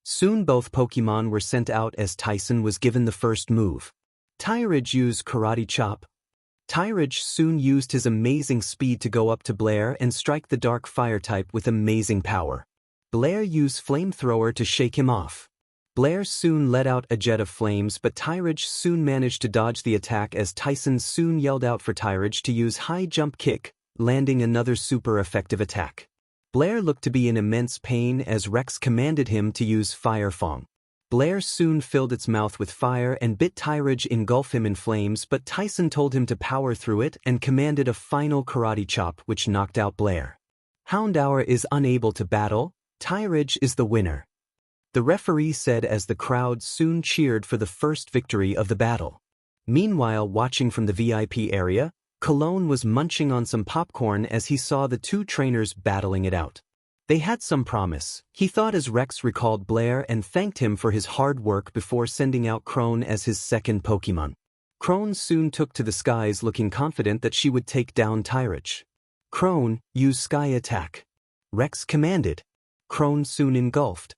Soon both Pokemon were sent out as Tyson was given the first move. Tyridge used Karate Chop. Tyridge soon used his amazing speed to go up to Blair and strike the Dark Fire type with amazing power. Blair used Flamethrower to shake him off. Blair soon let out a jet of flames, but Tyridge soon managed to dodge the attack as Tyson soon yelled out for Tyridge to use High Jump Kick, landing another super effective attack. Blair looked to be in immense pain as Rex commanded him to use Fire Fong. Blair soon filled its mouth with fire and bit Tyridge, engulf him in flames, but Tyson told him to power through it and commanded a final Karate Chop which knocked out Blair. Houndour is unable to battle. Tyridge is the winner. The referee said as the crowd soon cheered for the first victory of the battle. Meanwhile, watching from the VIP area, Cologne was munching on some popcorn as he saw the two trainers battling it out. They had some promise, he thought, as Rex recalled Blair and thanked him for his hard work before sending out Crone as his second Pokemon. Crone soon took to the skies looking confident that she would take down Tyridge. Crone, use Sky Attack. Rex commanded. Crone soon engulfed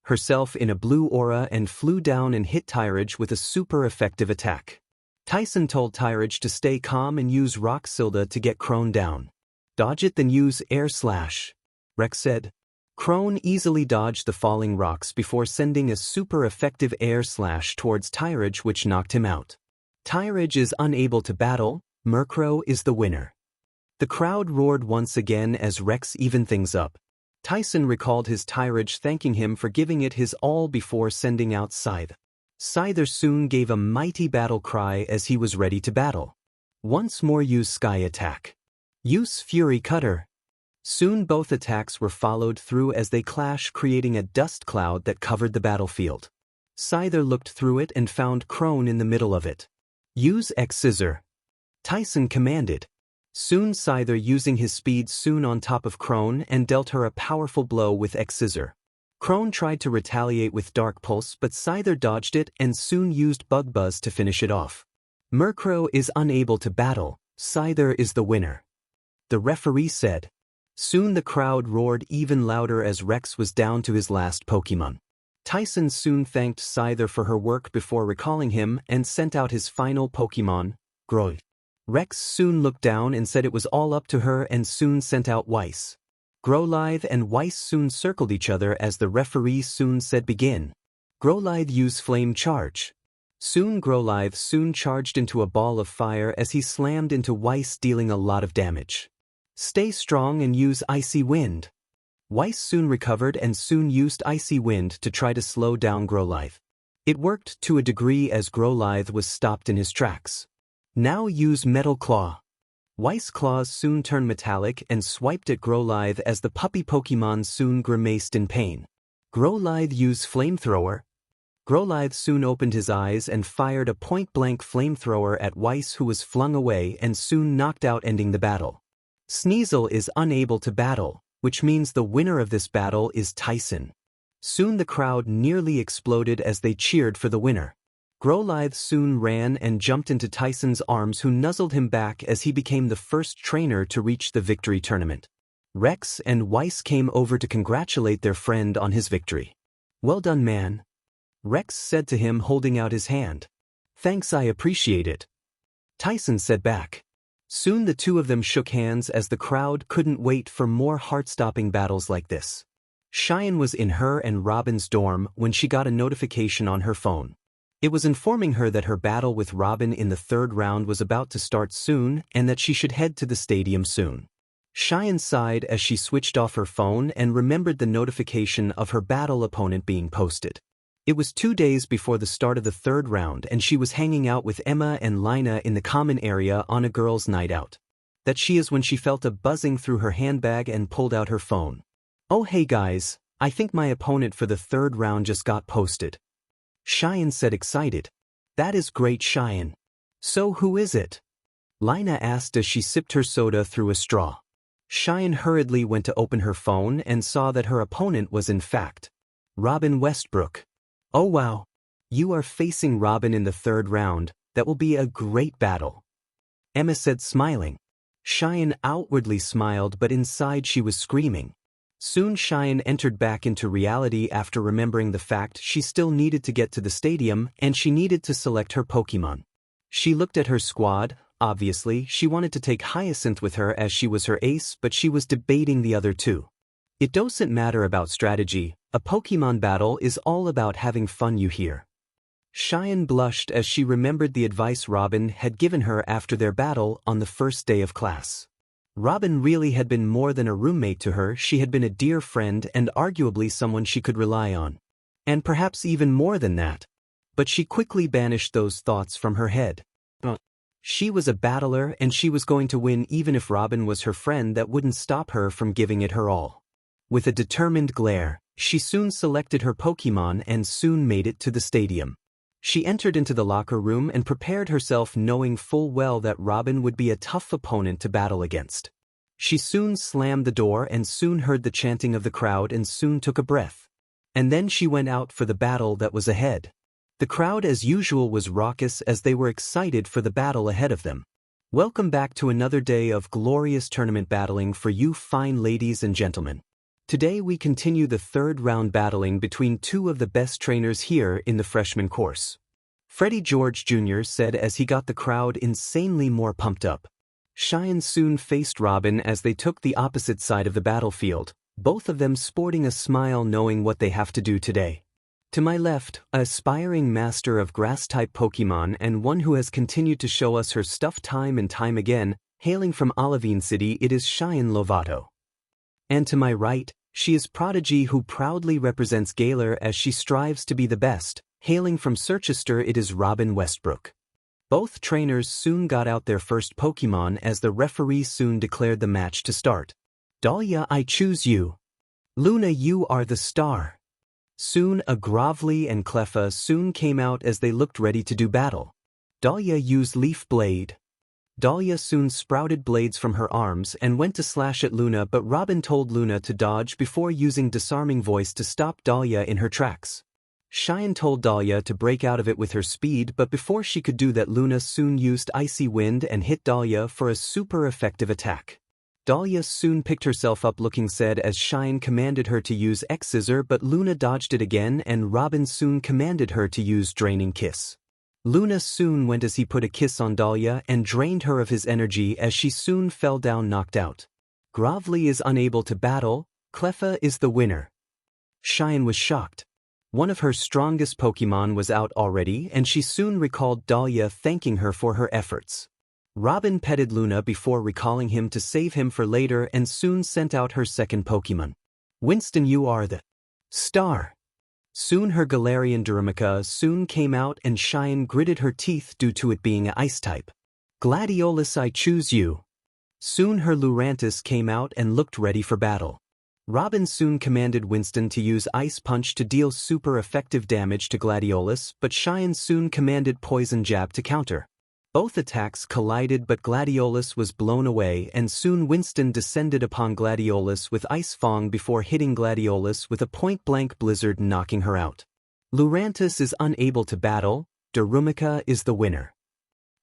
herself in a blue aura and flew down and hit Tyridge with a super effective attack. Tyson told Tyridge to stay calm and use Rock Silda to get Crone down. Dodge it, then use Air Slash, Rex said. Crone easily dodged the falling rocks before sending a super effective Air Slash towards Tyridge which knocked him out. Tyridge is unable to battle. Murkrow is the winner. The crowd roared once again as Rex evened things up. Tyson recalled his Tyridge thanking him for giving it his all before sending out Scyther. Scyther soon gave a mighty battle cry as he was ready to battle. Once more use Sky Attack. Use Fury Cutter. Soon both attacks were followed through as they clashed, creating a dust cloud that covered the battlefield. Scyther looked through it and found Crone in the middle of it. Use X-Scissor, Tyson commanded. Soon Scyther, using his speed, soon on top of Crone and dealt her a powerful blow with X-Scissor. Crone tried to retaliate with Dark Pulse, but Scyther dodged it and soon used Bug Buzz to finish it off. Murkrow is unable to battle. Scyther is the winner, the referee said. Soon the crowd roared even louder as Rex was down to his last Pokemon. Tyson soon thanked Scyther for her work before recalling him and sent out his final Pokemon, Groy. Rex soon looked down and said it was all up to her and soon sent out Weiss. Growlithe and Weiss soon circled each other as the referee soon said begin. Growlithe use Flame Charge. Soon Growlithe soon charged into a ball of fire as he slammed into Weiss, dealing a lot of damage. Stay strong and use Icy Wind. Weiss soon recovered and soon used Icy Wind to try to slow down Growlithe. It worked to a degree as Growlithe was stopped in his tracks. Now use Metal Claw. Weiss claws soon turned metallic and swiped at Growlithe as the puppy Pokemon soon grimaced in pain. Growlithe used Flamethrower. Growlithe soon opened his eyes and fired a point-blank flamethrower at Weiss, who was flung away and soon knocked out, ending the battle. Sneasel is unable to battle, which means the winner of this battle is Tyson. Soon the crowd nearly exploded as they cheered for the winner. Growlithe soon ran and jumped into Tyson's arms, who nuzzled him back as he became the first trainer to reach the victory tournament. Rex and Weiss came over to congratulate their friend on his victory. Well done, man, Rex said to him, holding out his hand. Thanks, I appreciate it, Tyson said back. Soon the two of them shook hands as the crowd couldn't wait for more heart-stopping battles like this. Cheyenne was in her and Robin's dorm when she got a notification on her phone. It was informing her that her battle with Robin in the third round was about to start soon and that she should head to the stadium soon. Cheyenne sighed as she switched off her phone and remembered the notification of her battle opponent being posted. It was 2 days before the start of the third round and she was hanging out with Emma and Lina in the common area on a girls' night out. That she is when she felt a buzzing through her handbag and pulled out her phone. Oh hey guys, I think my opponent for the third round just got posted, Cheyenne said, excited. That is great, Cheyenne. So who is it? Lina asked as she sipped her soda through a straw. Cheyenne hurriedly went to open her phone and saw that her opponent was in fact Robin Westbrook. Oh wow. You are facing Robin in the third round. That will be a great battle, Emma said, smiling. Cheyenne outwardly smiled, but inside she was screaming. Soon Cheyenne entered back into reality after remembering the fact she still needed to get to the stadium and she needed to select her Pokemon. She looked at her squad. Obviously, she wanted to take Hyacinth with her as she was her ace, but she was debating the other two. It doesn't matter about strategy, a Pokemon battle is all about having fun, you hear. Cheyenne blushed as she remembered the advice Robin had given her after their battle on the first day of class. Robin really had been more than a roommate to her, she had been a dear friend and arguably someone she could rely on. And perhaps even more than that. But she quickly banished those thoughts from her head. She was a battler and she was going to win even if Robin was her friend. That wouldn't stop her from giving it her all. With a determined glare, she soon selected her Pokemon and soon made it to the stadium. She entered into the locker room and prepared herself knowing full well that Robin would be a tough opponent to battle against. She soon slammed the door and soon heard the chanting of the crowd and soon took a breath. And then she went out for the battle that was ahead. The crowd as usual was raucous as they were excited for the battle ahead of them. Welcome back to another day of glorious tournament battling for you fine ladies and gentlemen. Today we continue the third round battling between two of the best trainers here in the freshman course. Freddie George Jr. said as he got the crowd insanely more pumped up. Cheyenne soon faced Robin as they took the opposite side of the battlefield, both of them sporting a smile knowing what they have to do today. To my left, an aspiring master of grass-type Pokemon and one who has continued to show us her stuff time and time again, hailing from Olivine City, it is Cheyenne Lovato. And to my right, she is Prodigy who proudly represents Galar as she strives to be the best, hailing from Circhester it is Robin Westbrook. Both trainers soon got out their first Pokemon as the referee soon declared the match to start. Dahlia, I choose you. Luna, you are the star. Soon a Gravely and Cleffa soon came out as they looked ready to do battle. Dahlia used Leaf Blade. Dahlia soon sprouted blades from her arms and went to slash at Luna, but Robin told Luna to dodge before using Disarming Voice to stop Dahlia in her tracks. Cheyenne told Dahlia to break out of it with her speed, but before she could do that Luna soon used Icy Wind and hit Dahlia for a super effective attack. Dahlia soon picked herself up looking sad as Cheyenne commanded her to use X-Scissor, but Luna dodged it again and Robin soon commanded her to use Draining Kiss. Luna soon went as he put a kiss on Dahlia and drained her of his energy as she soon fell down knocked out. Gravely is unable to battle, Cleffa is the winner. Cheyenne was shocked. One of her strongest Pokemon was out already and she soon recalled Dahlia thanking her for her efforts. Robin petted Luna before recalling him to save him for later and soon sent out her second Pokemon. Winston, you are the star. Soon her Galarian Darumaka soon came out and Cheyenne gritted her teeth due to it being an ice type. Gladiolus, I choose you. Soon her Lurantis came out and looked ready for battle. Robin soon commanded Winston to use Ice Punch to deal super effective damage to Gladiolus, but Cheyenne soon commanded Poison Jab to counter. Both attacks collided but Gladiolus was blown away and soon Winston descended upon Gladiolus with Ice Fang before hitting Gladiolus with a point-blank blizzard knocking her out. Lurantis is unable to battle, Darumaka is the winner.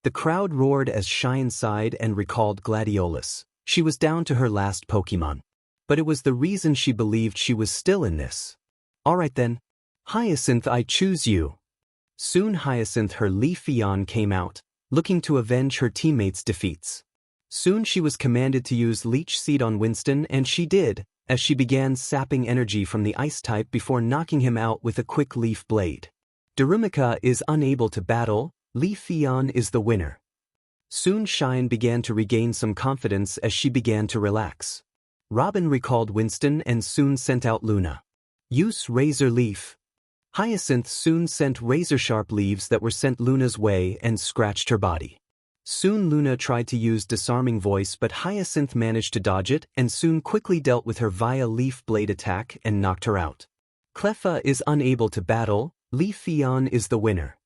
The crowd roared as Cheyenne sighed and recalled Gladiolus. She was down to her last Pokemon. But it was the reason she believed she was still in this. Alright then. Hyacinth, I choose you. Soon Hyacinth her Leafeon came out, looking to avenge her teammates' defeats. Soon she was commanded to use Leech Seed on Winston and she did, as she began sapping energy from the ice type before knocking him out with a quick Leaf Blade. Darumaka is unable to battle, Leafeon is the winner. Soon Cheyenne began to regain some confidence as she began to relax. Robin recalled Winston and soon sent out Luna. Use Razor Leaf. Hyacinth soon sent razor-sharp leaves that were sent Luna's way and scratched her body. Soon Luna tried to use Disarming Voice but Hyacinth managed to dodge it and soon quickly dealt with her via Leaf Blade attack and knocked her out. Cleffa is unable to battle, Leafeon is the winner.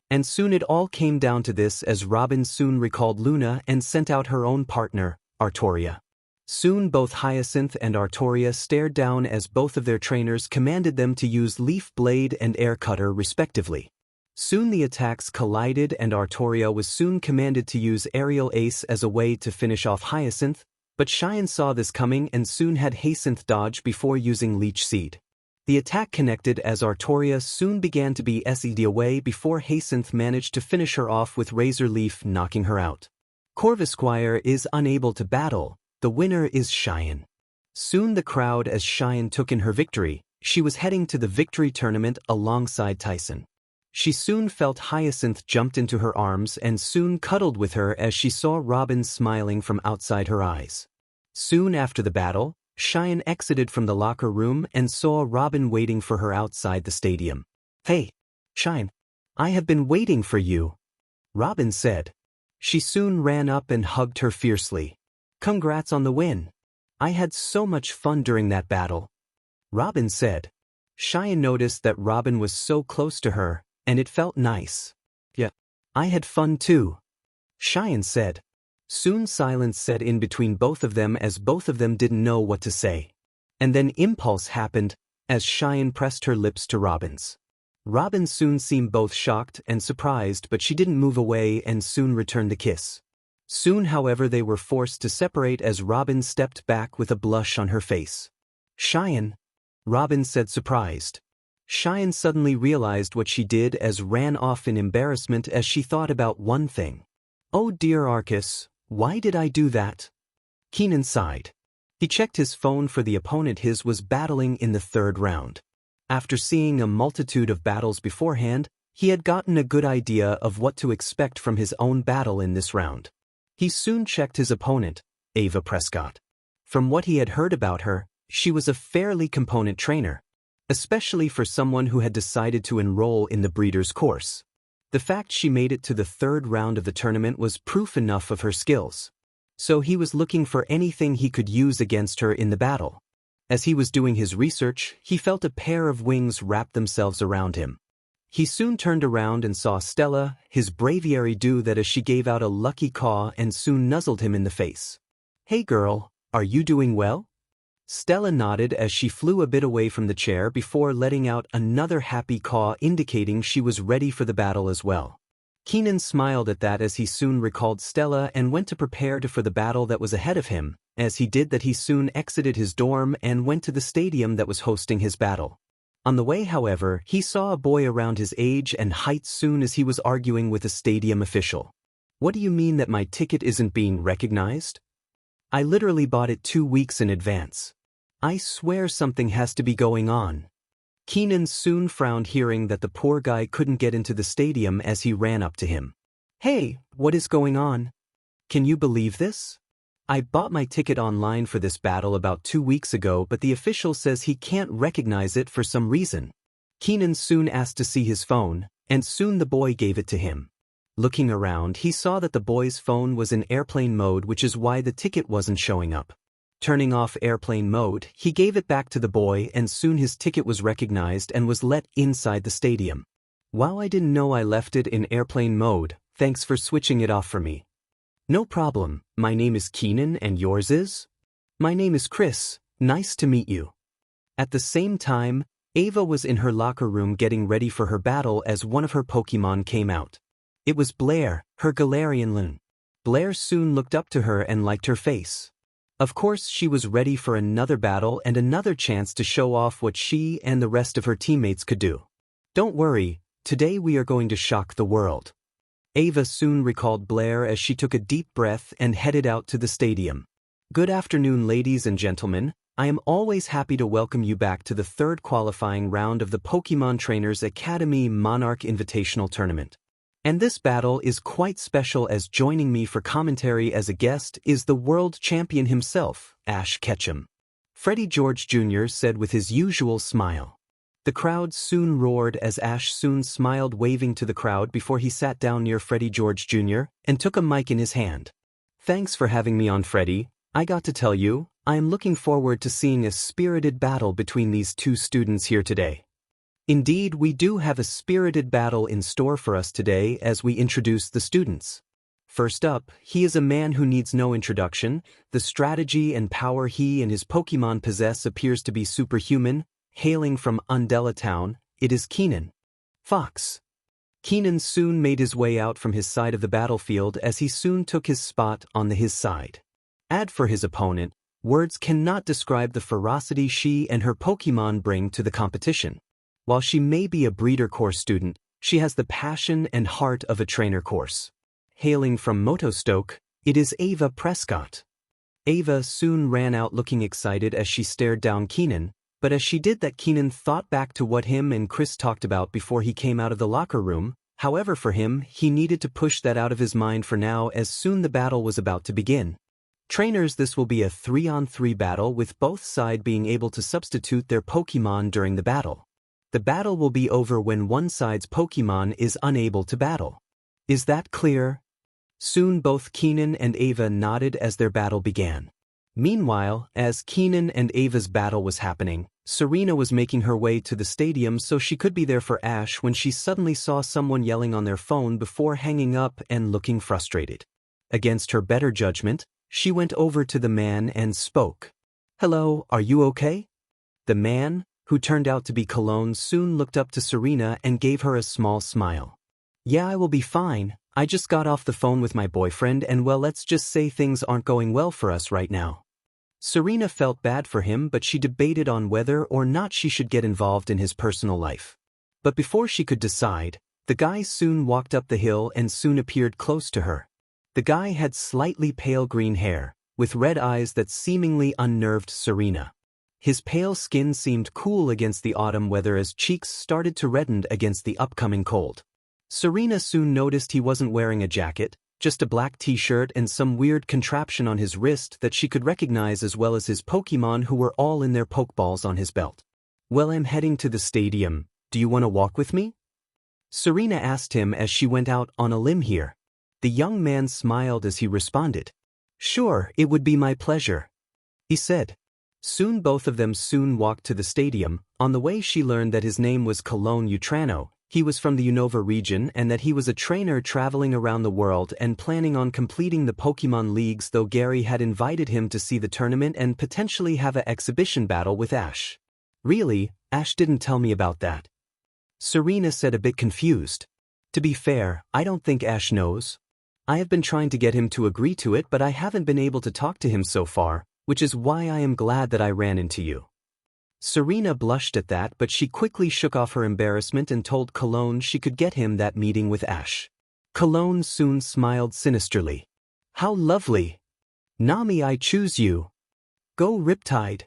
And soon it all came down to this as Robin soon recalled Luna and sent out her own partner, Artoria. Soon both Hyacinth and Artoria stared down as both of their trainers commanded them to use Leaf Blade and Air Cutter respectively. Soon the attacks collided and Artoria was soon commanded to use Aerial Ace as a way to finish off Hyacinth, But Cheyenne saw this coming and soon had Hyacinth dodge before using Leech Seed. The attack connected as Artoria soon began to be SE'd away before Hyacinth managed to finish her off with Razor Leaf, knocking her out. Corvusquire is unable to battle. The winner is Cheyenne. Soon the crowd as Cheyenne took in her victory. She was heading to the victory tournament alongside Tyson. She soon felt Hyacinth jumped into her arms and soon cuddled with her as she saw Robin smiling from outside her eyes. Soon after the battle, Cheyenne exited from the locker room and saw Robin waiting for her outside the stadium. "Hey, Cheyenne, I have been waiting for you," Robin said. She soon ran up and hugged her fiercely. "Congrats on the win. I had so much fun during that battle," Robin said. Cheyenne noticed that Robin was so close to her, and it felt nice. "Yeah, I had fun too," Cheyenne said. Soon silence set in between both of them as both of them didn't know what to say. And then impulse happened, as Cheyenne pressed her lips to Robin's. Robin soon seemed both shocked and surprised, but she didn't move away and soon returned the kiss. Soon, however, they were forced to separate as Robin stepped back with a blush on her face. "Cheyenne," Robin said, surprised. Cheyenne suddenly realized what she did as ran off in embarrassment as she thought about one thing. "Oh dear Arcus, why did I do that?" Keenan sighed. He checked his phone for the opponent his was battling in the third round. After seeing a multitude of battles beforehand, he had gotten a good idea of what to expect from his own battle in this round. He soon checked his opponent, Ava Prescott. From what he had heard about her, she was a fairly component trainer, especially for someone who had decided to enroll in the breeder's course. The fact she made it to the third round of the tournament was proof enough of her skills. So he was looking for anything he could use against her in the battle. As he was doing his research, he felt a pair of wings wrap themselves around him. He soon turned around and saw Stella, his braviary, do that as she gave out a lucky caw and soon nuzzled him in the face. "Hey girl, are you doing well?" Stella nodded as she flew a bit away from the chair before letting out another happy caw indicating she was ready for the battle as well. Keenan smiled at that as he soon recalled Stella and went to prepare for the battle that was ahead of him. As he did that, he soon exited his dorm and went to the stadium that was hosting his battle. On the way, however, he saw a boy around his age and height soon as he was arguing with a stadium official. "What do you mean that my ticket isn't being recognized? I literally bought it 2 weeks in advance. I swear something has to be going on." Keenan soon frowned hearing that the poor guy couldn't get into the stadium as he ran up to him. "Hey, what is going on? Can you believe this? I bought my ticket online for this battle about 2 weeks ago, but the official says he can't recognize it for some reason." Keenan soon asked to see his phone, and soon the boy gave it to him. Looking around, he saw that the boy's phone was in airplane mode, which is why the ticket wasn't showing up. Turning off airplane mode, he gave it back to the boy and soon his ticket was recognized and was let inside the stadium. "Wow, I didn't know I left it in airplane mode, thanks for switching it off for me." "No problem, my name is Keenan and yours is?" "My name is Chris, nice to meet you." At the same time, Ava was in her locker room getting ready for her battle as one of her Pokemon came out. It was Blair, her Galarian Loon. Blair soon looked up to her and liked her face. Of course, she was ready for another battle and another chance to show off what she and the rest of her teammates could do. "Don't worry, today we are going to shock the world." Ava soon recalled Blair as she took a deep breath and headed out to the stadium. "Good afternoon, ladies and gentlemen. I am always happy to welcome you back to the third qualifying round of the Pokemon Trainers Academy Monarch Invitational Tournament. And this battle is quite special as joining me for commentary as a guest is the world champion himself, Ash Ketchum," Freddie George Jr. said with his usual smile. The crowd soon roared as Ash soon smiled, waving to the crowd before he sat down near Freddie George Jr. and took a mic in his hand. "Thanks for having me on, Freddie. I got to tell you, I am looking forward to seeing a spirited battle between these two students here today." Indeed, we do have a spirited battle in store for us today as we introduce the students. First up, he is a man who needs no introduction. The strategy and power he and his Pokemon possess appears to be superhuman. Hailing from Undella Town, it is Keenan Fox. Keenan soon made his way out from his side of the battlefield as he soon took his spot on his side. Add for his opponent, words cannot describe the ferocity she and her Pokemon bring to the competition. While she may be a breeder course student, she has the passion and heart of a trainer course. Hailing from Motostoke, it is Ava Prescott. Ava soon ran out looking excited as she stared down Keenan, but as she did that Keenan thought back to what him and Chris talked about before he came out of the locker room. However, for him, he needed to push that out of his mind for now as soon the battle was about to begin. Trainers, this will be a 3-on-3 battle with both sides being able to substitute their Pokemon during the battle. The battle will be over when one side's Pokemon is unable to battle. Is that clear? Soon both Keenan and Ava nodded as their battle began. Meanwhile, as Keenan and Ava's battle was happening, Serena was making her way to the stadium so she could be there for Ash when she suddenly saw someone yelling on their phone before hanging up and looking frustrated. Against her better judgment, she went over to the man and spoke. "Hello, are you okay?" The man, who turned out to be Cologne, soon looked up to Serena and gave her a small smile. "Yeah, I will be fine. I just got off the phone with my boyfriend and well, let's just say things aren't going well for us right now." Serena felt bad for him, but she debated on whether or not she should get involved in his personal life. But before she could decide, the guy soon walked up the hill and soon appeared close to her. The guy had slightly pale green hair, with red eyes that seemingly unnerved Serena. His pale skin seemed cool against the autumn weather as cheeks started to redden against the upcoming cold. Serena soon noticed he wasn't wearing a jacket, just a black t-shirt and some weird contraption on his wrist that she could recognize, as well as his Pokemon who were all in their Pokeballs on his belt. "Well, I'm heading to the stadium. Do you want to walk with me?" Serena asked him as she went out on a limb here. The young man smiled as he responded. "Sure, it would be my pleasure," he said. Soon both of them walked to the stadium. On the way she learned that his name was Cologne Utrano. He was from the Unova region and that he was a trainer traveling around the world and planning on completing the Pokemon Leagues, though Gary had invited him to see the tournament and potentially have an exhibition battle with Ash. "Really? Ash didn't tell me about that," Serena said, a bit confused. "To be fair, I don't think Ash knows. I have been trying to get him to agree to it, but I haven't been able to talk to him so far, which is why I am glad that I ran into you." Serena blushed at that, but she quickly shook off her embarrassment and told Cologne she could get him that meeting with Ash. Cologne soon smiled sinisterly. "How lovely! Nami, I choose you. Go Riptide."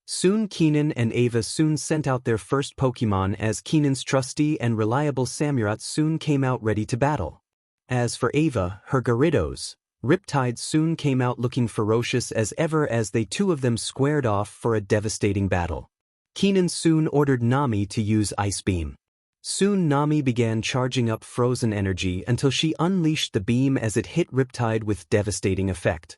Soon Keenan and Ava soon sent out their first Pokemon as Keenan's trusty and reliable Samurott soon came out ready to battle. As for Ava, her Gyarados, Riptide soon came out looking ferocious as ever as they two of them squared off for a devastating battle. Keenan soon ordered Nami to use Ice Beam. Soon Nami began charging up frozen energy until she unleashed the beam as it hit Riptide with devastating effect.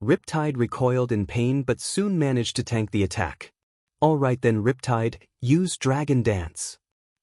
Riptide recoiled in pain but soon managed to tank the attack. "Alright then Riptide, use Dragon Dance."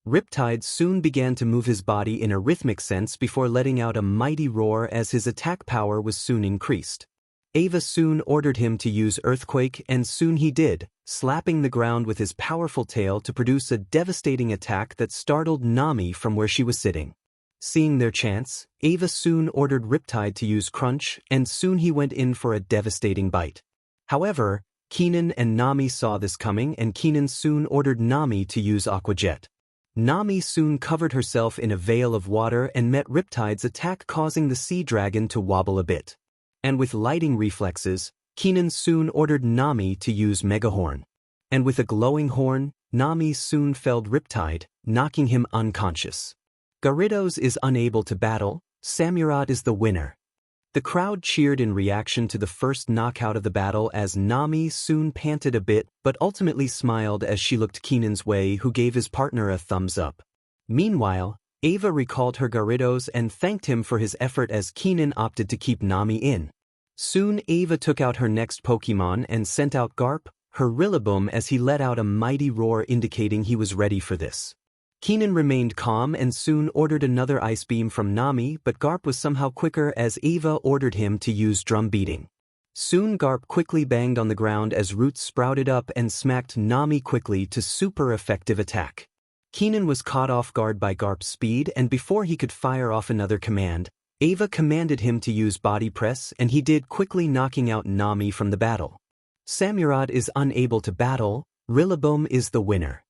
Riptide soon began to move his body in a rhythmic sense before letting out a mighty roar as his attack power was soon increased. Ava soon ordered him to use Earthquake and soon he did, slapping the ground with his powerful tail to produce a devastating attack that startled Nami from where she was sitting. Seeing their chance, Ava soon ordered Riptide to use Crunch and soon he went in for a devastating bite. However, Keenan and Nami saw this coming and Keenan soon ordered Nami to use Aqua Jet. Nami soon covered herself in a veil of water and met Riptide's attack, causing the sea dragon to wobble a bit. And with lightning reflexes, Keenan soon ordered Nami to use Mega Horn. And with a glowing horn, Nami soon felled Riptide, knocking him unconscious. Gyarados is unable to battle, Samurott is the winner. The crowd cheered in reaction to the first knockout of the battle as Nami soon panted a bit but ultimately smiled as she looked Keenan's way, who gave his partner a thumbs up. Meanwhile, Ava recalled her Gyarados and thanked him for his effort as Keenan opted to keep Nami in. Soon Ava took out her next Pokemon and sent out Garp, her Rillaboom, as he let out a mighty roar indicating he was ready for this. Keenan remained calm and soon ordered another Ice Beam from Nami, but Garp was somehow quicker as Ava ordered him to use Drum Beating. Soon Garp quickly banged on the ground as roots sprouted up and smacked Nami quickly to super effective attack. Keenan was caught off guard by Garp's speed and before he could fire off another command, Ava commanded him to use body press and he did, quickly knocking out Nami from the battle. Samurad is unable to battle, Rillaboom is the winner.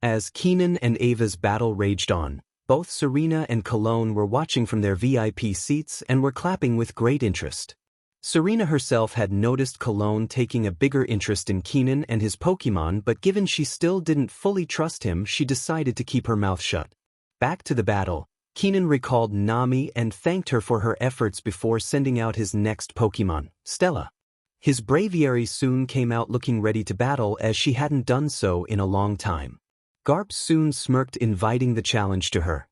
As Keenan and Ava's battle raged on, both Serena and Cologne were watching from their VIP seats and were clapping with great interest. Serena herself had noticed Cologne taking a bigger interest in Keenan and his Pokémon, but given she still didn't fully trust him, she decided to keep her mouth shut. Back to the battle, Keenan recalled Nami and thanked her for her efforts before sending out his next Pokémon, Stella. His Braviary soon came out looking ready to battle as she hadn't done so in a long time. Garp soon smirked, inviting the challenge to her.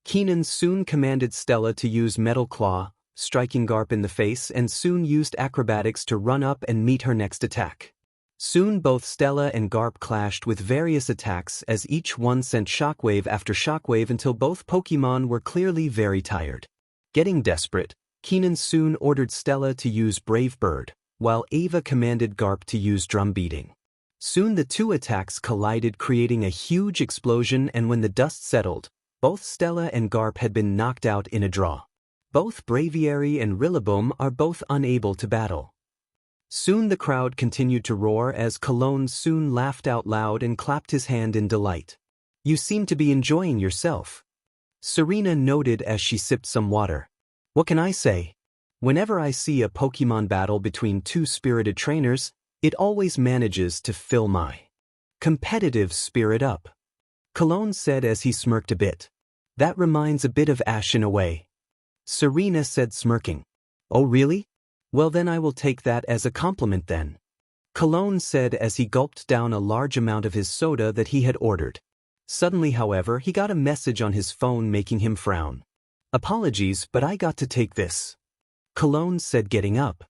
Keenan soon commanded Stella to use Metal Claw, striking Garp in the face, and soon used acrobatics to run up and meet her next attack. Soon both Stella and Garp clashed with various attacks as each one sent shockwave after shockwave until both Pokémon were clearly very tired. Getting desperate, Keenan soon ordered Stella to use Brave Bird, while Ava commanded Garp to use Drum Beating. Soon the two attacks collided, creating a huge explosion, and when the dust settled, both Stella and Garp had been knocked out in a draw. Both Braviary and Rillaboom are both unable to battle. Soon the crowd continued to roar as Cologne soon laughed out loud and clapped his hand in delight. "You seem to be enjoying yourself," Serena noted as she sipped some water. "What can I say? Whenever I see a Pokémon battle between two spirited trainers, it always manages to fill my competitive spirit up," Cologne said as he smirked a bit. "That reminds a bit of Ash in a way," Serena said, smirking. "Oh really? Well then I will take that as a compliment then," Cologne said as he gulped down a large amount of his soda that he had ordered. Suddenly, however, he got a message on his phone making him frown. "Apologies, but I got to take this," Cologne said, getting up.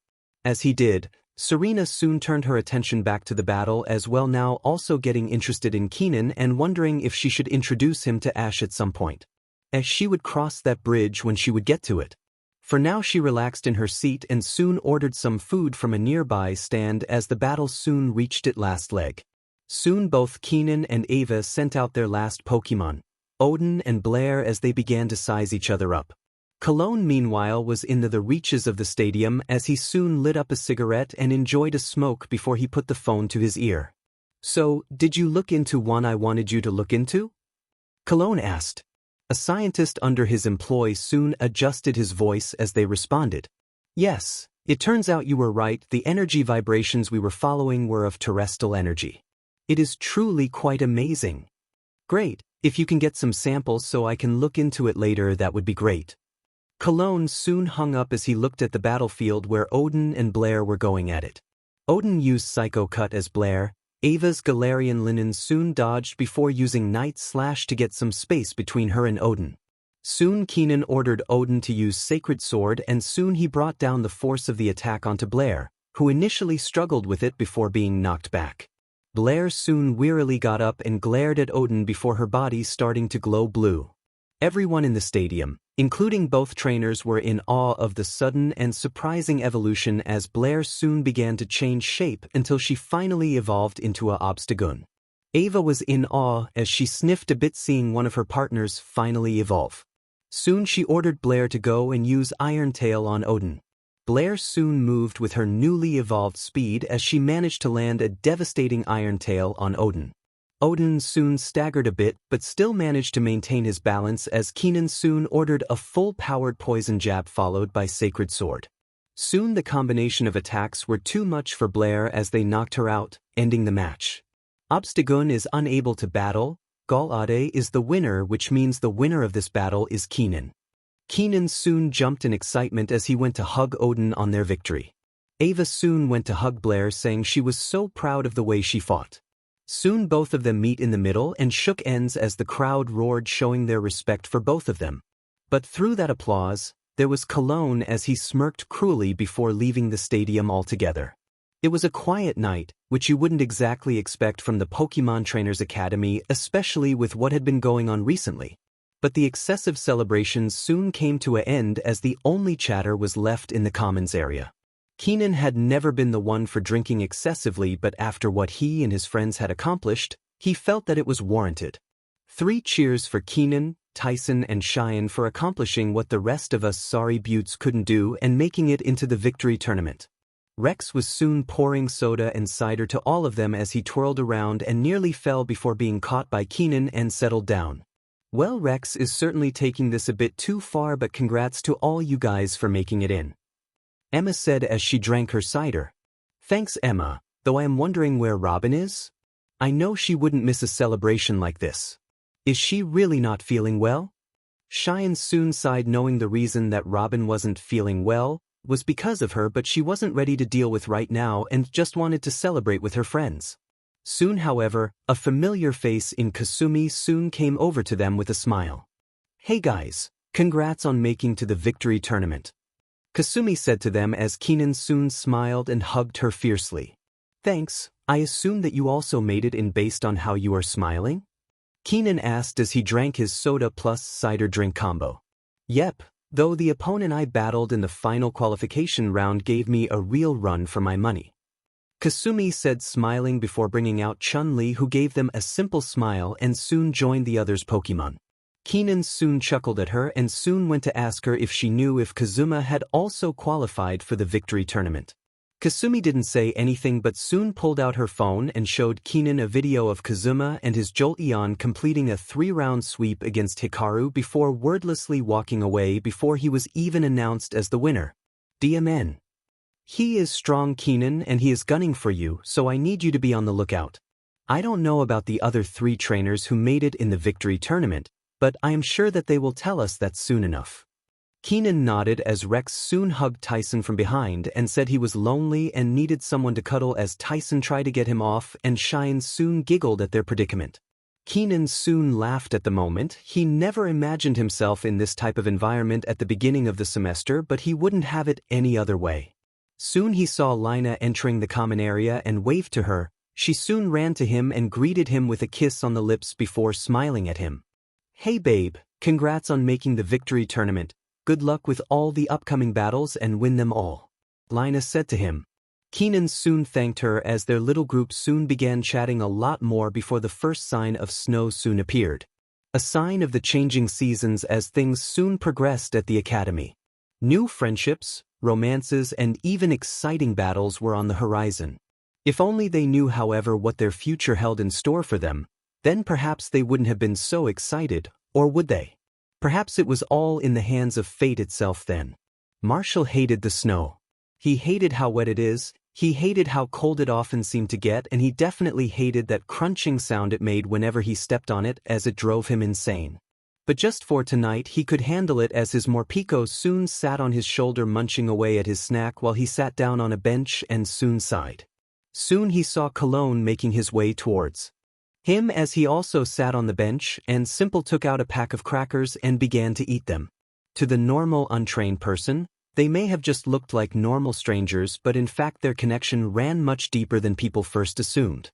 As he did, Serena soon turned her attention back to the battle as well, now also getting interested in Keenan and wondering if she should introduce him to Ash at some point, as she would cross that bridge when she would get to it. For now she relaxed in her seat and soon ordered some food from a nearby stand as the battle soon reached its last leg. Soon both Keenan and Ava sent out their last Pokémon, Odin and Blair, as they began to size each other up. Cologne meanwhile was in the reaches of the stadium as he soon lit up a cigarette and enjoyed a smoke before he put the phone to his ear. "So, did you look into one I wanted you to look into?" Cologne asked. A scientist under his employ soon adjusted his voice as they responded. "Yes, it turns out you were right, the energy vibrations we were following were of terrestrial energy. It is truly quite amazing." "Great, if you can get some samples so I can look into it later, that would be great." Cologne soon hung up as he looked at the battlefield where Odin and Blair were going at it. Odin used Psycho Cut as Blair. Ava's Galarian Linen soon dodged before using Night Slash to get some space between her and Odin. Soon Keenan ordered Odin to use Sacred Sword and soon he brought down the force of the attack onto Blair, who initially struggled with it before being knocked back. Blair soon wearily got up and glared at Odin before her body starting to glow blue. Everyone in the stadium, including both trainers, were in awe of the sudden and surprising evolution as Blair soon began to change shape until she finally evolved into a Obstagoon. Ava was in awe as she sniffed a bit seeing one of her partners finally evolve. Soon she ordered Blair to go and use Iron Tail on Odin. Blair soon moved with her newly evolved speed as she managed to land a devastating Iron Tail on Odin. Odin soon staggered a bit but still managed to maintain his balance as Keenan soon ordered a full-powered poison jab followed by Sacred Sword. Soon the combination of attacks were too much for Blair as they knocked her out, ending the match. Obstagoon is unable to battle. Golade is the winner, which means the winner of this battle is Keenan. Keenan soon jumped in excitement as he went to hug Odin on their victory. Ava soon went to hug Blair, saying she was so proud of the way she fought. Soon both of them meet in the middle and shook ends as the crowd roared, showing their respect for both of them. But through that applause, there was Cologne as he smirked cruelly before leaving the stadium altogether. It was a quiet night, which you wouldn't exactly expect from the Pokémon Trainers Academy, especially with what had been going on recently. But the excessive celebrations soon came to an end as the only chatter was left in the commons area. Keenan had never been the one for drinking excessively, but after what he and his friends had accomplished, he felt that it was warranted. 3 cheers for Keenan, Tyson and Cheyenne for accomplishing what the rest of us sorry buttes couldn't do and making it into the victory tournament. Rex was soon pouring soda and cider to all of them as he twirled around and nearly fell before being caught by Keenan and settled down. Well, Rex is certainly taking this a bit too far, but congrats to all you guys for making it in. Emma said as she drank her cider. Thanks, Emma, though I am wondering where Robin is? I know she wouldn't miss a celebration like this. Is she really not feeling well? Cheyenne soon sighed, knowing the reason that Robin wasn't feeling well was because of her, but she wasn't ready to deal with right now and just wanted to celebrate with her friends. Soon, however, a familiar face in Kasumi soon came over to them with a smile. Hey guys, congrats on making to the victory tournament. Kasumi said to them as Keenan soon smiled and hugged her fiercely. Thanks, I assume that you also made it in based on how you are smiling? Keenan asked as he drank his soda plus cider drink combo. Yep, though the opponent I battled in the final qualification round gave me a real run for my money. Kasumi said, smiling before bringing out Chun-Li, who gave them a simple smile and soon joined the others' Pokemon. Keenan soon chuckled at her and soon went to ask her if she knew if Kazuma had also qualified for the victory tournament. Kasumi didn't say anything but soon pulled out her phone and showed Keenan a video of Kazuma and his Jolteon completing a 3-round sweep against Hikaru before wordlessly walking away before he was even announced as the winner. DMN. He is strong, Keenan, and he is gunning for you, so I need you to be on the lookout. I don't know about the other 3 trainers who made it in the victory tournament, but I am sure that they will tell us that soon enough. Keenan nodded as Rex soon hugged Tyson from behind and said he was lonely and needed someone to cuddle as Tyson tried to get him off, and Cheyenne soon giggled at their predicament. Keenan soon laughed at the moment. He never imagined himself in this type of environment at the beginning of the semester, but he wouldn't have it any other way. Soon he saw Lina entering the common area and waved to her. She soon ran to him and greeted him with a kiss on the lips before smiling at him. Hey babe, congrats on making the victory tournament. Good luck with all the upcoming battles and win them all, Lina said to him. Keenan soon thanked her as their little group soon began chatting a lot more before the first sign of snow soon appeared. A sign of the changing seasons as things soon progressed at the academy. New friendships, romances, and even exciting battles were on the horizon. If only they knew, however, what their future held in store for them, then perhaps they wouldn't have been so excited, or would they? Perhaps it was all in the hands of fate itself then. Marshall hated the snow. He hated how wet it is, he hated how cold it often seemed to get, and he definitely hated that crunching sound it made whenever he stepped on it, as it drove him insane. But just for tonight he could handle it, as his Morpeko soon sat on his shoulder munching away at his snack while he sat down on a bench and soon sighed. Soon he saw Cologne making his way towards him as he also sat on the bench, and Simple took out a pack of crackers and began to eat them. To the normal untrained person, they may have just looked like normal strangers, but in fact their connection ran much deeper than people first assumed.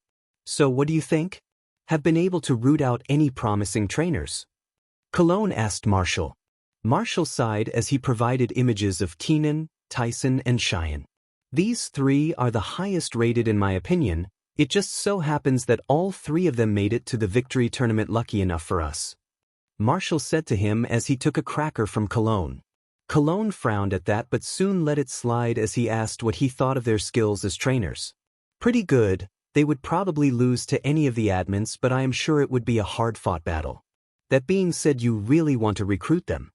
So what do you think? Have been able to root out any promising trainers? Cologne asked Marshall. Marshall sighed as he provided images of Keenan, Tyson, and Cheyenne. These 3 are the highest rated in my opinion. It just so happens that all 3 of them made it to the victory tournament. Lucky enough for us, Marshall said to him as he took a cracker from Cologne. Cologne frowned at that but soon let it slide as he asked what he thought of their skills as trainers. Pretty good. They would probably lose to any of the admins, but I am sure it would be a hard-fought battle. That being said, you really want to recruit them.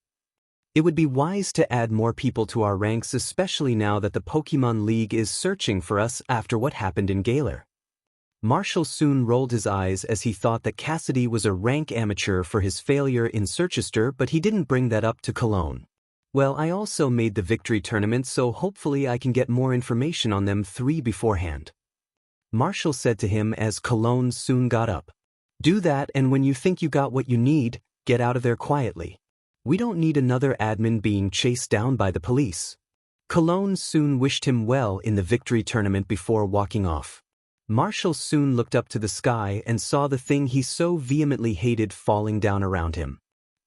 It would be wise to add more people to our ranks, especially now that the Pokemon League is searching for us after what happened in Galar. Marshall soon rolled his eyes as he thought that Cassidy was a rank amateur for his failure in Searchester, but he didn't bring that up to Cologne. Well, I also made the victory tournament, so hopefully I can get more information on them 3 beforehand, Marshall said to him as Cologne soon got up. Do that, and when you think you got what you need, get out of there quietly. We don't need another admin being chased down by the police. Cologne soon wished him well in the victory tournament before walking off. Marshall soon looked up to the sky and saw the thing he so vehemently hated falling down around him.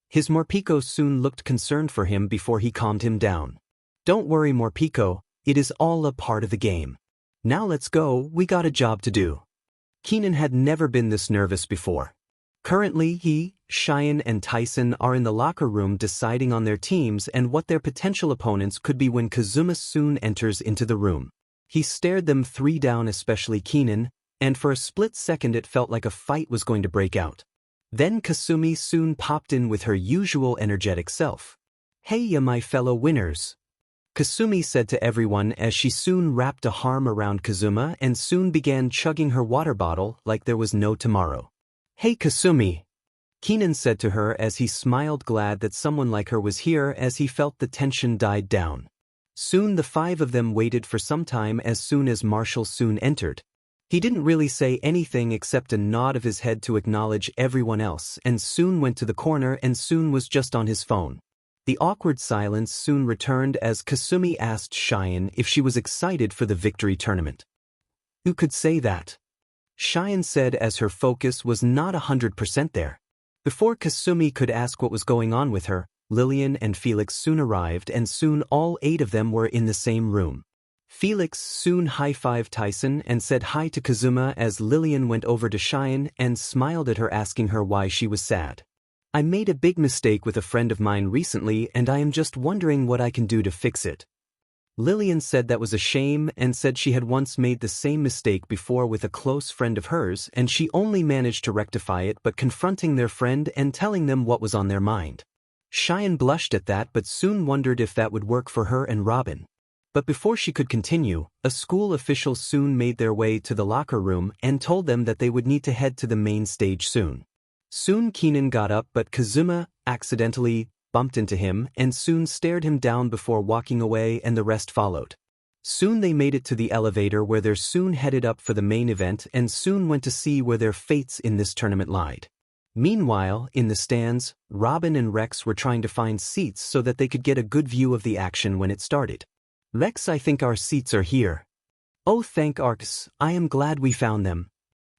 His Morpeko soon looked concerned for him before he calmed him down. Don't worry, Morpeko, it is all a part of the game. Now let's go, we got a job to do. Keenan had never been this nervous before. Currently Cheyenne and Tyson are in the locker room deciding on their teams and what their potential opponents could be when Kazuma soon enters into the room. He stared them three down, especially Keenan, and for a split second it felt like a fight was going to break out. Then Kasumi soon popped in with her usual energetic self. "Hey ya my fellow winners," Kasumi said to everyone as she soon wrapped a arm around Kazuma and soon began chugging her water bottle like there was no tomorrow. "Hey Kasumi," Keenan said to her as he smiled, glad that someone like her was here, as he felt the tension died down. Soon the five of them waited for some time. As soon as Marshall soon entered, he didn't really say anything except a nod of his head to acknowledge everyone else, and soon went to the corner and soon was just on his phone. The awkward silence soon returned as Kasumi asked Cheyenne if she was excited for the victory tournament. "Who could say that?" Cheyenne said as her focus was not 100% there. Before Kasumi could ask what was going on with her, Lillian and Felix soon arrived, and soon all 8 of them were in the same room. Felix soon high-fived Tyson and said hi to Kazuma as Lillian went over to Cheyenne and smiled at her, asking her why she was sad. "I made a big mistake with a friend of mine recently and I am just wondering what I can do to fix it." Lillian said that was a shame and said she had once made the same mistake before with a close friend of hers and she only managed to rectify it by confronting their friend and telling them what was on their mind. Cheyenne blushed at that but soon wondered if that would work for her and Robin. But before she could continue, a school official soon made their way to the locker room and told them that they would need to head to the main stage soon. Soon Keenan got up but Kazuma accidentally bumped into him and soon stared him down before walking away, and the rest followed. Soon they made it to the elevator where they're soon headed up for the main event and soon went to see where their fates in this tournament lied. Meanwhile, in the stands, Robin and Rex were trying to find seats so that they could get a good view of the action when it started. "Rex, I think our seats are here." "Oh, thank Arcs, I am glad we found them."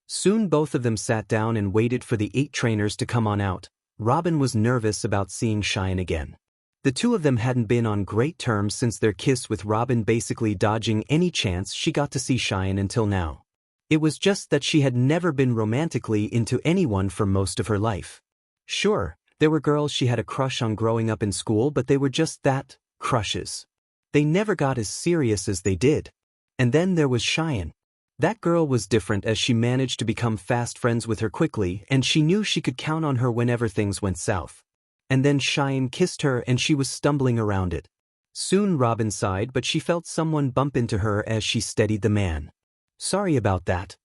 Soon both of them sat down and waited for the 8 trainers to come on out. Robin was nervous about seeing Cheyenne again. The two of them hadn't been on great terms since their kiss, with Robin basically dodging any chance she got to see Cheyenne until now. It was just that she had never been romantically into anyone for most of her life. Sure, there were girls she had a crush on growing up in school, but they were just that, crushes. They never got as serious as they did. And then there was Cheyenne. That girl was different, as she managed to become fast friends with her quickly and she knew she could count on her whenever things went south. And then Cheyenne kissed her and she was stumbling around it. Soon Robin sighed, but she felt someone bump into her as she steadied the man. "Sorry about that,"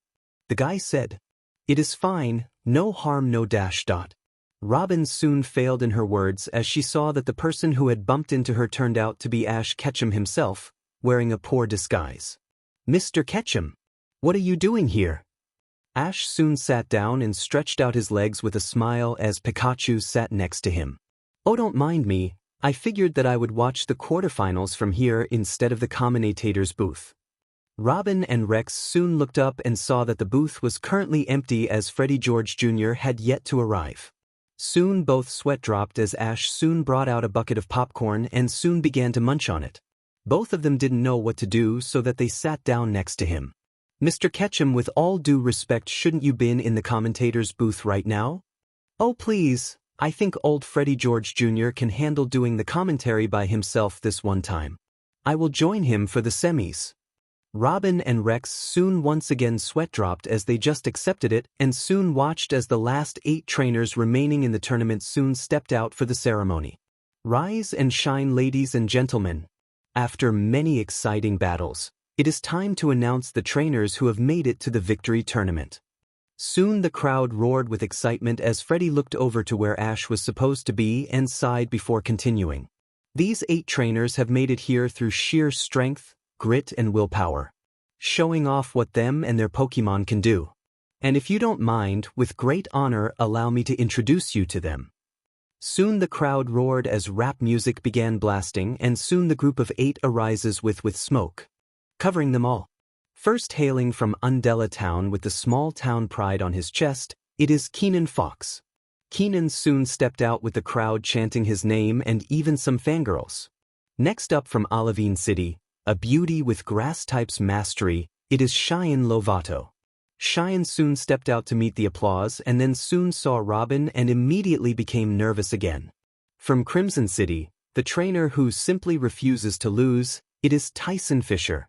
the guy said. "It is fine, no harm no dash dot." Robin soon failed in her words as she saw that the person who had bumped into her turned out to be Ash Ketchum himself, wearing a poor disguise. "Mr. Ketchum, what are you doing here?" Ash soon sat down and stretched out his legs with a smile as Pikachu sat next to him. "Oh, don't mind me, I figured that I would watch the quarterfinals from here instead of the commentator's booth." Robin and Rex soon looked up and saw that the booth was currently empty as Freddie George Jr. had yet to arrive. Soon both sweat dropped as Ash soon brought out a bucket of popcorn and soon began to munch on it. Both of them didn't know what to do, so that they sat down next to him. "Mr. Ketchum, with all due respect, shouldn't you been in the commentator's booth right now?" "Oh please, I think old Freddie George Jr. can handle doing the commentary by himself this one time. I will join him for the semis." Robin and Rex soon once again sweat dropped as they just accepted it and soon watched as the last 8 trainers remaining in the tournament soon stepped out for the ceremony. Rise and shine, ladies and gentlemen. After many exciting battles, it is time to announce the trainers who have made it to the victory tournament. Soon the crowd roared with excitement as Freddie looked over to where Ash was supposed to be and sighed before continuing. These 8 trainers have made it here through sheer strength, grit and willpower, showing off what them and their Pokemon can do. And if you don't mind, with great honor, allow me to introduce you to them. Soon the crowd roared as rap music began blasting, and soon the group of 8 arises with smoke covering them all. First, hailing from Undella Town with the small town pride on his chest, it is Keenan Fox. Keenan soon stepped out with the crowd chanting his name and even some fangirls. Next up, from Olivine City, a beauty with grass types mastery, it is Cheyenne Lovato. Cheyenne soon stepped out to meet the applause and then soon saw Robin and immediately became nervous again. From Crimson City, the trainer who simply refuses to lose, it is Tyson Fisher.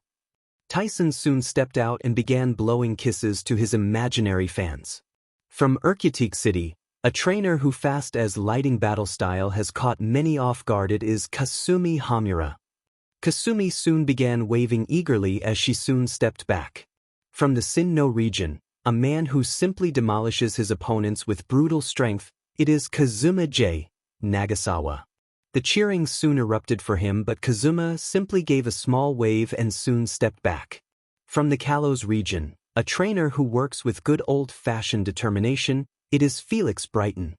Tyson soon stepped out and began blowing kisses to his imaginary fans. From Urkutik City, a trainer who fast as lighting battle style has caught many off guard, it is Kasumi Hamura. Kasumi soon began waving eagerly as she soon stepped back. From the Sinnoh region, a man who simply demolishes his opponents with brutal strength, it is Kazuma J. Nagasawa. The cheering soon erupted for him, but Kazuma simply gave a small wave and soon stepped back. From the Kalos region, a trainer who works with good old-fashioned determination, it is Felix Brighton.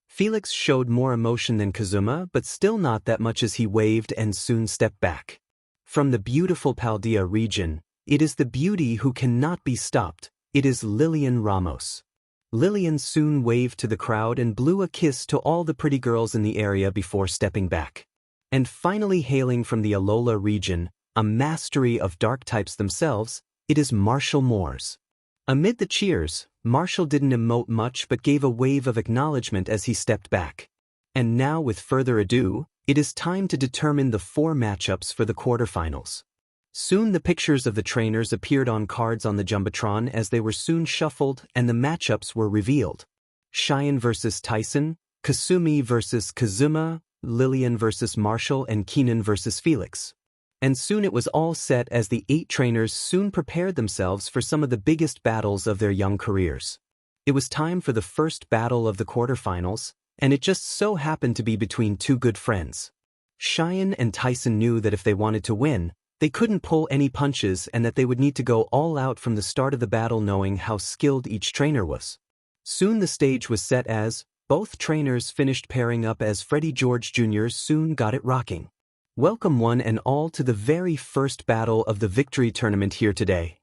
Felix showed more emotion than Kazuma, but still not that much as he waved and soon stepped back. From the beautiful Paldea region, it is the beauty who cannot be stopped, it is Lillian Ramos. Lillian soon waved to the crowd and blew a kiss to all the pretty girls in the area before stepping back. And finally, hailing from the Alola region, a mastery of dark types themselves, it is Marshall Moores. Amid the cheers, Marshall didn't emote much but gave a wave of acknowledgement as he stepped back. And now, with further ado, it is time to determine the 4 matchups for the quarterfinals. Soon the pictures of the trainers appeared on cards on the Jumbotron as they were soon shuffled and the matchups were revealed. Cheyenne vs. Tyson, Kasumi vs. Kazuma, Lillian vs. Marshall, and Keenan vs. Felix. And soon it was all set as the 8 trainers soon prepared themselves for some of the biggest battles of their young careers. It was time for the first battle of the quarterfinals, and it just so happened to be between 2 good friends. Cheyenne and Tyson knew that if they wanted to win, they couldn't pull any punches and that they would need to go all out from the start of the battle, knowing how skilled each trainer was. Soon the stage was set as both trainers finished pairing up as Freddie George Jr. soon got it rocking. Welcome one and all to the very first battle of the Victory Tournament here today.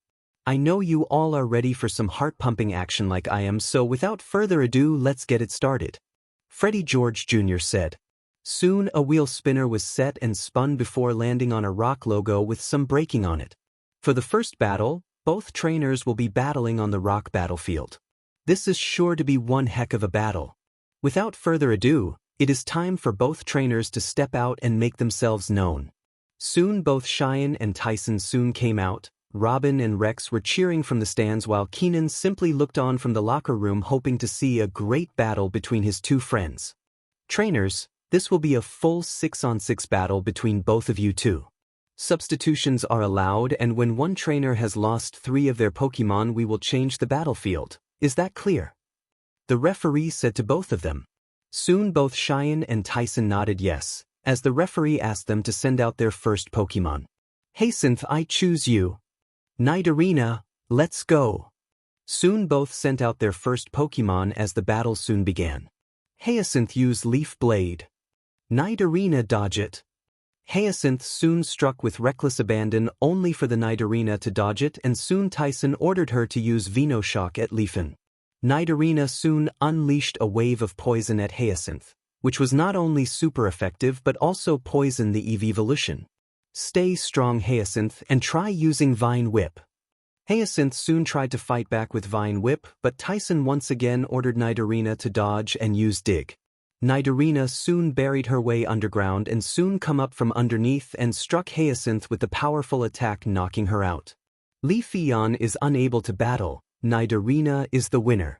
I know you all are ready for some heart-pumping action like I am, so without further ado, let's get it started. Freddie George Jr. said. Soon a wheel spinner was set and spun before landing on a rock logo with some braking on it. For the first battle, both trainers will be battling on the rock battlefield. This is sure to be one heck of a battle. Without further ado, it is time for both trainers to step out and make themselves known. Soon both Cheyenne and Tyson soon came out. Robin and Rex were cheering from the stands while Keenan simply looked on from the locker room, hoping to see a great battle between his 2 friends. Trainers, this will be a full 6-on-6 battle between both of you 2. Substitutions are allowed, and when one trainer has lost 3 of their Pokemon, we will change the battlefield. Is that clear? The referee said to both of them. Soon both Cheyenne and Tyson nodded yes, as the referee asked them to send out their first Pokemon. Hyacinth, I choose you. Nidorina, let's go. Soon both sent out their first Pokemon as the battle soon began. Hyacinth used Leaf Blade. Nidorina dodge it. Hyacinth soon struck with reckless abandon only for the Nidorina to dodge it, and soon Tyson ordered her to use Venoshock at Leafin. Nidorina soon unleashed a wave of poison at Hyacinth, which was not only super effective but also poisoned the Evolution. Stay strong Hyacinth and try using Vine Whip. Hyacinth soon tried to fight back with Vine Whip, but Tyson once again ordered Nidorina to dodge and use Dig. Nidorina soon buried her way underground and soon come up from underneath and struck Hyacinth with the powerful attack, knocking her out. Leafeon is unable to battle. Nidorina is the winner.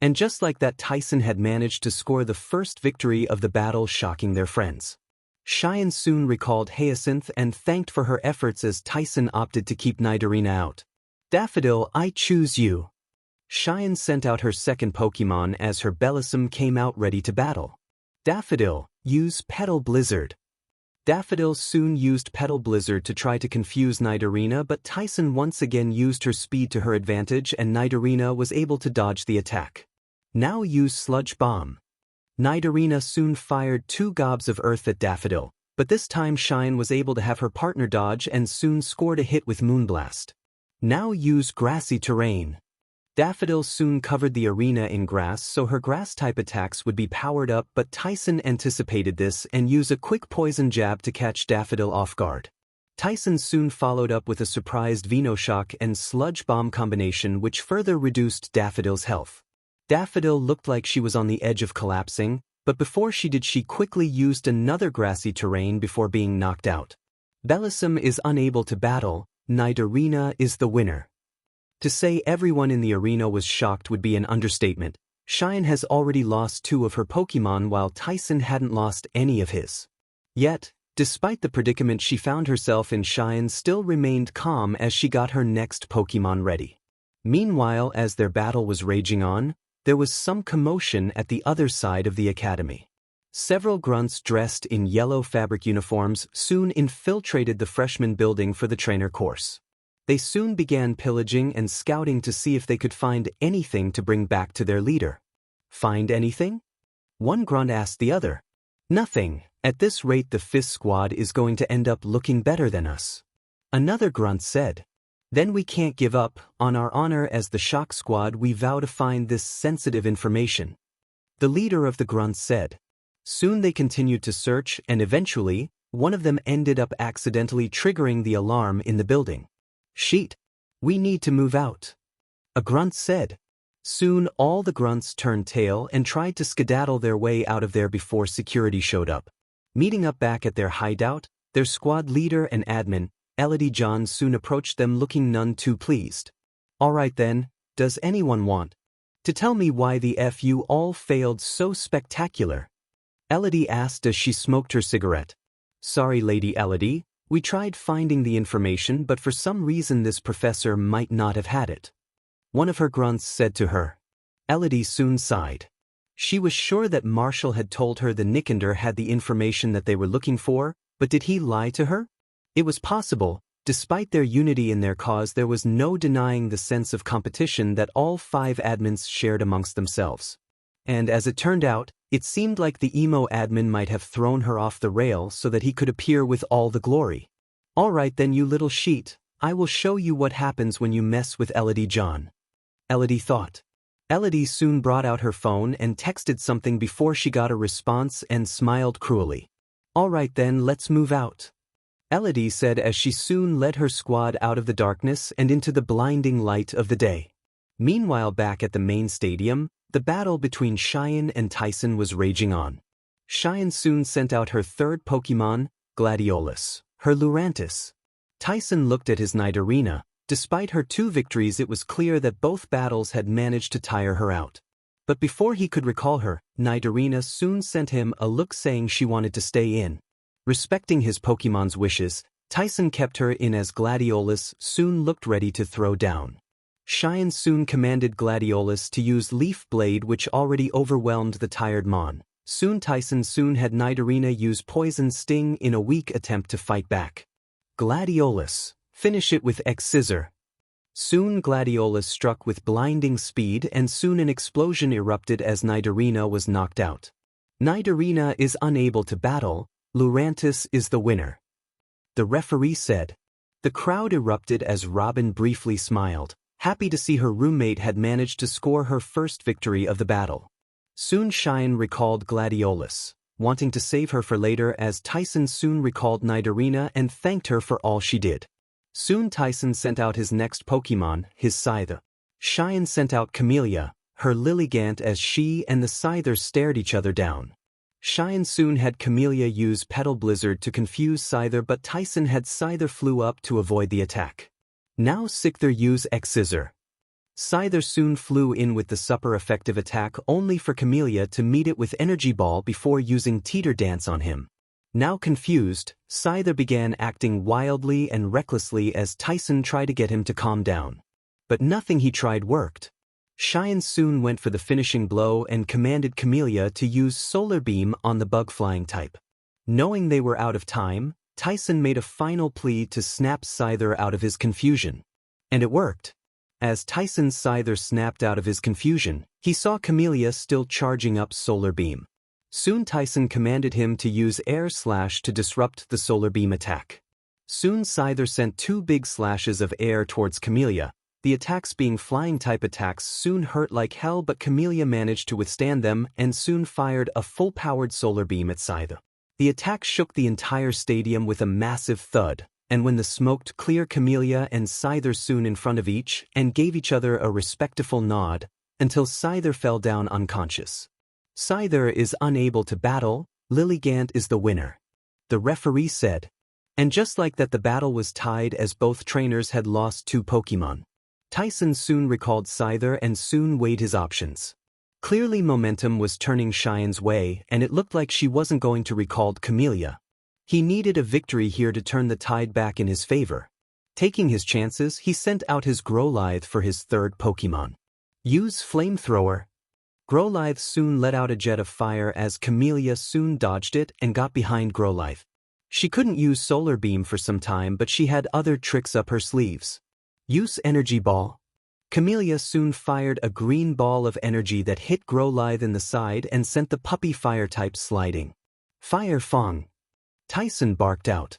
And just like that, Tyson had managed to score the first victory of the battle, shocking their friends. Cheyenne soon recalled Hyacinth and thanked for her efforts as Tyson opted to keep Nidorina out. Daffodil, I choose you. Cheyenne sent out her second Pokemon as her Bellossom came out ready to battle. Daffodil, use Petal Blizzard. Daffodil soon used Petal Blizzard to try to confuse Nidorina, but Tyson once again used her speed to her advantage and Nidorina was able to dodge the attack. Now use Sludge Bomb. Nidorina soon fired 2 gobs of earth at Daffodil, but this time Cheyenne was able to have her partner dodge and soon scored a hit with Moonblast. Now use Grassy Terrain. Daffodil soon covered the arena in grass, so her grass-type attacks would be powered up, but Tyson anticipated this and used a quick poison jab to catch Daffodil off guard. Tyson soon followed up with a surprised Venoshock and Sludge Bomb combination which further reduced Daffodil's health. Daffodil looked like she was on the edge of collapsing, but before she did she quickly used another grassy terrain before being knocked out. Bellissime is unable to battle, Nidorina is the winner. To say everyone in the arena was shocked would be an understatement. Cheyenne has already lost 2 of her Pokemon while Tyson hadn't lost any of his. Yet, despite the predicament she found herself in, Cheyenne still remained calm as she got her next Pokemon ready. Meanwhile, as their battle was raging on, there was some commotion at the other side of the academy. Several grunts dressed in yellow fabric uniforms soon infiltrated the freshman building for the trainer course. They soon began pillaging and scouting to see if they could find anything to bring back to their leader. Find anything? One grunt asked the other. Nothing. At this rate the Fist squad is going to end up looking better than us. Another grunt said. Then we can't give up. On our honor as the SYOC squad we vow to find this sensitive information. The leader of the grunts said. Soon they continued to search and eventually, one of them ended up accidentally triggering the alarm in the building. Sheet. We need to move out. A grunt said. Soon all the grunts turned tail and tried to skedaddle their way out of there before security showed up. Meeting up back at their hideout, their squad leader and admin, Elodie John, soon approached them looking none too pleased. Alright then, does anyone want to tell me why the F you all failed so spectacular? Elodie asked as she smoked her cigarette. Sorry Lady Elodie, we tried finding the information but for some reason this professor might not have had it. One of her grunts said to her. Elodie soon sighed. She was sure that Marshall had told her the Nickender had the information that they were looking for, but did he lie to her? It was possible. Despite their unity in their cause there was no denying the sense of competition that all 5 admins shared amongst themselves. And as it turned out, it seemed like the emo admin might have thrown her off the rail so that he could appear with all the glory. Alright then you little sheet, I will show you what happens when you mess with Elodie John. Elodie thought. Elodie soon brought out her phone and texted something before she got a response and smiled cruelly. Alright then let's move out. Elodie said as she soon led her squad out of the darkness and into the blinding light of the day. Meanwhile back at the main stadium, the battle between Cheyenne and Tyson was raging on. Cheyenne soon sent out her 3rd Pokemon, Gladiolus, her Lurantis. Tyson looked at his Nidorina. Despite her 2 victories it was clear that both battles had managed to tire her out. But before he could recall her, Nidorina soon sent him a look saying she wanted to stay in. Respecting his Pokemon's wishes, Tyson kept her in as Gladiolus soon looked ready to throw down. Cheyenne soon commanded Gladiolus to use Leaf Blade which already overwhelmed the tired Mon. Tyson soon had Nidorina use Poison Sting in a weak attempt to fight back. Gladiolus. Finish it with X-Scissor. Soon Gladiolus struck with blinding speed and soon an explosion erupted as Nidorina was knocked out. Nidorina is unable to battle, Lurantis is the winner. The referee said. The crowd erupted as Robin briefly smiled, happy to see her roommate had managed to score her first victory of the battle. Soon Cheyenne recalled Gladiolus, wanting to save her for later as Tyson soon recalled Nidorina and thanked her for all she did. Soon Tyson sent out his next Pokemon, his Scyther. Cheyenne sent out Camellia, her Lilligant as she and the Scyther stared each other down. Cheyenne soon had Camellia use Petal Blizzard to confuse Scyther but Tyson had Scyther flew up to avoid the attack. Now Scyther use X-Scissor. Scyther soon flew in with the super effective attack only for Camellia to meet it with Energy Ball before using Teeter Dance on him. Now confused, Scyther began acting wildly and recklessly as Tyson tried to get him to calm down. But nothing he tried worked. Cheyenne soon went for the finishing blow and commanded Camellia to use Solar Beam on the bug flying type. Knowing they were out of time, Tyson made a final plea to snap Scyther out of his confusion. And it worked. As Tyson's Scyther snapped out of his confusion, he saw Camellia still charging up Solar Beam. Soon Tyson commanded him to use Air Slash to disrupt the Solar Beam attack. Soon Scyther sent 2 big slashes of air towards Camellia. The attacks being flying-type attacks soon hurt like hell but Camellia managed to withstand them and soon fired a full-powered Solar Beam at Scyther. The attack shook the entire stadium with a massive thud, and when the smoked clear Camellia and Scyther soon in front of each and gave each other a respectful nod, until Scyther fell down unconscious. Scyther is unable to battle, Lilligant is the winner, the referee said. And just like that, the battle was tied as both trainers had lost 2 Pokemon. Tyson soon recalled Scyther and soon weighed his options. Clearly momentum was turning Cheyenne's way, and it looked like she wasn't going to recall Camellia. He needed a victory here to turn the tide back in his favor. Taking his chances, he sent out his Growlithe for his 3rd Pokemon. Use Flamethrower. Growlithe soon let out a jet of fire as Camellia soon dodged it and got behind Growlithe. She couldn't use Solar Beam for some time, but she had other tricks up her sleeves. Use Energy Ball. Camellia soon fired a green ball of energy that hit Growlithe in the side and sent the puppy fire type sliding. Fire Fong. Tyson barked out.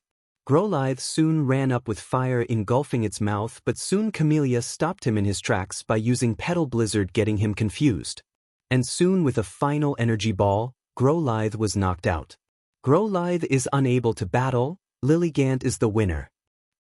Growlithe soon ran up with fire engulfing its mouth, but soon Camellia stopped him in his tracks by using Petal Blizzard, getting him confused. And soon with a final energy ball, Growlithe was knocked out. Growlithe is unable to battle, Lilligant is the winner,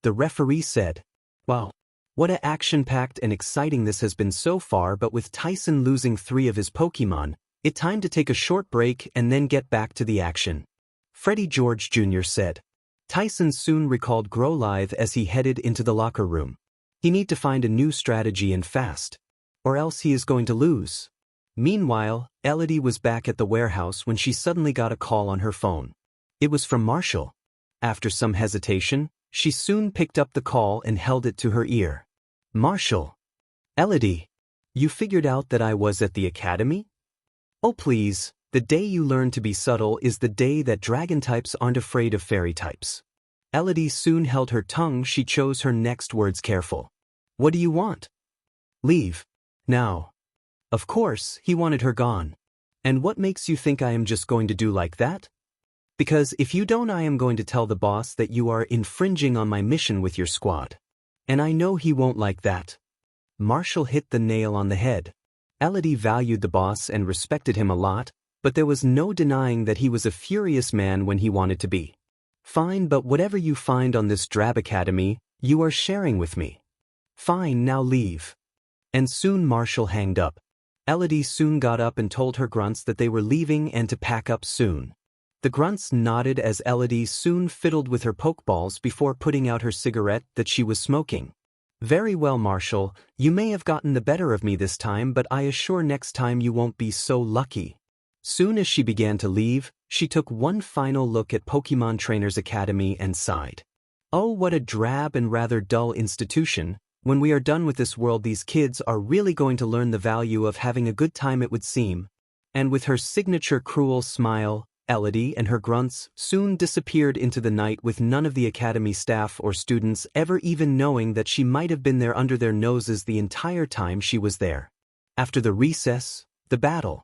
the referee said. Wow. What a action-packed and exciting this has been so far, but with Tyson losing 3 of his Pokemon, it's time to take a short break and then get back to the action. Freddie George Jr. said. Tyson soon recalled Growlithe as he headed into the locker room. He need to find a new strategy and fast, or else he is going to lose. Meanwhile, Elodie was back at the warehouse when she suddenly got a call on her phone. It was from Marshall. After some hesitation, she soon picked up the call and held it to her ear. Marshall. Elodie. You figured out that I was at the academy? Oh please. The day you learn to be subtle is the day that dragon types aren't afraid of fairy types. Elodie soon held her tongue. She chose her next words careful. What do you want? Leave. Now. Of course, he wanted her gone. And what makes you think I am just going to do like that? Because if you don't, I am going to tell the boss that you are infringing on my mission with your squad. And I know he won't like that. Marshall hit the nail on the head. Elodie valued the boss and respected him a lot, but there was no denying that he was a furious man when he wanted to be. Fine, but whatever you find on this drab academy, you are sharing with me. Fine, now leave. And soon Marshall hanged up. Elodie soon got up and told her grunts that they were leaving and to pack up soon. The grunts nodded as Elodie soon fiddled with her Pokeballs before putting out her cigarette that she was smoking. Very well, Marshall, you may have gotten the better of me this time, but I assure next time you won't be so lucky. Soon as she began to leave, she took one final look at Pokemon Trainers Academy and sighed. Oh, what a drab and rather dull institution. When we are done with this world, these kids are really going to learn the value of having a good time, it would seem. And with her signature cruel smile, Elodie and her grunts soon disappeared into the night, with none of the academy staff or students ever even knowing that she might have been there under their noses the entire time she was there. After the recess, the battle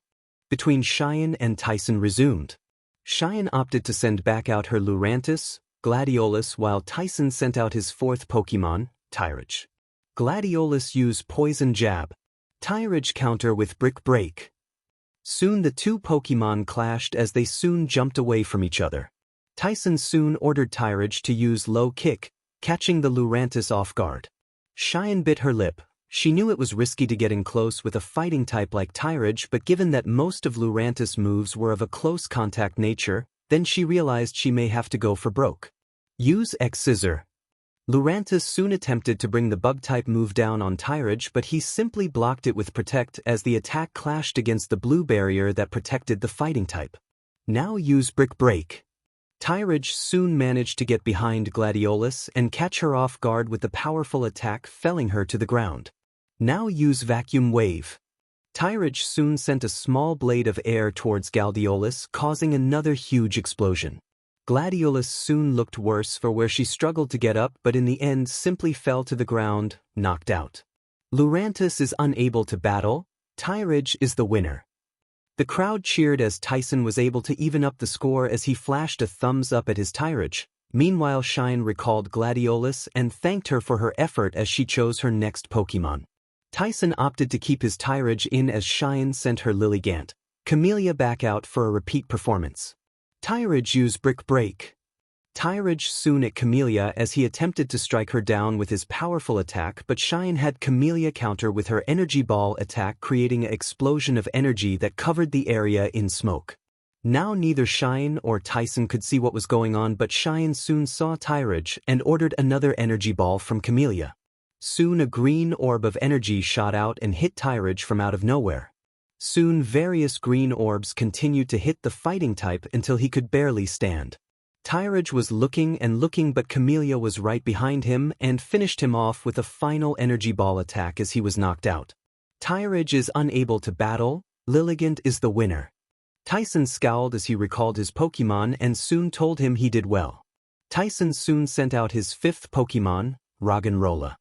between Cheyenne and Tyson resumed. Cheyenne opted to send back out her Lurantis, Gladiolus, while Tyson sent out his 4th Pokemon, Tyrodge. Gladiolus used Poison Jab. Tyrodge counter with Brick Break. Soon the 2 Pokemon clashed as they soon jumped away from each other. Tyson soon ordered Tyrodge to use Low Kick, catching the Lurantis off guard. Cheyenne bit her lip. She knew it was risky to get in close with a fighting type like Tyrodge, but given that most of Lurantis' moves were of a close contact nature, then she realized she may have to go for broke. Use X-Scissor. Lurantis soon attempted to bring the Bug-type move down on Tyrodge, but he simply blocked it with Protect as the attack clashed against the blue barrier that protected the fighting type. Now use Brick Break. Tyrodge soon managed to get behind Gladiolus and catch her off guard with the powerful attack, felling her to the ground. Now use Vacuum Wave. Tyrodge soon sent a small blade of air towards Gladiolus, causing another huge explosion. Gladiolus soon looked worse for where she struggled to get up, but in the end simply fell to the ground, knocked out. Lurantis is unable to battle. Tyrodge is the winner. The crowd cheered as Tyson was able to even up the score as he flashed a thumbs up at his Tyrodge. Meanwhile, Cheyenne recalled Gladiolus and thanked her for her effort as she chose her next Pokemon. Tyson opted to keep his Tyrodge in as Cheyenne sent her Lilligant, Camellia back out for a repeat performance. Tyrodge used Brick Break. Prodigy soon at Camellia as he attempted to strike her down with his powerful attack, but Shine had Camellia counter with her energy ball attack, creating an explosion of energy that covered the area in smoke. Now neither Shine or Tyson could see what was going on, but Shine soon saw Prodigy and ordered another energy ball from Camellia. Soon a green orb of energy shot out and hit Prodigy from out of nowhere. Soon various green orbs continued to hit the fighting type until he could barely stand. Prodigy was looking and looking, but Camellia was right behind him and finished him off with a final energy ball attack as he was knocked out. Prodigy is unable to battle, Lilligant is the winner. Tyson scowled as he recalled his Pokemon and soon told him he did well. Tyson soon sent out his fifth Pokemon, Roggenrola.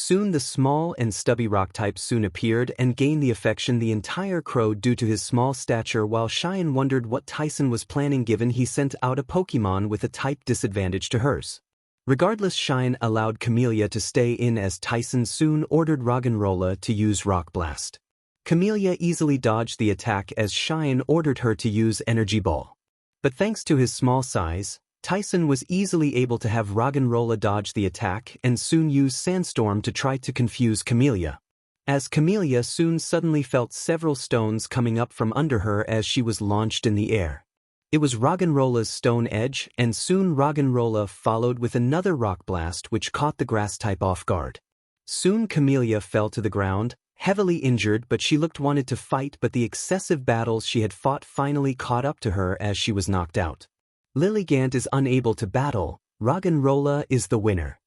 Soon the small and stubby rock type soon appeared and gained the affection the entire crowd due to his small stature, while Cheyenne wondered what Tyson was planning given he sent out a Pokemon with a type disadvantage to hers. Regardless, Cheyenne allowed Camellia to stay in as Tyson soon ordered Roggenrola to use Rock Blast. Camellia easily dodged the attack as Cheyenne ordered her to use Energy Ball. But thanks to his small size, Tyson was easily able to have Roggenrola dodge the attack and soon use Sandstorm to try to confuse Camellia. As Camellia soon suddenly felt several stones coming up from under her as she was launched in the air. It was Roggenrola's Stone Edge, and soon Roggenrola followed with another Rock Blast which caught the grass type off guard. Soon Camellia fell to the ground, heavily injured, but she wanted to fight, but the excessive battles she had fought finally caught up to her as she was knocked out. Lilligant is unable to battle, Roggenrola is the winner.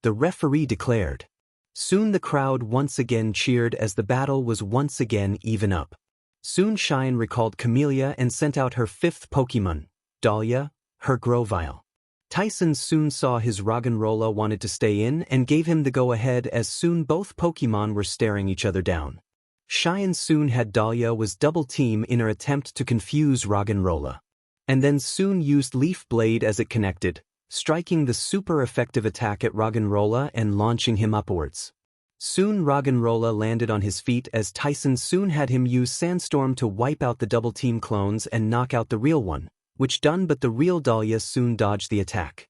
The referee declared. Soon the crowd once again cheered as the battle was once again even up. Soon Shine recalled Camellia and sent out her fifth Pokemon, Dahlia, her Grovyle. Tyson soon saw his Roggenrola wanted to stay in and gave him the go-ahead as soon both Pokemon were staring each other down. Cheyenne soon had Dahlia was double team in her attempt to confuse Roggenrola. And then soon used Leaf Blade as it connected, striking the super effective attack at Roggenrola and launching him upwards. Soon Roggenrola landed on his feet as Tyson soon had him use Sandstorm to wipe out the double team clones and knock out the real one, which done, but the real Dahlia soon dodged the attack.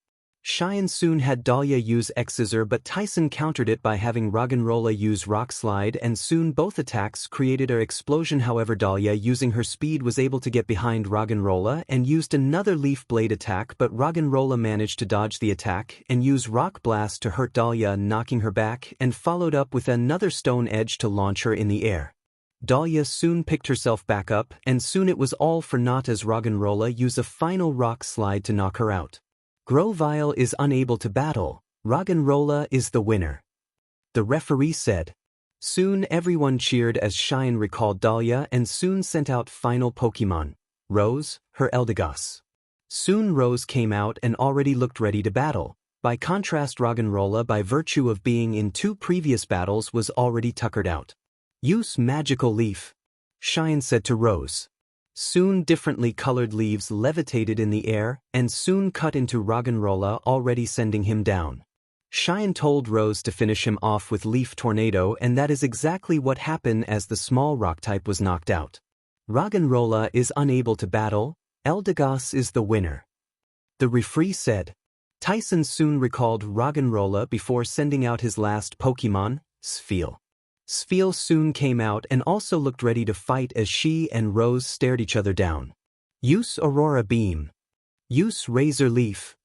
Cheyenne soon had Dahlia use X-Scissor, but Tyson countered it by having Roggenrola use Rock Slide, and soon both attacks created an explosion. However, Dahlia using her speed was able to get behind Roggenrola and used another Leaf Blade attack, but Roggenrola managed to dodge the attack and use Rock Blast to hurt Dahlia, knocking her back, and followed up with another Stone Edge to launch her in the air. Dahlia soon picked herself back up, and soon it was all for naught as Roggenrola used a final Rock Slide to knock her out. Grovyle is unable to battle, Roggenrola is the winner. The referee said. Soon everyone cheered as Cheyenne recalled Dahlia and soon sent out final Pokemon, Rose, her Eldegoss. Soon Rose came out and already looked ready to battle. By contrast, Roggenrola, by virtue of being in two previous battles, was already tuckered out. Use Magical Leaf, Cheyenne said to Rose. Soon differently colored leaves levitated in the air and soon cut into Roggenrola, already sending him down. Cheyenne told Rose to finish him off with Leaf Tornado, and that is exactly what happened as the small rock type was knocked out. Roggenrola is unable to battle, Eldegoss is the winner. The referee said. Tyson soon recalled Roggenrola before sending out his last Pokemon, Spheal. Spheal soon came out and also looked ready to fight as she and Rose stared each other down. Use Aurora Beam. Use Razor Leaf.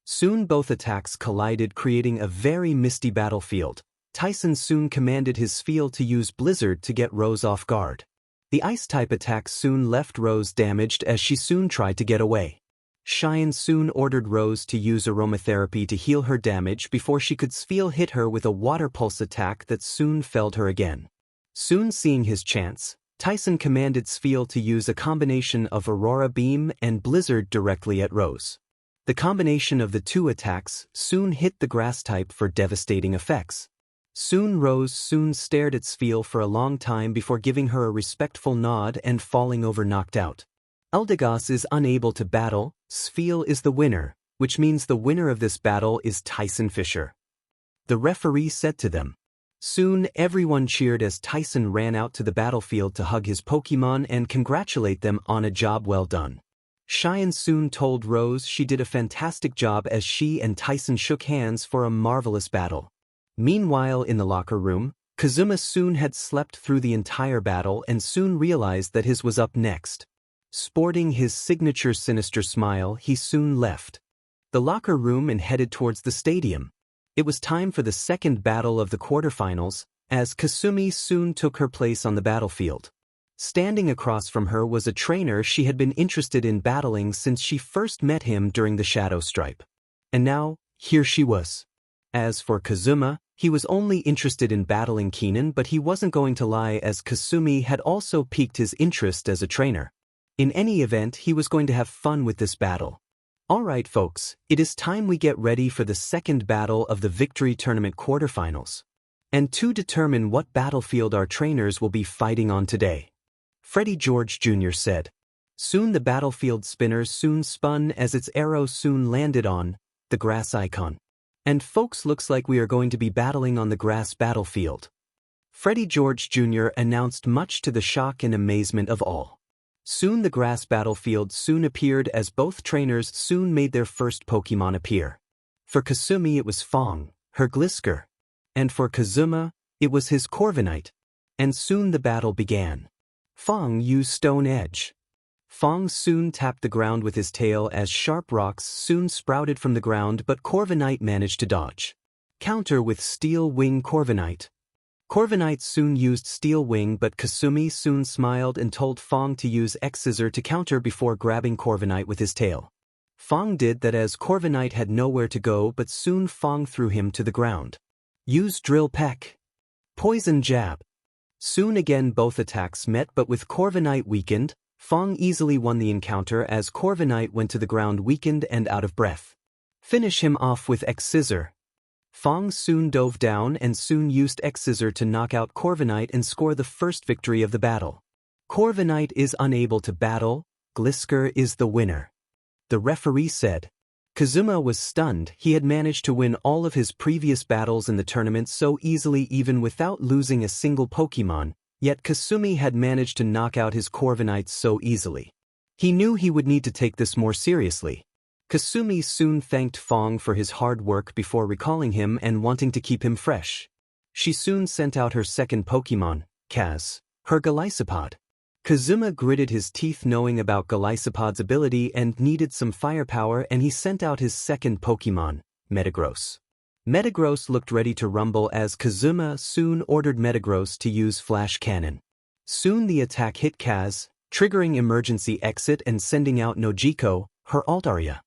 Soon both attacks collided, creating a very misty battlefield. Tyson soon commanded his Spheal to use Blizzard to get Rose off guard. The Ice-type attacks soon left Rose damaged as she soon tried to get away. Cheyenne soon ordered Rose to use Aromatherapy to heal her damage before she could Spheal hit her with a Water Pulse attack that soon felled her again. Soon seeing his chance, Tyson commanded Spheal to use a combination of Aurora Beam and Blizzard directly at Rose. The combination of the two attacks soon hit the Grass type for devastating effects. Soon Rose stared at Spheal for a long time before giving her a respectful nod and falling over knocked out. Eldegoss is unable to battle, Spheal is the winner, which means the winner of this battle is Tyson Fisher. The referee said to them. Soon everyone cheered as Tyson ran out to the battlefield to hug his Pokemon and congratulate them on a job well done. Cheyenne soon told Rose she did a fantastic job as she and Tyson shook hands for a marvelous battle. Meanwhile in the locker room, Kazuma soon had slept through the entire battle and soon realized that his was up next. Sporting his signature sinister smile, he soon left the locker room and headed towards the stadium. It was time for the second battle of the quarterfinals, as Kasumi soon took her place on the battlefield. Standing across from her was a trainer she had been interested in battling since she first met him during the Shadow Stripe. And now, here she was. As for Kazuma, he was only interested in battling Keenan, but he wasn't going to lie, as Kasumi had also piqued his interest as a trainer. In any event, he was going to have fun with this battle. Alright folks, it is time we get ready for the second battle of the Victory Tournament quarterfinals. And to determine what battlefield our trainers will be fighting on today, Freddie George Jr. said. Soon the battlefield spinner soon spun as its arrow soon landed on the grass icon. And folks, looks like we are going to be battling on the grass battlefield, Freddie George Jr. announced, much to the shock and amazement of all. Soon the grass battlefield soon appeared as both trainers soon made their first Pokemon appear. For Kasumi it was Fong, her Glisker. And for Kazuma, it was his Corviknight. And soon the battle began. Fong used Stone Edge. Fong soon tapped the ground with his tail as sharp rocks soon sprouted from the ground, but Corviknight managed to dodge. Counter with Steel Wing Corviknight. Corviknight soon used Steel Wing, but Kasumi soon smiled and told Fong to use X-Scissor to counter before grabbing Corviknight with his tail. Fong did that as Corviknight had nowhere to go, but soon Fong threw him to the ground. Use Drill Peck. Poison Jab. Soon again both attacks met, but with Corviknight weakened, Fong easily won the encounter as Corviknight went to the ground weakened and out of breath. Finish him off with X-Scissor. Fong soon dove down and soon used X-Scissor to knock out Corviknight and score the first victory of the battle. Corviknight is unable to battle, Glisker is the winner, the referee said. Kazuma was stunned. He had managed to win all of his previous battles in the tournament so easily, even without losing a single Pokemon, yet Kasumi had managed to knock out his Corviknight so easily. He knew he would need to take this more seriously. Kasumi soon thanked Fong for his hard work before recalling him and wanting to keep him fresh. She soon sent out her second Pokemon, Kaz, her Golisopod. Kazuma gritted his teeth knowing about Golisopod's ability and needed some firepower, and he sent out his second Pokemon, Metagross. Metagross looked ready to rumble as Kazuma soon ordered Metagross to use Flash Cannon. Soon the attack hit Kaz, triggering emergency exit and sending out Nojiko, her Altaria.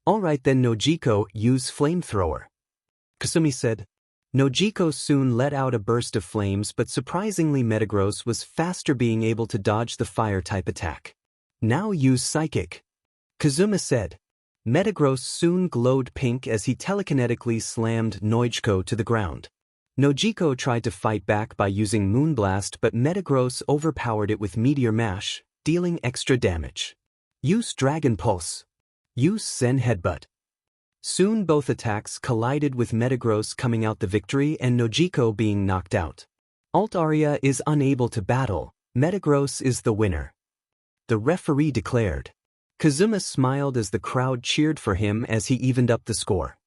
Alright then Nojiko, use Flamethrower, Kasumi said. Nojiko soon let out a burst of flames, but surprisingly Metagross was faster, being able to dodge the fire-type attack. Now use Psychic, Kazuma said. Metagross soon glowed pink as he telekinetically slammed Nojiko to the ground. Nojiko tried to fight back by using Moonblast, but Metagross overpowered it with Meteor Mash, dealing extra damage. Use Dragon Pulse. Use Zen Headbutt. Soon both attacks collided with Metagross coming out the victory and Nojiko being knocked out. Altaria is unable to battle, Metagross is the winner, the referee declared. Kazuma smiled as the crowd cheered for him as he evened up the score.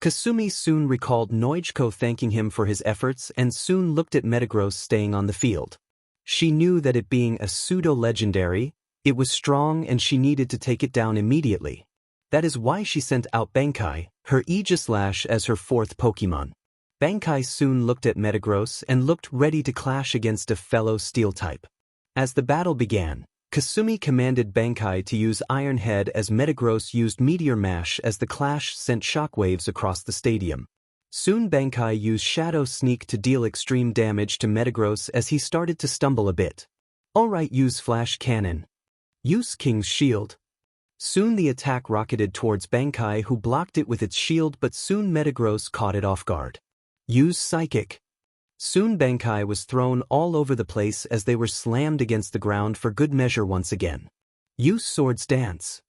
Kasumi soon recalled Nojiko thanking him for his efforts and soon looked at Metagross staying on the field. She knew that it being a pseudo-legendary, it was strong and she needed to take it down immediately. That is why she sent out Bankai, her Aegislash, as her fourth Pokemon. Bankai soon looked at Metagross and looked ready to clash against a fellow Steel type. As the battle began, Kasumi commanded Bankai to use Iron Head as Metagross used Meteor Mash as the clash sent shockwaves across the stadium. Soon Bankai used Shadow Sneak to deal extreme damage to Metagross as he started to stumble a bit. Alright, use Flash Cannon. Use King's Shield. Soon the attack rocketed towards Bankai, who blocked it with its shield, but soon Metagross caught it off guard. Use Psychic. Soon Bankai was thrown all over the place as they were slammed against the ground for good measure once again. Use Swords Dance.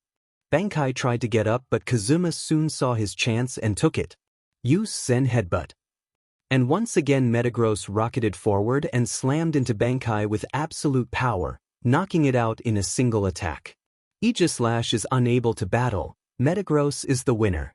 Bankai tried to get up, but Kazuma soon saw his chance and took it. Use Zen Headbutt. And once again Metagross rocketed forward and slammed into Bankai with absolute power, knocking it out in a single attack. Aegis is unable to battle, Metagross is the winner.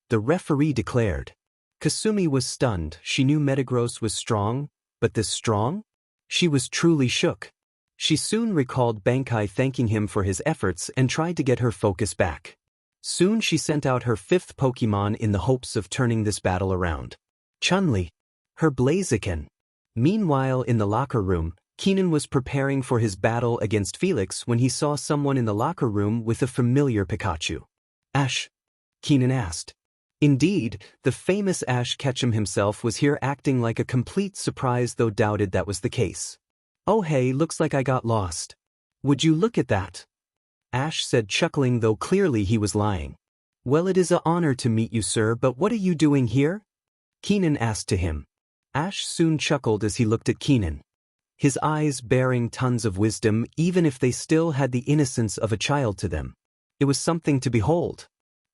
The referee declared. Kasumi was stunned. She knew Metagross was strong, but this strong? She was truly shook. She soon recalled Bankai thanking him for his efforts and tried to get her focus back. Soon she sent out her 5th Pokemon in the hopes of turning this battle around. Chun-Li. Her Blaziken. Meanwhile in the locker room, Keenan was preparing for his battle against Felix when he saw someone in the locker room with a familiar Pikachu. Ash? Keenan asked. Indeed, the famous Ash Ketchum himself was here acting like a complete surprise, though doubted that was the case. Oh hey, looks like I got lost. Would you look at that? Ash said, chuckling, though clearly he was lying. Well, it is an honor to meet you, sir, but what are you doing here? Keenan asked to him. Ash soon chuckled as he looked at Keenan. His eyes bearing tons of wisdom, even if they still had the innocence of a child to them. It was something to behold.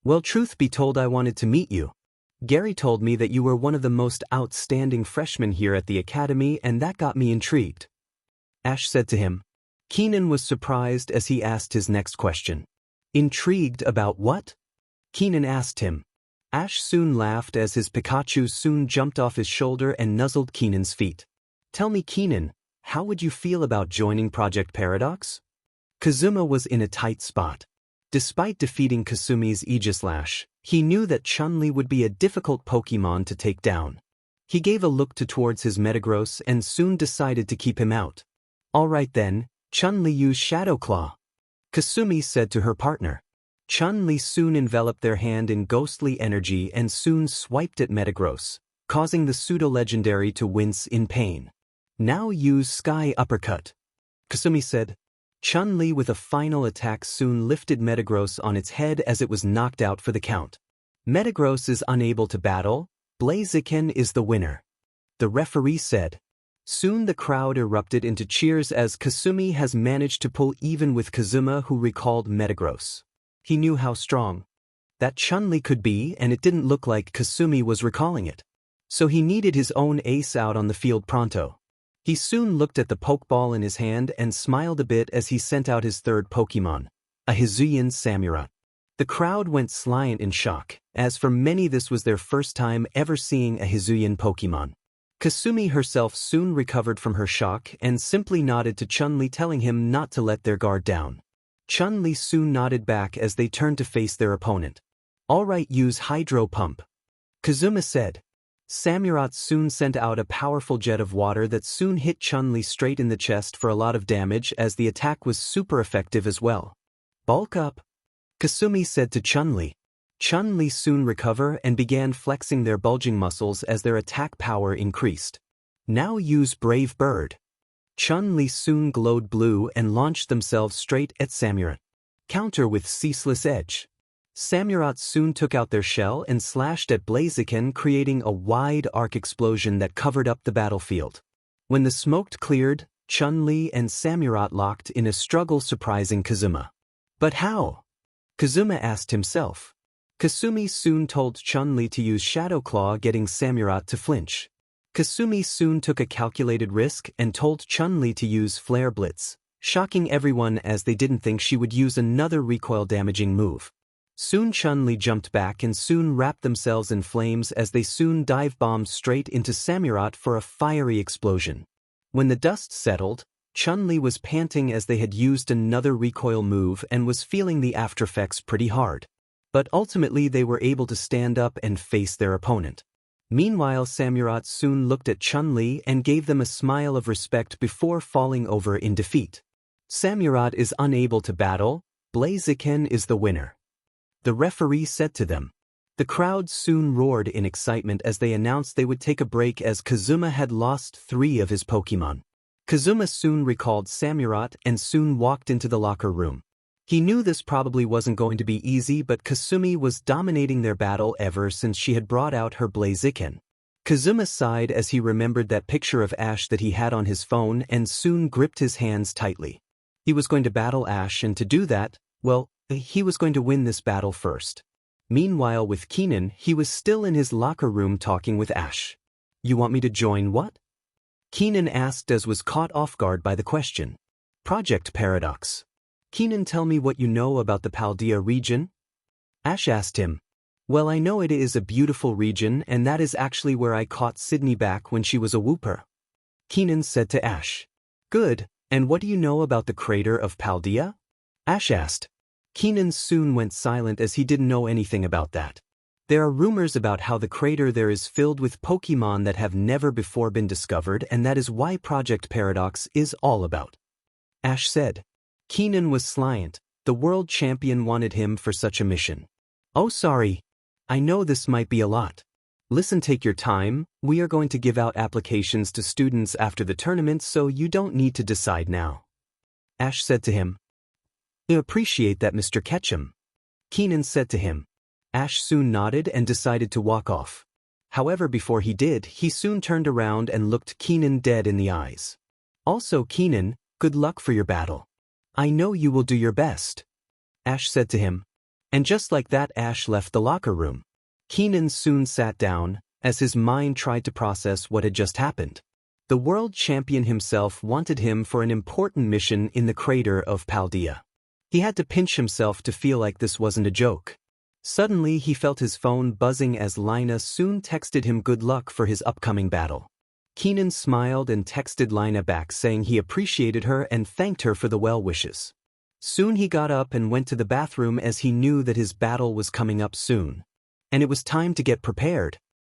Well, truth be told, I wanted to meet you. Gary told me that you were one of the most outstanding freshmen here at the academy, and that got me intrigued. Ash said to him. Keenan was surprised as he asked his next question. Intrigued about what? Keenan asked him. Ash soon laughed as his Pikachu soon jumped off his shoulder and nuzzled Keenan's feet. Tell me, Keenan, how would you feel about joining Project Paradox? Kazuma was in a tight spot. Despite defeating Kasumi's Aegislash, he knew that Chun-Li would be a difficult Pokemon to take down. He gave a look towards his Metagross and soon decided to keep him out. Alright then, Chun-Li used Shadow Claw. Kasumi said to her partner. Chun-Li soon enveloped their hand in ghostly energy and soon swiped at Metagross, causing the pseudo-legendary to wince in pain. Now use Sky Uppercut. Kasumi said. Chun-Li with a final attack soon lifted Metagross on its head as it was knocked out for the count. Metagross is unable to battle, Blaziken is the winner. The referee said. Soon the crowd erupted into cheers as Kasumi has managed to pull even with Kazuma, who recalled Metagross. He knew how strong that Chun-Li could be, and it didn't look like Kasumi was recalling it. So he needed his own ace out on the field pronto. He soon looked at the Pokeball in his hand and smiled a bit as he sent out his 3rd Pokemon, a Hisuian Samurott. The crowd went silent in shock, as for many this was their first time ever seeing a Hisuian Pokemon. Kasumi herself soon recovered from her shock and simply nodded to Chun-Li, telling him not to let their guard down. Chun-Li soon nodded back as they turned to face their opponent. Alright, use Hydro Pump. Kazuma said. Samurott soon sent out a powerful jet of water that soon hit Chun-Li straight in the chest for a lot of damage, as the attack was super effective as well. Bulk up. Kasumi said to Chun-Li. Chun-Li soon recovered and began flexing their bulging muscles as their attack power increased. Now use Brave Bird. Chun-Li soon glowed blue and launched themselves straight at Samurott. Counter with Ceaseless Edge. Samurott soon took out their shell and slashed at Blaziken, creating a wide arc explosion that covered up the battlefield. When the smoke cleared, Chun-Li and Samurott locked in a struggle, surprising Kazuma. But how? Kazuma asked himself. Kasumi soon told Chun-Li to use Shadow Claw, getting Samurott to flinch. Kasumi soon took a calculated risk and told Chun-Li to use Flare Blitz, shocking everyone as they didn't think she would use another recoil-damaging move. Soon Chun-Li jumped back and soon wrapped themselves in flames as they soon dive-bombed straight into Samurott for a fiery explosion. When the dust settled, Chun-Li was panting as they had used another recoil move and was feeling the aftereffects pretty hard. But ultimately they were able to stand up and face their opponent. Meanwhile, Samurott soon looked at Chun-Li and gave them a smile of respect before falling over in defeat. Samurott is unable to battle, Blaziken is the winner. The referee said to them. The crowd soon roared in excitement as they announced they would take a break as Kazuma had lost 3 of his Pokemon. Kazuma soon recalled Samurott and soon walked into the locker room. He knew this probably wasn't going to be easy, but Kasumi was dominating their battle ever since she had brought out her Blaziken. Kazuma sighed as he remembered that picture of Ash that he had on his phone and soon gripped his hands tightly. He was going to battle Ash, and to do that, well, he was going to win this battle first. Meanwhile with Keenan, he was still in his locker room talking with Ash. You want me to join what? Keenan asked as was caught off guard by the question. Project Paradox. Keenan, tell me what you know about the Paldea region? Ash asked him. Well, I know it is a beautiful region, and that is actually where I caught Sydney back when she was a whooper. Keenan said to Ash. Good, and what do you know about the crater of Paldea? Ash asked. Keenan soon went silent as he didn't know anything about that. There are rumors about how the crater there is filled with Pokemon that have never before been discovered, and that is why Project Paradox is all about. Ash said. Keenan was sliant. The world champion wanted him for such a mission. Oh, sorry. I know this might be a lot. Listen, take your time. We are going to give out applications to students after the tournament, so you don't need to decide now. Ash said to him. I appreciate that, Mr. Ketchum. Keenan said to him. Ash soon nodded and decided to walk off. However, before he did, he soon turned around and looked Keenan dead in the eyes. Also, Keenan, good luck for your battle. I know you will do your best. Ash said to him. And just like that, Ash left the locker room. Keenan soon sat down, as his mind tried to process what had just happened. The world champion himself wanted him for an important mission in the crater of Paldea. He had to pinch himself to feel like this wasn't a joke. Suddenly he felt his phone buzzing as Lina soon texted him good luck for his upcoming battle. Keenan smiled and texted Lina back saying he appreciated her and thanked her for the well wishes. Soon he got up and went to the bathroom as he knew that his battle was coming up soon. And it was time to get prepared.